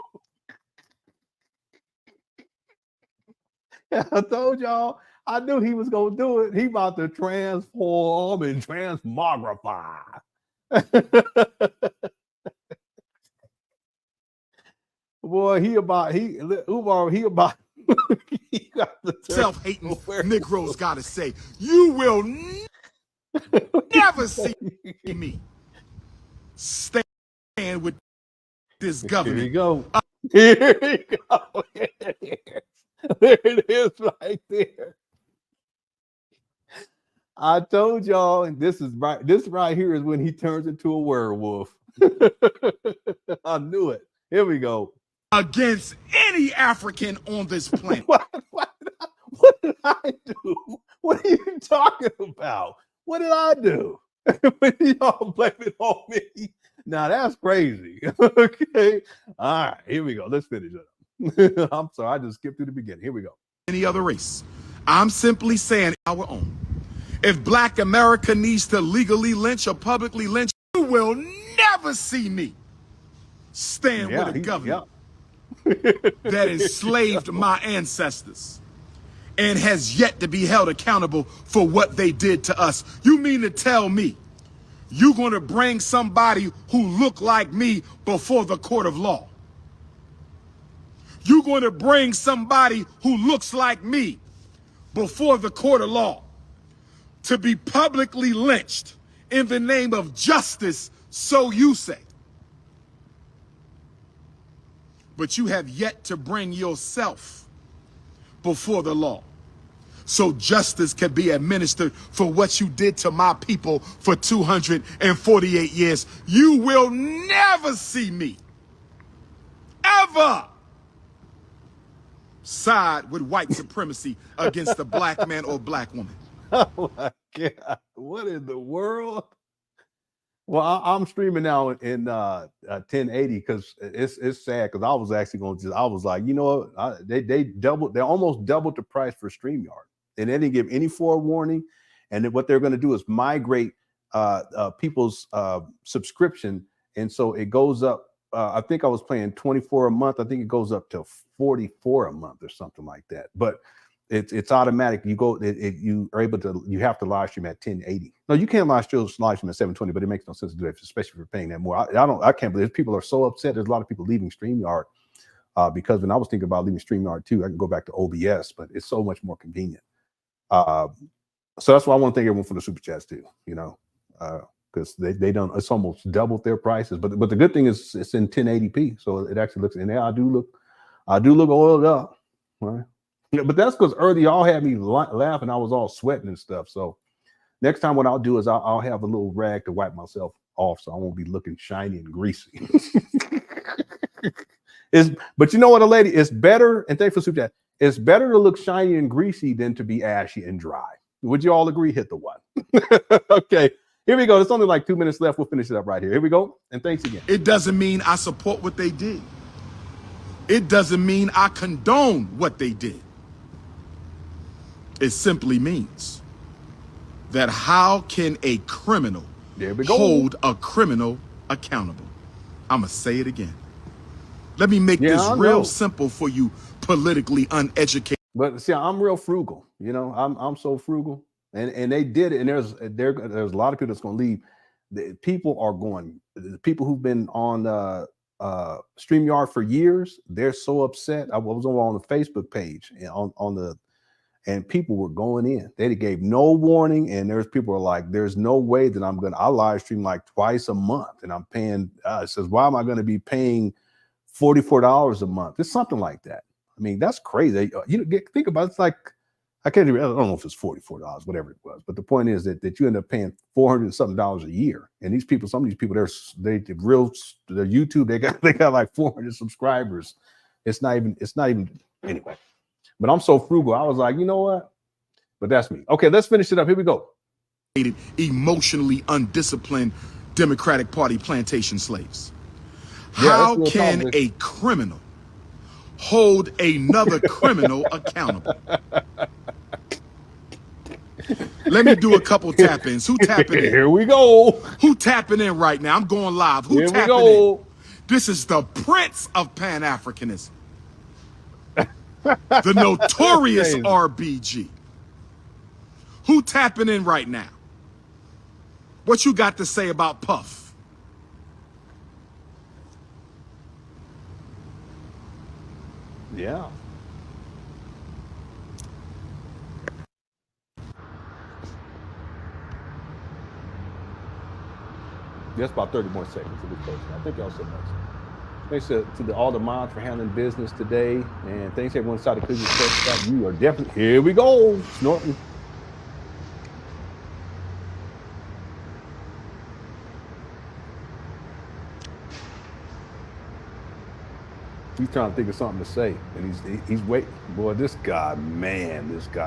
I told y'all, I knew he was gonna do it. He about to transform and transmogrify. Boy, he got the self-hating Negroes gotta say, you will never see me stand with this government. Here you go. Here you go. There it is right there. I told y'all, and this right here is when he turns into a werewolf. I knew it. Here we go. Against any African on this planet. What did I do? What are you talking about? What did I do? Y'all blame it on me. Now that's crazy. Okay. All right, here we go. Let's finish it up. I'm sorry, I just skipped through the beginning. Here we go. Any other race. I'm simply saying our own. If black America needs to legally lynch or publicly lynch, you will never see me stand with a government that enslaved my ancestors and has yet to be held accountable for what they did to us. You mean to tell me you're going to bring somebody who looked like me before the court of law? You're going to bring somebody who looks like me before the court of law to be publicly lynched in the name of justice, so you say. But you have yet to bring yourself before the law, so justice can be administered for what you did to my people for 248 years. You will never see me ever side with white supremacy against a black man or black woman. Oh my God. What in the world? Well, I'm streaming now in 1080 because it's sad because I was actually going to I was like, you know what? They almost doubled the price for StreamYard. And they didn't give any forewarning. And then what they're going to do is migrate people's subscription. And so it goes up. I think I was paying $24 a month. I think it goes up to $44 a month or something like that. But it's automatic. You go, you are able to, you have to live stream at 1080. No, you can't live stream at 720, but it makes no sense to do it, especially if you're paying that more. I can't believe people are so upset. There's a lot of people leaving StreamYard because when I was thinking about leaving StreamYard too, I can go back to OBS, but it's so much more convenient. So that's why I want to thank everyone for the super chats too, you know, because they don't, it's almost doubled their prices. But the good thing is it's in 1080p. So it actually looks, and I do look oiled up, right? Yeah, but that's because early y'all had me laughing. I was all sweating and stuff. So next time what I'll do is I'll have a little rag to wipe myself off so I won't be looking shiny and greasy. But you know what, a lady, it's better, and thanks for super chat, it's better to look shiny and greasy than to be ashy and dry. Would you all agree? Hit the one. Okay, here we go. There's only like 2 minutes left. We'll finish it up right here. Here we go. And thanks again. It doesn't mean I support what they did. It doesn't mean I condone what they did. It simply means that how can a criminal hold a criminal accountable? I'm going to say it again. Let me make this real simple for you politically uneducated. But see, I'm real frugal. You know, I'm so frugal. And they did it. And there's a lot of people that's going to leave. The people who've been on StreamYard for years, they're so upset. I was on the Facebook page and people were going in. They gave no warning, and there's people who are like, "There's no way that I live stream like twice a month, and I'm paying." It says, "Why am I going to be paying $44 a month?" It's something like that. I mean, that's crazy. You think about it, it's like I don't know if it's $44, whatever it was, but the point is that you end up paying $400 something a year, and these people, some of these people, they're YouTube. They got like 400 subscribers. It's not even anyway. But I'm so frugal. I was like, you know what? But that's me. Okay, let's finish it up. Here we go. Emotionally undisciplined Democratic Party plantation slaves. How can a criminal hold another criminal accountable? Let me do a couple tap-ins. Who tapping in? Here we go. Who tapping in right now? I'm going live. Who tapping in? This is the Prince of Pan-Africanism. The notorious RBG. Who tapping in right now? What you got to say about Puff? Yeah. That's about 30 more seconds to be close. I think y'all said much. Thanks to all the mods for handling business today. And thanks everyone inside the Cleveland. You are definitely, here we go, snorting. He's trying to think of something to say. And he's waiting. Boy, this guy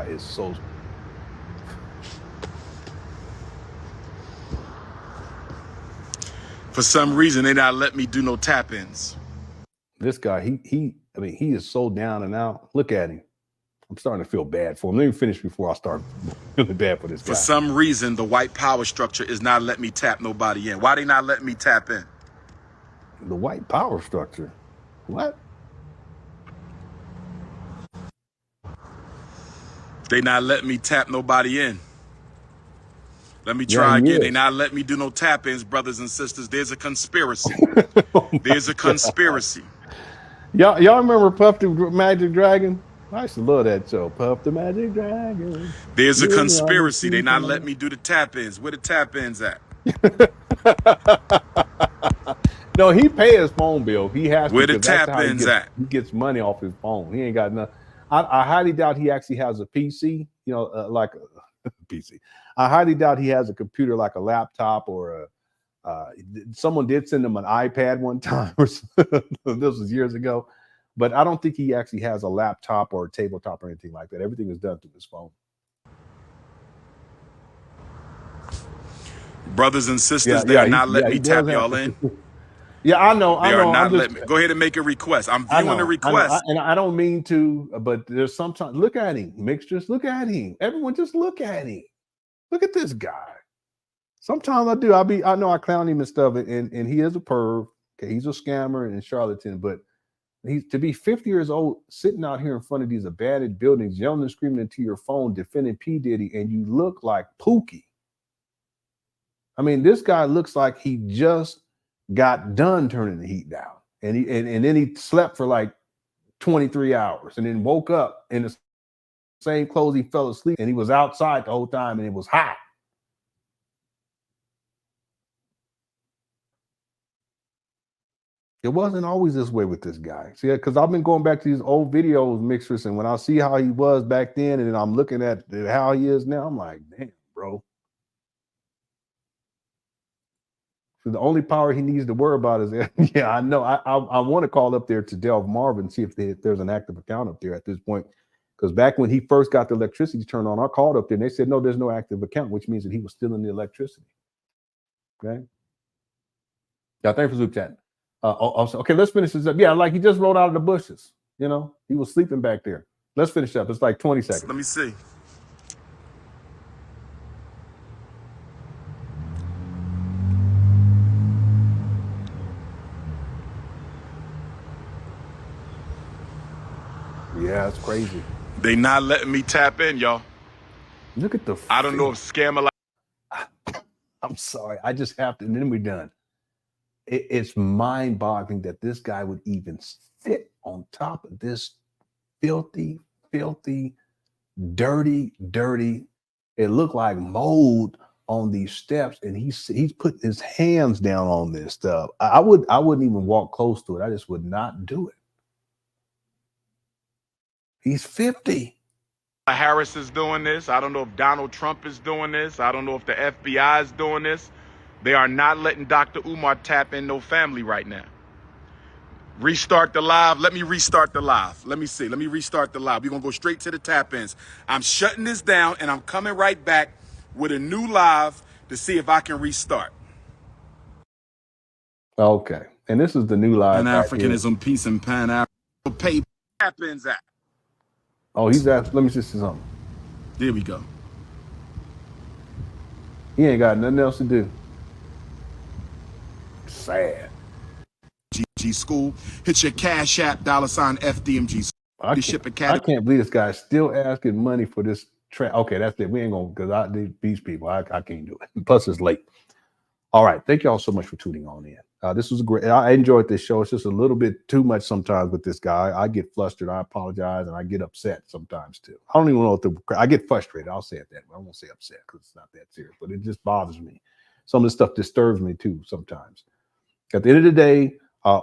is so. For some reason, they not let me do no tap-ins. This guy, he is so down and out. Look at him. I'm starting to feel bad for him. Let me finish before I start feeling bad for this guy. For some reason, the white power structure is not letting me tap nobody in. Why they not letting me tap in? The white power structure? What? They not letting me tap nobody in. Let me try again. They not letting me do no tap-ins, brothers and sisters. There's a conspiracy. There's a conspiracy. Y'all remember Puff the Magic Dragon? I used to love that show, Puff the Magic Dragon. There's a conspiracy. They not letting me do the tap-ins. Where the tap-ins at? No, he pay his phone bill. He has. Where the tap-ins at? He gets money off his phone. He ain't got nothing. I highly doubt he actually has a PC. You know, like a PC. I highly doubt he has a computer like a laptop or someone did send him an iPad one time. This was years ago, but I don't think he actually has a laptop or a tabletop or anything like that. Everything is done through his phone. Brothers and sisters, they are not letting me tap y'all in. Yeah, I know. They are not letting me. Go ahead and make a request. I'm viewing the request. And I don't mean to, but there's sometimes, look at him. Mixtures, look at him. Everyone just look at him. Look at this guy. Sometimes I do. I know I clown him and stuff, and he is a perv. Okay, he's a scammer and charlatan, but he's to be 50 years old, sitting out here in front of these abandoned buildings, yelling and screaming into your phone, defending P. Diddy, and you look like Pookie. I mean, this guy looks like he just got done turning the heat down, and then he slept for like 23 hours, and then woke up in the same clothes he fell asleep, and he was outside the whole time, and it was hot. It wasn't always this way with this guy. See, because I've been going back to these old videos, Mixers, and when I see how he was back then, and then I'm looking at how he is now, I'm like, damn, bro. So the only power he needs to worry about is, yeah, I know. I want to call up there to Delve Marvin and see if there's an active account up there at this point. Because back when he first got the electricity turned on, I called up there and they said, no, there's no active account, which means that he was stealing the electricity. Okay. Yeah, thanks for Zoom chatting. Okay, let's finish this up. Yeah, like he just rolled out of the bushes. You know, he was sleeping back there. Let's finish up. It's like 20 seconds. Let me see. Yeah, it's crazy. They not letting me tap in, y'all. Look at the. I don't know if scammer. I'm sorry. I just have to, and then we're done. It's mind-boggling that this guy would even sit on top of this filthy, dirty. It looked like mold on these steps, and he's putting his hands down on this stuff. I wouldn't even walk close to it. I just would not do it. He's 50. Harris is doing this. I don't know if Donald Trump is doing this. I don't know if the FBI is doing this. They are not letting Dr. Umar tap in no family right now. Restart the live. Let me restart the live. Let me see. Let me restart the live. We're going to go straight to the tap ins. I'm shutting this down and I'm coming right back with a new live to see if I can restart. Okay. And this is the new live. Pan-Africanism, peace and Pan-Africanism. Pay tap ins at. Oh, he's asked. Let me just see something. There we go. He ain't got nothing else to do. Sad. GG School. Hit your Cash App, $FDMG School. I can't believe this guy's still asking money for this track. Okay, that's it. We ain't gonna, because these people, I can't do it. Plus, it's late. All right. Thank you all so much for tuning on in. This was great. I enjoyed this show. It's just a little bit too much sometimes with this guy. I get flustered. I apologize, and I get upset sometimes too. I don't even know I get frustrated. I'll say it that way. I won't say upset because it's not that serious, but it just bothers me. Some of this stuff disturbs me too sometimes. At the end of the day,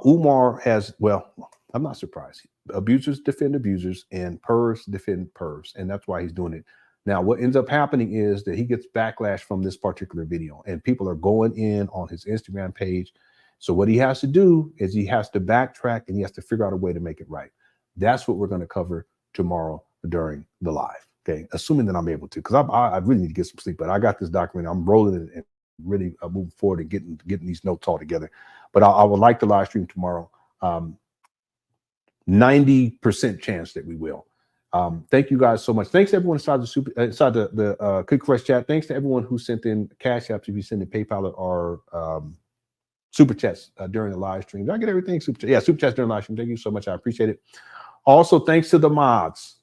Umar has, well, I'm not surprised. Abusers defend abusers and pervs defend pervs, and that's why he's doing it. Now, what ends up happening is that he gets backlash from this particular video, and people are going in on his Instagram page. So what he has to do is he has to backtrack and he has to figure out a way to make it right. That's what we're going to cover tomorrow during the live. Okay, assuming that I'm able to, because I really need to get some sleep. But I got this document. I'm rolling it and really moving forward and getting these notes all together. But I would like to live stream tomorrow. 90% chance that we will. Thank you guys so much. Thanks to everyone inside the Quick Fresh chat. Thanks to everyone who sent in Cash Apps. If you send in PayPal or Super Chats during the live stream. Did I get everything? Super Chats during the live stream. Thank you so much. I appreciate it. Also, thanks to the mods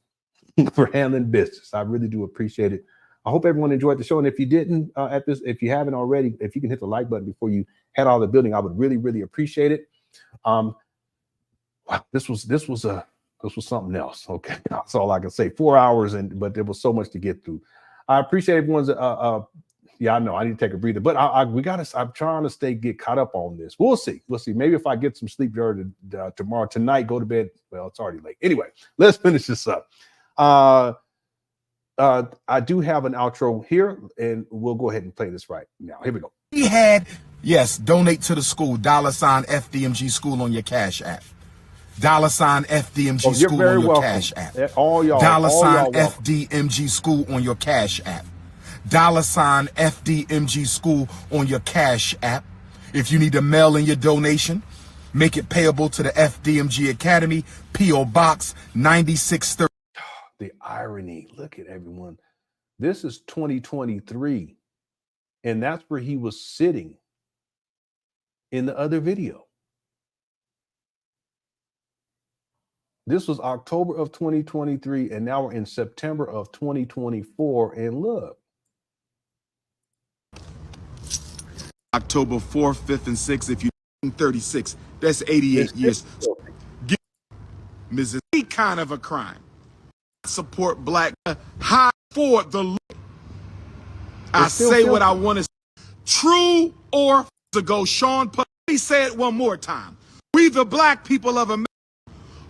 for handling business. I really do appreciate it. I hope everyone enjoyed the show. And if you didn't if you haven't already, if you can hit the like button before you head out of the building, I would really, really appreciate it. Wow, this was something else. Okay, that's all I can say. 4 hours, but there was so much to get through. I appreciate everyone's. Yeah, I know I need to take a breather, but I'm trying to get caught up on this. We'll see. Maybe if I get some sleep tomorrow, tonight, go to bed. Well, it's already late. Anyway, let's finish this up. I do have an outro here, and we'll go ahead and play this right now. Here we go. We donate to the school, $FDMG School on your Cash App. $FDMG School on your Cash App. All y'all. $FDMG School on your Cash App. $FDMG School on your Cash App. If you need to mail in your donation, make it payable to the FDMG Academy, P.O. Box 9630. The irony, look at everyone. This is 2023, and that's where he was sitting in the other video. This was October of 2023, and now we're in September of 2024, and look. October 4th, 5th, and 6th, if you're 36, that's 88 years. Mrs. Any kind of a crime. Support black, high for the law. I say what I want to say. True or ago, Sean, please say it one more time. We, the black people of America,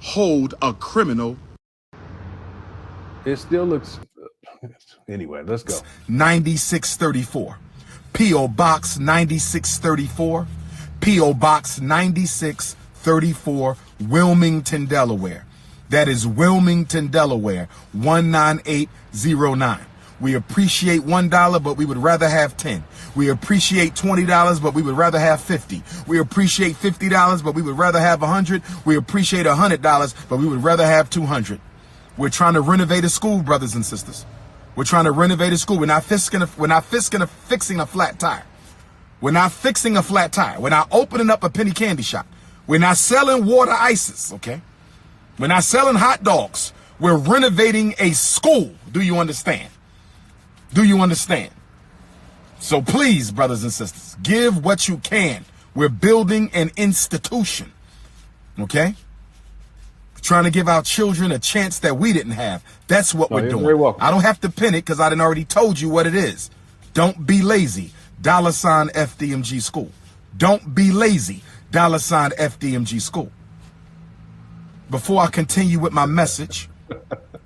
hold a criminal. It still looks, anyway, let's go. 9634. P.O. Box 9634. P.O. Box 9634, Wilmington, Delaware. That is Wilmington, Delaware, 19809. We appreciate $1, but we would rather have 10. We appreciate $20, but we would rather have 50. We appreciate $50, but we would rather have 100. We appreciate $100, but we would rather have 200. We're trying to renovate a school, brothers and sisters. We're trying to renovate a school. We're not fixing a flat tire. We're not fixing a flat tire. We're not opening up a penny candy shop. We're not selling water ices, okay? We're not selling hot dogs. We're renovating a school. Do you understand? Do you understand? So please, brothers and sisters, give what you can. We're building an institution, okay? Trying to give our children a chance that we didn't have. That's what we're doing. I don't have to pin it because I done already told you what it is. Don't be lazy. $FDMG School. Don't be lazy. $FDMG School. Before I continue with my message,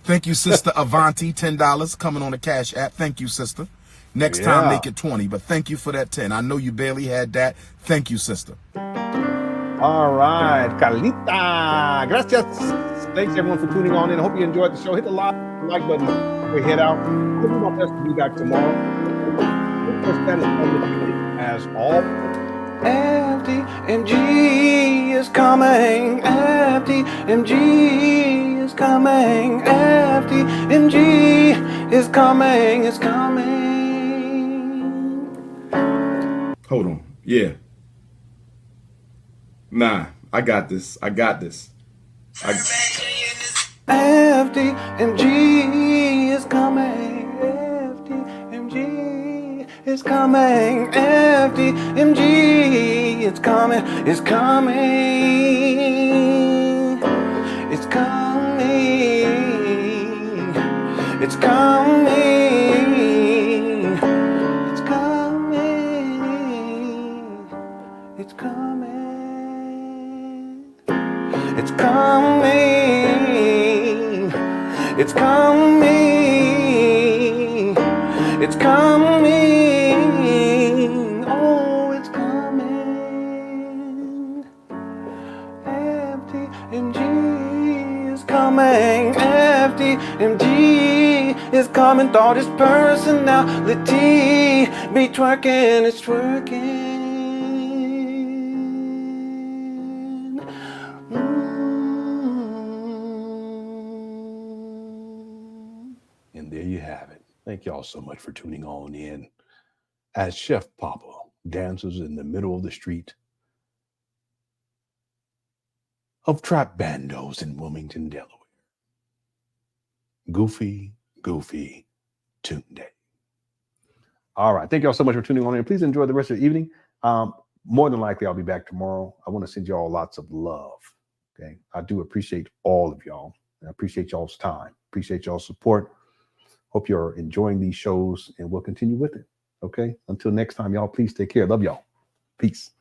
thank you, Sister Avanti, $10 coming on the Cash App. Thank you, sister. Next time, make it 20, but thank you for that 10. I know you barely had that. Thank you, sister. All right, Carlita. Gracias. Thanks, everyone, for tuning on in. I hope you enjoyed the show. Hit the like button before we head out. I'll do my best to be back tomorrow. As all. FDMG is coming. FDMG is coming. FDMG is coming. It's coming. Hold on. Yeah. Nah, I got this. I got this. FDMG is coming. FDMG is coming. FDMG is coming. It's coming. It's coming. It's coming. It's coming. It's coming. It's coming. It's coming. It's coming. Oh, it's coming. FDMG is coming. FDMG is coming. Thought his personality be twerking. It's twerking. And there you have it. Thank y'all so much for tuning on in as Chef Papa dances in the middle of the street of trap bandos in Wilmington, Delaware. Goofy Tune Day. All right. Thank y'all so much for tuning on in. Please enjoy the rest of the evening. More than likely, I'll be back tomorrow. I want to send y'all lots of love. Okay. I do appreciate all of y'all. I appreciate y'all's time. Appreciate y'all's support. Hope you're enjoying these shows, and we'll continue with it. Okay. Until next time, y'all, please take care. Love y'all. Peace.